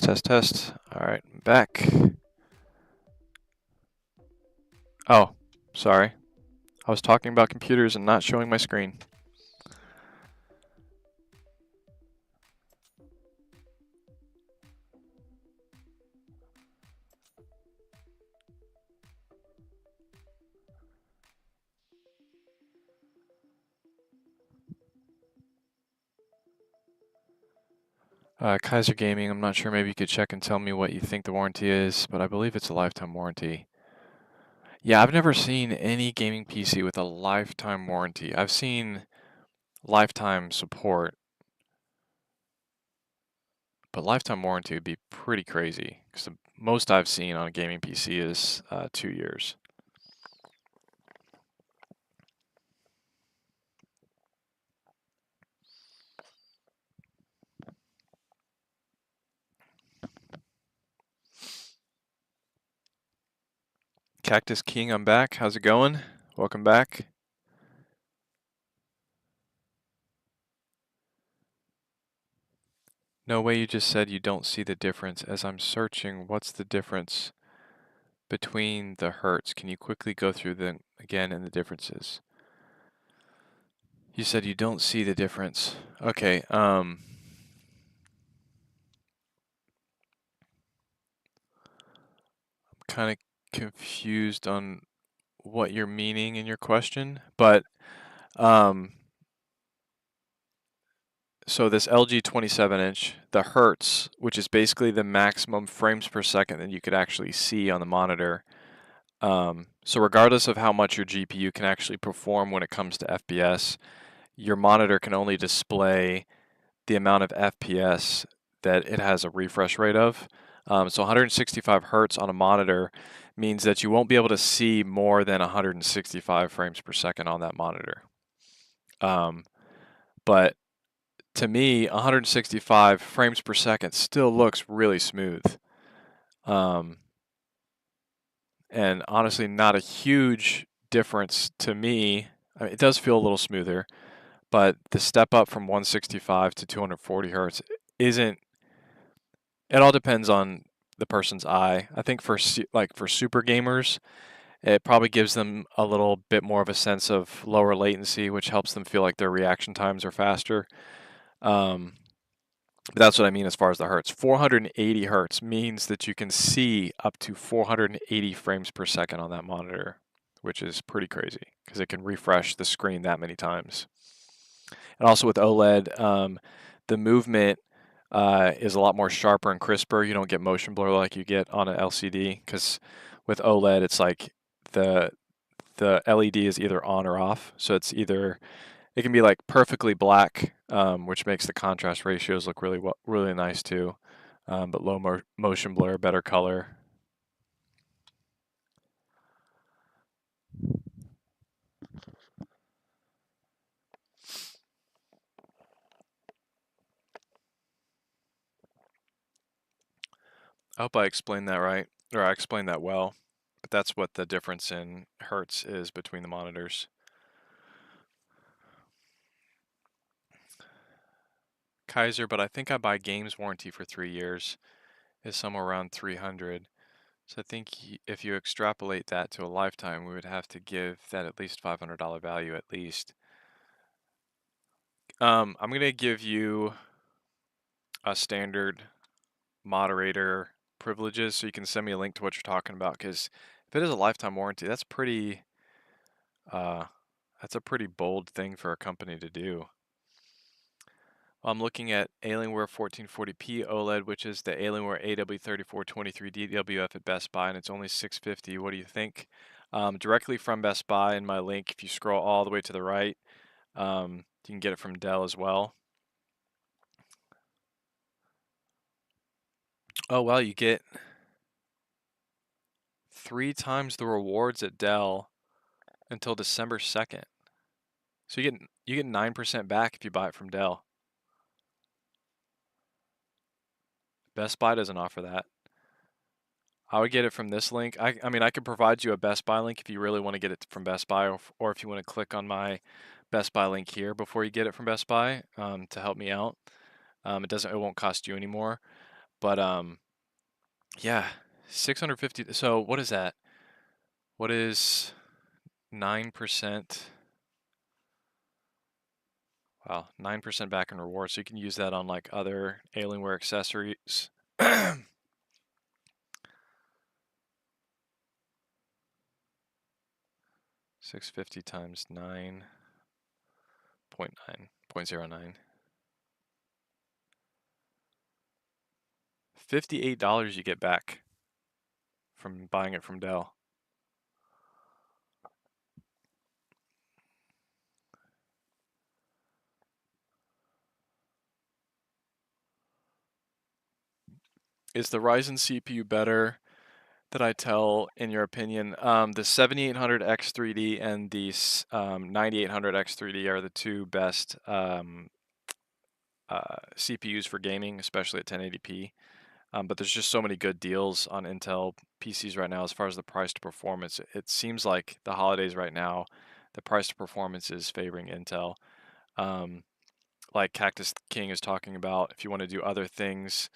Test. All right, I'm back. Oh, sorry. I was talking about computers and not showing my screen. Kaiser Gaming, I'm not sure, maybe you could check and tell me what you think the warranty is, but I believe it's a lifetime warranty. Yeah, I've never seen any gaming PC with a lifetime warranty. I've seen lifetime support, but lifetime warranty would be pretty crazy, because the most I've seen on a gaming PC is 2 years. Cactus King, I'm back. How's it going? Welcome back. No way, you just said you don't see the difference. As I'm searching, what's the difference between the hertz? Can you quickly go through them again and the differences? You said you don't see the difference. Okay, I'm kind of confused on what you're meaning in your question, but so this LG 27-inch, the hertz, which is basically the maximum frames per second that you could actually see on the monitor. So regardless of how much your GPU can actually perform when it comes to FPS, your monitor can only display the amount of FPS that it has a refresh rate of. So 165 hertz on a monitor means that you won't be able to see more than 165 frames per second on that monitor. But to me, 165 frames per second still looks really smooth. And honestly, not a huge difference to me. I mean, it does feel a little smoother, but the step up from 165 to 240 hertz isn't. It all depends on the person's eye. I think for super gamers, it probably gives them a little bit more of a sense of lower latency, which helps them feel like their reaction times are faster. But that's what I mean as far as the hertz. 480 hertz means that you can see up to 480 frames per second on that monitor, which is pretty crazy because it can refresh the screen that many times. And also with OLED, the movement is a lot more sharper and crisper. You don't get motion blur like you get on an LCD, because with OLED, it's like the LED is either on or off. So it's either, it can be like perfectly black, which makes the contrast ratios look really nice too, but low motion blur, better color. I hope I explained that right, or I explained that well, but that's what the difference in hertz is between the monitors. Kaiser, but I think I buy games warranty for 3 years is somewhere around 300. So I think if you extrapolate that to a lifetime, we would have to give that at least $500 value at least. I'm going to give you a standard moderator privileges, so you can send me a link to what you're talking about, because if it is a lifetime warranty, that's a pretty bold thing for a company to do. I'm looking at Alienware 1440p OLED, which is the Alienware AW3423 DWF at Best Buy, and it's only $650. What do you think? Directly from Best Buy in my link, if you scroll all the way to the right, you can get it from Dell as well. Oh, well, you get 3 times the rewards at Dell until December 2nd. So you get 9% back if you buy it from Dell. Best Buy doesn't offer that. I would get it from this link. I mean, I could provide you a Best Buy link if you really want to get it from Best Buy, or if you want to click on my Best Buy link here before you get it from Best Buy, to help me out. It won't cost you anymore. But yeah, 650. So what is that? What is 9%? Wow, 9% back in rewards. So you can use that on like other Alienware accessories. 650 times 9.09. $58 you get back from buying it from Dell. Is the Ryzen CPU better? That I tell, in your opinion? The 7800X3D and the 9800X3D are the two best CPUs for gaming, especially at 1080p. But there's just so many good deals on Intel PCs right now as far as the price to performance. It seems like the holidays right now, the price to performance is favoring Intel. Um, like Cactus King is talking about, if you want to do other things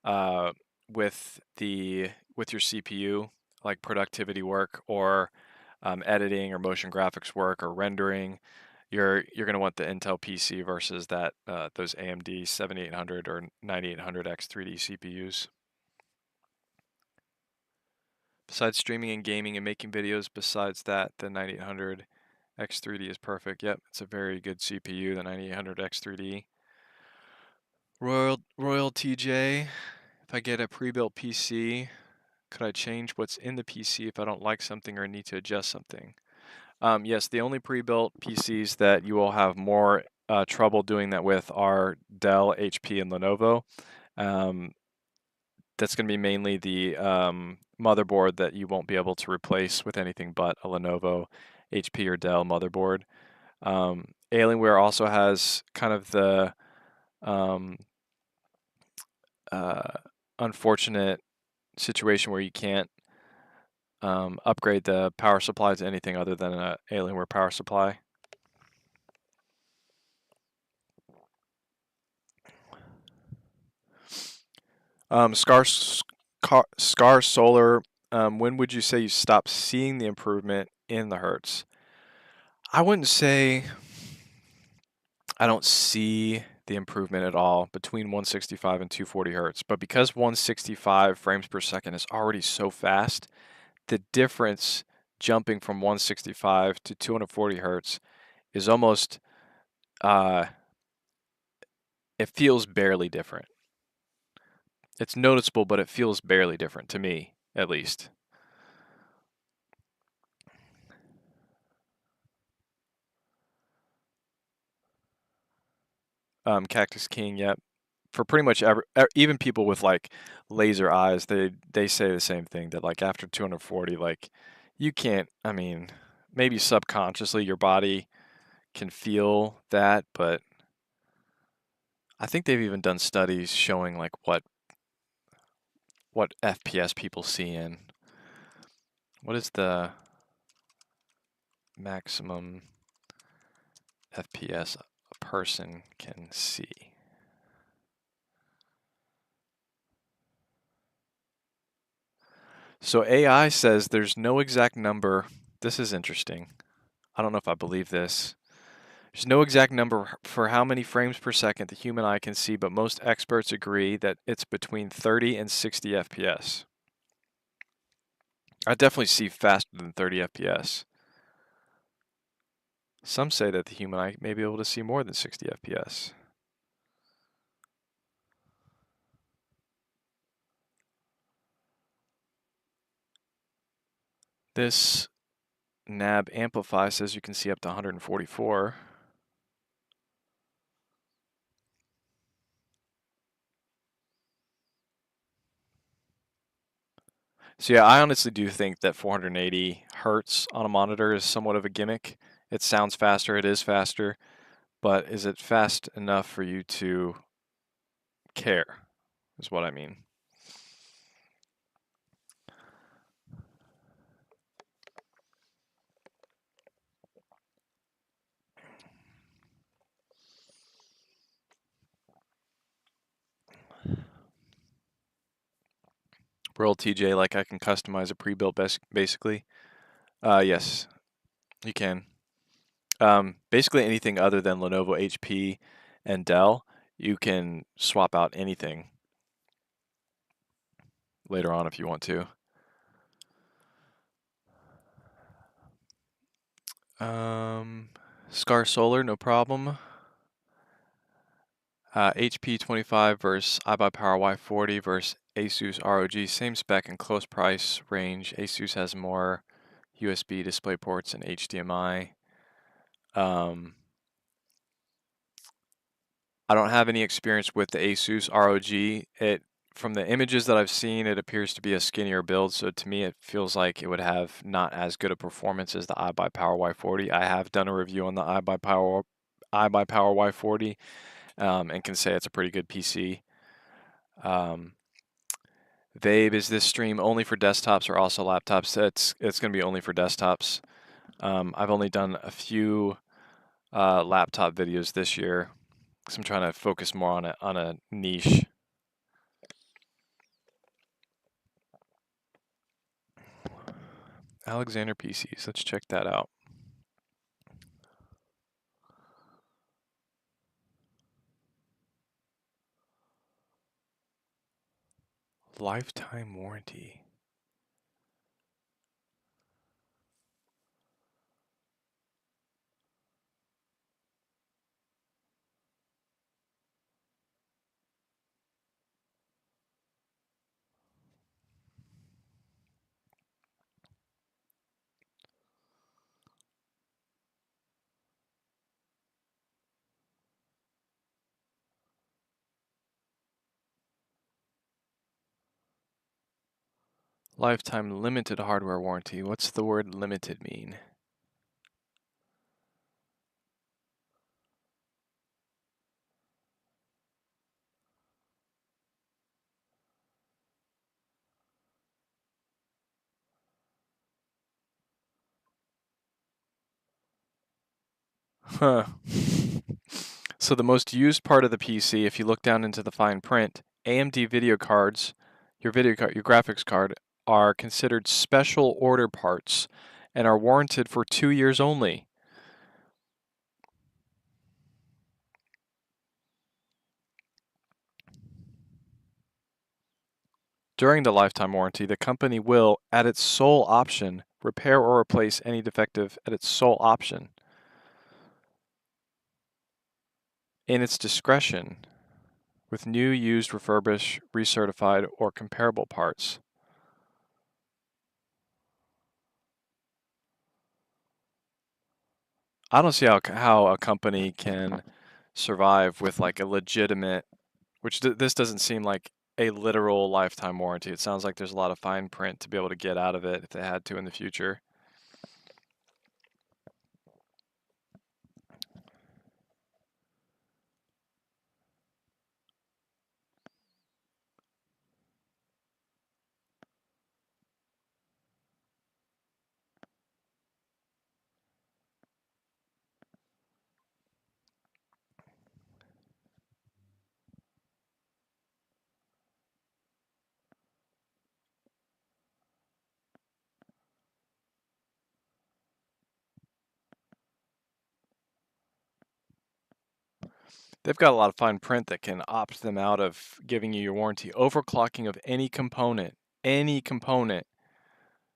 uh, with your CPU, like productivity work or editing or motion graphics work or rendering, you're going to want the Intel PC versus those AMD 7800 or 9800X 3D CPUs. Besides streaming and gaming and making videos, besides that, the 9800 X3D is perfect. Yep, it's a very good CPU, the 9800 X3D. Royal TJ, if I get a pre-built PC, could I change what's in the PC if I don't like something or need to adjust something? Yes, the only pre-built PCs that you will have more trouble doing that with are Dell, HP, and Lenovo. That's going to be mainly the motherboard that you won't be able to replace with anything but a Lenovo, HP, or Dell motherboard. Alienware also has kind of the um, uh, unfortunate situation where you can't upgrade the power supply to anything other than an Alienware power supply. Scar Solar, when would you say you stopped seeing the improvement in the hertz? I wouldn't say I don't see the improvement at all between 165 and 240 hertz, but because 165 frames per second is already so fast, the difference jumping from 165 to 240 hertz is almost, uh, it feels barely different. It's noticeable, but it feels barely different to me, at least. Cactus King, yep. For pretty much even people with like laser eyes, they say the same thing that like after 240, like you can't. I mean, maybe subconsciously your body can feel that, but I think they've even done studies showing like what FPS people see in. What is the maximum FPS a person can see? So AI says there's no exact number. This is interesting. I don't know if I believe this. There's no exact number for how many frames per second the human eye can see, but most experts agree that it's between 30 and 60 FPS. I definitely see faster than 30 FPS. Some say that the human eye may be able to see more than 60 FPS. This NAB Amplify says you can see up to 144. So yeah, I honestly do think that 480 hertz on a monitor is somewhat of a gimmick. It sounds faster, it is faster, but is it fast enough for you to care, is what I mean. Royal TJ, like I can customize a pre-built basically. Yes, you can. Basically anything other than Lenovo, HP, and Dell, you can swap out anything later on if you want to. Scar Solar, no problem. HP 25 versus iBUYPOWER Y40 versus Asus ROG, same spec and close price range. Asus has more USB display ports and HDMI. I don't have any experience with the Asus ROG. From the images that I've seen, it appears to be a skinnier build, so to me it feels like it would have not as good a performance as the iBUYPOWER Y40. I have done a review on the iBUYPOWER Y40 and can say it's a pretty good PC. Vabe, is this stream only for desktops or also laptops? It's going to be only for desktops. I've only done a few laptop videos this year because I'm trying to focus more on a niche. Alexander PCs, let's check that out. Lifetime warranty. Lifetime limited hardware warranty. What's the word limited mean? Huh. So the most used part of the PC, if you look down into the fine print, AMD video cards, your graphics card, are considered special order parts and are warranted for 2 years only. During the lifetime warranty, the company will, at its sole option, repair or replace any defective at its sole option. In its discretion, with new, used, refurbished, recertified, or comparable parts. I don't see how a company can survive with like a legitimate, which this doesn't seem like a literal lifetime warranty. It sounds like there's a lot of fine print to be able to get out of it if they had to in the future. They've got a lot of fine print that can opt them out of giving you your warranty. Overclocking of any component.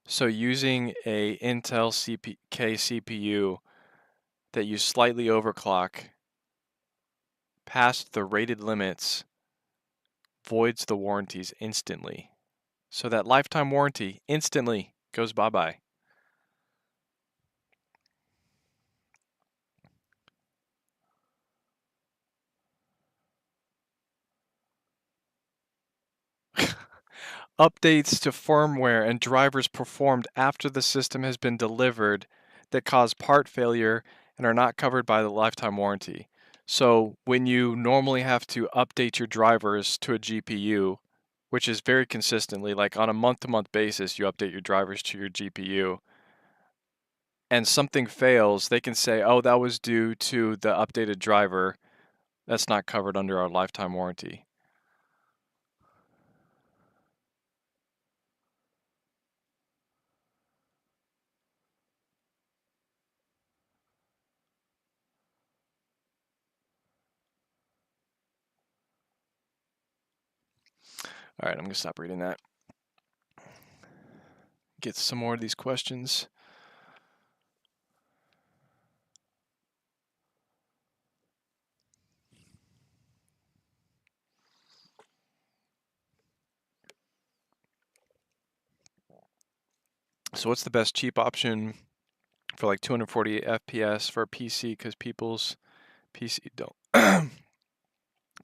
So using a Intel K CPU that you slightly overclock past the rated limits voids the warranties instantly. So that lifetime warranty instantly goes bye-bye. Updates to firmware and drivers performed after the system has been delivered that cause part failure and are not covered by the lifetime warranty. So when you normally have to update your drivers to a GPU, which is very consistently, like on a month-to-month basis, you update your drivers to your GPU, and something fails, they can say, oh, that was due to the updated driver. That's not covered under our lifetime warranty. All right, I'm gonna stop reading that. Get some more of these questions. So what's the best cheap option for like 240 FPS for a PC? Because people's PC don't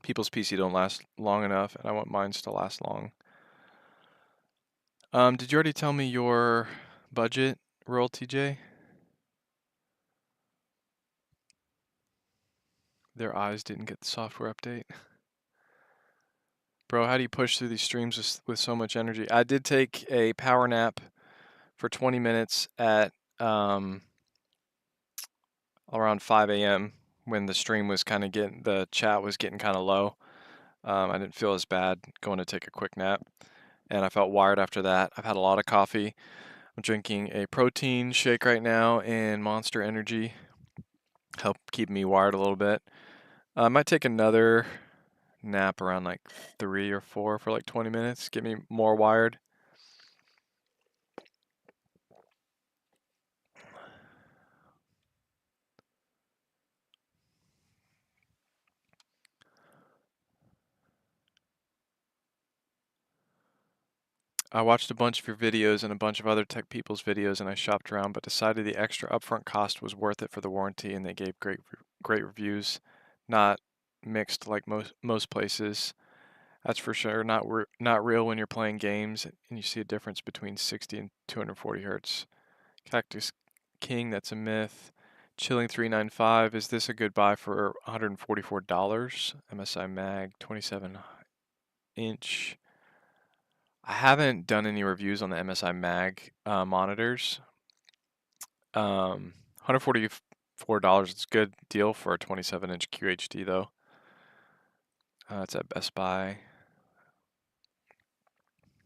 people's PC don't last long enough, and I want mine to last long. Did you already tell me your budget, Royal TJ? Their eyes didn't get the software update. Bro, how do you push through these streams with so much energy? I did take a power nap for 20 minutes at around 5 a.m. when the stream was kind of the chat was getting kind of low. I didn't feel as bad going to take a quick nap, and I felt wired after that. I've had a lot of coffee. I'm drinking a protein shake right now and Monster Energy. Help keep me wired a little bit. I might take another nap around like 3 or 4 for like 20 minutes, get me more wired. I watched a bunch of your videos and a bunch of other tech people's videos, and I shopped around, but decided the extra upfront cost was worth it for the warranty, and they gave great reviews. Not mixed like most places. That's for sure. Not real when you're playing games and you see a difference between 60 and 240 hertz. Cactus King, that's a myth. Chilling 395, is this a good buy for $144? MSI Mag 27 inch. I haven't done any reviews on the MSI Mag monitors. $144, it's a good deal for a 27-inch QHD though. It's at Best Buy.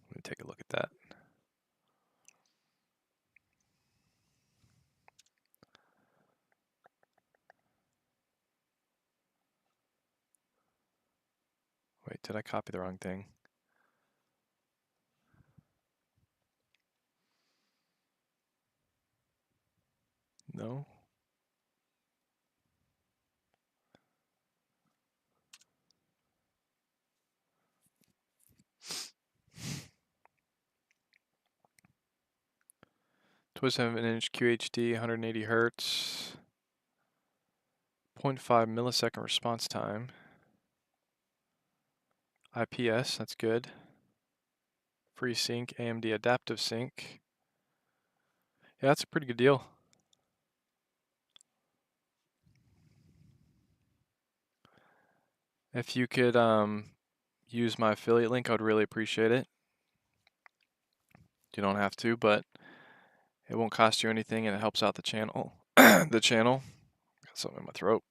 Let me take a look at that. Wait, did I copy the wrong thing? No. It was 7-inch QHD, 180 hertz, 0.5 millisecond response time. IPS, that's good. Free sync, AMD adaptive sync. Yeah, that's a pretty good deal. If you could use my affiliate link, I would really appreciate it. You don't have to, but it won't cost you anything and it helps out the channel. The channel. Got something in my throat.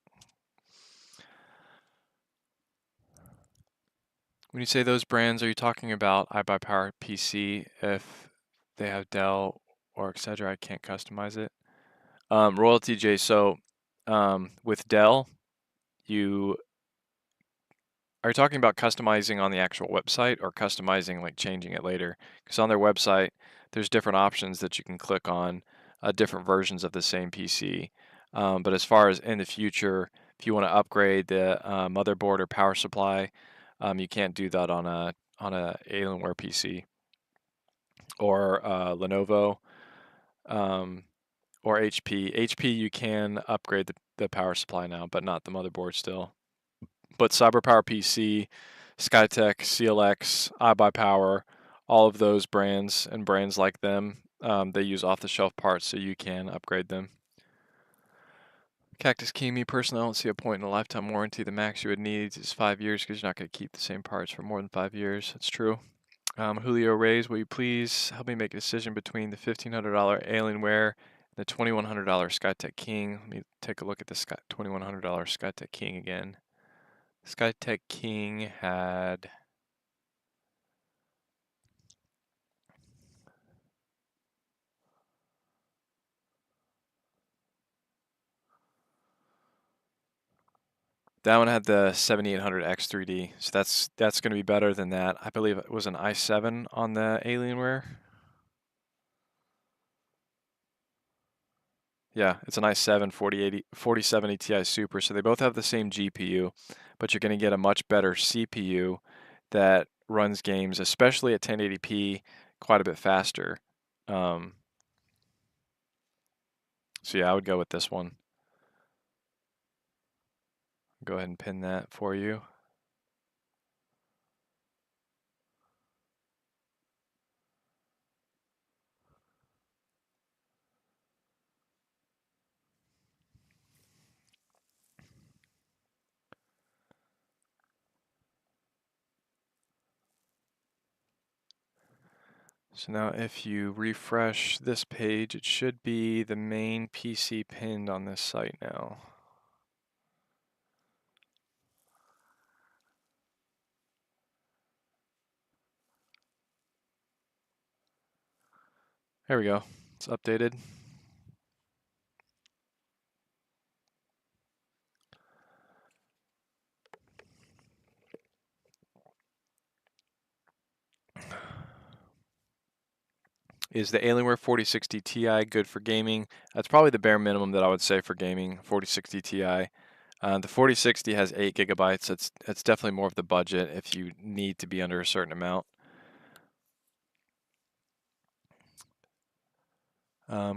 When you say those brands, are you talking about iBUYPOWER PC? If they have Dell or etc., I can't customize it. Royalty J. So with Dell, are you talking about customizing on the actual website or customizing like changing it later? Because on their website, there's different options that you can click on, different versions of the same PC. But as far as in the future, if you want to upgrade the motherboard or power supply, you can't do that on a Alienware PC or Lenovo or HP. HP you can upgrade the power supply now, but not the motherboard still. But CyberPower PC, Skytech, CLX, iBUYPOWER, all of those brands and brands like them, they use off-the-shelf parts, so you can upgrade them. Cactus King, me personally, I don't see a point in a lifetime warranty. The max you would need is 5 years because you're not going to keep the same parts for more than 5 years. That's true. Julio Reyes, will you please help me make a decision between the $1,500 Alienware and the $2,100 Skytech King? Let me take a look at the $2,100 Skytech King again. Skytech King had That one had the 7800X 3D, so that's going to be better than that. I believe it was an i7 on the Alienware. Yeah, it's an i7 4070 Ti Super, so they both have the same GPU, but you're going to get a much better CPU that runs games, especially at 1080p, quite a bit faster. Um, so yeah, I would go with this one. Go ahead and pin that for you. So now if you refresh this page, it should be the main PC pinned on this site now. There we go. It's updated. Is the Alienware 4060 Ti good for gaming? That's probably the bare minimum that I would say for gaming, 4060 Ti. The 4060 has 8 gigabytes. It's definitely more of the budget if you need to be under a certain amount.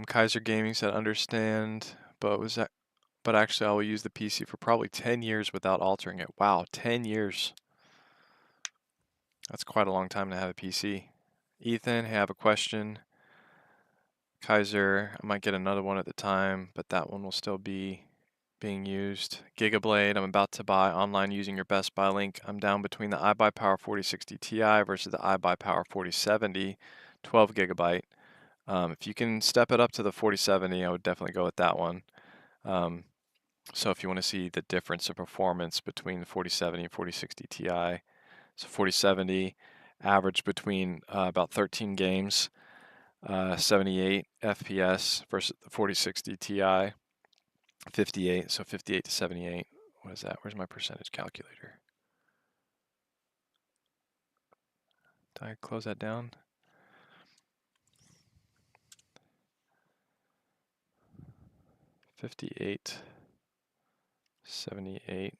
Kaiser Gaming said understand, but actually I will use the PC for probably 10 years without altering it. Wow, 10 years. That's quite a long time to have a PC. Ethan, have a question. Kaiser, I might get another one at the time, but that one will still be being used. Gigablade, I'm about to buy online using your Best Buy link. I'm down between the iBUYPOWER 4060 Ti versus the iBUYPOWER 4070, 12 gigabyte. If you can step it up to the 4070, I would definitely go with that one. So if you want to see the difference of performance between the 4070 and 4060 Ti, so 4070 average between about 13 games, 78 FPS versus the 4060 Ti, 58. So 58 to 78. What is that? Where's my percentage calculator? Did I close that down? 58, 78.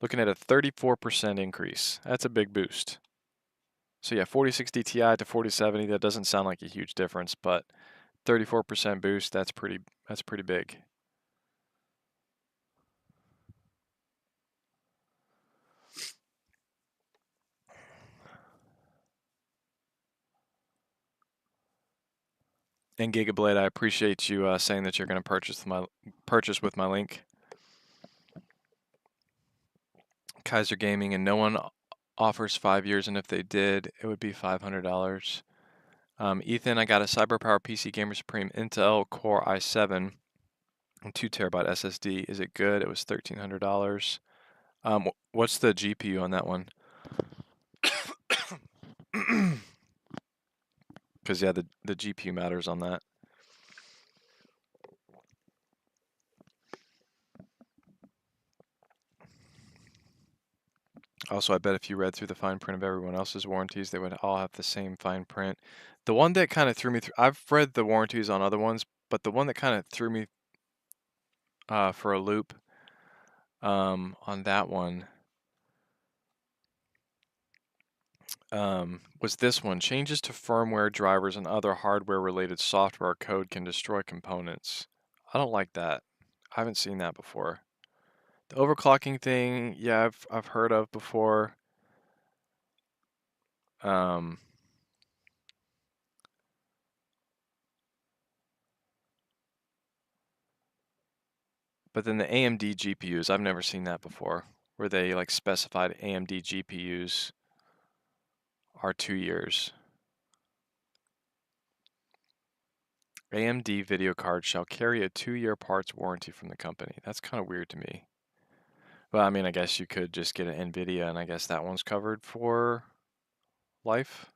Looking at a 34% increase. That's a big boost. So yeah, 4060 Ti to 4070, that doesn't sound like a huge difference, but 34% boost, that's pretty big. And Gigablade, I appreciate you saying that you're going to purchase with my link. Kaiser Gaming, and no one offers 5 years, and if they did, it would be $500. Ethan, I got a CyberPower PC Gamer Supreme Intel Core i7 and 2TB SSD. Is it good? It was $1,300. What's the GPU on that one? Because yeah, the GPU matters on that. Also, I bet if you read through the fine print of everyone else's warranties, they would all have the same fine print. The one that kind of threw me through, I've read the warranties on other ones, but the one that kind of threw me for a loop on that one was this one. Changes to firmware, drivers, and other hardware-related software code can destroy components. I don't like that. I haven't seen that before. The overclocking thing, yeah, I've heard of before. Um, but then the AMD GPUs, I've never seen that before, where they like specified AMD GPUs are 2 years. AMD video cards shall carry a 2-year parts warranty from the company. That's kind of weird to me. Well, I mean, I guess you could just get an NVIDIA, and I guess that one's covered for life.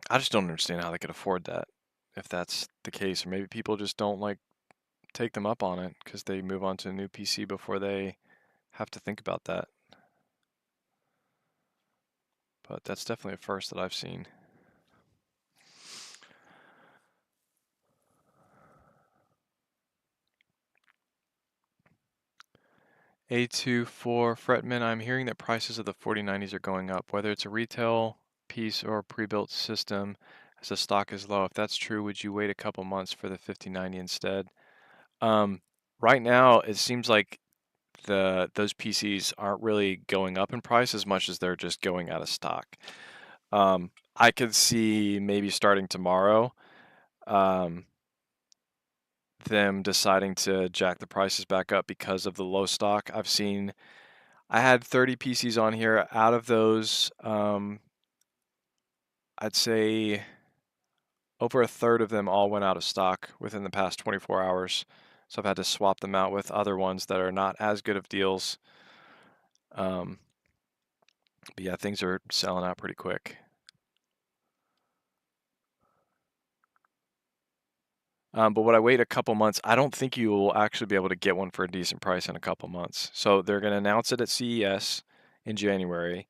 I just don't understand how they could afford that, if that's the case. Or maybe people just don't like take them up on it because they move on to a new PC before they have to think about that. But that's definitely a first that I've seen. A24 Fretman, I'm hearing that prices of the 4090s are going up, whether it's a retail piece or a pre-built system, as the stock is low. If that's true, would you wait a couple months for the 5090 instead? Right now, it seems like those PCs aren't really going up in price as much as they're just going out of stock. I could see maybe starting tomorrow, them deciding to jack the prices back up because of the low stock. I had 30 PCs on here. Out of those, I'd say over a third of them all went out of stock within the past 24 hours. So I've had to swap them out with other ones that are not as good of deals. But yeah, things are selling out pretty quick. But would I wait a couple months? I don't think you will actually be able to get one for a decent price in a couple months. So they're going to announce it at CES in January.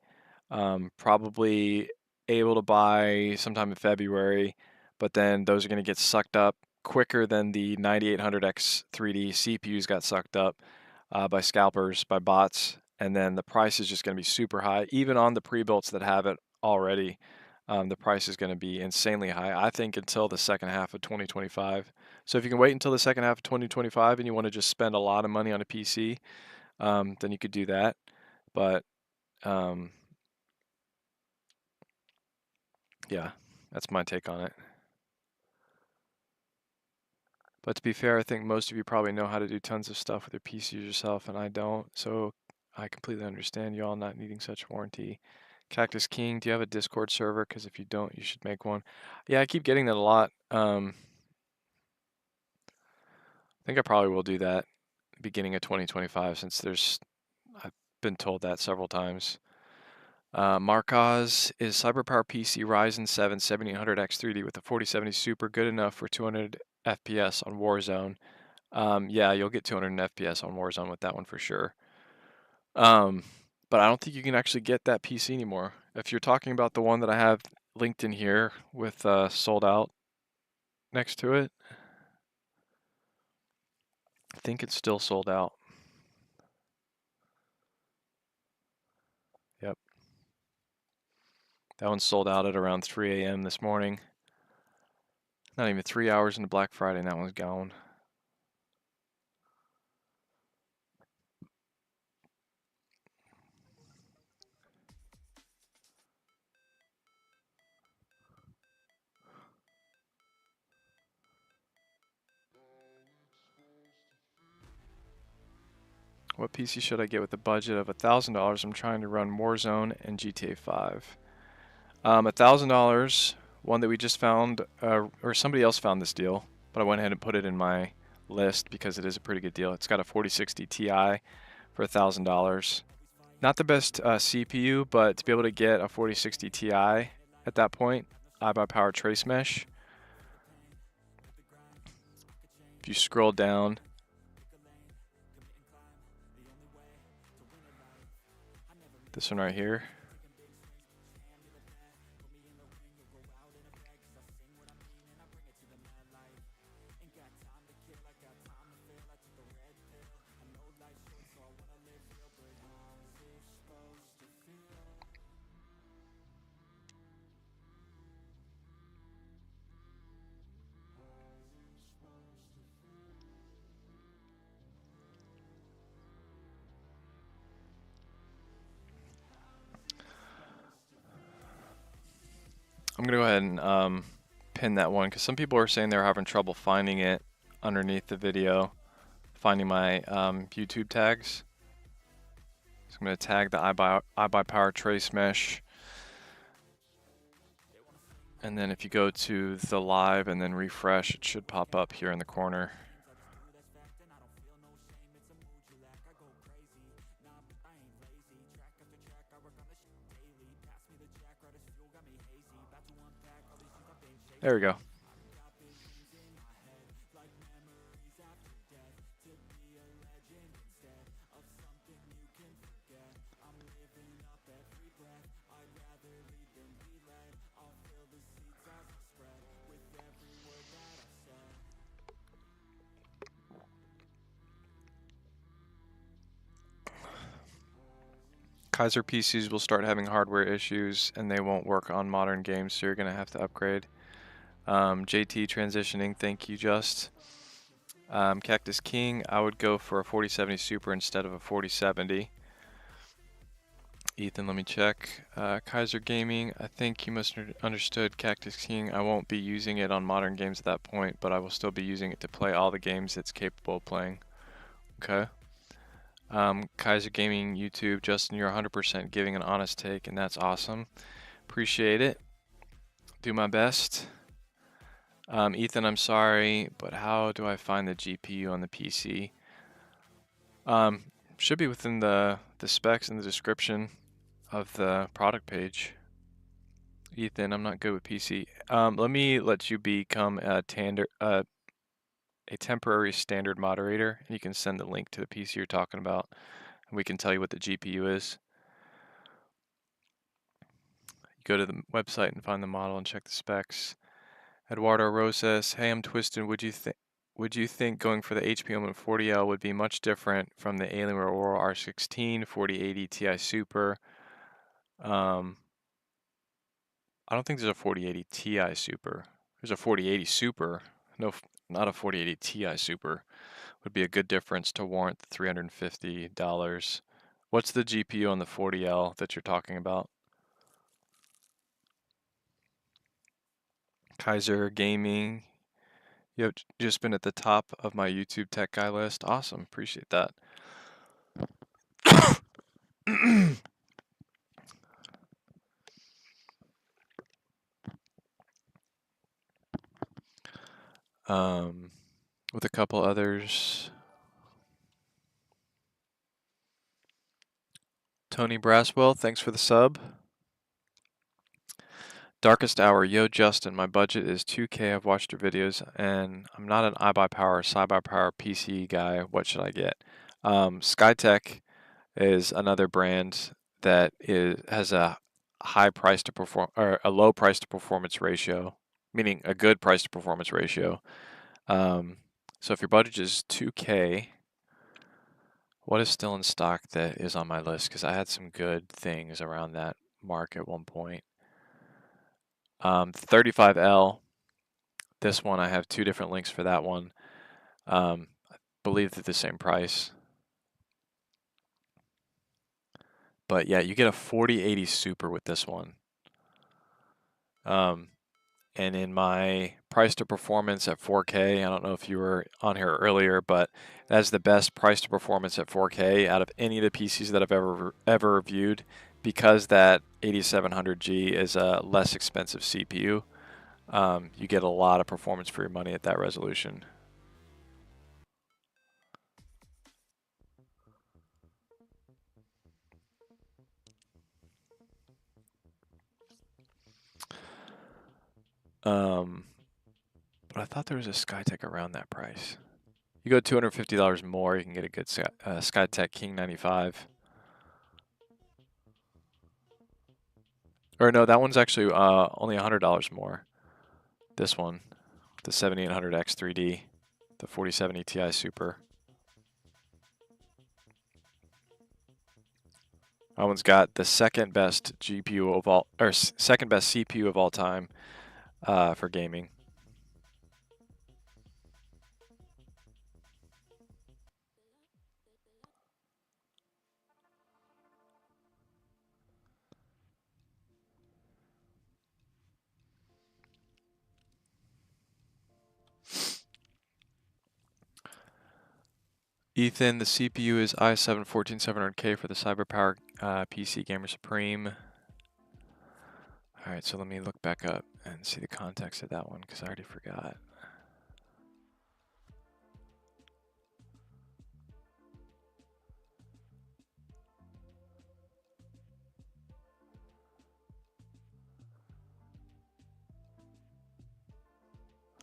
Probably able to buy sometime in February, but then those are going to get sucked up quicker than the 9800X 3D CPUs got sucked up by scalpers, by bots, and then the price is just going to be super high. Even on the pre-builts that have it already, the price is going to be insanely high, I think, until the second half of 2025. So if you can wait until the second half of 2025 and you want to just spend a lot of money on a PC, then you could do that. But yeah, that's my take on it. But to be fair, I think most of you probably know how to do tons of stuff with your PCs yourself, and I don't. So I completely understand you all not needing such warranty. Cactus King, do you have a Discord server? Because if you don't, you should make one. Yeah, I keep getting that a lot. I think I probably will do that beginning of 2025 since I've been told that several times. Marcos, is CyberPower PC Ryzen 7 7800X3D with a 4070 Super good enough for 200 FPS on Warzone? Yeah, you'll get 200 FPS on Warzone with that one for sure. But I don't think you can actually get that PC anymore. If you're talking about the one that I have linked in here with sold out next to it, I think it's still sold out. Yep. That one sold out at around 3 a.m. this morning. Not even 3 hours into Black Friday, and that one's gone. What PC should I get with a budget of $1,000? I'm trying to run Warzone and GTA 5. $1,000, one that we just found, or somebody else found this deal, but I went ahead and put it in my list because it is a pretty good deal. It's got a 4060 Ti for $1,000. Not the best CPU, but to be able to get a 4060 Ti at that point, iBUYPOWER Trace Mesh. If you scroll down, this one right here. I'm going to go ahead and pin that one because some people are saying they're having trouble finding it underneath the video, finding my YouTube tags. So I'm going to tag the iBUYPOWER Trace Mesh. And then if you go to the live and then refresh, it should pop up here in the corner. There we go. Kaiser PCs will start having hardware issues and they won't work on modern games, so you're going to have to upgrade. JT transitioning, thank you, Just. Cactus King, I would go for a 4070 Super instead of a 4070. Ethan, let me check. Kaiser Gaming, I think you must have understood Cactus King. I won't be using it on modern games at that point, but I will still be using it to play all the games it's capable of playing. Okay. Kaiser Gaming YouTube, Justin, you're 100% giving an honest take, and that's awesome. Appreciate it. Do my best. Ethan, I'm sorry, but how do I find the GPU on the PC? Should be within the specs in the description of the product page. Ethan, I'm not good with PC. Let me let you become a temporary standard moderator, and you can send the link to the PC you're talking about, and we can tell you what the GPU is. You go to the website and find the model and check the specs. Eduardo Rosas, hey, I'm Twisted. Would you think going for the HP Omen 40L would be much different from the Alienware Aurora R16, 4080 Ti Super? I don't think there's a 4080 Ti Super. There's a 4080 Super. No, not a 4080 Ti Super. Would be a good difference to warrant the $350. What's the GPU on the 40L that you're talking about? Kaiser Gaming. You have just been at the top of my YouTube tech guy list. Awesome. Appreciate that. With a couple others. Tony Braswell, thanks for the sub. Darkest Hour, yo Justin, my budget is 2K. I've watched your videos and I'm not an iBUYPOWER, SciBuyPower PC guy. What should I get? Skytech is another brand that has a high price to perform or a low price to performance ratio, meaning a good price to performance ratio. So if your budget is 2K, what is still in stock that is on my list? Because I had some good things around that mark at one point. 35L, this one I have two different links for that one. I believe they're the same price. But yeah, you get a 4080 Super with this one. And in my price to performance at 4K, I don't know if you were on here earlier, but that's the best price to performance at 4K out of any of the PCs that I've ever reviewed, because that 8700G is a less expensive CPU. You get a lot of performance for your money at that resolution. But I thought there was a Skytech around that price. You go $250 more, you can get a good Skytech King 95. Or no, that one's actually only $100 more. This one, the 7800X 3D, the 4070 Ti Super. That one's got the second best GPU of all, or second best CPU of all time for gaming. Ethan, the CPU is i7 14700K for the CyberPower PC Gamer Supreme. All right, so let me look back up and see the context of that one because I already forgot.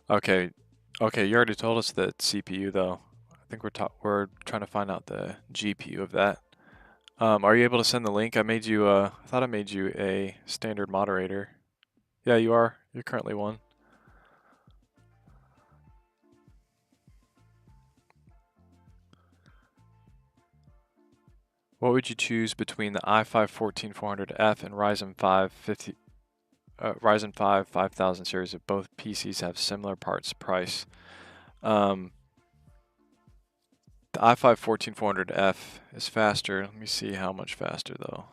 Okay, you already told us the CPU though. I think we're trying to find out the GPU of that. Are you able to send the link? I made you, I thought I made you a standard moderator. Yeah, you are. You're currently one. What would you choose between the i5 14400F and Ryzen 5 5000 series if both PCs have similar parts price? The i5 14400F is faster. Let me see how much faster though.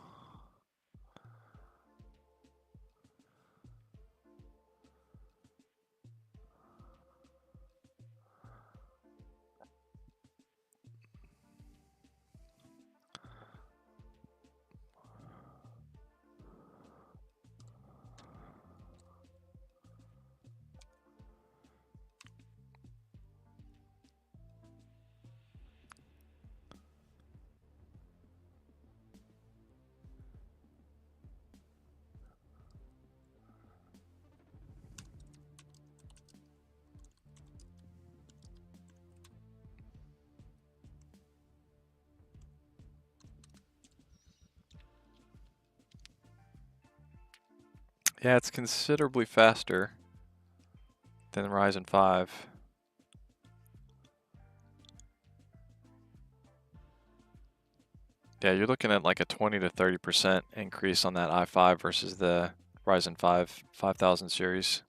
Yeah, it's considerably faster than Ryzen 5. Yeah, you're looking at like a 20 to 30% increase on that i5 versus the Ryzen 5 5000 series.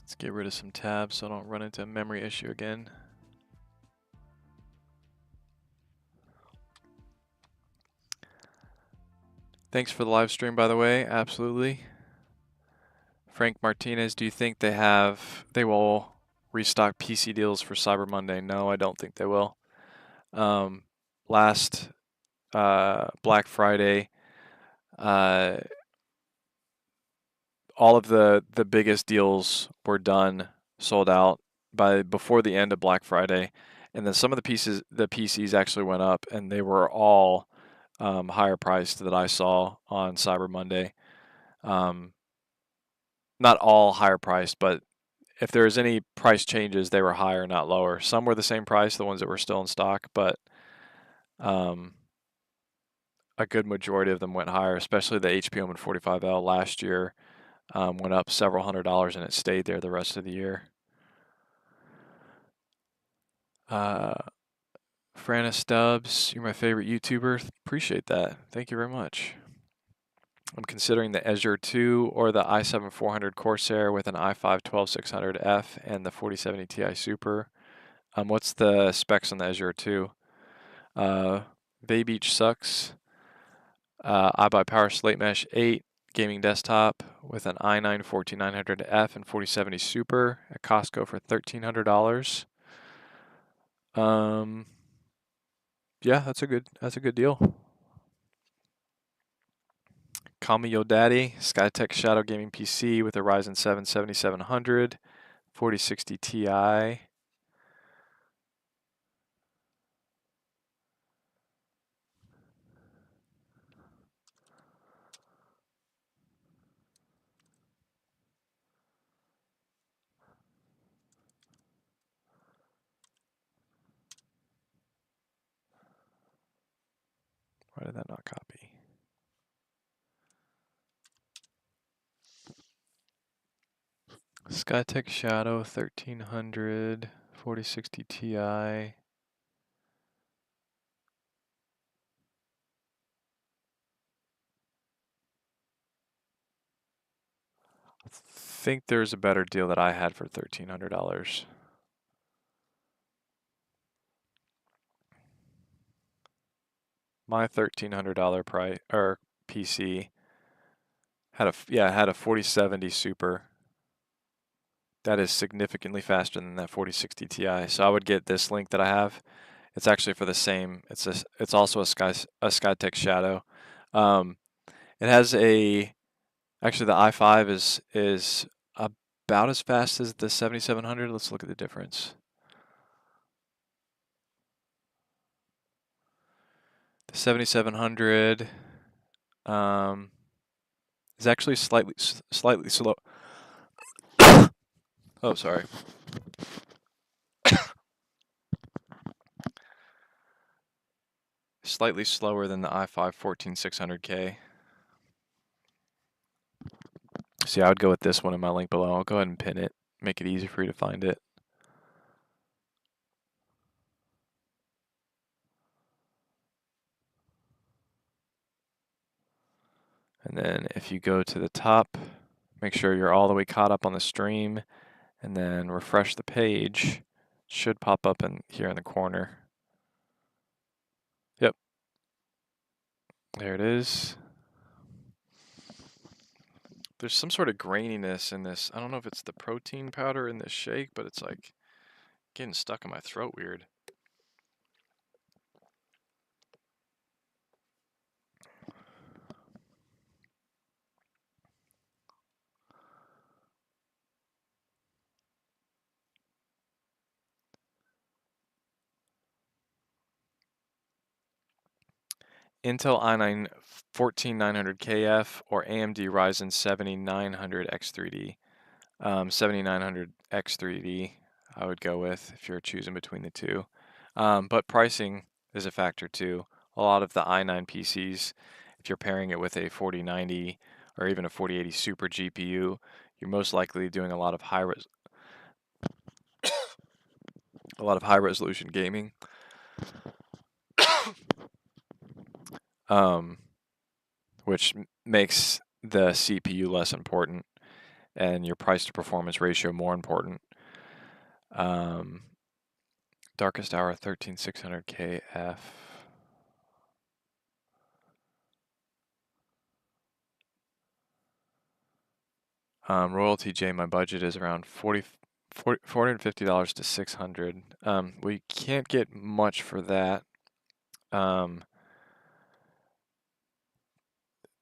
Let's get rid of some tabs so I don't run into a memory issue again. Thanks for the live stream, by the way. Absolutely. Frank Martinez, do you think they will restock PC deals for Cyber Monday? No, I don't think they will. Last Black Friday, all of the biggest deals were done, sold out before the end of Black Friday, and then some of the PCs actually went up, and they were all higher priced that I saw on Cyber Monday. Not all higher priced, but if there was any price changes, they were higher, not lower. Some were the same price, the ones that were still in stock, but a good majority of them went higher, especially the HP Omen 45L last year went up several $100s and it stayed there the rest of the year. Franna Stubbs, you're my favorite YouTuber. Appreciate that. Thank you very much. I'm considering the Azure 2 or the i7 400 Corsair with an i5 12600F and the 4070 Ti Super. What's the specs on the Azure 2? Baybeach sucks. iBUYPOWER Slate Mesh 8 gaming desktop with an i9 14900F and 4070 Super at Costco for $1,300. Yeah, that's a good deal. Call me yo daddy. Skytech Shadow Gaming PC with a Ryzen 7 7700, 4060 Ti. Why did that not copy? Skytech Shadow 1300, 4060 Ti. I think there's a better deal that I had for $1,300. My $1,300 price or PC had a 4070 Super. That is significantly faster than that 4060 Ti. So I would get this link that I have. It's actually for the same. It's also a Skytech Shadow. It has actually the i5 is about as fast as the 7700. Let's look at the difference. The 7700 is actually slightly slow. Oh, sorry. Slightly slower than the i5 14600K. See, I would go with this one in my link below. I'll go ahead and pin it, make it easy for you to find it. And then if you go to the top, make sure you're all the way caught up on the stream, and then refresh the page. It should pop up in here in the corner. Yep. There it is. There's some sort of graininess in this. I don't know if it's the protein powder in this shake, but it's like getting stuck in my throat weird. Intel i9 14900KF or AMD Ryzen 7900 X3D. 7900 X3D I would go with if you're choosing between the two. But pricing is a factor too. A lot of the i9 PCs, if you're pairing it with a 4090 or even a 4080 Super GPU, you're most likely doing a lot of high resolution gaming. Which makes the CPU less important and your price to performance ratio more important. Darkest Hour 13600KF. Royalty J, my budget is around $450 to $600. We can't get much for that.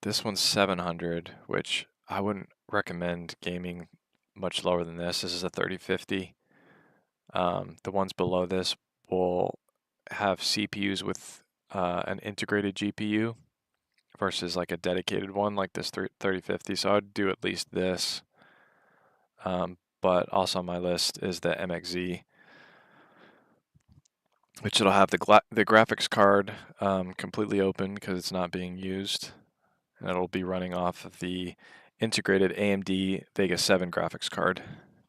This one's 700, which I wouldn't recommend gaming much lower than this. This is a 3050. The ones below this will have CPUs with an integrated GPU versus like a dedicated one like this 3050. So I'd do at least this. But also on my list is the MXZ, which it'll have the graphics card completely open because it's not being used. And it'll be running off of the integrated AMD Vega 7 graphics card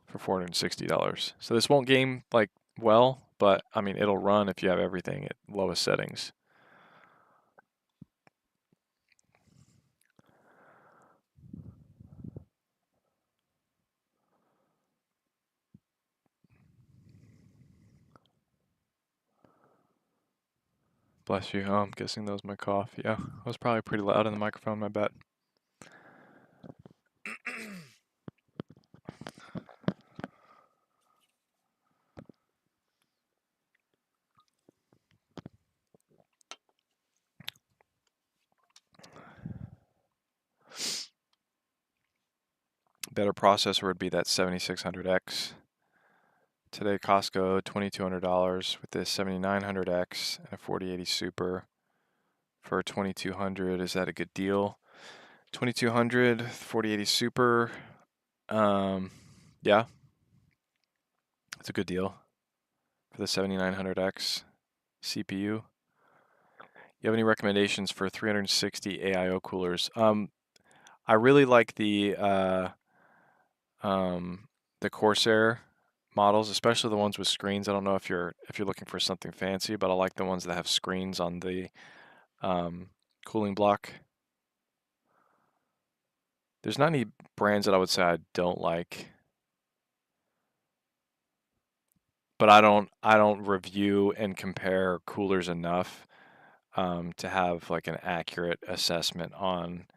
for $460. So this won't game like well, but I mean it'll run if you have everything at lowest settings. Bless you. Oh, I'm guessing that was my cough. Yeah, I was probably pretty loud in the microphone, I bet. Better processor would be that 7600X. Today, Costco, $2,200 with this 7900X and a 4080 Super for $2,200. Is that a good deal? 2200, 4080 Super. Yeah, it's a good deal for the 7900X CPU. You have any recommendations for 360 AIO coolers? I really like the Corsair models, especially the ones with screens. I don't know if you're looking for something fancy, but I like the ones that have screens on the cooling block. There's not any brands that I would say I don't like, but I don't review and compare coolers enough to have like an accurate assessment on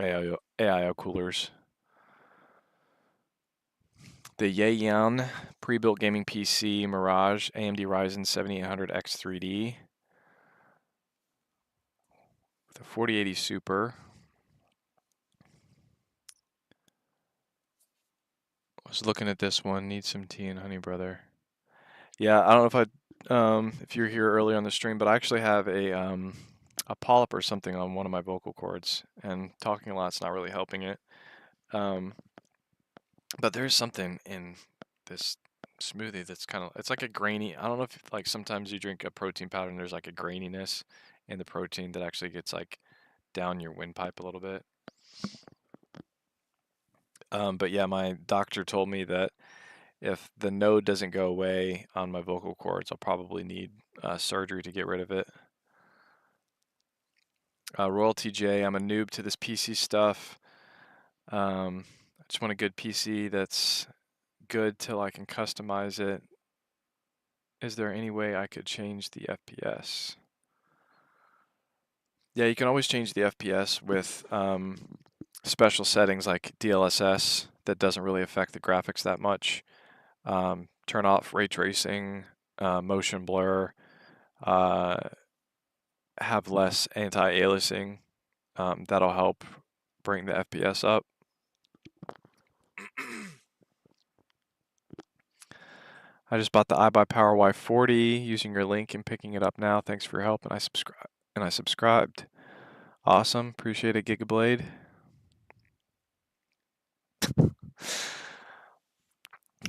AIO coolers. The Yayan pre-built gaming PC Mirage AMD Ryzen 7800 X3D with a 4080 Super. was looking at this one. Need some tea and honey, brother. Yeah, I don't know if you're here early on the stream, but I actually have a polyp or something on one of my vocal cords, and talking a lot's not really helping it. But there's something in this smoothie that's it's like a grainy. I don't know if like sometimes you drink a protein powder and there's like a graininess in the protein that actually gets like down your windpipe a little bit. But yeah, my doctor told me that if the node doesn't go away on my vocal cords, I'll probably need surgery to get rid of it. Royalty J, I'm a noob to this PC stuff. I just want a good PC that's good till I can customize it. Is there any way I could change the FPS? Yeah, you can always change the FPS with special settings like DLSS that doesn't really affect the graphics that much. Turn off ray tracing, motion blur, have less anti-aliasing. That'll help bring the FPS up. I just bought the iBUYPOWER Y40 using your link and picking it up now. Thanks for your help, and I subscribed. Awesome, appreciate it, Gigablade.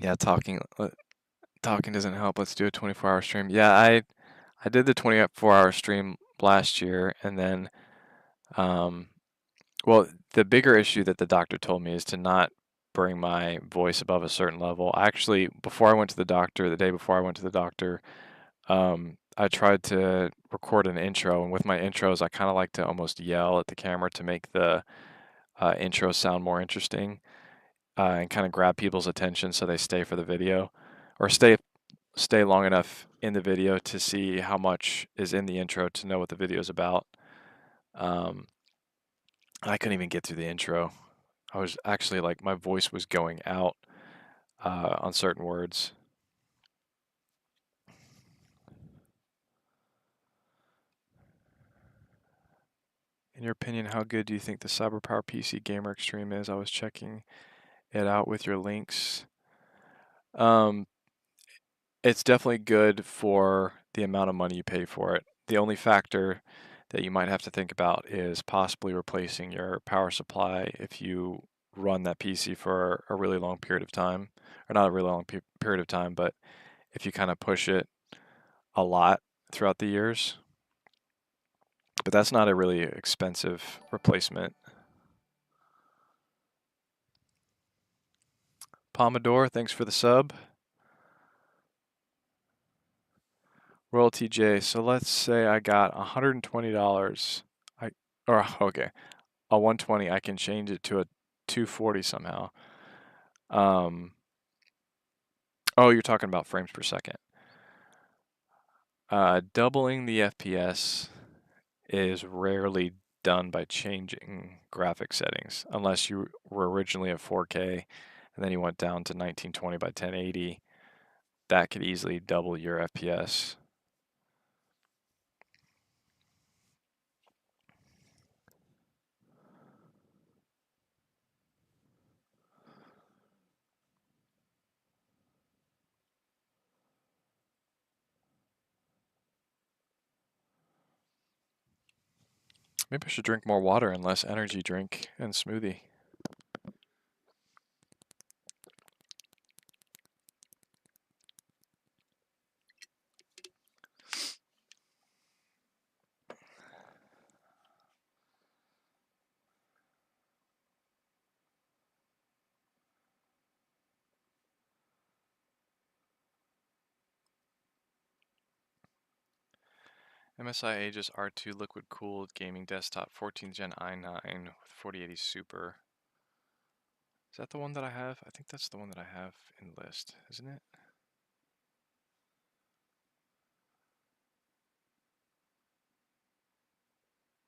Yeah, talking doesn't help. Let's do a 24-hour stream. Yeah, I did the 24-hour stream last year, and then well, the bigger issue that the doctor told me is to not bring my voice above a certain level. Actually, before I went to the doctor, the day before I went to the doctor, I tried to record an intro, and with my intros, I kind of like to almost yell at the camera to make the intro sound more interesting and kind of grab people's attention so they stay for the video or stay long enough in the video to see how much is in the intro to know what the video is about. I couldn't even get through the intro. I was actually like my voice was going out on certain words. In your opinion, how good do you think the CyberPower PC Gamer Extreme is? I was checking it out with your links. It's definitely good for the amount of money you pay for it. The only factor that you might have to think about is possibly replacing your power supply if you run that PC for a really long period of time, or not a really long period of time, but if you kind of push it a lot throughout the years. But that's not a really expensive replacement. Pomodoro, thanks for the sub. Royalty J, so let's say I got $120. Okay, a 120, I can change it to a 240 somehow. Oh, you're talking about frames per second. Doubling the FPS is rarely done by changing graphic settings, unless you were originally at 4K and then you went down to 1920 by 1080. That could easily double your FPS. Maybe I should drink more water and less energy drink and smoothie. MSI Aegis R2 liquid cooled gaming desktop 14th gen i9 with 4080 Super. Is that the one that I have? I think that's the one that I have in the list, isn't it?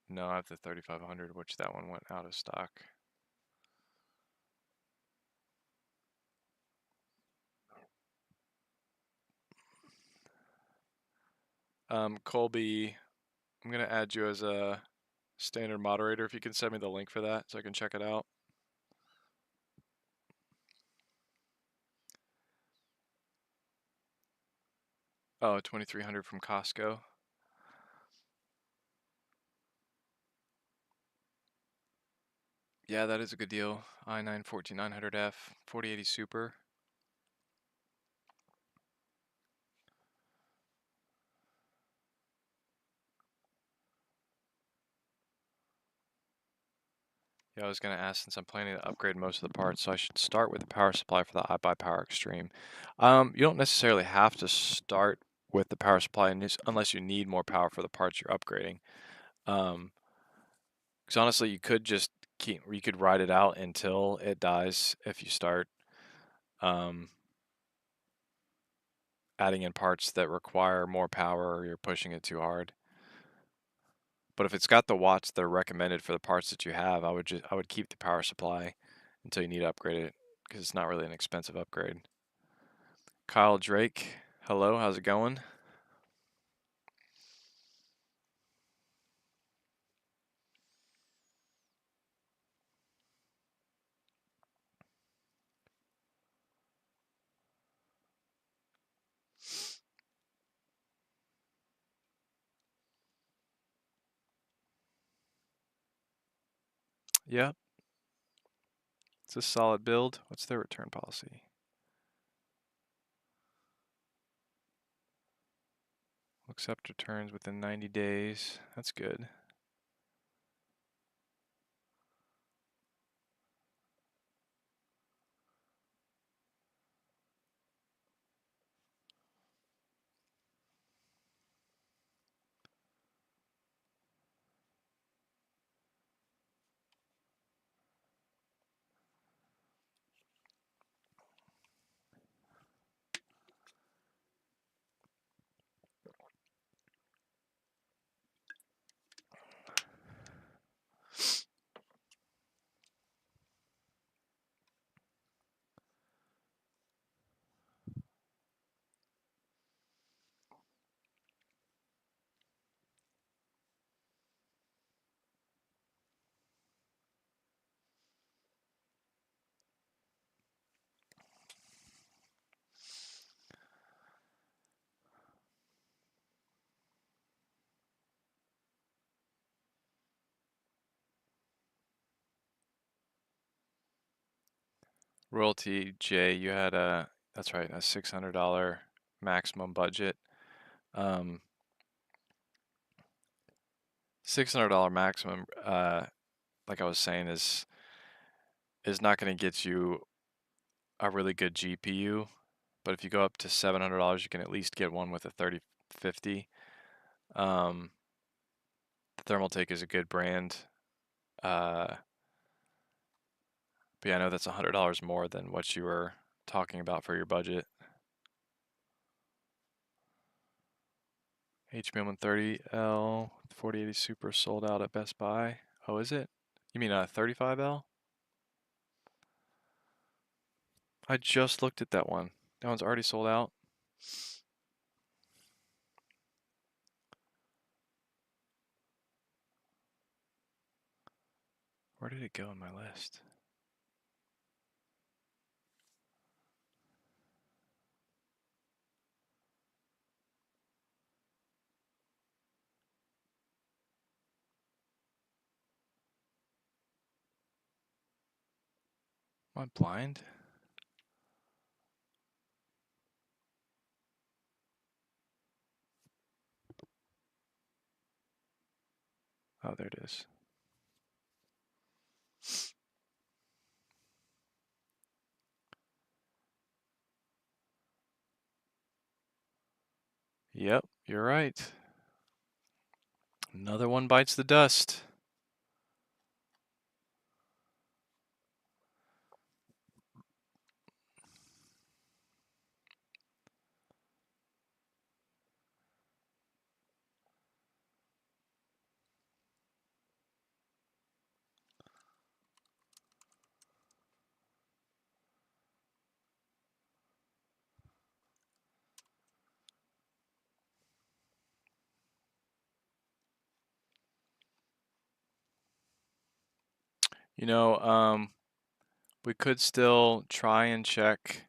No, I have the 3500, which that one went out of stock. Colby, I'm gonna add you as a standard moderator if you can send me the link for that so I can check it out. Oh, 2300 from Costco. Yeah, that is a good deal. i9 14900F, 4080 Super. Yeah, I was going to ask, since I'm planning to upgrade most of the parts, so I should start with the power supply for the iBUYPOWER Extreme. You don't necessarily have to start with the power supply unless you need more power for the parts you're upgrading. Because honestly, you could ride it out until it dies if you start um, adding in parts that require more power or you're pushing it too hard. But if it's got the watts that are recommended for the parts that you have, I would keep the power supply until you need to upgrade it, because it's not really an expensive upgrade. Kyle Drake, hello, how's it going? Yep, it's a solid build. What's their return policy? Will accept returns within 90 days. That's good. Royalty J, you had that's right, a $600 maximum budget. $600 maximum, like I was saying, is not going to get you a really good GPU. But if you go up to $700, you can at least get one with a 3050. Thermaltake is a good brand. But yeah, I know that's $100 more than what you were talking about for your budget. HBM 130L 4080 Super sold out at Best Buy. Oh, is it? You mean a 35L? I just looked at that one. That one's already sold out. Where did it go in my list? Am I blind? Oh, there it is. Yep, you're right. Another one bites the dust. You know, we could still try and check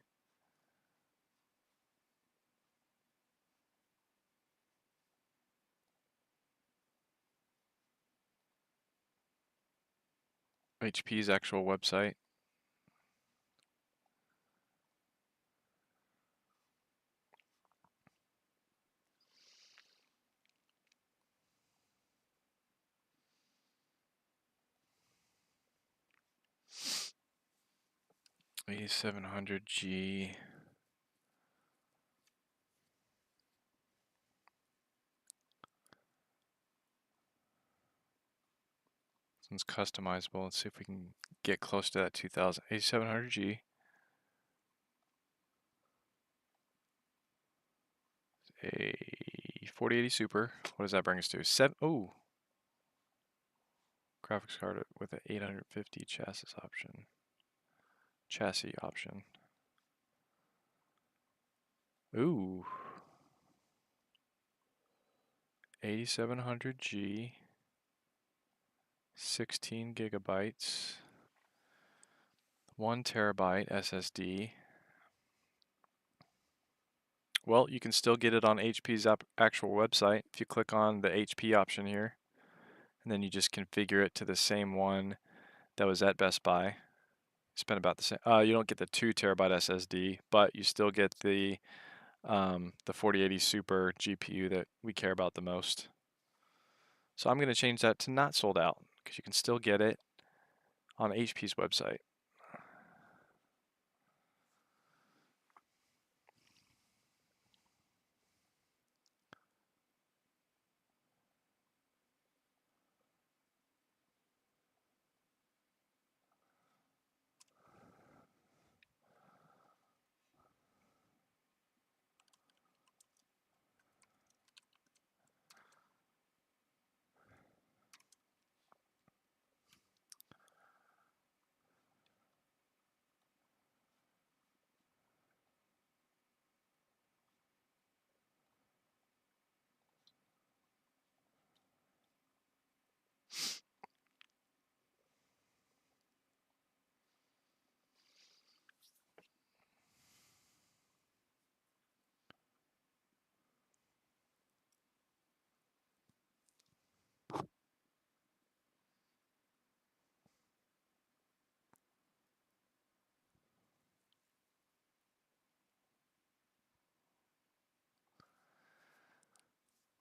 HP's actual website. $8,700G. This one's customizable. Let's see if we can get close to that 2000. 8700G. A 4080 Super. What does that bring us to? Oh, graphics card with an 850 chassis option. Ooh, 8700G, 16 gigabytes, 1 terabyte SSD. Well, you can still get it on HP's actual website if you click on the HP option here, and then you just configure it to the same one that was at Best Buy. Spent about the same. You don't get the 2 terabyte SSD, but you still get the 4080 Super GPU that we care about the most. So I'm going to change that to not sold out because you can still get it on HP's website.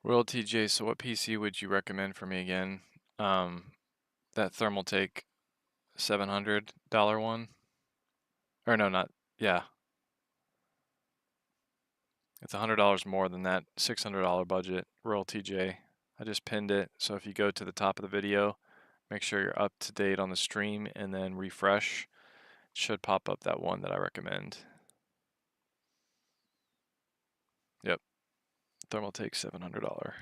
Royal TJ, so what PC would you recommend for me again? That Thermaltake $700 one? Or no, not, yeah. It's $100 more than that $600 budget Royal TJ. I just pinned it, so if you go to the top of the video, make sure you're up to date on the stream and then refresh. It should pop up that one that I recommend. Yep, Thermaltake $700.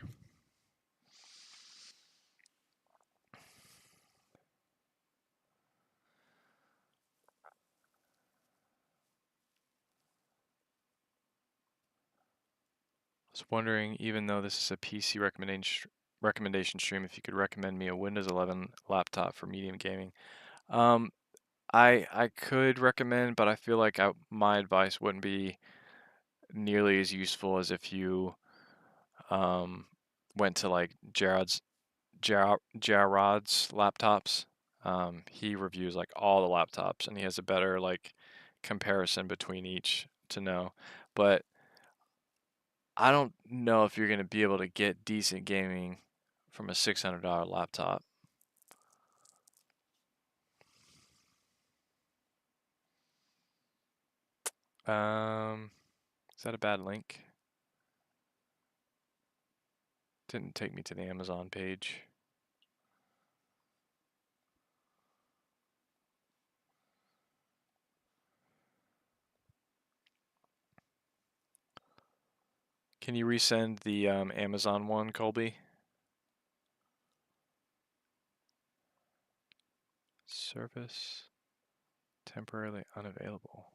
I was wondering, even though this is a PC recommendation stream, if you could recommend me a Windows 11 laptop for medium gaming. I could recommend, but I feel like my advice wouldn't be nearly as useful as if you went to like Jarod's laptops. He reviews like all the laptops, and he has a better like comparison between each to know. But I don't know if you're going to be able to get decent gaming from a $600 laptop. Is that a bad link? Didn't take me to the Amazon page. Can you resend the Amazon one, Colby? Service temporarily unavailable.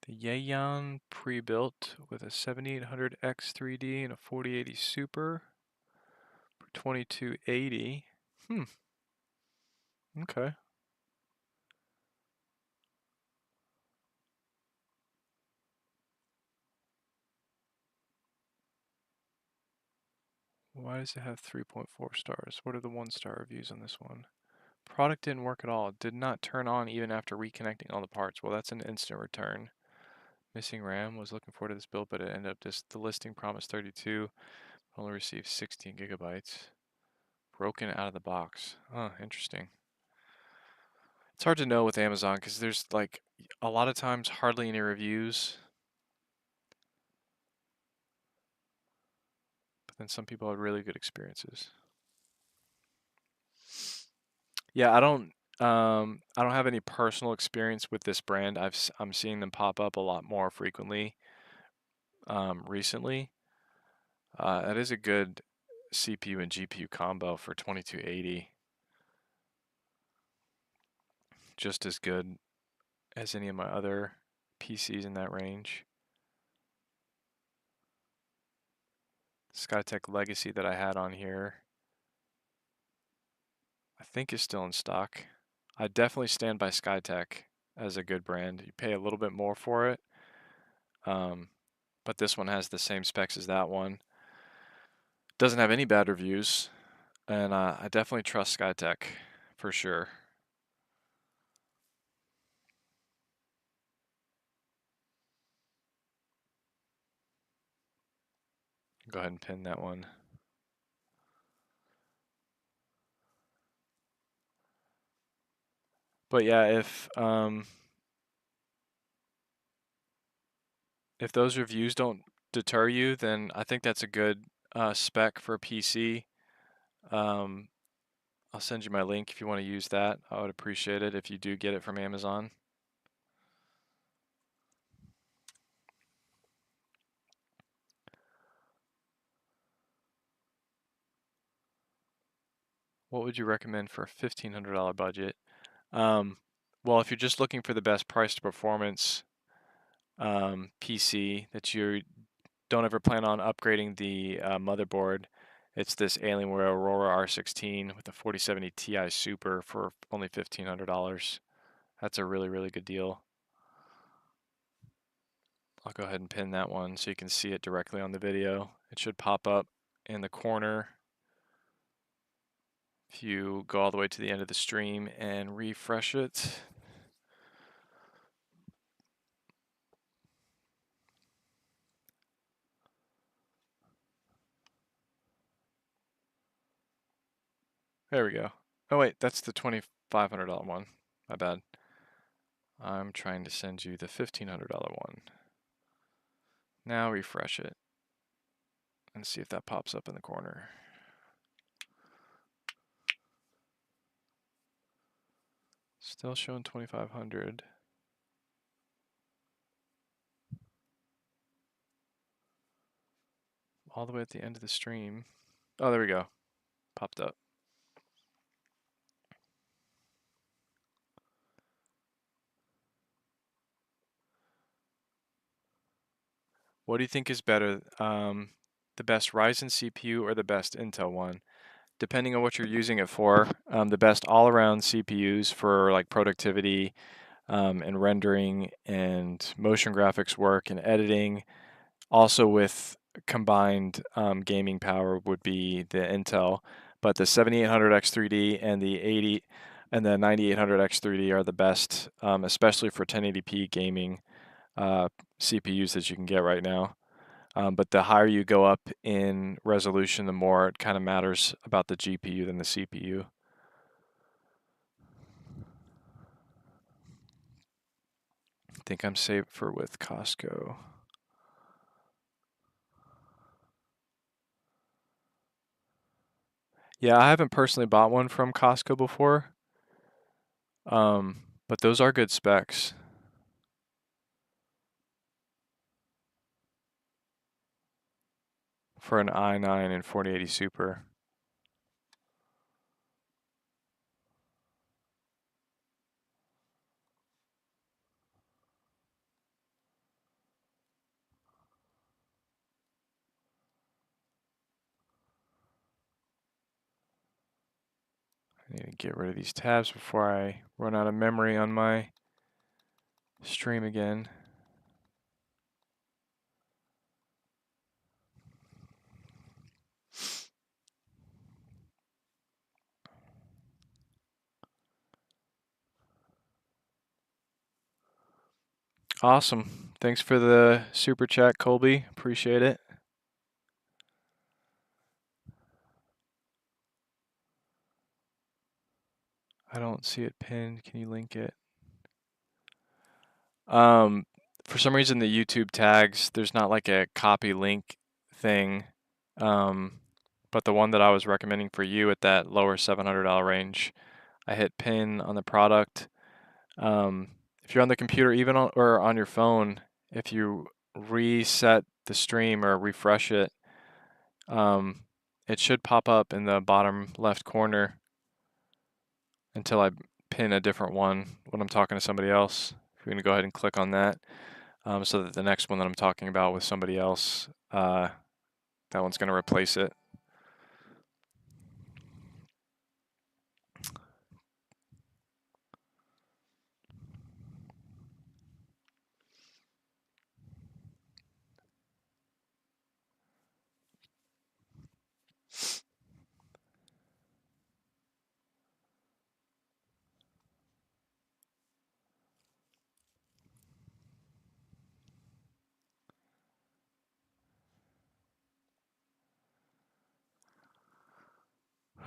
The Yaeon pre-built with a 7800X3D and a 4080 Super for 2280. Okay. Why does it have 3.4 stars? What are the 1-star reviews on this one? Product didn't work at all. Did not turn on even after reconnecting all the parts. Well, that's an instant return. Missing RAM. Was looking forward to this build, but it ended up just the listing promised 32. Only received 16 gigabytes. Broken out of the box. Huh, interesting. It's hard to know with Amazon because there's like a lot of times hardly any reviews. But then some people have really good experiences. Yeah, I don't have any personal experience with this brand. I'm seeing them pop up a lot more frequently recently. That is a good CPU and GPU combo for 2280. Just as good as any of my other PCs in that range. Skytech Legacy that I had on here, I think is still in stock. I definitely stand by Skytech as a good brand. You pay a little bit more for it, but this one has the same specs as that one. Doesn't have any bad reviews, and I definitely trust Skytech for sure. Go ahead and pin that one. But yeah, if those reviews don't deter you, then I think that's a good spec for a PC. I'll send you my link if you want to use that. I would appreciate it if you do get it from Amazon. What would you recommend for a $1,500 budget? Well, if you're just looking for the best price to performance PC that you don't ever plan on upgrading the motherboard, it's this Alienware Aurora R16 with a 4070 Ti Super for only $1,500. That's a really, really good deal. I'll go ahead and pin that one so you can see it directly on the video. It should pop up in the corner if you go all the way to the end of the stream and refresh it. There we go. Oh wait, that's the $2,500 one. My bad. I'm trying to send you the $1,500 one. Now refresh it and see if that pops up in the corner. Still showing 2,500. All the way at the end of the stream. Oh, there we go. Popped up. What do you think is better, the best Ryzen CPU or the best Intel one? Depending on what you're using it for, the best all-around CPUs for like productivity and rendering and motion graphics work and editing, also with combined gaming power would be the Intel, but the 7800X3D and the 80 and the 9800X3D are the best, especially for 1080p gaming CPUs that you can get right now. But the higher you go up in resolution, the more it kind of matters about the GPU than the CPU. I think I'm safer with Costco. Yeah, I haven't personally bought one from Costco before, but those are good specs. For an i9 and 4080 Super. I need to get rid of these tabs before I run out of memory on my stream again. Awesome. Thanks for the super chat, Colby. Appreciate it. I don't see it pinned. Can you link it? For some reason, the YouTube tags, there's not like a copy link thing. But the one that I was recommending for you at that lower $700 range, I hit pin on the product. If you're on the computer, even on, or on your phone, if you reset the stream or refresh it, it should pop up in the bottom left corner until I pin a different one when I'm talking to somebody else. We're going to go ahead and click on that so that the next one that I'm talking about with somebody else, that one's going to replace it.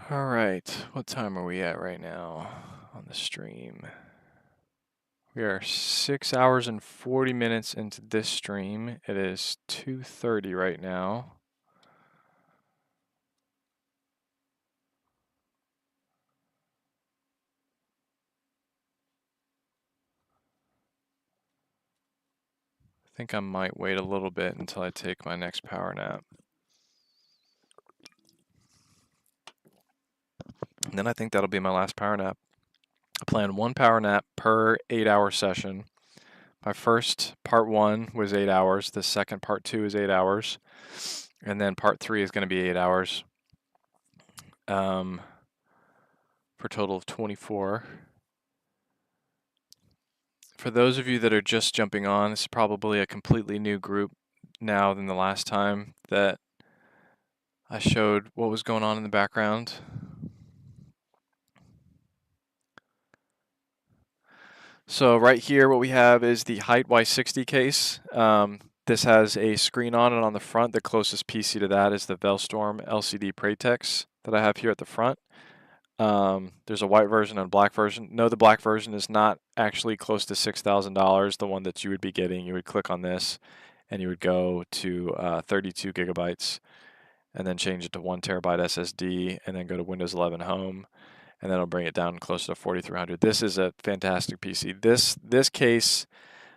All right, what time are we at right now on the stream? We are 6 hours and 40 minutes into this stream. It is 2:30 right now. I think I might wait a little bit until I take my next power nap. And then I think that'll be my last power nap. I plan one power nap per 8-hour session. My first part 1 was 8 hours. The second part 2 is 8 hours. And then part 3 is going to be 8 hours. For a total of 24. For those of you that are just jumping on, this is probably a completely new group now than the last time that I showed what was going on in the background. So right here, what we have is the Height Y60 case. This has a screen on it on the front. The closest PC to that is the Velstorm LCD Pratex that I have here at the front. There's a white version and a black version. No, the black version is not actually close to $6,000. The one that you would be getting, you would click on this and you would go to 32 gigabytes and then change it to 1 terabyte SSD and then go to Windows 11 Home. And then it'll bring it down closer to 4,300. This is a fantastic PC. This case,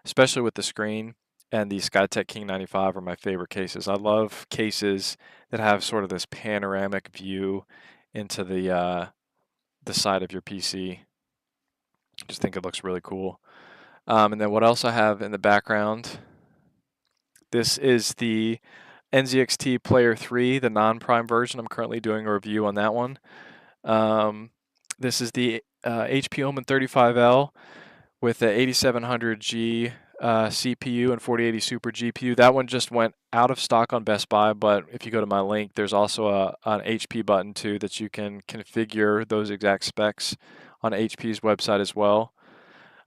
especially with the screen and the Skytech King 95 are my favorite cases. I love cases that have sort of this panoramic view into the side of your PC. I just think it looks really cool. And then what else I have in the background, this is the NZXT Player 3, the non-prime version. I'm currently doing a review on that one. This is the HP Omen 35L with the 8700G CPU and 4080 Super GPU. That one just went out of stock on Best Buy, but if you go to my link, there's also an HP button too that you can configure those exact specs on HP's website as well.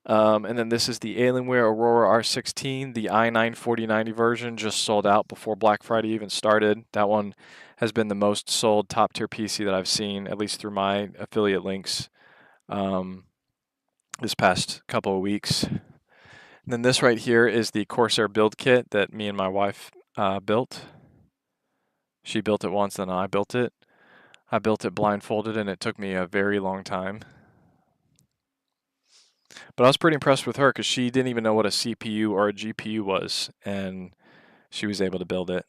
And then this is the Alienware Aurora R16, the i9-4090 version, just sold out before Black Friday even started. That one has been the most sold top tier PC that I've seen, at least through my affiliate links, this past couple of weeks. And then this right here is the Corsair build kit that me and my wife built. She built it once, then I built it. I built it blindfolded, and it took me a very long time. But I was pretty impressed with her because she didn't even know what a CPU or a GPU was, and she was able to build it.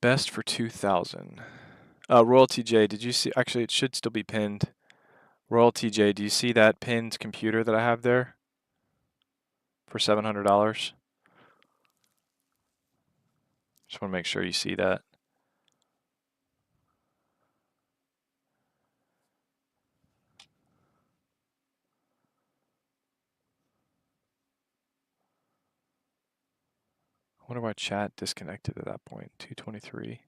Best for 2000. Royalty J, did you see? Actually, it should still be pinned. Royalty J, do you see that pinned computer that I have there for $700? Just want to make sure you see that. I wonder why chat disconnected at that point. 223.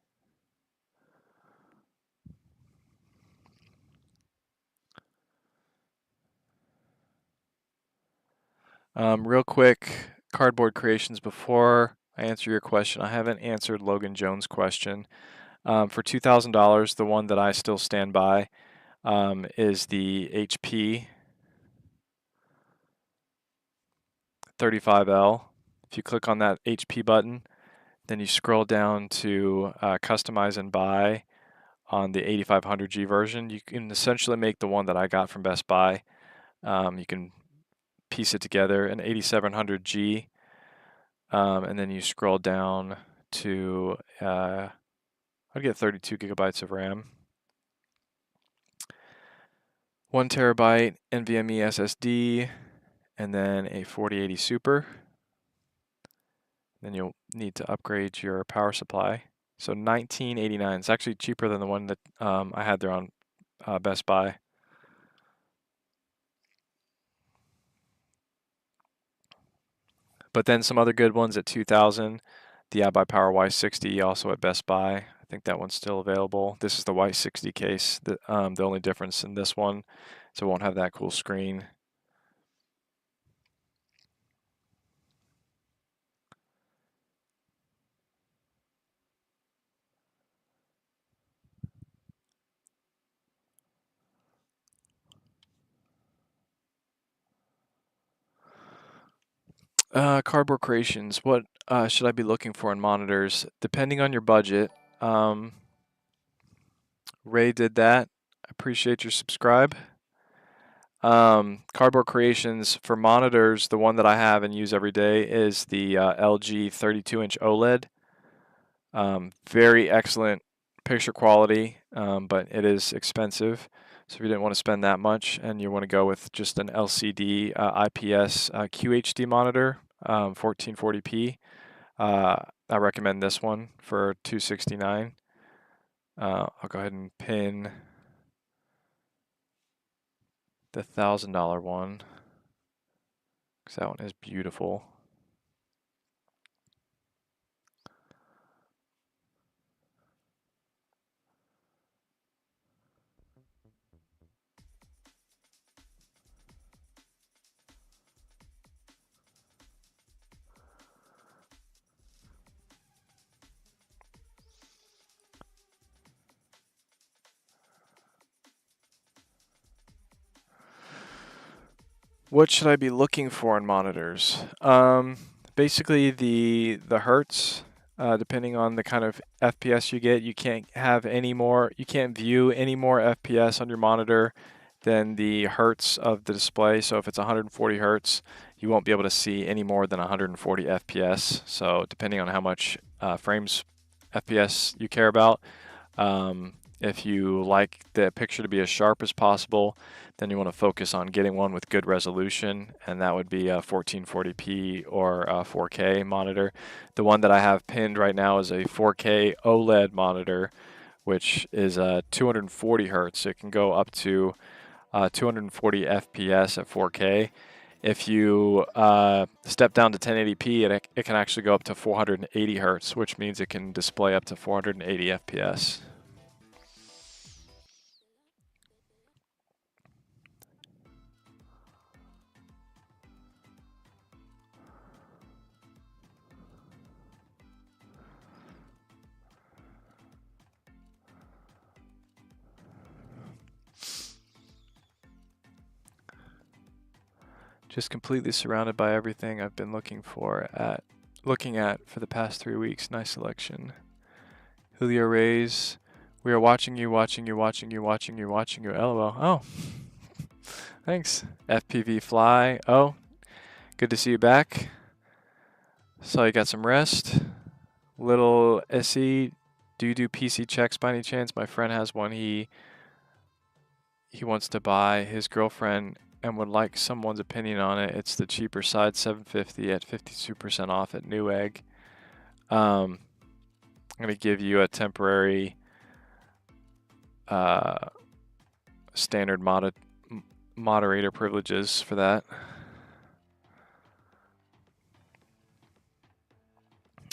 Real quick, cardboard creations before I answer your question. I haven't answered Logan Jones' question. For $2,000, the one that I still stand by is the HP 35L. If you click on that HP button, then you scroll down to customize and buy on the 8500G version. You can essentially make the one that I got from Best Buy. You can piece it together, an 8700G, and then you scroll down to I'd get 32 gigabytes of RAM, 1 terabyte NVMe SSD, and then a 4080 Super. Then you'll need to upgrade your power supply. So $19.89. It's actually cheaper than the one that I had there on Best Buy. But then some other good ones at $2,000. The iBUYPOWER Y60 also at Best Buy. I think that one's still available. This is the Y60 case. The only difference in this one, so it won't have that cool screen. Cardboard creations. What should I be looking for in monitors? Depending on your budget. Ray did that. I appreciate your subscribe. Cardboard creations for monitors, the one that I have and use every day is the LG 32-inch OLED. Very excellent picture quality, but it is expensive. So if you didn't want to spend that much and you want to go with just an LCD IPS QHD monitor, 1440p, I recommend this one for $269. I'll go ahead and pin the $1,000 one because that one is beautiful. What should I be looking for in monitors? Basically the hertz, depending on the kind of FPS you get, you can't view any more FPS on your monitor than the hertz of the display. So if it's 140 hertz, you won't be able to see any more than 140 FPS. So depending on how much frames FPS you care about, if you like the picture to be as sharp as possible, then you want to focus on getting one with good resolution, and that would be a 1440p or a 4K monitor. The one that I have pinned right now is a 4K OLED monitor, which is 240 hertz. It can go up to 240 FPS at 4K. If you step down to 1080p, it can actually go up to 480 hertz, which means it can display up to 480 FPS. Just completely surrounded by everything I've been looking at for the past 3 weeks. Nice selection. Julio Reyes, we are watching you. LOL. Oh, thanks. FPV Fly. Oh, good to see you back. Saw you got some rest. Little SE Do you do PC checks by any chance? My friend has one he wants to buy. His girlfriend and would like someone's opinion on it. It's the cheaper side, $750 at 52% off at Newegg. I'm going to give you a temporary standard moderator privileges for that.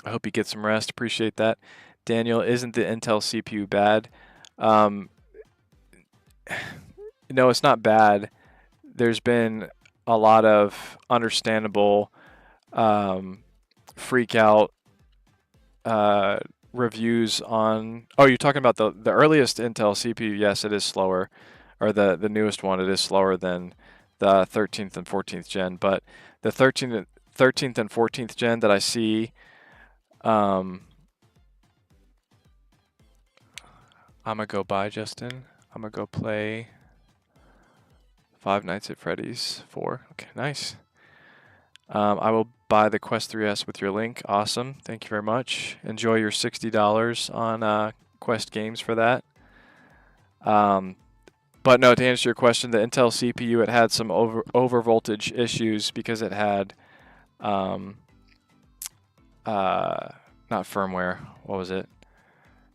I hope you get some rest. Appreciate that. Daniel, isn't the Intel CPU bad? No, it's not bad. There's been a lot of understandable freak out reviews on. Oh, you're talking about the earliest Intel CPU? Yes, it is slower, or the newest one. It is slower than the 13th and 14th gen, but the 13th and 14th gen that I see. I'm gonna go buy, Justin. I'm gonna go play Five Nights at Freddy's 4. Okay, nice. I will buy the Quest 3S with your link. Awesome. Thank you very much. Enjoy your $60 on Quest games for that. But no, to answer your question, the Intel CPU, it had some over voltage issues because it had not firmware. What was it?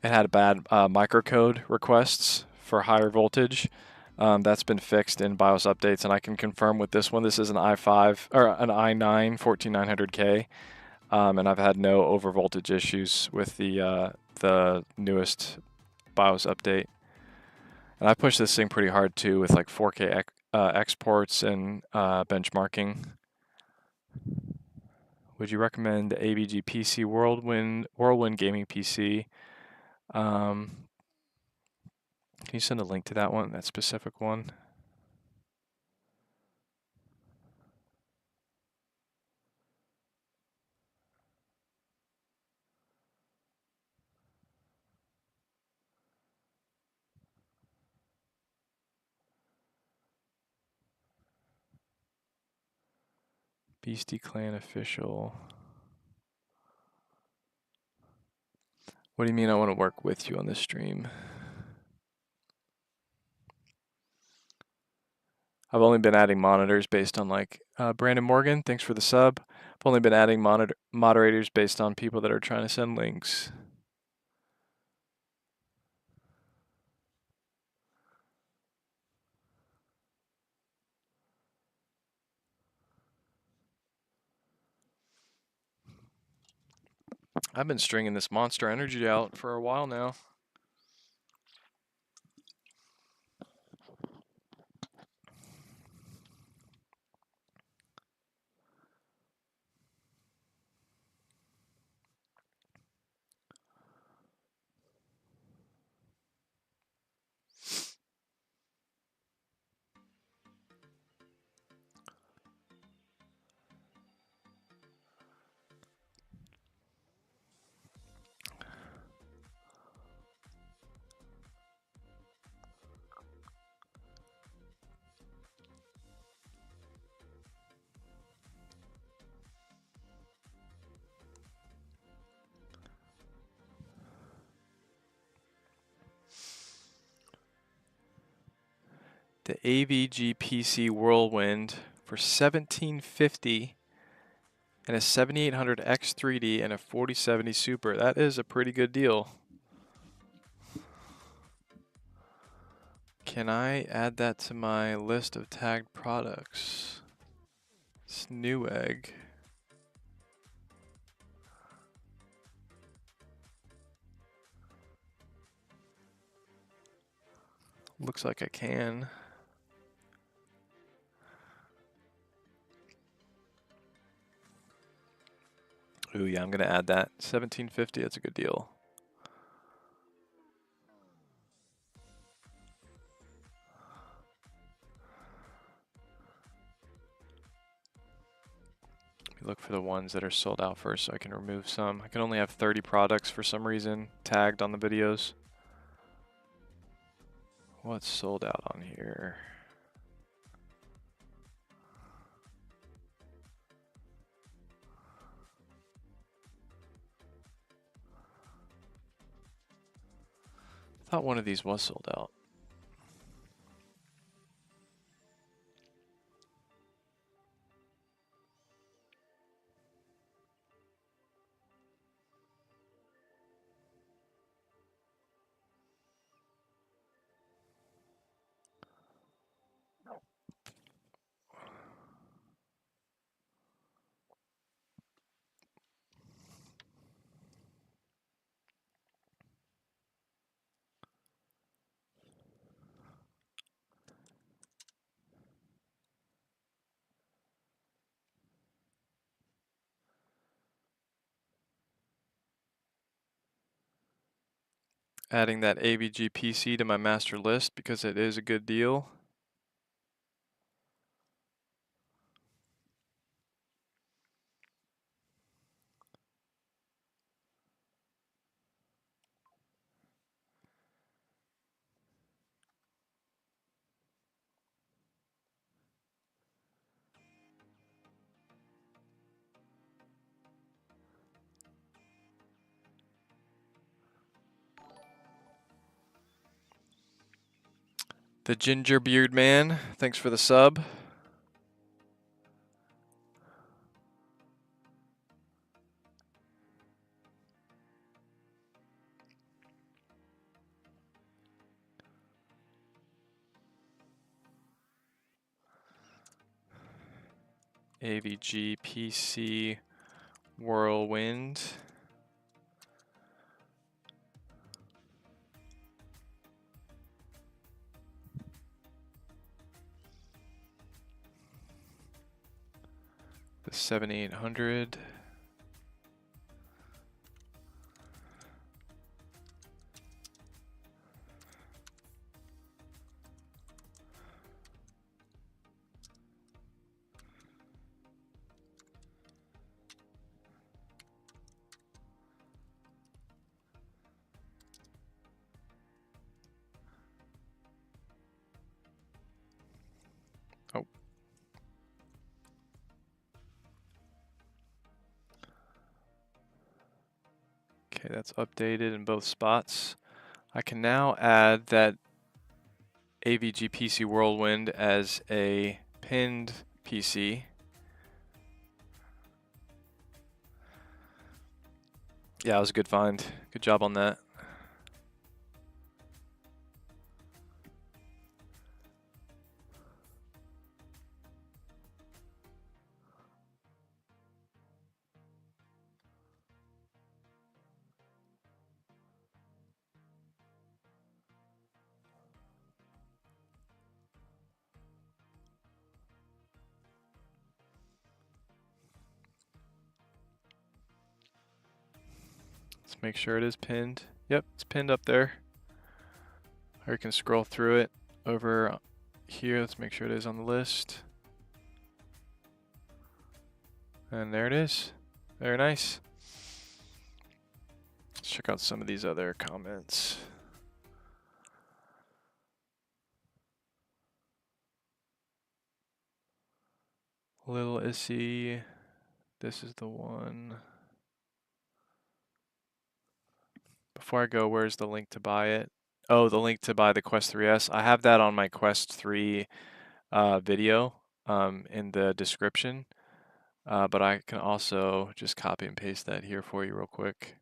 It had bad microcode requests for higher voltage. That's been fixed in BIOS updates, and I can confirm with this one. This is an i5 or an i9 14900K, and I've had no over voltage issues with the newest BIOS update. And I pushed this thing pretty hard too with like 4K exports and benchmarking. Would you recommend the AVG PC Whirlwind gaming PC? Can you send a link to that one, that specific one? Beastie Clan official. What do you mean I want to work with you on this stream? I've only been adding monitors based on like Brandon Morgan, thanks for the sub. I've only been adding moderators based on people that are trying to send links. I've been stringing this Monster Energy out for a while now. The AVG PC Whirlwind for $1,750 and a 7800 X3D and a 4070 Super. That is a pretty good deal. Can I add that to my list of tagged products? It's Newegg. Looks like I can. Ooh, yeah, I'm gonna add that. $1,750, that's a good deal. Let me look for the ones that are sold out first so I can remove some. I can only have 30 products for some reason tagged on the videos. What's sold out on here? thought one of these was sold out. Adding that AVG PC to my master list because it is a good deal. The Ginger Beard Man, thanks for the sub. AVG PC Whirlwind. The 7800. Oh. Okay, that's updated in both spots. I can now add that AVG PC Whirlwind as a pinned PC. Yeah, it was a good find. Good job on that. Let's make sure it is pinned. Yep, it's pinned up there. Or you can scroll through it over here. Let's make sure it is on the list. And there it is. Very nice. Let's check out some of these other comments. Little Issy. This is the one. Before I go, where's the link to buy it? Oh, the link to buy the Quest 3S. I have that on my Quest 3 video in the description. But I can also just copy and paste that here for you real quick.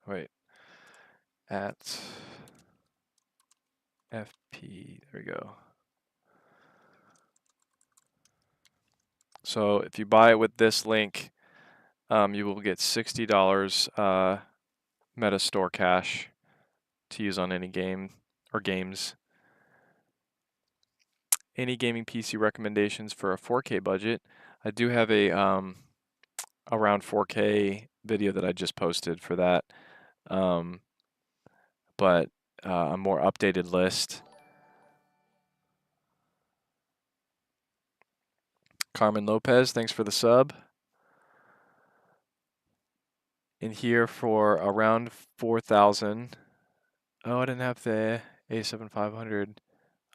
Wait. At FP, there we go. So if you buy it with this link, you will get $60 Meta Store cash to use on any game or games. Any gaming PC recommendations for a 4K budget? I do have a around 4K video that I just posted for that, but a more updated list Carmen Lopez, thanks for the sub. In here for around 4,000. Oh, I didn't have the A7500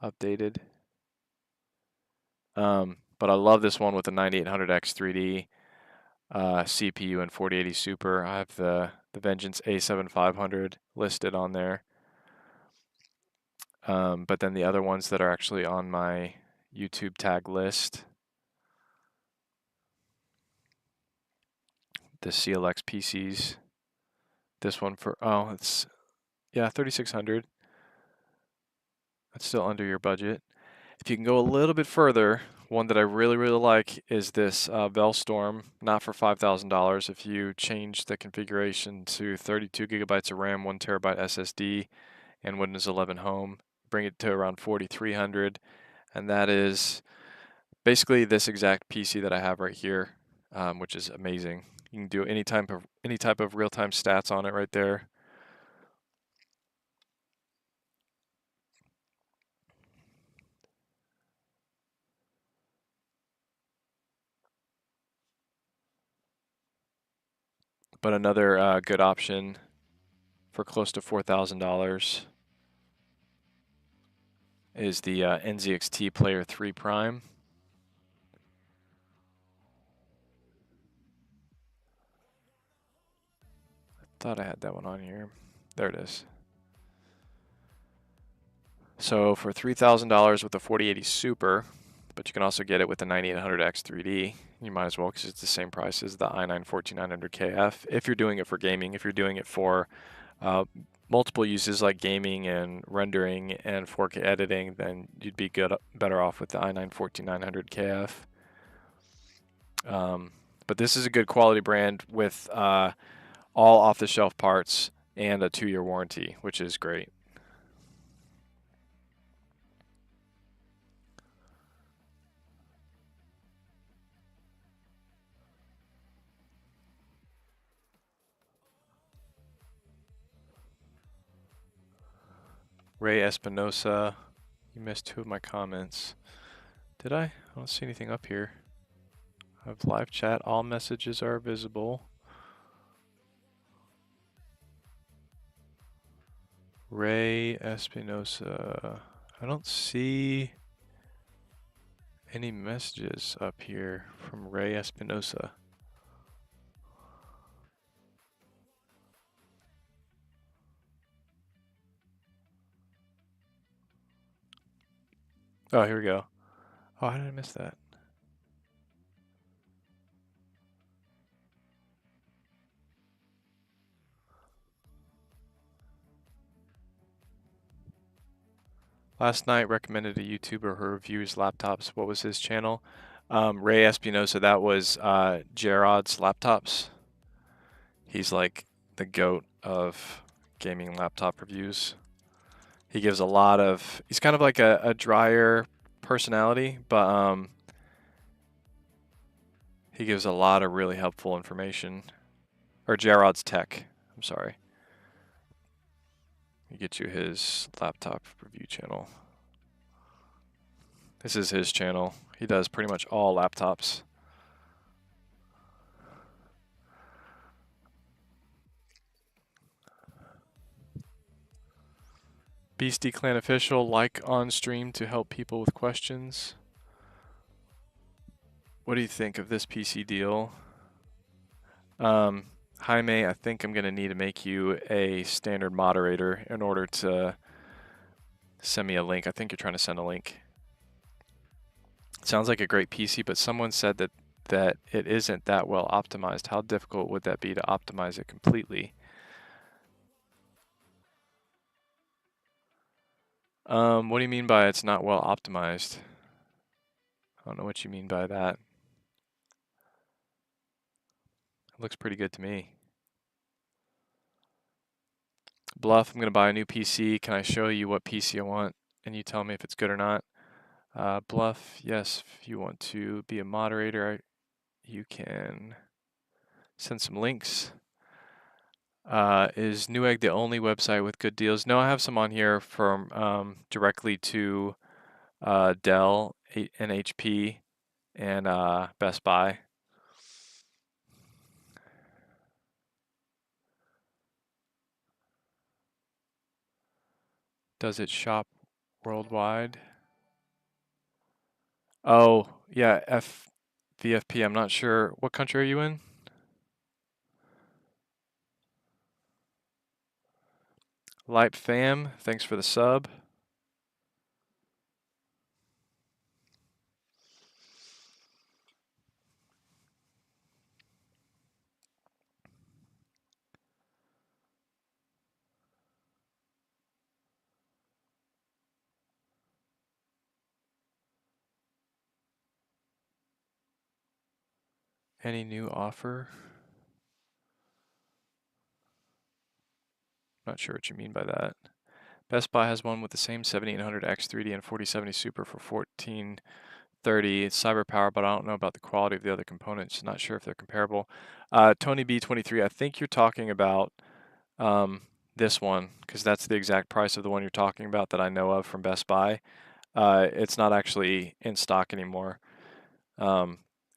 updated. But I love this one with the 9800X 3D CPU and 4080 Super. I have the Vengeance A7500 listed on there. But then the other ones that are actually on my YouTube tag list, the CLX PCs. This one for, oh, it's, yeah, 3600. That's still under your budget. If you can go a little bit further, one that I really, really like is this Velstorm, not for $5,000. If you change the configuration to 32 gigabytes of RAM, 1 terabyte SSD, and Windows 11 Home, bring it to around 4,300, and that is basically this exact PC that I have right here, which is amazing. You can do any type of real-time stats on it right there. But another good option for close to $4,000 is the NZXT Player 3 Prime. I thought I had that one on here. There it is. So for $3,000 with the 4080 Super, but you can also get it with the 9800X 3D. You might as well, because it's the same price as the i9-14900KF. If you're doing it for gaming, if you're doing it for multiple uses like gaming and rendering and 4K editing, then you'd be better off with the i9-14900KF. But this is a good quality brand with all off-the-shelf parts and a 2-year warranty, which is great. Ray Espinosa, you missed 2 of my comments. Did I? I don't see anything up here. I have live chat. All messages are visible. Ray Espinosa. I don't see any messages up here from Ray Espinosa. Oh, here we go. Oh, how did I miss that? Last night recommended a YouTuber who reviews laptops. What was his channel? Ray Espinosa. That was Jarod's laptops. He's like the goat of gaming laptop reviews. He gives a lot of, he's kind of like a drier personality, but he gives a lot of really helpful information. Or Jarod's Tech, I'm sorry. Let me get you his laptop review channel. This is his channel. He does pretty much all laptops. Beastie Clan Official, like on stream to help people with questions. What do you think of this PC deal? Jaime, I think I'm going to need to make you a standard moderator in order to send me a link. I think you're trying to send a link. It sounds like a great PC, but someone said that it isn't that well optimized. How difficult would that be to optimize it completely? What do you mean by it's not well optimized? I don't know what you mean by that. It looks pretty good to me. Bluff, I'm going to buy a new PC. Can I show you what PC I want? And you tell me if it's good or not. Bluff, yes, if you want to be a moderator, you can send some links. Is Newegg the only website with good deals? No, I have some on here from directly to Dell and HP. and Best Buy. Does it shop worldwide? Oh, yeah, VFP. I'm not sure. What country are you in? Light Fam, thanks for the sub. Any new offer? Not sure what you mean by that. Best Buy has one with the same 7800X 3D and 4070 Super for $1,430. It's cyber power, but I don't know about the quality of the other components. Not sure if they're comparable. Tony B23, I think you're talking about this one, because that's the exact price of the one you're talking about that I know of from Best Buy. It's not actually in stock anymore.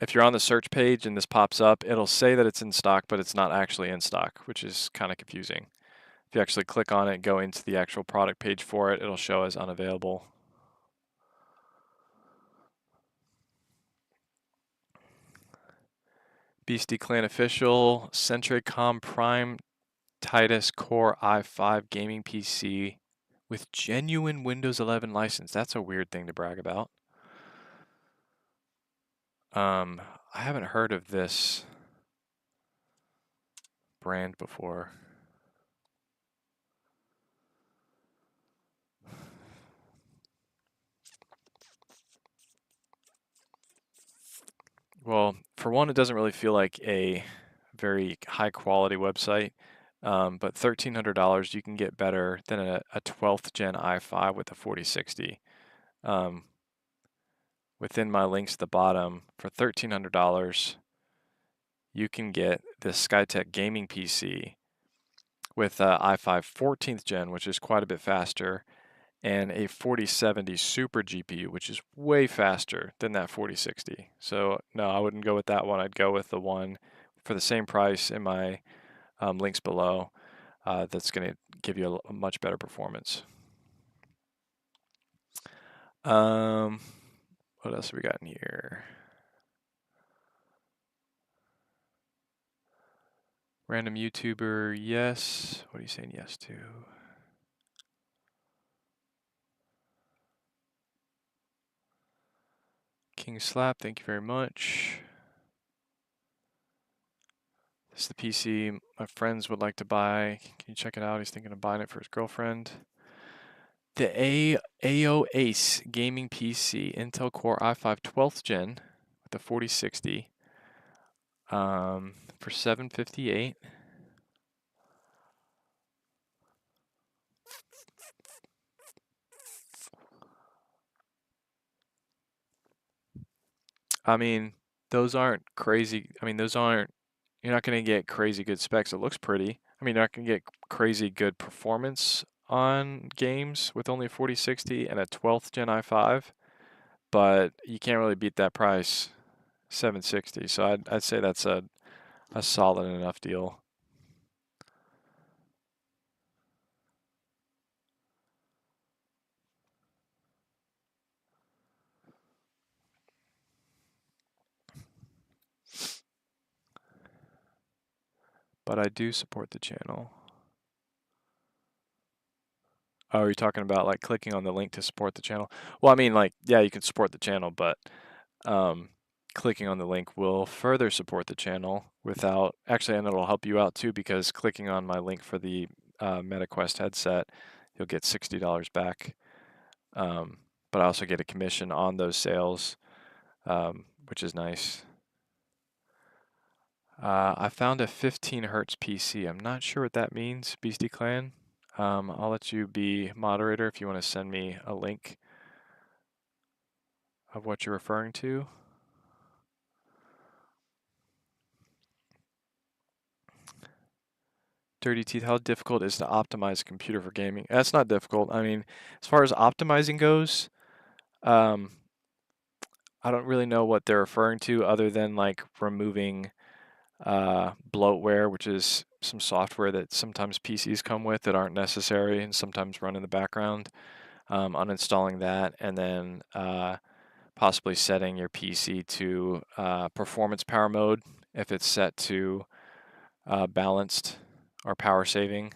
If you're on the search page and this pops up, it'll say that it's in stock, but it's not actually in stock, which is kind of confusing. If you actually click on it and go into the actual product page for it, it'll show as unavailable. Beastie Clan Official, Centricom Prime Titus Core i5 gaming PC with genuine Windows 11 license. That's a weird thing to brag about. I haven't heard of this brand before. Well, for one, it doesn't really feel like a very high quality website, but $1,300 you can get better than a 12th gen i5 with a 4060. Within my links at the bottom, for $1,300, you can get this Skytech gaming PC with a i5 14th gen, which is quite a bit faster, and a 4070 Super GPU, which is way faster than that 4060. So no, I wouldn't go with that one. I'd go with the one for the same price in my links below that's going to give you a much better performance. What else have we got in here? Random YouTuber, yes. What are you saying yes to? King Slap, thank you very much. This is the PC my friends would like to buy. Can you check it out? He's thinking of buying it for his girlfriend. The AO Ace gaming PC, Intel Core i5 12th gen with the 4060 for $758. I mean, those aren't crazy. I mean, those aren't, you're not going to get crazy good specs. It looks pretty. I mean, you're not going to get crazy good performance on games with only a 4060 and a 12th gen i5, but you can't really beat that price, 760. So I'd say that's a solid enough deal. But I do support the channel. Oh, you're talking about like clicking on the link to support the channel? Well, I mean, like, yeah, you can support the channel, but clicking on the link will further support the channel without, actually, and it'll help you out too, because clicking on my link for the MetaQuest headset, you'll get $60 back. But I also get a commission on those sales, which is nice. I found a 15 hertz PC. I'm not sure what that means, Beastie Clan. I'll let you be moderator if you want to send me a link of what you're referring to. Dirty Teeth, how difficult is to optimize a computer for gaming? That's not difficult. I mean, as far as optimizing goes, I don't really know what they're referring to other than like removing bloatware, which is some software that sometimes PCs come with that aren't necessary and sometimes run in the background. Uninstalling that, and then possibly setting your PC to performance power mode if it's set to balanced or power saving.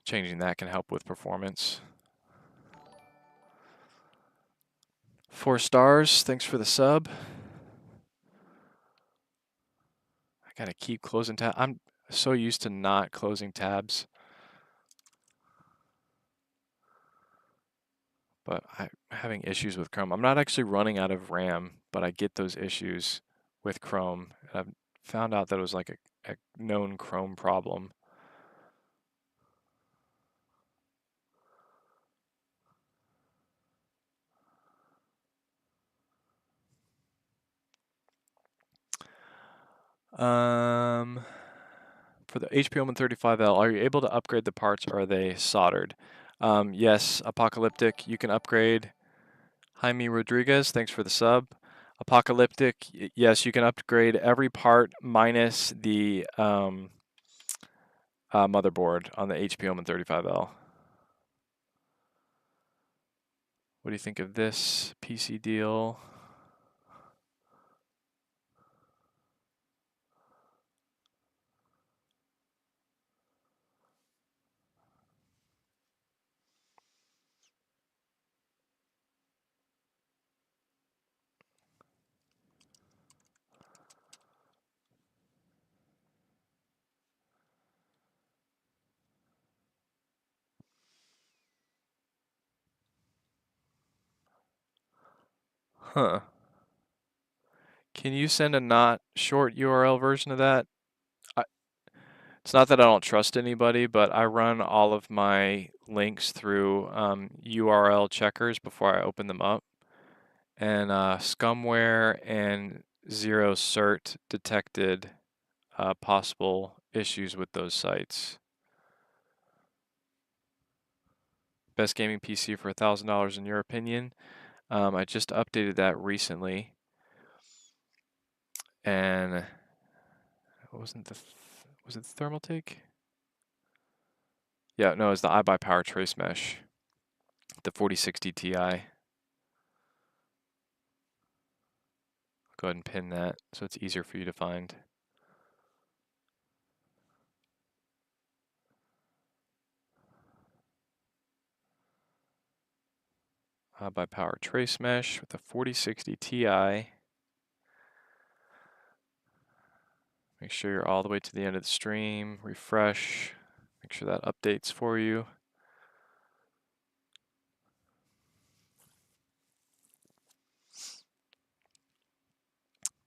Changing that can help with performance. 4 stars, thanks for the sub. I gotta keep closing tabs. I'm so used to not closing tabs. But I'm having issues with Chrome. I'm not actually running out of RAM, but I get those issues with Chrome. I've found out that it was like a known Chrome problem. For the HP Omen 35L, are you able to upgrade the parts or are they soldered? Yes, Apocalyptic, you can upgrade. Jaime Rodriguez, thanks for the sub. Apocalyptic, yes, you can upgrade every part minus the motherboard on the HP Omen 35L. What do you think of this PC deal? Huh. Can you send a not short URL version of that? It's not that I don't trust anybody, but I run all of my links through URL checkers before I open them up. And Scumware and Zero Cert detected possible issues with those sites. Best gaming PC for $1,000 in your opinion? I just updated that recently. And wasn't was it the Thermaltake? Yeah, no, it was the iBUYPOWER Trace Mesh, the 4060 Ti. I'll go ahead and pin that so it's easier for you to find. iBUYPOWER Trace Mesh with the 4060 Ti. Make sure you're all the way to the end of the stream. Refresh. Make sure that updates for you.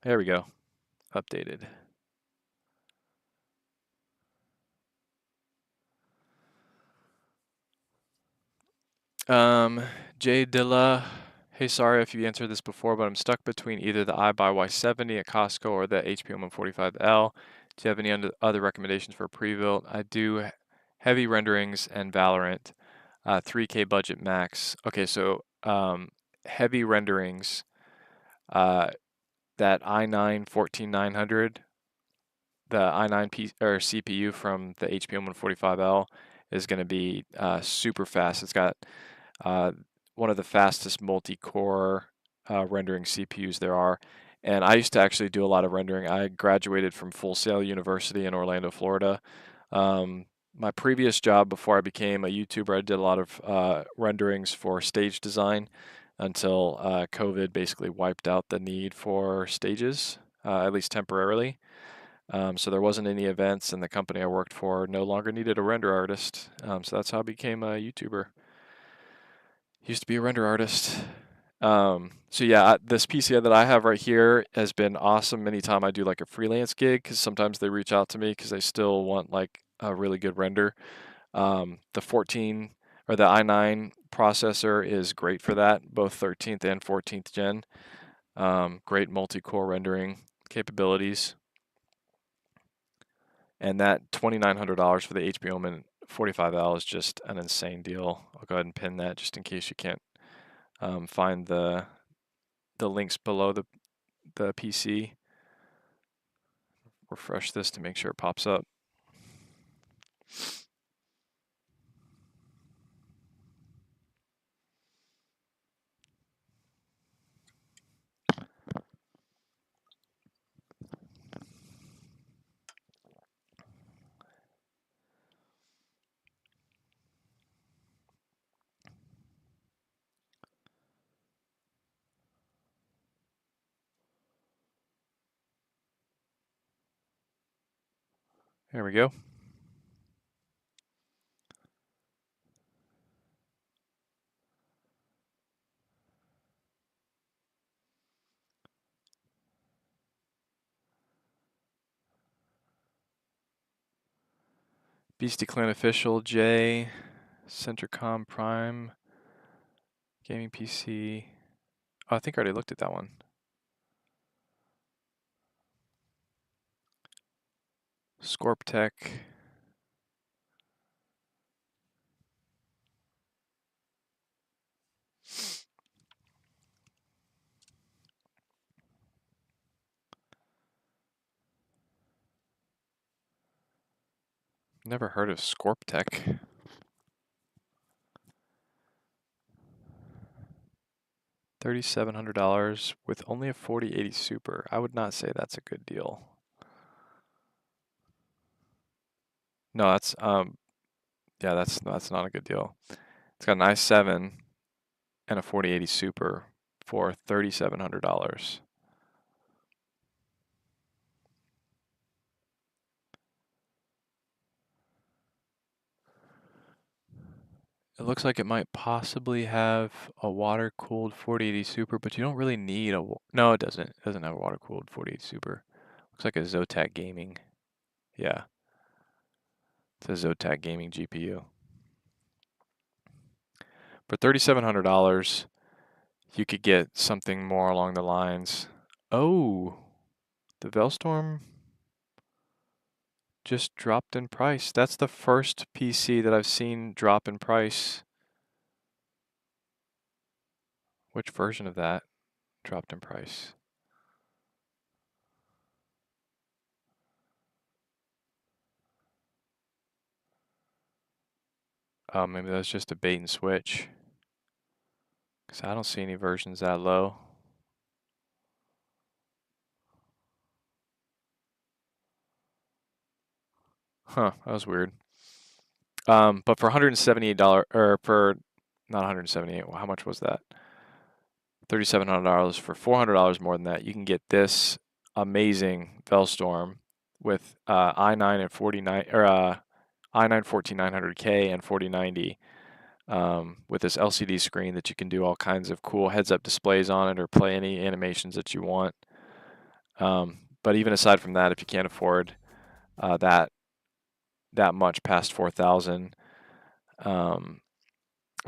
There we go. Updated. Jay Dilla. Hey, sorry if you answered this before, but I'm stuck between either the iBUY70 at Costco or the HP Omen 45L. Do you have any other recommendations for a pre-built? I do heavy renderings and Valorant. 3K budget max. Okay, so heavy renderings. That i9 14900, the i9 CPU from the HP Omen 45L is going to be super fast. It's got one of the fastest multi-core rendering CPUs there are. And I used to actually do a lot of rendering. I graduated from Full Sail University in Orlando, Florida. My previous job before I became a YouTuber, I did a lot of renderings for stage design until COVID basically wiped out the need for stages, at least temporarily. So there wasn't any events, and the company I worked for no longer needed a render artist. So that's how I became a YouTuber. Used to be a render artist. So yeah, this PC that I have right here has been awesome anytime I do like a freelance gig, because sometimes they reach out to me because they still want like a really good render. The 14 or the i9 processor is great for that, both 13th and 14th gen. Great multi-core rendering capabilities. And that $2,900 for the HP Omen 45L is just an insane deal. I'll go ahead and pin that just in case you can't find the the links below the PC. Refresh this to make sure it pops up. There we go. Beastie Clan Official, J, Centricom Prime, Gaming PC. Oh, I think I already looked at that one. Scorptech. Never heard of Scorptech. $3,700 with only a 4080 Super. I would not say that's a good deal. No, that's yeah, that's not a good deal. It's got an i7 and a 4080 Super for $3,700. It looks like it might possibly have a water-cooled 4080 Super, but you don't really need a... No, it doesn't. It doesn't have a water-cooled 4080 Super. Looks like a Zotac Gaming. Yeah. It's a Zotac Gaming GPU. For $3,700, you could get something more along the lines... Oh! The Velstorm just dropped in price. That's the first PC that I've seen drop in price. Which version of that dropped in price? Oh, maybe that's just a bait and switch. Because I don't see any versions that low. Huh, that was weird. But for $178, or for, not 178, well, how much was that? $3,700 for $400 more than that. You can get this amazing Velstorm with i9 and 49, or i9 14900K and 4090. With this LCD screen that you can do all kinds of cool heads-up displays on it or play any animations that you want. But even aside from that, if you can't afford that much past 4,000, we've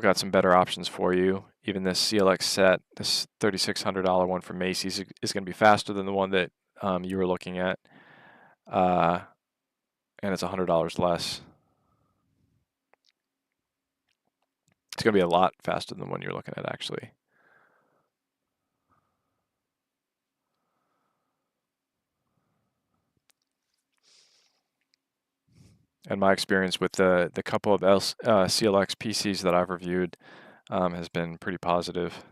got some better options for you. Even this CLX set, this $3,600 one from Macy's, is going to be faster than the one that you were looking at, and it's $100 less. It's going to be a lot faster than the one you're looking at, actually. And my experience with the couple of CLX PCs that I've reviewed has been pretty positive.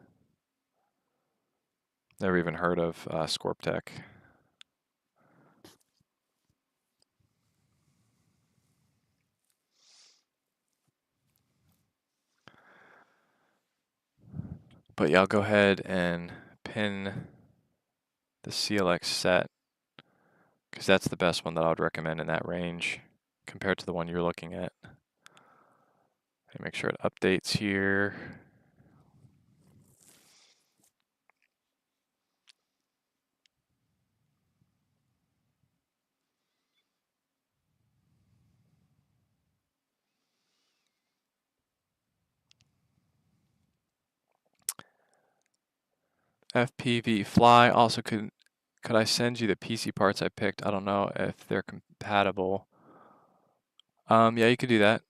Never even heard of Scorptech. But yeah, I'll go ahead and pin the CLX set because that's the best one that I would recommend in that range compared to the one you're looking at. And make sure it updates here. FPV Fly also could I send you the PC parts I picked? I don't know if they're compatible. Yeah, you could do that.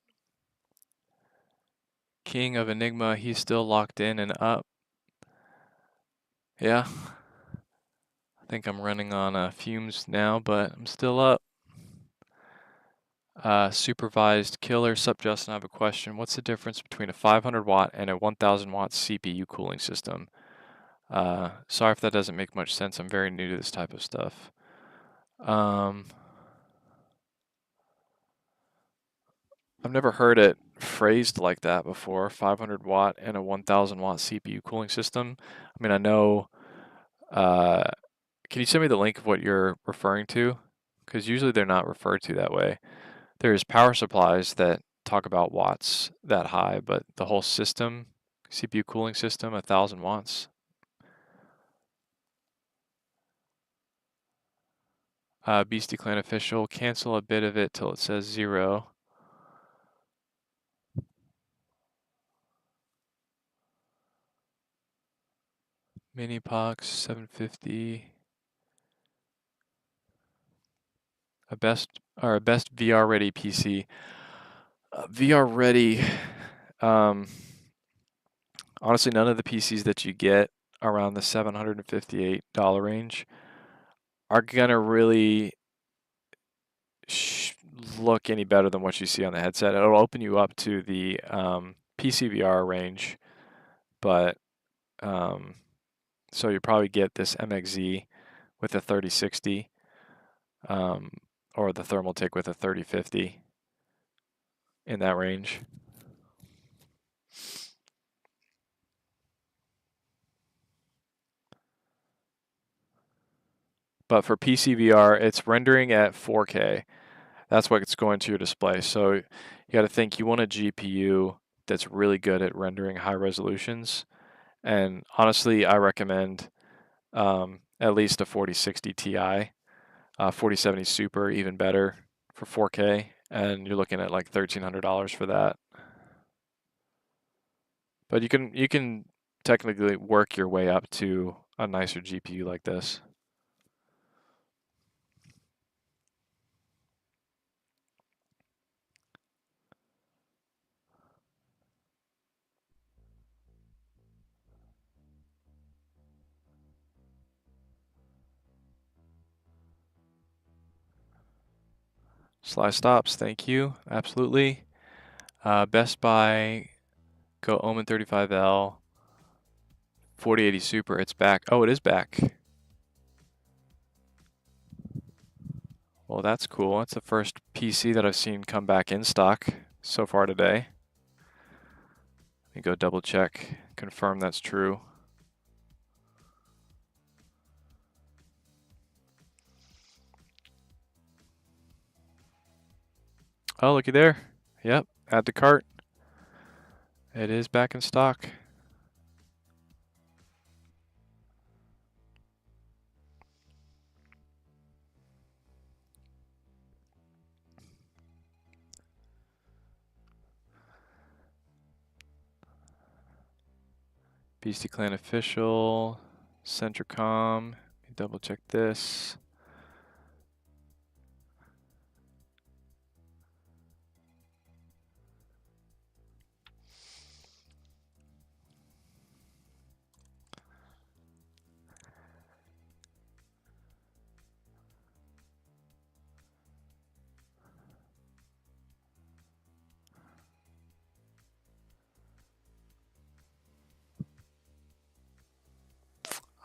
King of Enigma, he's still locked in and up. Yeah, I think I'm running on fumes now, but I'm still up. Supervised killer. Sup, Justin, I have a question. What's the difference between a 500 watt and a 1000 watt CPU cooling system? Sorry if that doesn't make much sense. I'm very new to this type of stuff. I've never heard it phrased like that before. 500 watt and a 1000 watt CPU cooling system. I mean, I know. Uh, can you send me the link of what you're referring to? Because usually they're not referred to that way. There's power supplies that talk about watts that high, but the whole system, CPU cooling system, 1000 watts. Beastie Clan official, cancel a bit of it till it says 0. Mini Pox 750. A best VR ready PC. VR ready. Honestly, none of the PCs that you get around the $758 range are gonna really look any better than what you see on the headset. It'll open you up to the PC VR range, but so you probably get this MXZ with a 3060, or the Thermaltake with a 3050 in that range. But for PC VR, it's rendering at 4K. That's what it's going to your display. So you got to think you want a GPU that's really good at rendering high resolutions. And honestly, I recommend at least a 4060 Ti, 4070 Super, even better for 4K. And you're looking at like $1,300 for that. But you can technically work your way up to a nicer GPU like this. Sly stops, thank you. Absolutely. Best Buy, go Omen 35L, 4080 Super. It's back. Oh, it is back. Well, that's cool. That's the first PC that I've seen come back in stock so far today. Let me go double check, confirm that's true. Oh, looky there. Yep, add to cart. It is back in stock. Beastie Clan official, Centricom. Let me double check this.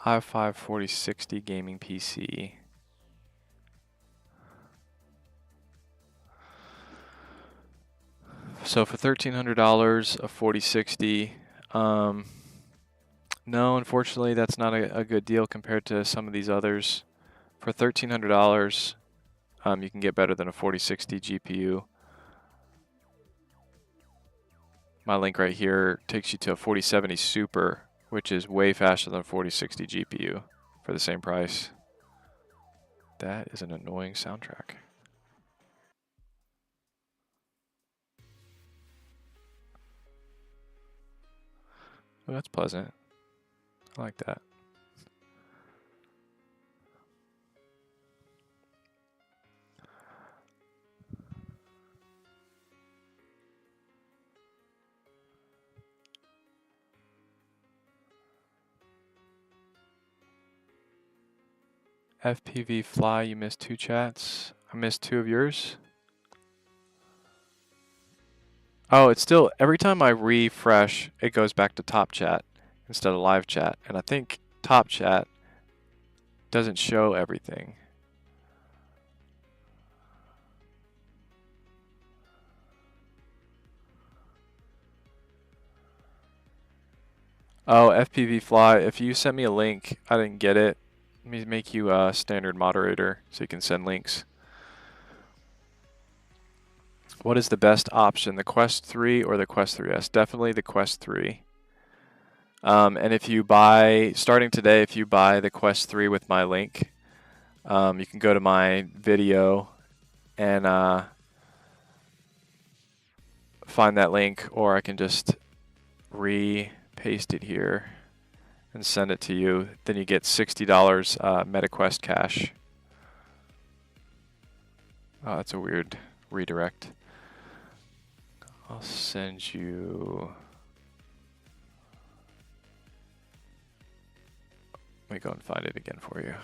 i5 4060 gaming PC. So for $1,300, a 4060. No, unfortunately, that's not a good deal compared to some of these others. For $1,300, you can get better than a 4060 GPU. My link right here takes you to a 4070 Super, which is way faster than a 4060 GPU for the same price. That is an annoying soundtrack. Oh, that's pleasant. I like that. FPV Fly, you missed 2 chats. I missed 2 of yours. Oh, it's still, every time I refresh, it goes back to top chat instead of live chat. And I think top chat doesn't show everything. Oh, FPV Fly, if you sent me a link, I didn't get it. Let me make you a standard moderator so you can send links. What is the best option, the Quest 3 or the Quest 3S? Definitely the Quest 3. And if you buy, starting today, if you buy the Quest 3 with my link, you can go to my video and find that link, or I can just paste it here and send it to you. Then you get $60 MetaQuest cash. Oh, that's a weird redirect. I'll send you. Let me go and find it again for you.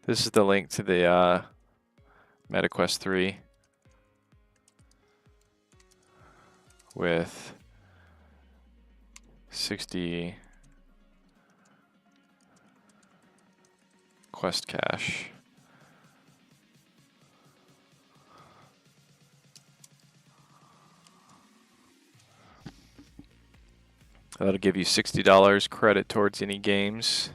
This is the link to the MetaQuest 3 with 60 Quest cash. That'll give you $60 credit towards any games.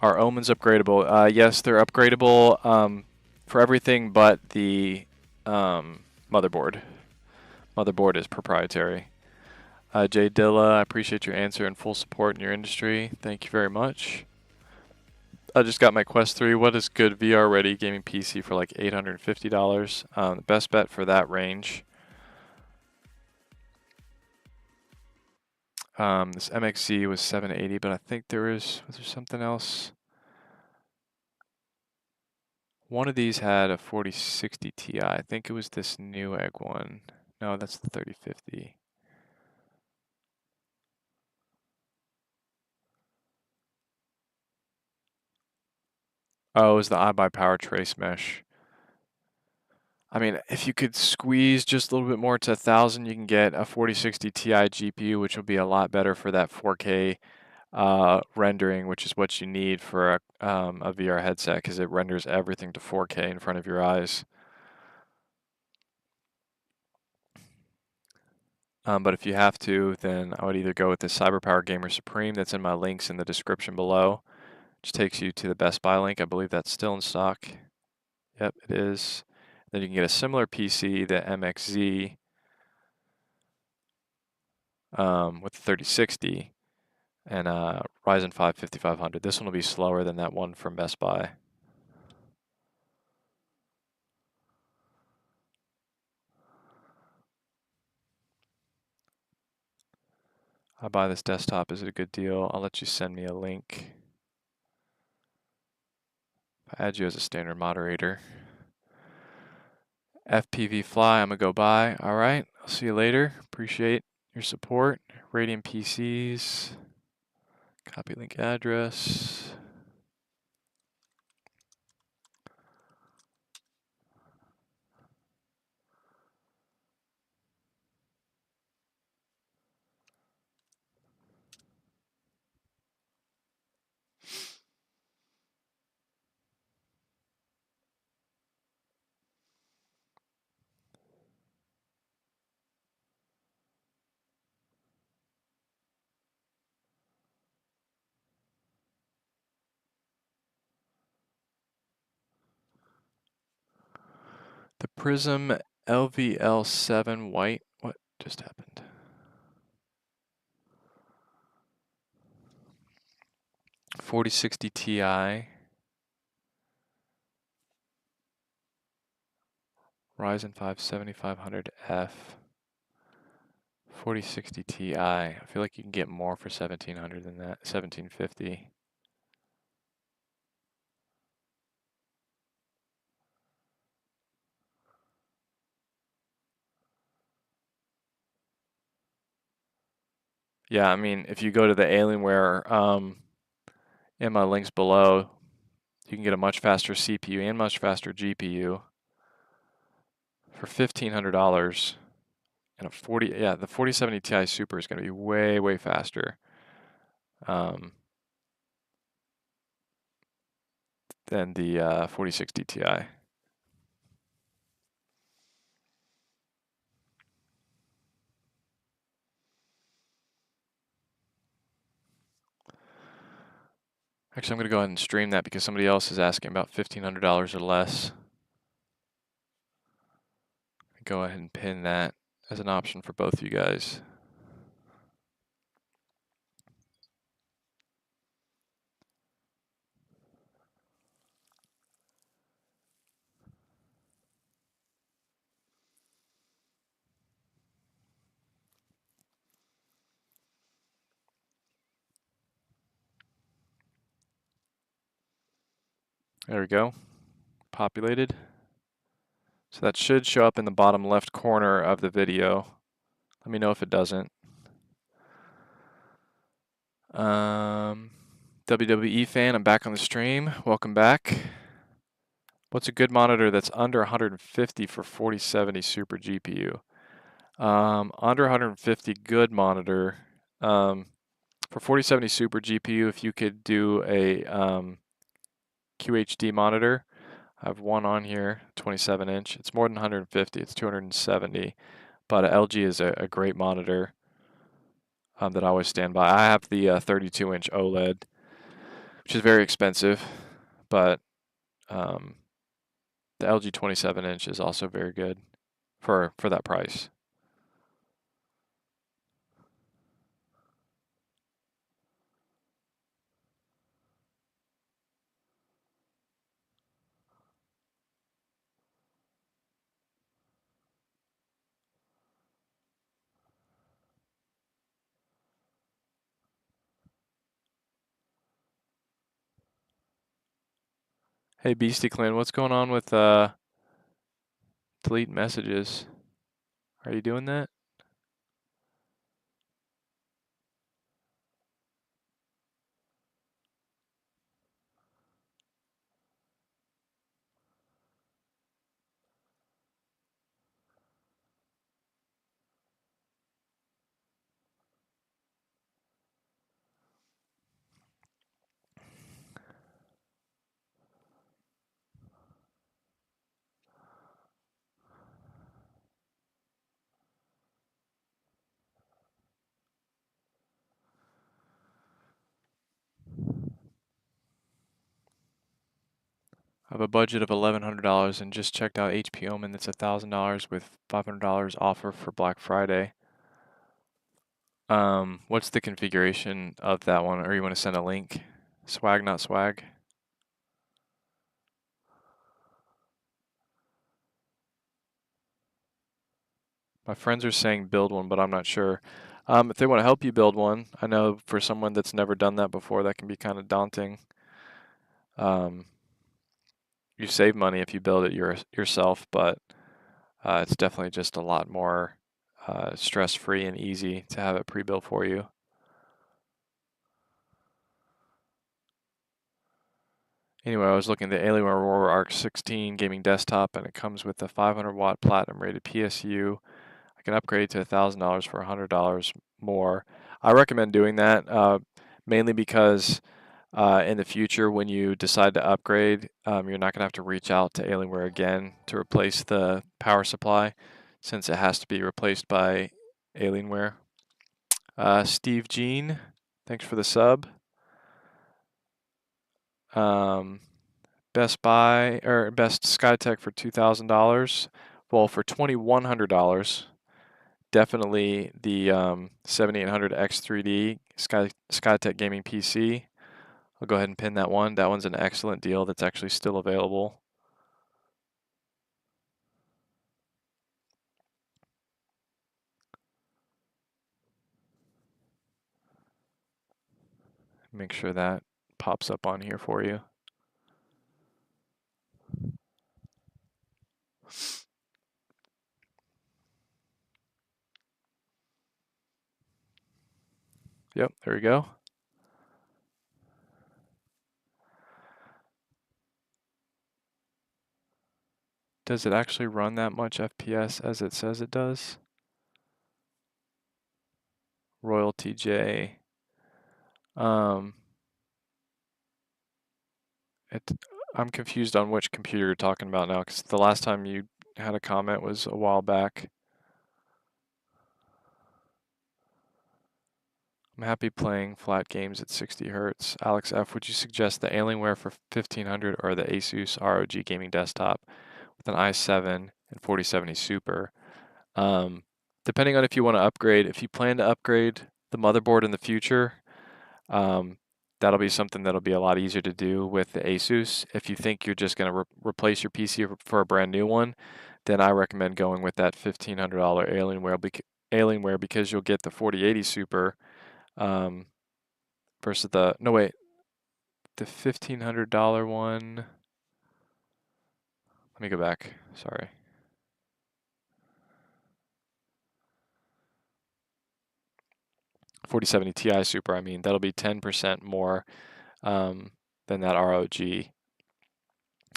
Are Omens upgradable? Yes, they're upgradable for everything but the motherboard. Motherboard is proprietary. Jay Dilla, I appreciate your answer and full support in your industry. Thank you very much. I just got my Quest 3. What is good VR ready gaming PC for like $850? The best bet for that range. This MXZ was $780, but I think was there something else? One of these had a 4060 Ti. I think it was this Newegg one. No, that's the 3050. Oh, it was the iBUYPOWER trace mesh. I mean, if you could squeeze just a little bit more to 1,000, you can get a 4060 Ti GPU, which will be a lot better for that 4K rendering, which is what you need for a VR headset, because it renders everything to 4K in front of your eyes. But if you have to, then I would either go with the CyberPower Gamer Supreme that's in my links in the description below, which takes you to the Best Buy link. I believe that's still in stock. Yep, it is. Then you can get a similar PC, the MXZ, with the 3060 and Ryzen 5 5500. This one will be slower than that one from Best Buy. I buy this desktop. Is it a good deal? I'll let you send me a link. I'll add you as a standard moderator. FPV Fly, I'm gonna go buy. All right, I'll see you later. Appreciate your support. Radiant PCs. Copy link address. The Prism LVL7 white. What just happened? $4060 Ti. Ryzen 5 7500F. 4060 Ti. I feel like you can get more for 1700 than that. 1750. Yeah, I mean, if you go to the Alienware in my links below, you can get a much faster CPU and much faster GPU for $1,500. And the 4070 Ti Super is going to be way, way faster um, than the 4060 Ti. Actually, I'm going to go ahead and stream that because somebody else is asking about $1,500 or less. Go ahead and pin that as an option for both you guys. There we go. Populated. So that should show up in the bottom left corner of the video. Let me know if it doesn't. WWE fan, I'm back on the stream. Welcome back. What's a good monitor that's under 150 for 4070 Super GPU? Under 150 good monitor. For 4070 Super GPU, if you could do a QHD monitor, I have one on here, 27 inch. It's more than 150, it's 270. But LG is a great monitor that I always stand by. I have the 32 inch OLED, which is very expensive, but the LG 27 inch is also very good for that price. Hey Beastie Clan, what's going on with delete messages? Are you doing that? I have a budget of $1,100 and just checked out HP Omen that's $1,000 with $500 offer for Black Friday. What's the configuration of that one? Or you want to send a link? Swag, not swag. My friends are saying build one, but I'm not sure. If they want to help you build one, I know for someone that's never done that before, that can be kind of daunting. You save money if you build it yourself, but it's definitely just a lot more stress-free and easy to have it pre-built for you. Anyway, I was looking at the Alienware Aurora R16 gaming desktop, and it comes with a 500-watt platinum-rated PSU. I can upgrade to $1,000 for $100 more. I recommend doing that mainly because in the future, when you decide to upgrade, you're not going to have to reach out to Alienware again to replace the power supply, since it has to be replaced by Alienware. Steve Jean, thanks for the sub. Best Buy or Best Skytech for $2,000. Well, for $2,100, definitely the 7800 X3D Skytech Gaming PC. I'll go ahead and pin that one. That one's an excellent deal that's actually still available. Make sure that pops up on here for you. Yep, there we go. Does it actually run that much FPS as it says it does? Royalty J. I'm confused on which computer you're talking about now, because the last time you had a comment was a while back. I'm happy playing flat games at 60 hertz. Alex F, would you suggest the Alienware for 1500 or the Asus ROG gaming desktop with an i7 and 4070 Super? Depending on if you want to upgrade, if you plan to upgrade the motherboard in the future, that'll be something that'll be a lot easier to do with the Asus. If you think you're just going to replace your PC for a brand new one, then I recommend going with that $1,500 Alienware because you'll get the 4080 Super versus the the $1,500 one. Let me go back. Sorry. $4070 Ti Super. I mean, that'll be 10% more than that ROG.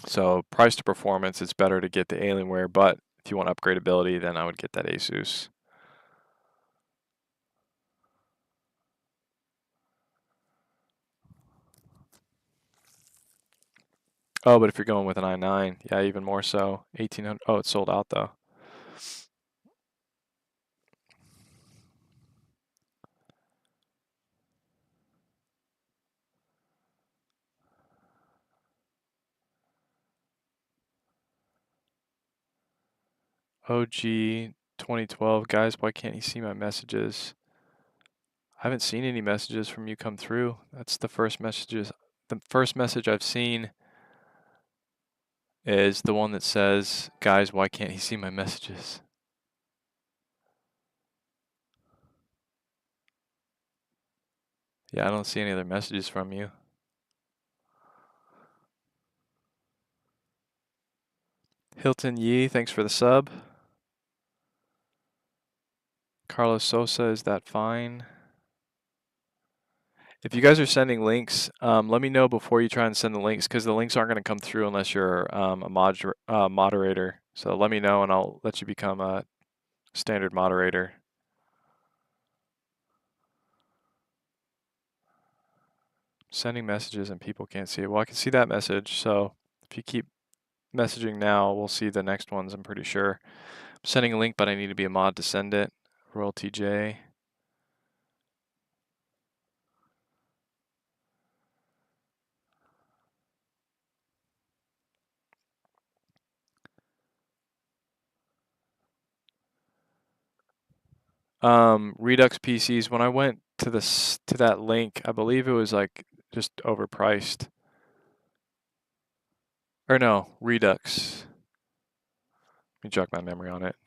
So price to performance, it's better to get the Alienware, but if you want upgradability, then I would get that Asus. Oh, but if you're going with an i9, yeah, even more so. 1800. Oh, it's sold out though. OG 2012, guys, why can't you see my messages? I haven't seen any messages from you come through. That's the first messages. The first message I've seen is the one that says, guys, why can't he see my messages? Yeah, I don't see any other messages from you. Hilton Yee, thanks for the sub. Carlos Sosa, is that fine? If you guys are sending links, let me know before you try and send the links because the links aren't going to come through unless you're a moderator. So let me know and I'll let you become a standard moderator. Sending messages and people can't see it. Well, I can see that message. So if you keep messaging now, we'll see the next ones, I'm pretty sure. I'm sending a link, but I need to be a mod to send it. Royalty J. Redux PCs, when I went to that link, I believe it was like just overpriced. Or no, Redux. Let me jog my memory on it.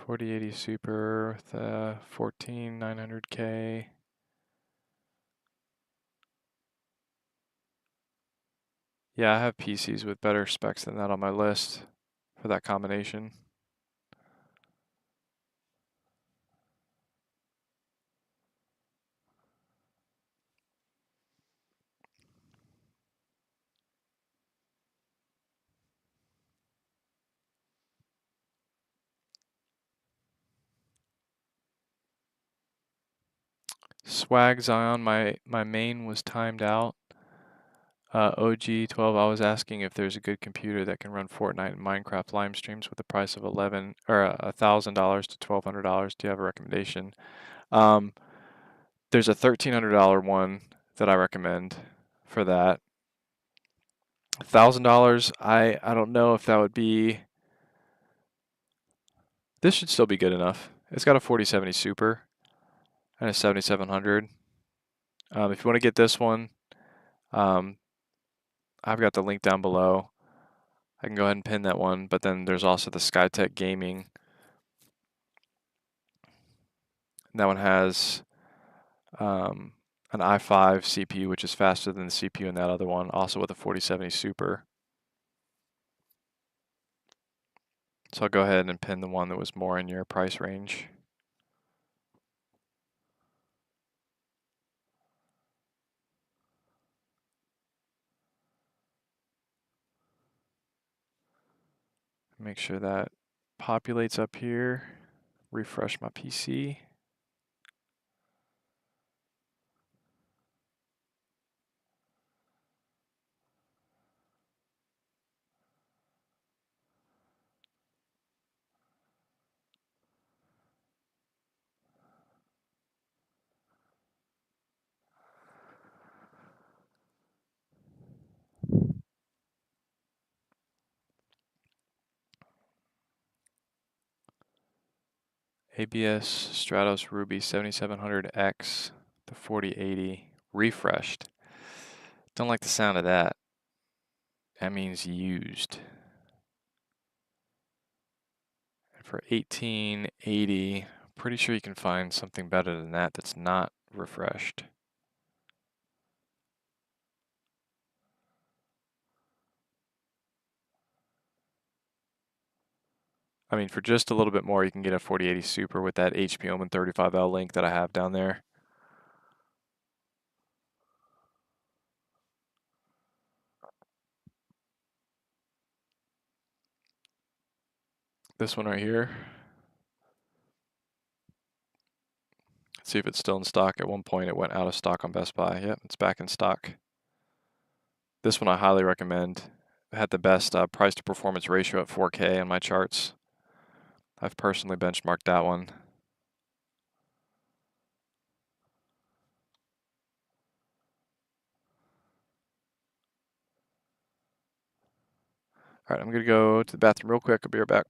$4080 Super with 14900K. Yeah, I have PCs with better specs than that on my list for that combination. Swag Zion, my main was timed out. OG12, I was asking if there's a good computer that can run Fortnite and Minecraft live streams with a price of $1,000 to $1,200. Do you have a recommendation? There's a $1,300 one that I recommend for that. $1,000, I don't know if that would be. This should still be good enough. It's got a 4070 Super and a 7700. If you want to get this one, I've got the link down below. I can go ahead and pin that one, but then there's also the Skytech Gaming. And that one has an i5 CPU, which is faster than the CPU in that other one, also with a 4070 Super. So I'll go ahead and pin the one that was more in your price range. Make sure that populates up here. Refresh my PC. ABS Stratos Ruby 7700X, the 4080, refreshed. Don't like the sound of that. That means used. And for 1880, pretty sure you can find something better than that that's not refreshed. I mean, for just a little bit more, you can get a 4080 Super with that HP Omen 35L link that I have down there. This one right here. Let's see if it's still in stock. At one point, it went out of stock on Best Buy. Yep, it's back in stock. This one I highly recommend. It had the best price to performance ratio at 4K on my charts. I've personally benchmarked that one. All right, I'm going to go to the bathroom real quick. I'll be right back.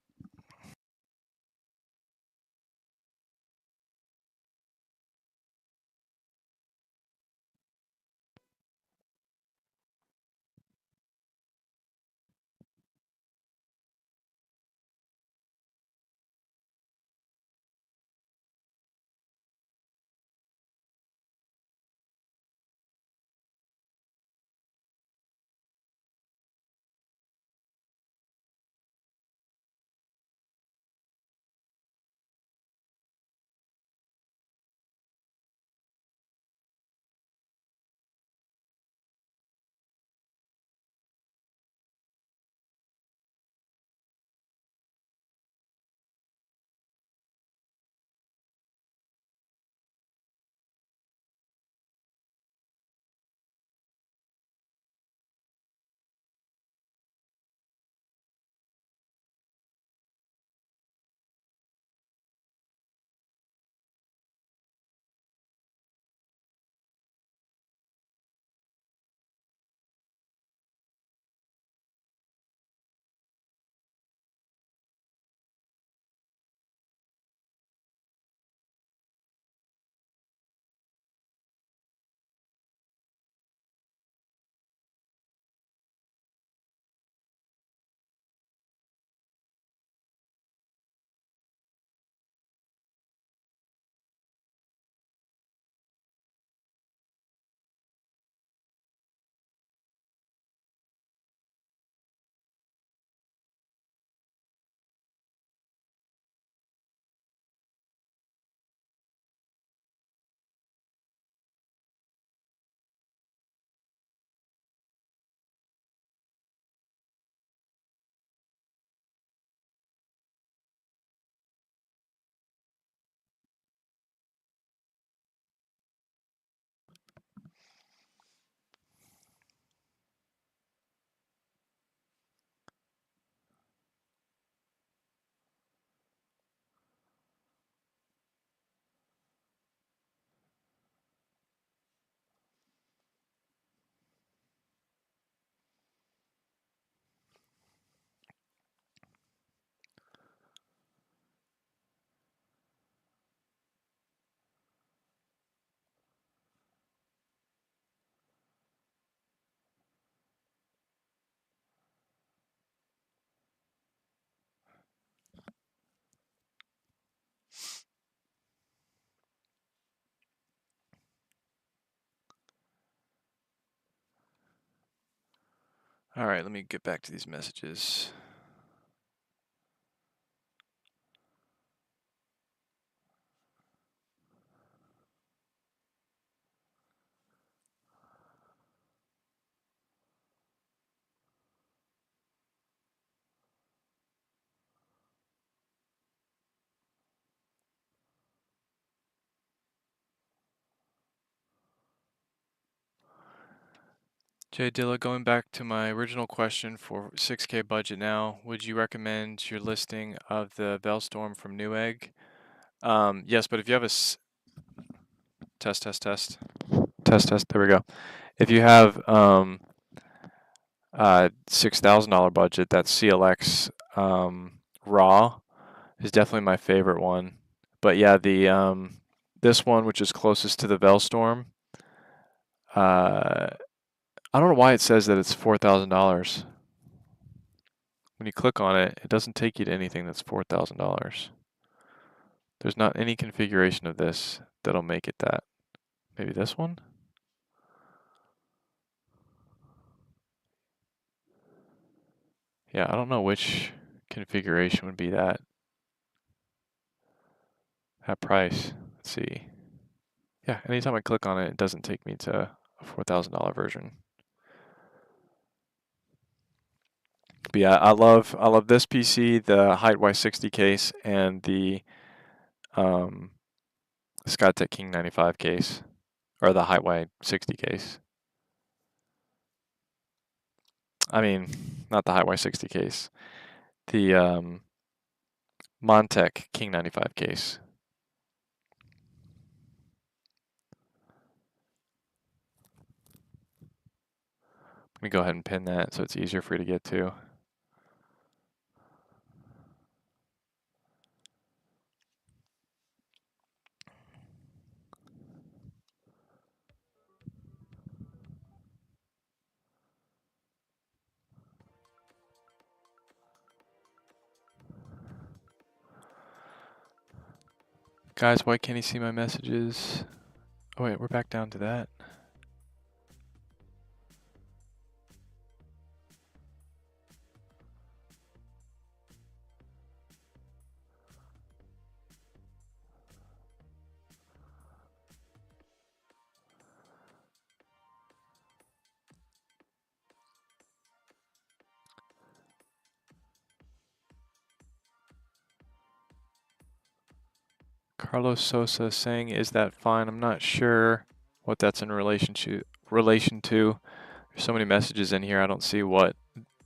All right, let me get back to these messages. Jay Dilla, going back to my original question for 6K budget now, would you recommend your listing of the Veilstorm from Newegg? Yes, but if you have a test, there we go. If you have $6,000 budget, that CLX Raw is definitely my favorite one. But yeah, the this one, which is closest to the Veilstorm, I don't know why it says that it's $4,000. When you click on it, it doesn't take you to anything that's $4,000. There's not any configuration of this that'll make it that. Maybe this one? Yeah, I don't know which configuration would be that price. Let's see. Yeah, anytime I click on it, it doesn't take me to a $4,000 version. But yeah, I love this PC, the Height Y60 case, and the Skytech King 95 case, or the Height Y60 case. I mean, not the Height Y60 case. The Montech King 95 case. Let me go ahead and pin that so it's easier for you to get to. Guys, why can't you see my messages? Oh wait, we're back down to that. Carlos Sosa saying, "Is that fine?" I'm not sure what that's in relation to. There's so many messages in here, I don't see what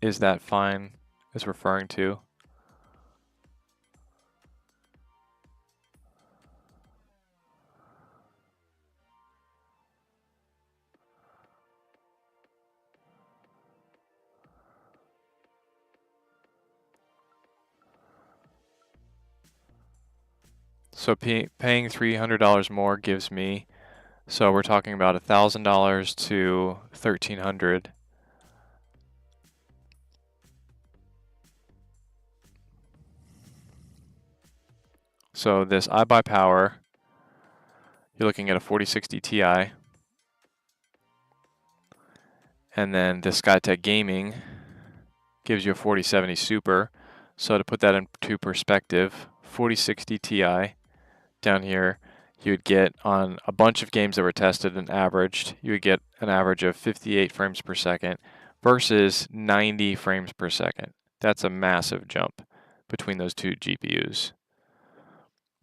"is that fine" is referring to. So paying $300 more gives me, so we're talking about $1,000 to $1,300. So this iBUYPOWER, you're looking at a 4060 Ti, and then the Skytech Gaming gives you a 4070 Super. So to put that into perspective, 4060 Ti down here, you would get on a bunch of games that were tested and averaged, you would get an average of 58 frames per second versus 90 frames per second. That's a massive jump between those two GPUs.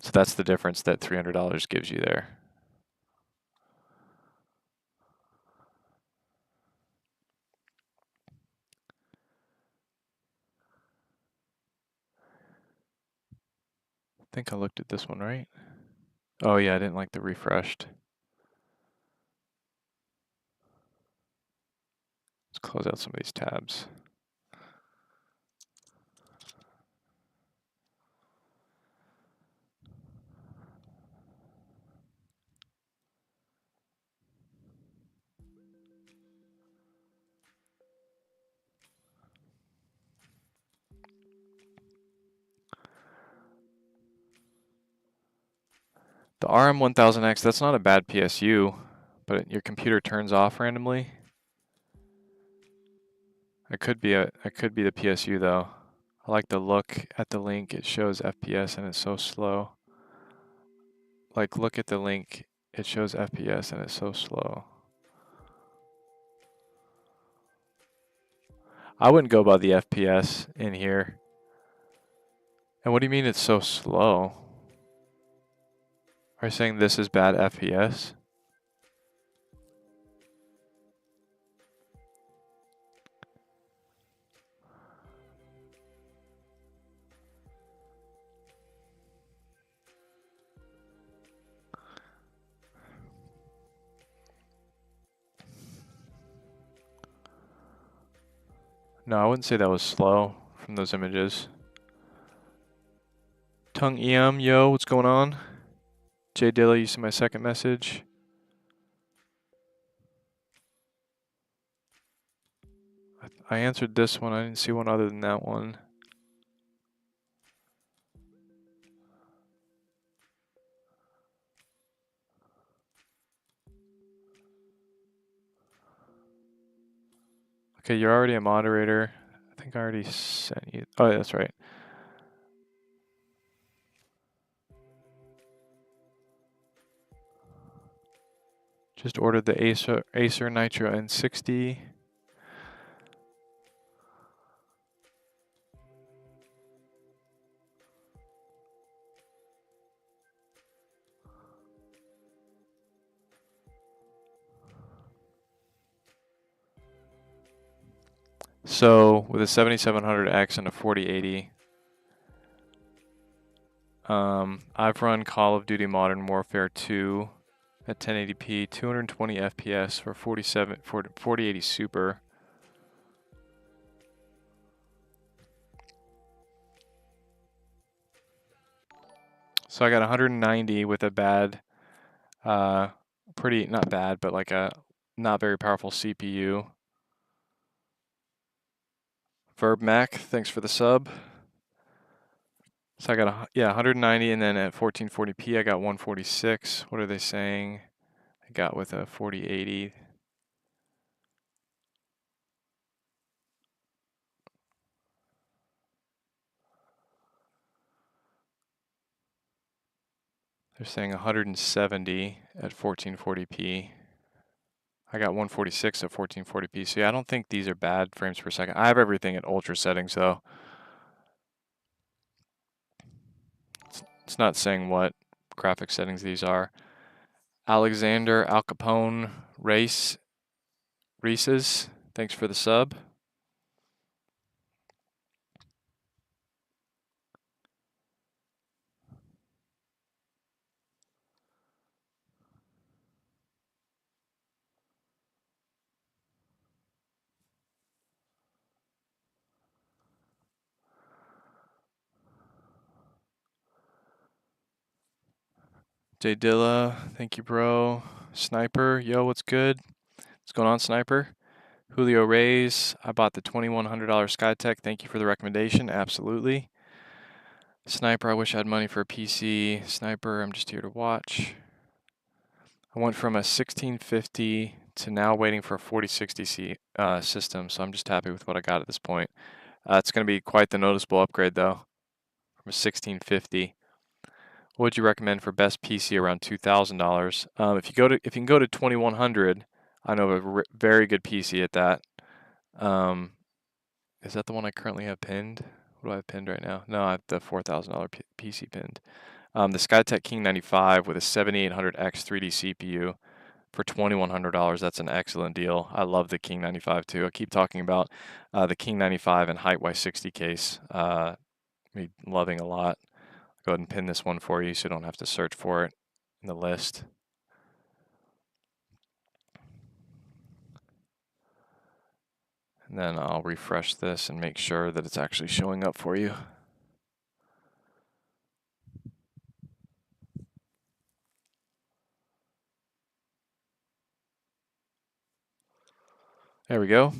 So that's the difference that $300 gives you there. I think I looked at this one right. Oh yeah, I didn't like the refreshed. Let's close out some of these tabs. The RM1000X, that's not a bad PSU, but your computer turns off randomly. It could be the PSU though. I like the look at the link. It shows FPS and it's so slow. Like, look at the link. It shows FPS and it's so slow. I wouldn't go by the FPS in here. And what do you mean it's so slow? Are you saying this is bad FPS? No, I wouldn't say that was slow from those images. Tongue EM, yo, what's going on? Jay Dilla, you see my second message? I answered this one. I didn't see one other than that one. Okay, you're already a moderator. I think I already sent you. Oh, yeah, that's right. Just ordered the Acer Nitro N60. So with a 7700X and a 4080, I've run Call of Duty Modern Warfare 2 at 1080p, 220 FPS for 4080 Super. So I got 190 with a bad, not bad, but like a not very powerful CPU. Verb Mac, thanks for the sub. So I got 190, and then at 1440p I got 146. What are they saying? I got with a 4080. They're saying 170 at 1440p. I got 146 at 1440p. So yeah, I don't think these are bad frames per second. I have everything at ultra settings though. It's not saying what graphic settings these are. Alexander Al Capone Reese's, thanks for the sub. Jay Dilla, thank you, bro. Sniper, yo, what's good? What's going on, Sniper? Julio Reyes, I bought the $2,100 Skytech. Thank you for the recommendation. Absolutely. Sniper, I wish I had money for a PC. Sniper, I'm just here to watch. I went from a 1650 to now waiting for a 4060 system, so I'm just happy with what I got at this point. It's going to be quite the noticeable upgrade, though, from a 1650. What would you recommend for best PC around $2,000? If you can go to 2100, I know of a very good PC at that. Is that the one I currently have pinned? What do I have pinned right now? No, I have the $4,000 PC pinned. The Skytech King 95 with a 7800X 3D CPU for $2,100. That's an excellent deal. I love the King 95 too. I keep talking about the King 95 and Height Y60 case. Me loving a lot. Go ahead and pin this one for you so you don't have to search for it in the list. And then I'll refresh this and make sure that it's actually showing up for you. There we go.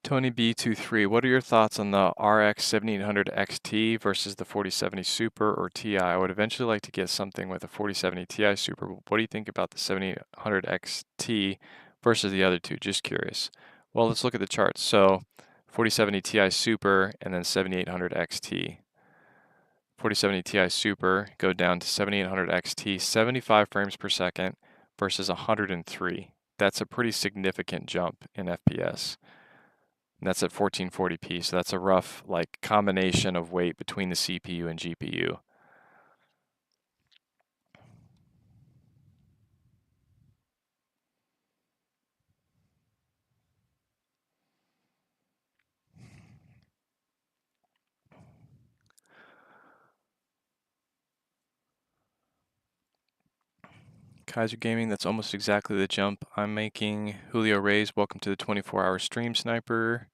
Tony B23, what are your thoughts on the RX 7800 XT versus the 4070 Super or Ti? I would eventually like to get something with a 4070 Ti Super. What do you think about the 7800 XT versus the other two? Just curious. Well, let's look at the charts. So 4070 Ti Super and then 7800 XT. 4070 Ti Super go down to 7800 XT, 75 frames per second versus 103. That's a pretty significant jump in FPS. And that's at 1440p, so that's a rough like combination of weight between the CPU and GPU. Kaiser Gaming, that's almost exactly the jump I'm making. Julio Reyes, welcome to the 24-hour stream sniper.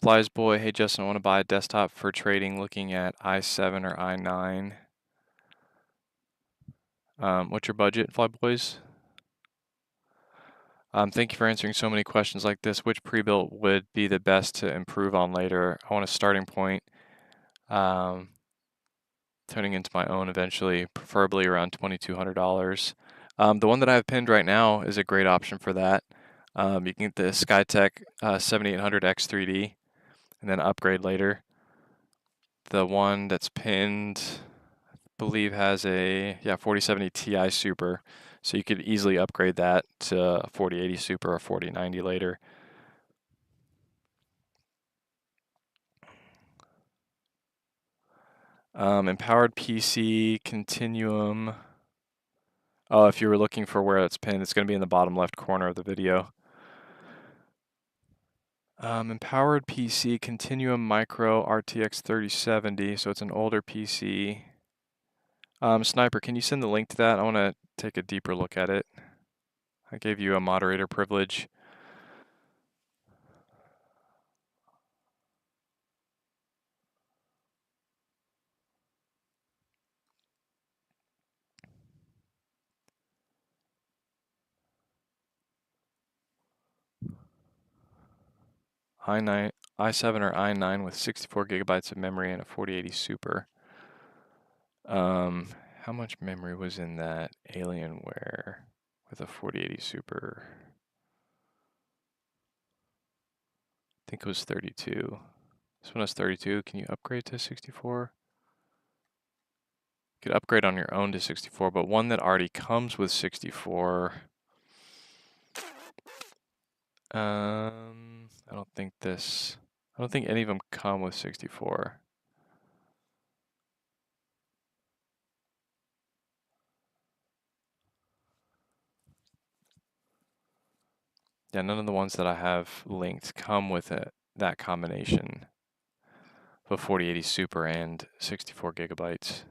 Flies Boy, hey Justin, I want to buy a desktop for trading looking at i7 or i9. What's your budget, Fly Boys? Thank you for answering so many questions like this. Which pre-built would be the best to improve on later? I want a starting point. Turning into my own eventually, preferably around $2,200. The one that I have pinned right now is a great option for that. You can get the Skytech 7800 X3D and then upgrade later. The one that's pinned, I believe, has a 4070 Ti Super, so you could easily upgrade that to a 4080 Super or 4090 later. Empowered PC Continuum. Oh, if you were looking for where it's pinned, it's going to be in the bottom left corner of the video. Empowered PC Continuum Micro RTX 3070, so it's an older PC. Sniper, can you send the link to that? I want to take a deeper look at it. I gave you a moderator privilege. i7 or i9 with 64 gigabytes of memory and a 4080 Super. How much memory was in that Alienware with a 4080 Super? I think it was 32. This one has 32. Can you upgrade to 64? You could upgrade on your own to 64, but one that already comes with 64. I don't think any of them come with 64. Yeah, none of the ones that I have linked come with that combination of a 4080 Super and 64 gigabytes.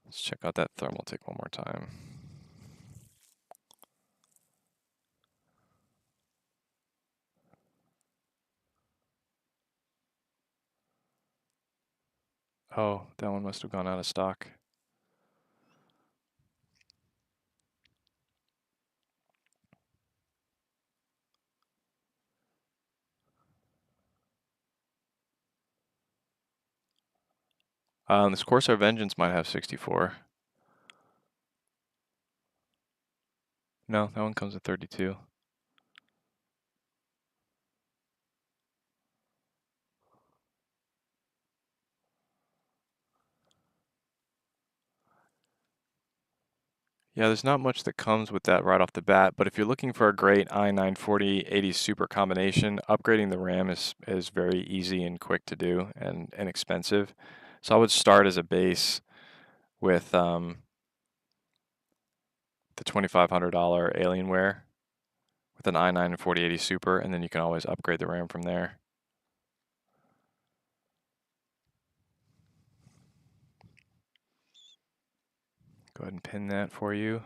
Let's check out that thermal tick one more time. Oh, that one must have gone out of stock. This Corsair Vengeance might have 64. No, that one comes with 32. Yeah, there's not much that comes with that right off the bat, but if you're looking for a great i9 4080 Super combination, upgrading the RAM is very easy and quick to do and inexpensive. So I would start as a base with the $2,500 Alienware with an i9 and 4080 Super, and then you can always upgrade the RAM from there. Go ahead and pin that for you.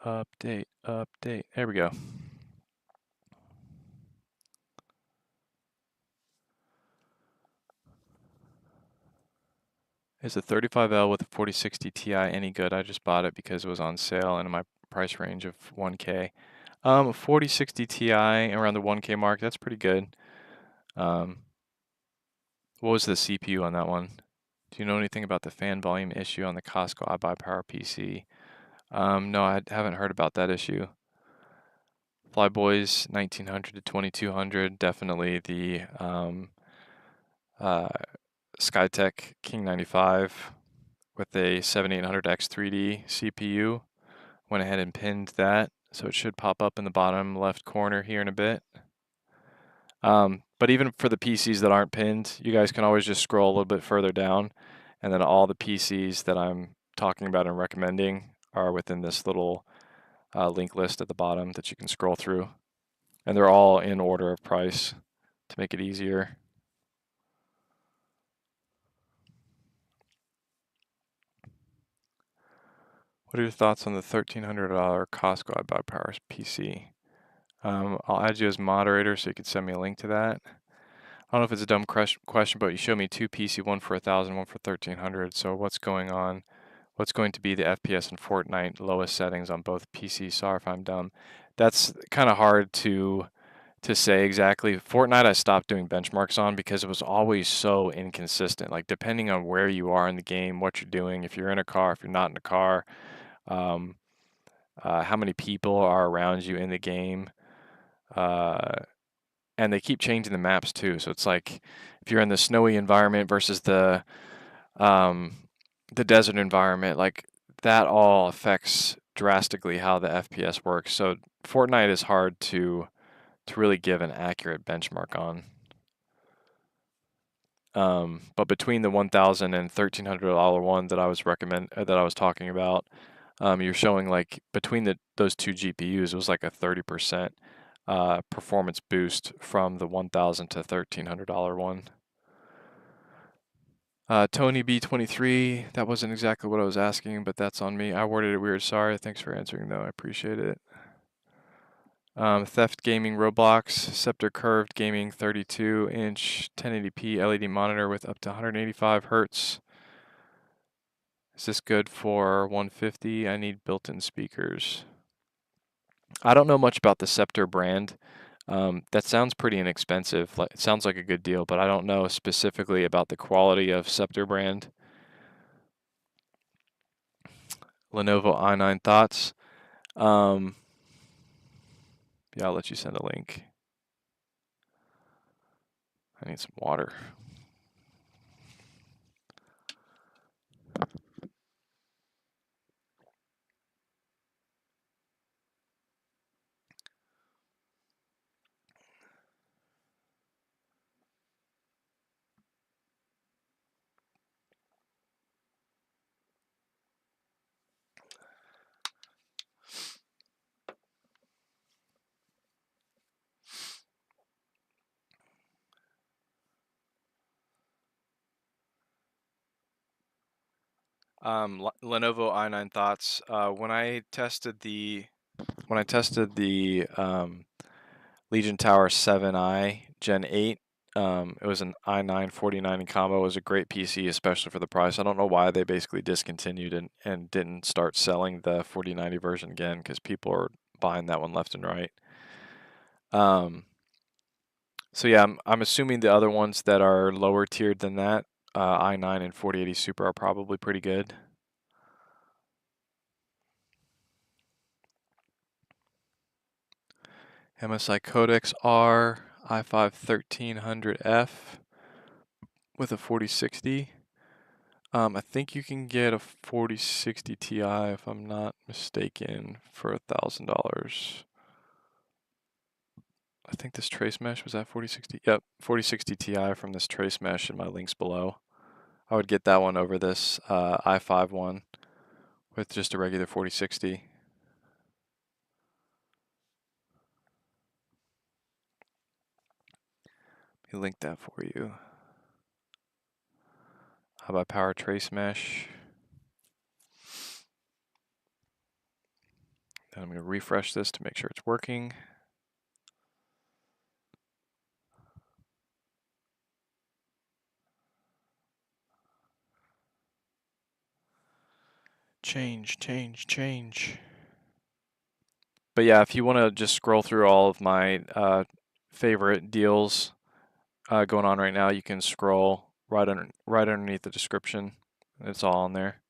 Update, update. There we go. Is the 35L with the 4060 Ti any good? I just bought it because it was on sale and in my price range of 1K. 4060 Ti around the 1K mark, that's pretty good. What was the CPU on that one? Do you know anything about the fan volume issue on the Costco iBUYPOWER PC? No, I haven't heard about that issue. Flyboys 1900 to 2200, definitely the Skytech King 95 with a 7800X 3D CPU. Went ahead and pinned that, so it should pop up in the bottom left corner here in a bit. But even for the PCs that aren't pinned, you guys can always just scroll a little bit further down, and then all the PCs that I'm talking about and recommending are within this little link list at the bottom that you can scroll through. And they're all in order of price to make it easier. What are your thoughts on the $1,300 Costco iBUYPOWER PC? I'll add you as moderator so you can send me a link to that. I don't know if it's a dumb question, but you showed me two PC, one for 1,000, one for 1,300. So what's going on? What's going to be the FPS in Fortnite lowest settings on both PCs? Sorry if I'm dumb. That's kind of hard to say exactly. Fortnite I stopped doing benchmarks on because it was always so inconsistent. Like depending on where you are in the game, what you're doing, if you're in a car, if you're not in a car, how many people are around you in the game. And they keep changing the maps too. So it's like if you're in the snowy environment versus the desert environment, like that all affects drastically how the FPS works. So Fortnite is hard to really give an accurate benchmark on. But between the $1,000 and $1,300 one that I was talking about, you're showing like between those two GPUs, it was like a 30% performance boost from the $1,000 to $1,300 one. Tony B23, that wasn't exactly what I was asking, but that's on me. I worded it weird. Sorry. Thanks for answering though. I appreciate it. Theft Gaming Roblox, Scepter Curved Gaming 32-inch 1080p LED monitor with up to 185 hertz. Is this good for 150? I need built-in speakers. I don't know much about the Scepter brand. That sounds pretty inexpensive. It sounds like a good deal, but I don't know specifically about the quality of Scepter brand. Lenovo i9 thoughts. Yeah, I'll let you send a link. I need some water. Lenovo i9 thoughts. When I tested the Legion Tower 7i Gen 8, it was an i9 4090 combo. It was a great PC, especially for the price. I don't know why they basically discontinued and didn't start selling the 4090 version again, because people are buying that one left and right. So yeah, I'm assuming the other ones that are lower tiered than that, i9 and 4080 Super, are probably pretty good. MSI Codex R i5 1300F with a 4060. I think you can get a 4060 Ti, if I'm not mistaken, for $1,000. I think this trace mesh was that 4060. Yep, 4060 Ti from this trace mesh in my links below. I would get that one over this i5 one with just a regular 4060. Let me link that for you. iBUYPOWER trace mesh. Then I'm going to refresh this to make sure it's working. Change, change, change. But yeah, if you want to just scroll through all of my favorite deals going on right now, you can scroll right underneath the description. It's all on there.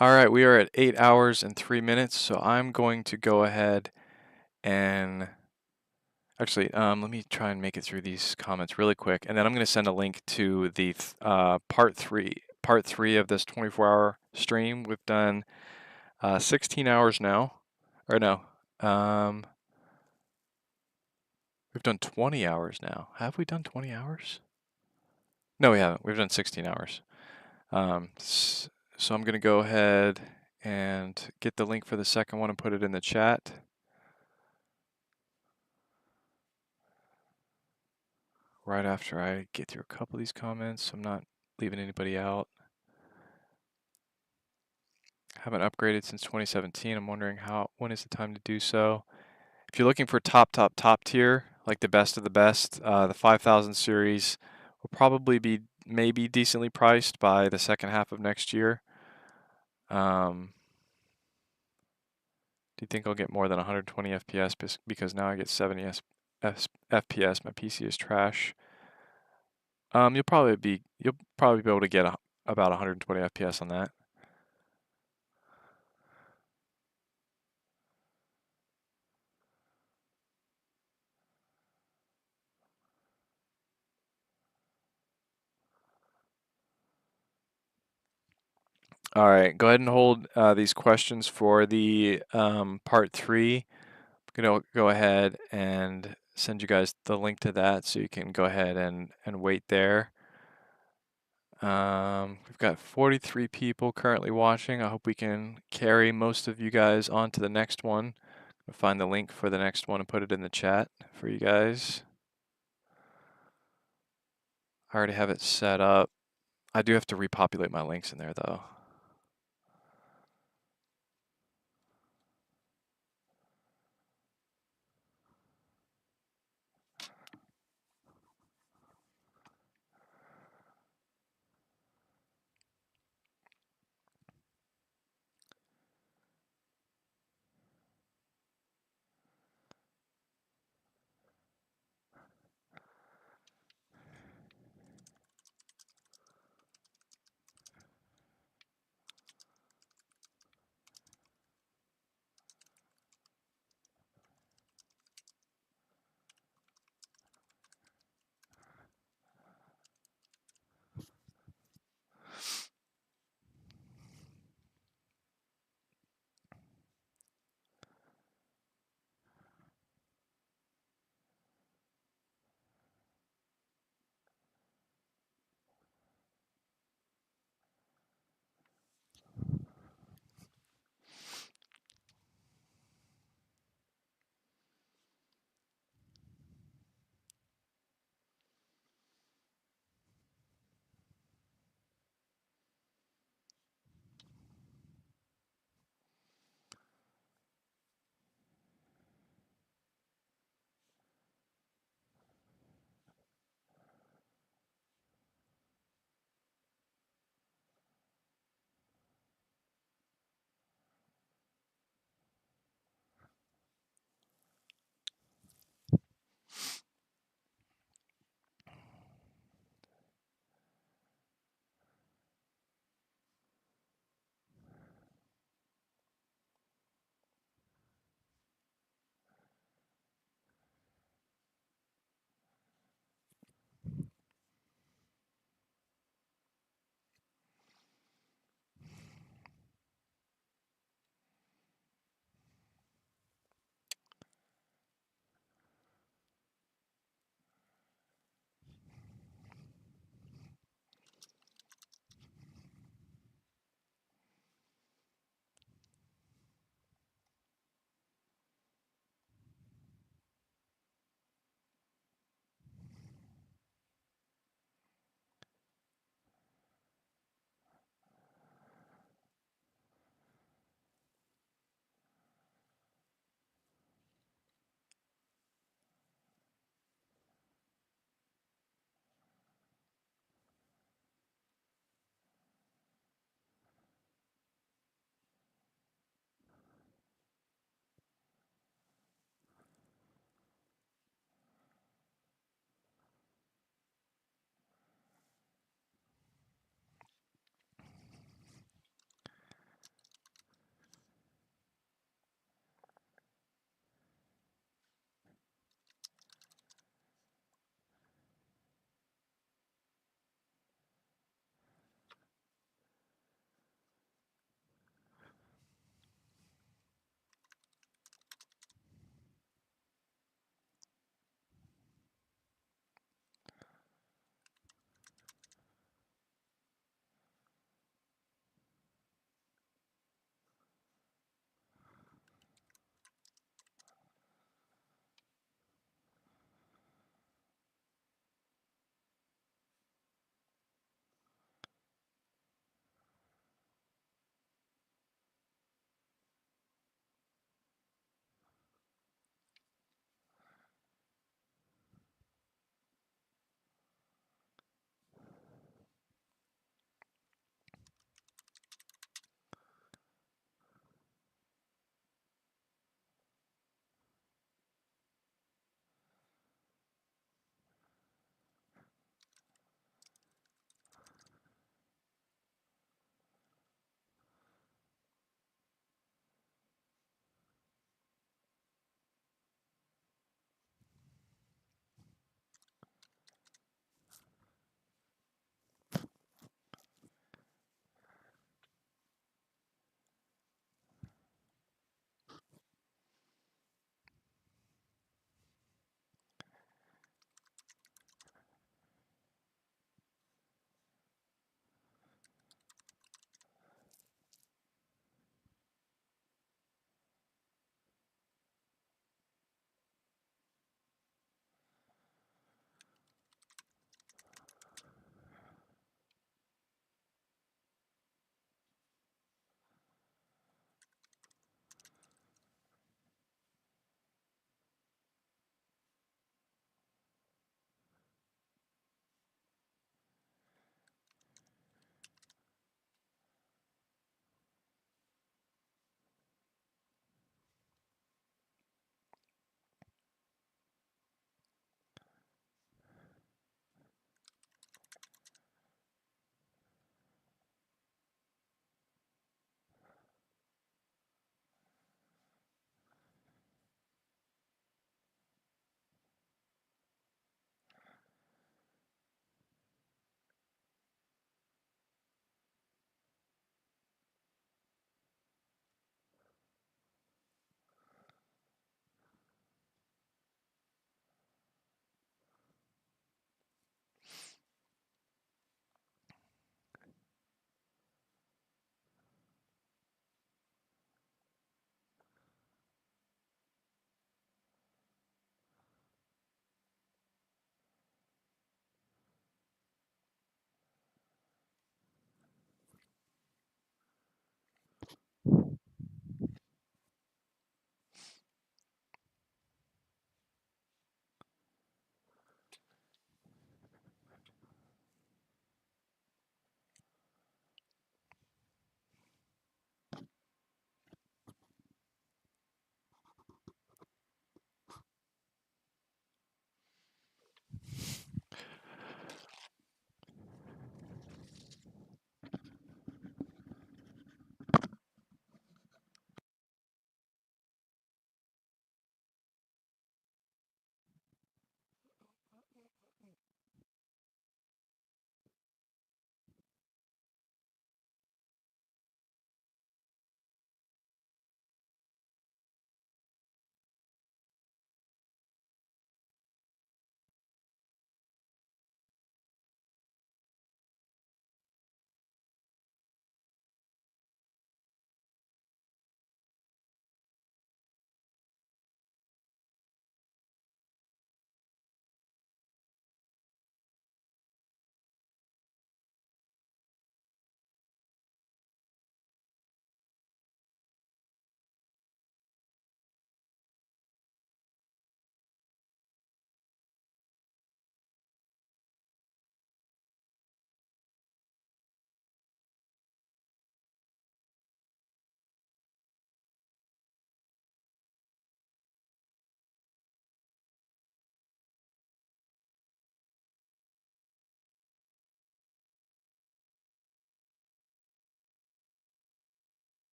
All right, we are at 8 hours and 3 minutes, so I'm going to go ahead and actually, let me try and make it through these comments really quick, and then I'm going to send a link to the part three of this 24-hour stream. We've done 16 hours now, or no, we've done 20 hours now. Have we done 20 hours? No, we haven't. We've done 16 hours. So I'm going to go ahead and get the link for the second one and put it in the chat. Right after I get through a couple of these comments, so I'm not leaving anybody out. Haven't upgraded since 2017. I'm wondering when is the time to do so. If you're looking for top tier, like the best of the best, the 5000 series will probably be maybe decently priced by the second half of next year. Do you think I'll get more than 120 FPS because now I get 70 FPS? My PC is trash. You'll probably be able to get about 120 FPS on that. All right, go ahead and hold these questions for the part 3. I'm gonna go ahead and send you guys the link to that so you can go ahead and wait there. We've got 43 people currently watching. I hope we can carry most of you guys on to the next one. I'll find the link for the next one and put it in the chat for you guys. I already have it set up. I do have to repopulate my links in there though.